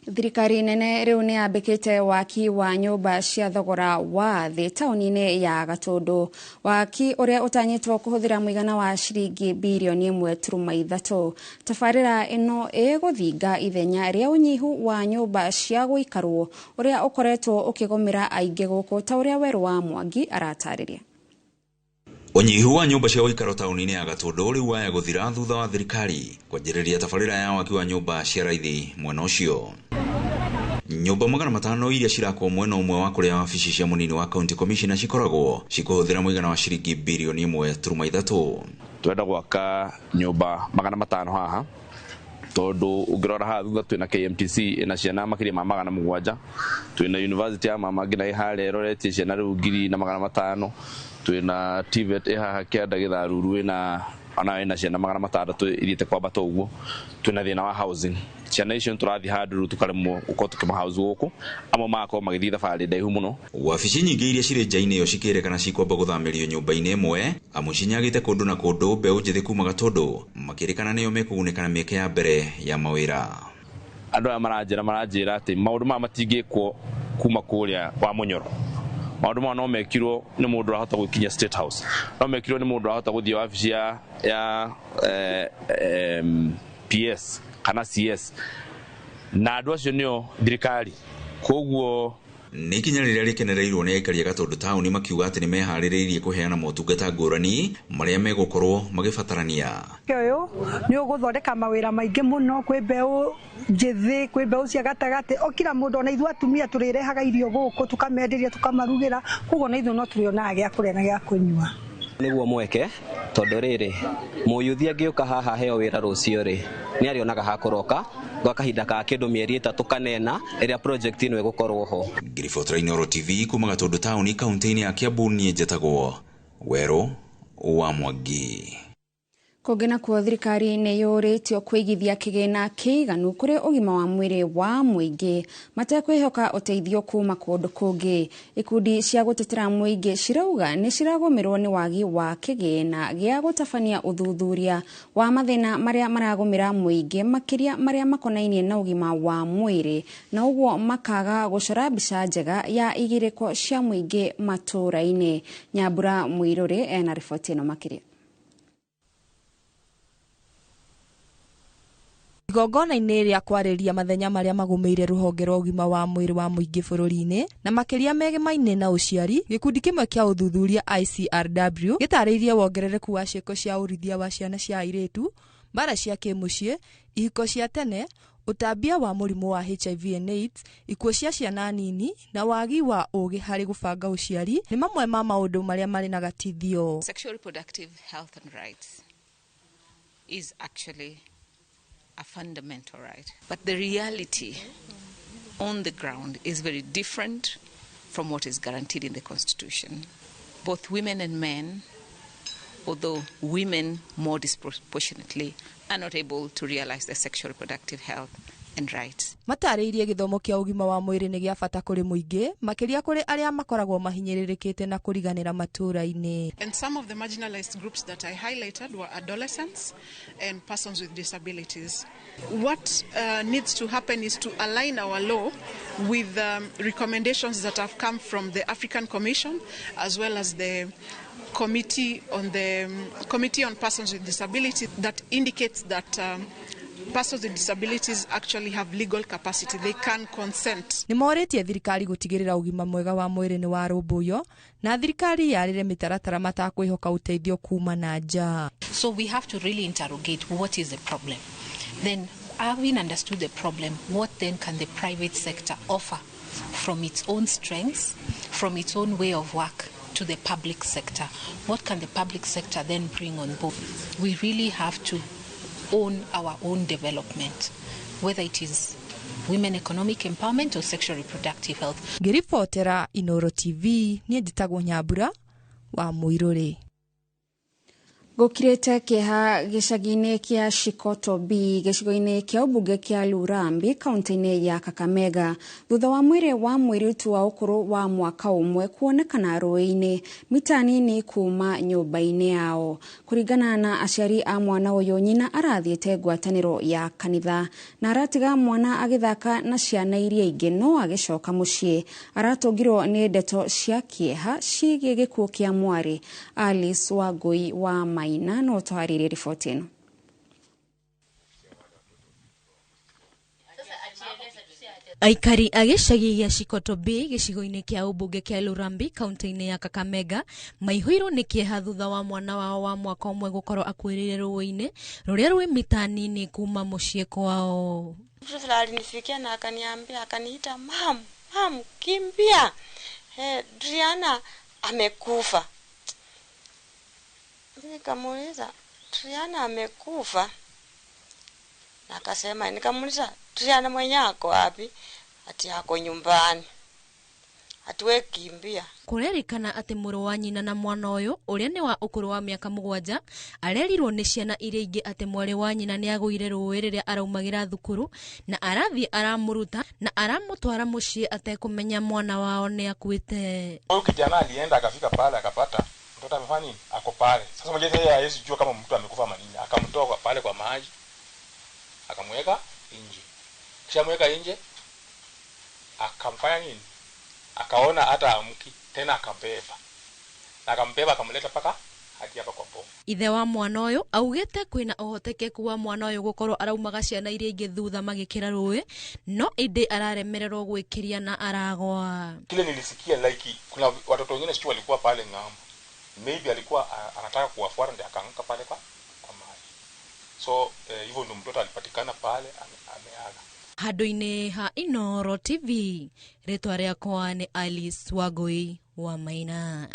Thirikari nene rĩu nĩ yambĩkĩte waki wa nyũmba cia thogora wa thĩ taũni-inĩ ya Gatũndũ. Waki ũrĩa ũtanyĩtwo kũhũthĩra mũigana wa ciringi bilioni 1.3. Tabarĩra ĩno ĩgũthinga ithenya rĩa ũnyihu wa nyũmba cia gũikarwo ũrĩa ũkoretwo ũkĩgũmĩra aingĩ gũkũ ta ũrĩa Werũ wa Mwangi aratarĩria. Ũnyihu wa nyũmba cia gũikaro taũni-inĩ ya Gatũndũ rĩu waya gũthira thutha wa thirikari kwanjĩrĩria tabarĩra ya waki wa nyũmba cia raithi mwena ũcio. Nyũmba 500 iria cirakwo mwena ũmwe wa kũrĩa wabici cia mũnini wa county commissioner cikoragwo cikũhũthĩra mũigana wa ciringi bilioni 1.3. Twenda gwaka nyũmba 500 haha tondu ungirora haha thutha twina KMTC ina ciana makiria ma 700, twina university ya mama ngina ihare Eroreti ciana riu 500, twina TVET haha Kianda Githaruru ina ona ina ciana 600 iriite kwambata uguo. Twina thina wa housing, ciana icio turathi handuru tukaremwo uko tukimahouse guku amo mako magithii thabarĩ ndaihu muno. Wabici nyingĩ iria cirĩ nja-inĩ ĩyo cikĩrĩkana cikwamba gũthamĩrio nyũmba-inĩ ĩmwe, amu cinyagĩte kũndũ na kũndũ mbeũ njĩthĩ kuma Gatũndũ makĩrĩkana nĩyo mekũgunĩka na mĩeke ya mbere ya mawĩra. Andũ aya maranjĩra atĩ maũndũ maya matingĩkwo kuma kũrĩa wa Mũnyoro. Maũndũ maya no mekirwo nĩ mũndũ ũrahota gũkinya State House, no mekirwo nĩ mũndũ ũrahota gũthiĩ wabici ya PS kana CS, na andũ acio nĩo thirikari. Koguo nĩ ikinya rĩrĩa rĩkenereirwo nĩ aikari a Gatũndũ taũni makiuga atĩ nĩ meharĩrĩirie kũheana motungata ngũrani marĩa megũkorwo magĩbatarania. Ũyũ nĩ ũgũthondeka mawĩra maingĩ mũno kwĩ mbeũ njĩthĩ, kwĩ mbeũ cia gatagatĩ, o kila mũndũ, ona ithuĩ atumia tũrĩrehaga irio gũkũ tukamenderia tukamarugĩra, koguo na ithuĩ no tũrĩonaga gĩa kũrĩa na gĩa kũnyua. Nĩguo mweke tondũ rĩrĩ mũyuthi angĩũka haha heo wĩra rũcio rĩ nĩ arĩonaga ha kũroka gwa kahinda ka kĩndũ mĩeri 3 kanena ĩrĩa project ĩno ĩgũkorwo ho. Ngĩribotera Inooro TV kuma Gatũndũ taũni kaunti-inĩ ya Kiambu, niĩ njĩtagwo Werũ wa Mwangi. Kũngĩna kuo thirikari nĩ yũrĩtio kũigithia kĩgĩna kĩiganu kũrĩ ũgima wa mwĩrĩ wa mũingĩ matekwĩhoka ũteithio kuma kũndũ kũngĩ. Ikundi cia gũtetera mũingĩ cirauga nĩ ciragũmĩrwo nĩ wagi wa kĩgĩna gĩa gũtabania ũthuthuria wa mathĩna marĩa maragũmĩra mũingĩ makĩria marĩa makonainie na ũgima wa mwĩrĩ, na ũguo makaga gũcora mbica njega ya igĩrĩko cia mũingĩ matũra-inĩ. Nyambura Mũirũrĩ ena riboti ĩno makĩria. Igongona-inĩ rĩa kwarĩria mathenya marĩa magũmĩire rũhonge rwa ũgima wa mwĩrĩ wa mũingĩ bũrũri-inĩ na makĩria megemaine na ũciari, gĩkundi kĩmwe kĩa ũthuthuria ICRW gĩtarĩirie wongerereku wa ciĩko cia ũrithia wa ciana cia airĩtu, mbara cia kĩmũciĩ, ihiko cia tene, ũtambia wa mũrimũ wa HIV and AIDS, ikuũ cia ciana nini na wagi wa ũgĩ harĩ gũbanga ũciari nĩ mamwe ma maũndũ marĩa marĩ na gatithio. Sexual reproductive health and rights is actually a fundamental right. But the reality on the ground is very different from what is guaranteed in the Constitution. Both women and men, although women more disproportionately, are not able to realize their sexual reproductive health and rights. Matarĩirie gĩthomo kĩa ũgima wa mwĩrĩ nĩ gĩa bata kũrĩ mũingĩ, makĩria kũrĩ arĩa makoragwo mahinyĩrĩrĩkĩte na kũriganĩra matũũra-inĩ. And some of the marginalized groups that I highlighted were adolescents and persons with disabilities. What needs to happen is to align our law with recommendations that have come from the African Commission as well as the Committee on Persons with Disabilities that indicates that persons with disabilities actually have legal capacity. They can consent. Nĩ morĩtie thirikari gũtigĩrĩra ũgima mwega wa mwĩrĩ nĩ warũmbũiyo na thirikari yarĩre mĩtaratara matakwĩhoka ũteithio kuma na nja. So we have to really interrogate what is the problem. Then having understood the problem, what then can the private sector offer from its own strengths, from its own way of work to the public sector? What can the public sector then bring on board? We really have to own our own development, whether it is women economic empowerment or sexual reproductive health. Ngĩribotera Inooro TV, niĩ njĩtagwo Nyambura wa Mũirũrĩ. Gũkirĩte kĩeha gĩcagi-inĩ kĩa Shikoto B gĩcigo-inĩ kĩa ũmbunge kĩa Lurambi kaunti-inĩ ya Kakamega thutha wa mwĩrĩ wa mũirĩtu wa ũkũrũ wa mwaka ũmwe kuonekana rũĩ-inĩ mita nini kuma nyũmba-inĩ yao. Kũringana na aciari a mwana ũyũ, nyina arathiĩte ngwatanĩro ya kanitha na aratiga mwana agĩthaka na ciana iria ingĩ no agĩcoka mũciĩ. Aratũngirwo nĩ ndeto cia kĩeha ciĩgiĩ gĩkuũ kĩa mwarĩ. Alice Wangui wa Maina no twarĩrie riboti ĩno. Aikari a gĩcagi gĩa Shikoto B gĩcigo-inĩ kĩa ũmbunge kĩa Lurambi kaunti-inĩ ya Kakamega maihũirwo nĩ kĩeha thutha wa mwana wao wa mwaka ũmwe gũkorwo akuĩrĩire rũĩ-inĩ rũrĩa rwĩ mita nini kuma mũciĩ kwao. Mtoto alinifikia na akaniambia, akaniita, mam, kimbia, Triana amekufa. Nikamuuliza, Triana amekufa? Na akasema, nikamuuliza, Triana mwenye ako wapi? Ati ako nyumbani. Atuwe kimbia. Kũrerĩkana atĩ mũrũ wa nyina na mwana ũyũ ũrĩa nĩ wa ũkũrũ wa mĩaka 7 arerirwo nĩ ciana iria ingĩ atĩ mwarĩ wa nyina nĩ agũire rũĩ rĩrĩa araumagĩra thukuru na arathiĩ aramũruta na aramũtwara mũciĩ atekũmenya mwana wao nĩ akuĩte. Huyu kijana alienda akafika pale akapata mtoto amefanya nini? Ako pale. Sasa mmoja yeye hawezi jua kama mtu amekufa manini. Akamtoa pale kwa maji. Akamweka nje. Kisha mweka nje. Akamfanya nini? Akaona hata amki tena akambeba. Na akambeba akamleta paka hadi hapa kwa bomu. Ithe wa mwana ũyũ augĩte kwĩna ũhotekeku wa mwana ũyũ gũkorwo araumaga ciana iria ingĩ thutha magĩkĩra rũĩ no ĩndĩ araremererwo gwĩkĩria na aragwa. Kile nilisikia like kuna watoto wengine sio walikuwa pale ng'ambo. Maybe alikuwa anataka kuwafuata ndio akaanguka pale kwa maji. So hivyo ndio mtoto alipatikana pale ameaga. Handũ-inĩ ha Inooro TV, rĩtwa rĩakwa nĩ Alice Wangui wa Maina.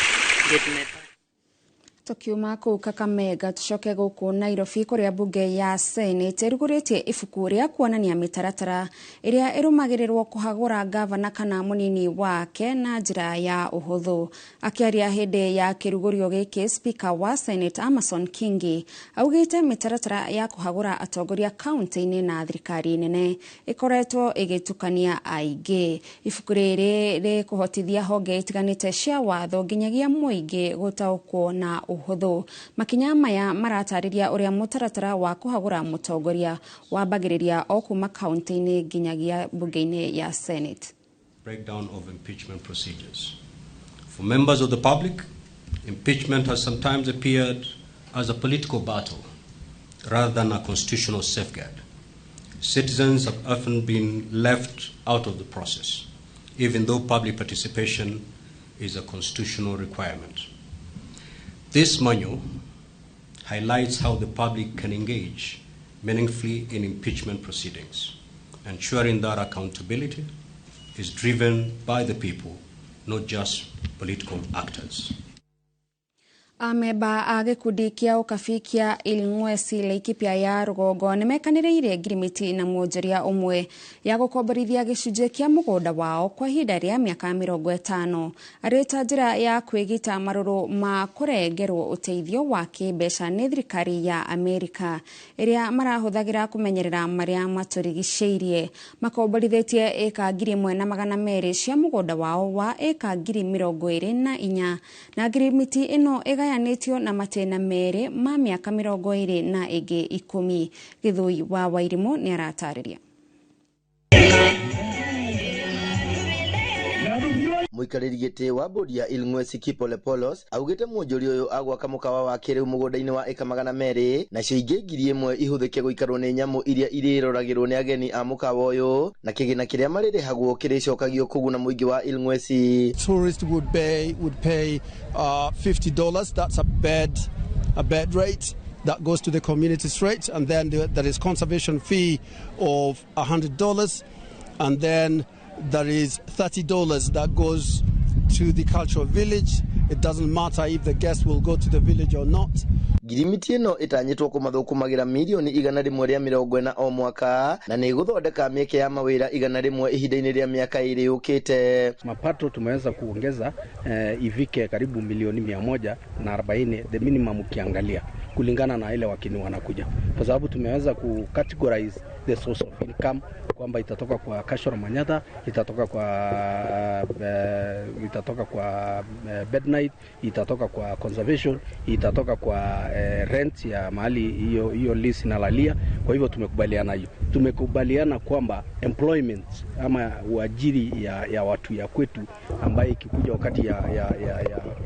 Tukiuma kũu Kakamega tucoke gũkũ Nairobi kũrĩa mbunge ya Senate ĩrugũrĩtie ibuku rĩa kuonania mĩtaratara ĩrĩa ĩrũmagĩrĩrwo kũhagũra gavana kana mũnini wake na njĩra ya ũhũthũ. Akĩaria hĩndĩ ya kĩrugũrio gĩkĩ, Speaker wa Senate Amason Kingi augĩte mĩtaratara ya kũhagũra atongoria kaunti-inĩ na thirikari nene ĩkoretwo ĩgĩtukania aingĩ. Ibuku rĩrĩ rĩkũhotithia honge itiganĩte cia watho nginyagia mũingĩ gũtaũkwo na ũhũthũ. Makinya maya maratarĩria ũrĩa mũtaratara wa kũhagũra mũtongoria wambagĩrĩria o kuma kaunti-inĩ nginyagia mbunge-inĩ ya Senate. Breakdown of impeachment procedures. For members of the public, impeachment has sometimes appeared as a political battle rather than a constitutional safeguard. Citizens have often been left out of the process, even though public participation is a constitutional requirement. This manual highlights how the public can engage meaningfully in impeachment proceedings, ensuring that accountability is driven by the people, not just political actors. Ameba a gikundi kia ukafikia Ilng'wesi Laikipia ya Rugongo nimekanĩrĩire ngirimiti na mwonjoria umwe ya gukomborithia gĩcunjĩ kia mũgũnda wao kwa ihinda rĩa mĩaka 50 arĩ ta njĩra ya kwĩgita marũrũ ma kũrengerwo ũteithio wa kĩmbeca nĩ thirikari ya Amerika ĩrĩa marahũthagĩra kũmenyerera marĩa matũrigicĩirie. Makomborithĩtie ĩka 1,200 cia mũgũnda wao wa ĩka 24,000 na ngirimiti ĩno gayanĩtio na matena merĩ ma mĩaka 20 na ĩngĩ 10. Gĩthũi wa Wairimũ nĩ aratarĩria. Muikarĩri gĩtĩ wa bodi ya Ilng'wesi Kipole Polos augĩte mwonjoria ũyũ agwaka mũkawa wa kĩrĩu mũgũnda-inĩ wa ĩka 200 na cio ingĩ 1,000 ihũthĩke gũikarwo nĩ nyamũ iria irĩroragĩrwo nĩ ageni a mũkawa ũyũ na kĩgĩna kĩrĩa marĩrĩhagwo kĩrĩcokagio kũguna mũingĩ wa Ilng'wesi. Tourists would pay $50. That's a bed rate that goes to the community straight, and then there is conservation fee of $100, and then there is $30 that goes to the cultural village. It doesn't matter if the guest will go to the village or not. Ngirimiti ĩno ĩtanyĩtwo kũmathũkũmagĩra milioni 140 o mwaka na nĩ gũthondeka mĩeke ya mawĩra 100 ihinda-inĩ rĩa mĩaka 2 yũkĩte. Mapato tumeweza kuongeza ifike karibu milioni 140 the minimum ukiangalia kulingana na ile wakini wanakuja, kwa sababu tumeweza kucategorize the source of income kwamba itatoka kwa Kashoro Manyata, itatoka kwa bed night, itatoka kwa conservation, itatoka kwa rent ya mahali hiyo lease inalalia. Kwa hivyo tumekubaliana kwamba employment ama uajiri ya watu ya kwetu ambaye ikikuja wakati ya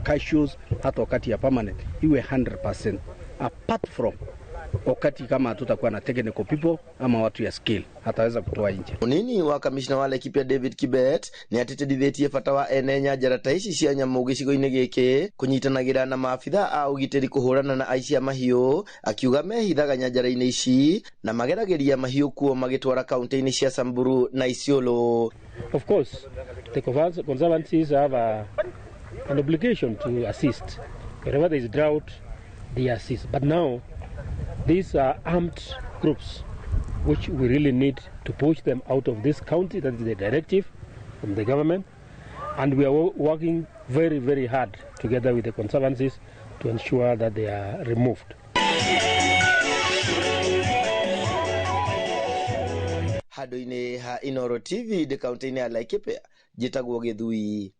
casuals hata wakati ya permanent iwe 100% apart from wakati kama tutakuwa na technical people ama watu ya skill hataweza kutoa nje. Munini wa kamishna wa Laikipia David Kibet ni atitithĩtie bata wa ene nyanjara ta ici cia nyamũ gĩcigo-inĩ gĩkĩ kũnyitanagĩra na maabitha a ũgitĩri kũhũrana na aici a mahiũ, akiuga mehithaga nyanjara-inĩ ici na mageragĩria mahiũ kuo magĩtwara kaunti-inĩ cia Samburu na Isiolo. Of course, the conservancies have an obligation to assist wherever there is drought. They assist, but now these are armed groups which we really need to push them out of this county. That is the directive from the government, and we are working very, very hard together with the conservancies to ensure that they are removed. Handũ-inĩ ha Inooro TV de kaunti-inĩ ya Laikipia, njĩtagwo Gĩthui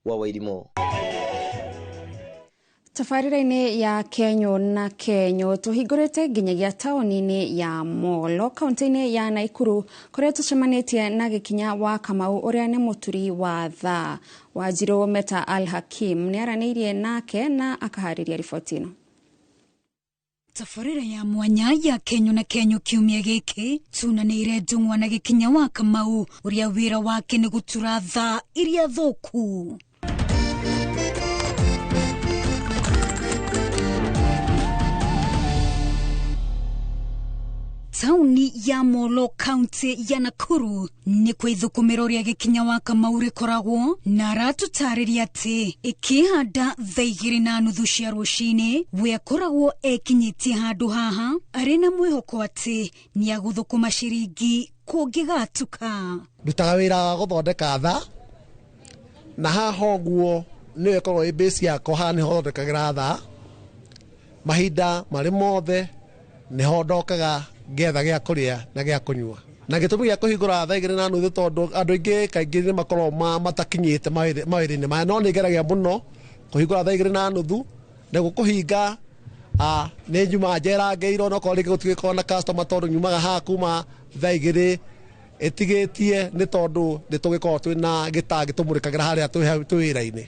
wa Wairimũ. Tabarĩra-inĩ ya Kenyo na Kenyo tuhingũrĩte nginyagia taũni-inĩ ya Molo kaunti-inĩ ya Naikuru kũrĩa tũcemanĩtie na Gĩkinya wa Kamau ũrĩa nĩ mũturi wa thaa. Wanjirũ Meta Al-Hakim nĩ aranĩirie nake na akaharĩria riboti ĩno. Tabarĩra ya mwanya ya Kenyo na Kenyo kiumia gĩkĩ tunanĩire ndung'wa na Gĩkinya wa Kamau ũrĩa wĩra wake nĩ gũtura thaa iria thũku. Tauni ya Molo County ya Nakuru ni kwa ithukumiro ria Gĩkinya wa Kamau rĩkoragwo na aratũtarĩria atĩ ĩkĩhanda thaa 2:30 cia rũcinĩ we akoragwo ekinyĩtie handũ haha arĩ na mwĩhoko atĩ nĩ agũthũkũma ciringi kũngĩgatuka. Ndutaga wĩra wa gũthondeka thaa na haha ũguo nĩ ĩkoragwo ĩ base yakwa haha nĩho thondekagĩra thaa mahinda marĩ mothe nĩho ndokaga getha gĩa kũrĩa na gĩa kũnyua. Na gĩtũmi gĩa kũhingũra thaa 2:30 tondũ andũ aingĩ kaingĩ nĩ makoragwo matakinyĩte mawĩra-inĩ maya, no nĩ ngeragia mũno kũhingũra thaa 2:30 na gũkũhinga nĩ njuma njerangeirwo no korwo rĩngĩ gũtigĩkorwo na customer tondũ nyumaga haha kuma thaa 2 ĩtigĩtie nĩ tondũ nĩ tũgĩkorwo twĩna gĩtangĩ tũmũrĩkagĩra harĩa twĩ wĩra-inĩ.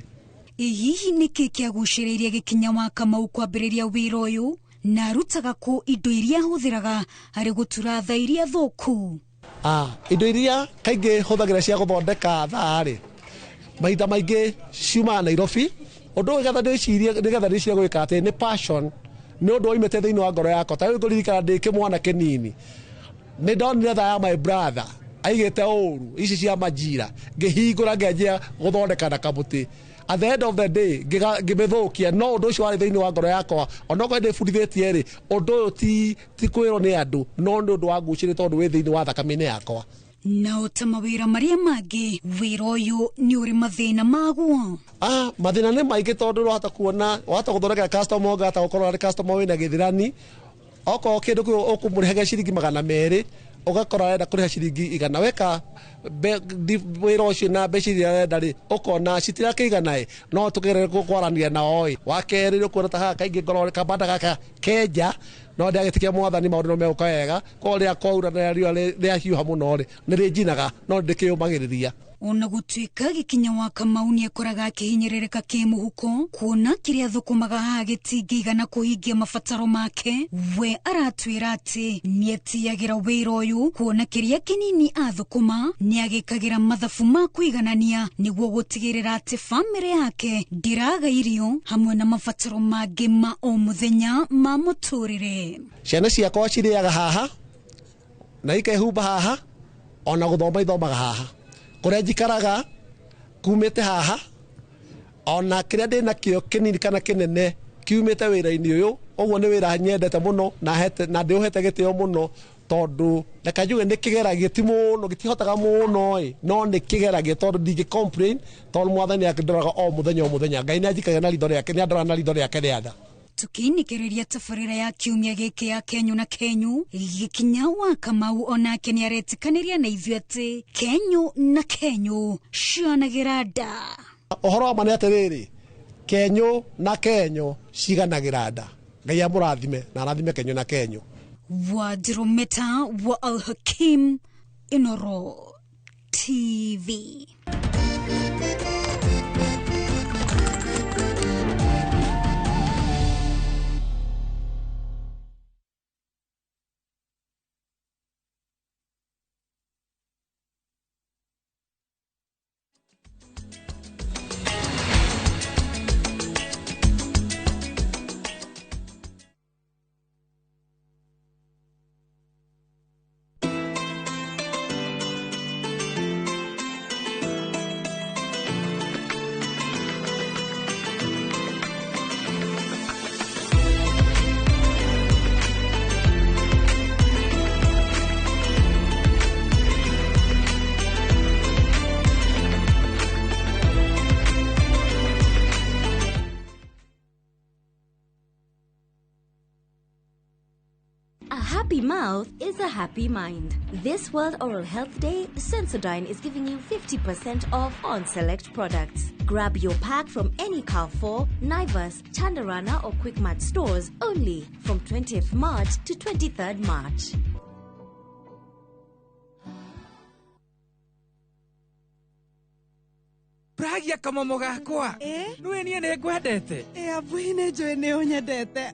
Hihi nĩkĩ kĩagucĩrĩirie Gĩkinya wa Kamau kwambĩrĩria wĩra ũyũ na arutaga ku indo iria hũthĩraga harĩ gũtura thaa iria thũku? Indo iria kaingĩ hũthagĩra cia gũthondeka thaa rĩ mahinda maingĩ ciumaga Nairobi. Ũndũ nĩgetha ndĩcirie gwĩka atĩ nĩ passion, nĩ ũndũ woimĩte thĩinĩ wa ngoro yakwa. Ta rĩu ngũririkana ndĩ kĩmwana kĩnini nĩ ndonire thaa ya my brother aigĩte ũru ici cia Majira, ngĩhingũra ngĩanjia gũthondeka na kamũtĩ at the end of the day ngimethũkia no ũndũ ũcio warĩ thĩinĩ wa ngoro yakwa onokorwo ndĩbundithĩtie rĩ ũndũ ũyũ ti kwĩrwo nĩ andũ no nĩ ũndũ wa ngucĩrĩ tondũ wĩ thĩinĩ wa thakame-inĩ yakwa. Nao ta mawĩra marĩa mangĩ wĩra ũyũ nĩ ũrĩ mathĩna maguo. Mathĩna nĩ maingĩ tondũ wahota kuona wahota gũthondekera customer ũngĩhota gũkorwo arĩ customer wĩna gĩthirani okorwo kĩndũ kĩu ũkũmũrĩhaga ciringi 200 ũgakora arenda kũrĩha ciringi 100 weka wĩra ũcio na mbeca iria arenda rĩ ũkona citirakĩigana no tũgerere kwaranĩria nao wakerĩ nĩ kuona ta haha kaingĩ ngoro kabanda gaka kenja no ndagĩtikia mwathani maũndũ no megũka wega ko rĩa kwaura na rĩa hiũha mũno rĩ nĩ rĩnjinaga no ndĩkĩyũmagĩrĩria. Ona gũtuĩka Gĩkinya wa Kamau nĩ ekoraga akĩhinyĩrĩrĩka kĩmũhuko kuona kĩrĩa thũkũmaga haha gĩtingĩigana kũhingia mabataro make, we aratwĩra atĩ nĩ etiagĩra wĩra ũyũ kuona kĩrĩa kĩnini athũkũma nĩ agĩkagĩra mathabu ma kũiganania nĩguo gũtigĩrĩra atĩ bamĩrĩ yake ndĩraga irio hamwe na mabataro mangĩ ma o mũthenya ma mũtũrĩre. Ciana ciakwa cirĩaga haha na ikehumba haha ona gũthoma ithomaga haha kũrĩa njikaraga kumĩte haha ona kĩrĩa ndĩna kĩo kĩnini kana kĩnene kiumĩte wĩra-inĩ ũyũ ũguo nĩ wĩra nyendete mũno na ndĩũhete gĩtĩo mũno tondũ reke njuge nĩ kĩgeragia ti mũno gĩtihotaga mũno no nĩ kĩgeragia tondũ ndingĩ complain tondũ mwathani akĩndoraga o mũthenya Ngai nĩ anjikagia na ritho rĩake nĩ andora na ritho rĩake rĩatha. Tukiinĩkĩrĩria tabarĩra ya kiumia gĩkĩ ya Kenyu na Kenyu, Gĩkinya wa Kamau onake nĩ aretikanĩria na ithuĩ atĩ Kenyu na Kenyu ciganagĩra nda. Ũhoro wa ma nĩ atĩrĩrĩ, Kenyu na Kenyu ciganagĩra nda. Ngai amũrathime na arathime Kenyu na Kenyu. Wanjirũmĩta wa Al-Hakim, Inooro TV. A happy mouth is a happy mind. This World Oral Health Day, Sensodyne is giving you 50% off on select products. Grab your pack from any Carrefour, Naivas, Chandarana or Quickmart stores only from 20th March to 23rd March. Pragia kamomo gakwa nwe nie ne gwendete abuine njwe ne onyendete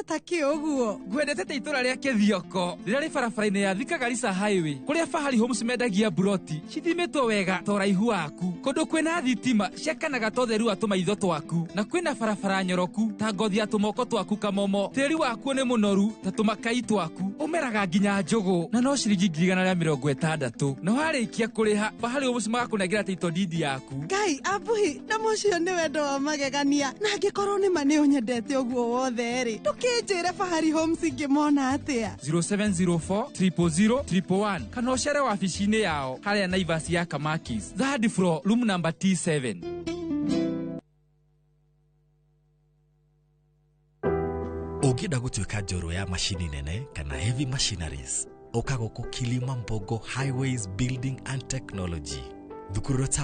ta kĩũguo gwendete ta itura rĩa Kĩthioko rĩrĩa rĩ barabara-inĩ ya Thika Garissa Highway kũrĩa Fahari Homes mendagia buroti cithimetwo wega ta ũraihu waku kũndũ kwĩna thitima ciakanaga ta ũtheru wa tũmaitho twaku na kwĩna barabara nyoroku ta ngothi ya tũmoko twaku kamomo tĩri waku nĩ mũnoru ta tũmakai twaku ũmeraga nginya njũgũ na no ciringi 160 na warĩkia kũrĩha Fahari Homes magakũnengera title deed yaku. Ngai abuhi na mũcio nĩ wendo wa magegania na angĩkorwo nĩ ma nĩ ũnyendete ũguo wothe rĩ ndũkĩnjĩre Fahari Homes ingĩmona atĩa 0704 000 111 kana ũcere wabici-inĩ yao harĩa Naivas ya Kamakis third floor room number T7. Ũngĩenda gũtuĩka njorua ya machini nene kana heavy machineries ũka gũkũ Kilima Mbogo Highways Building and Technology thukuru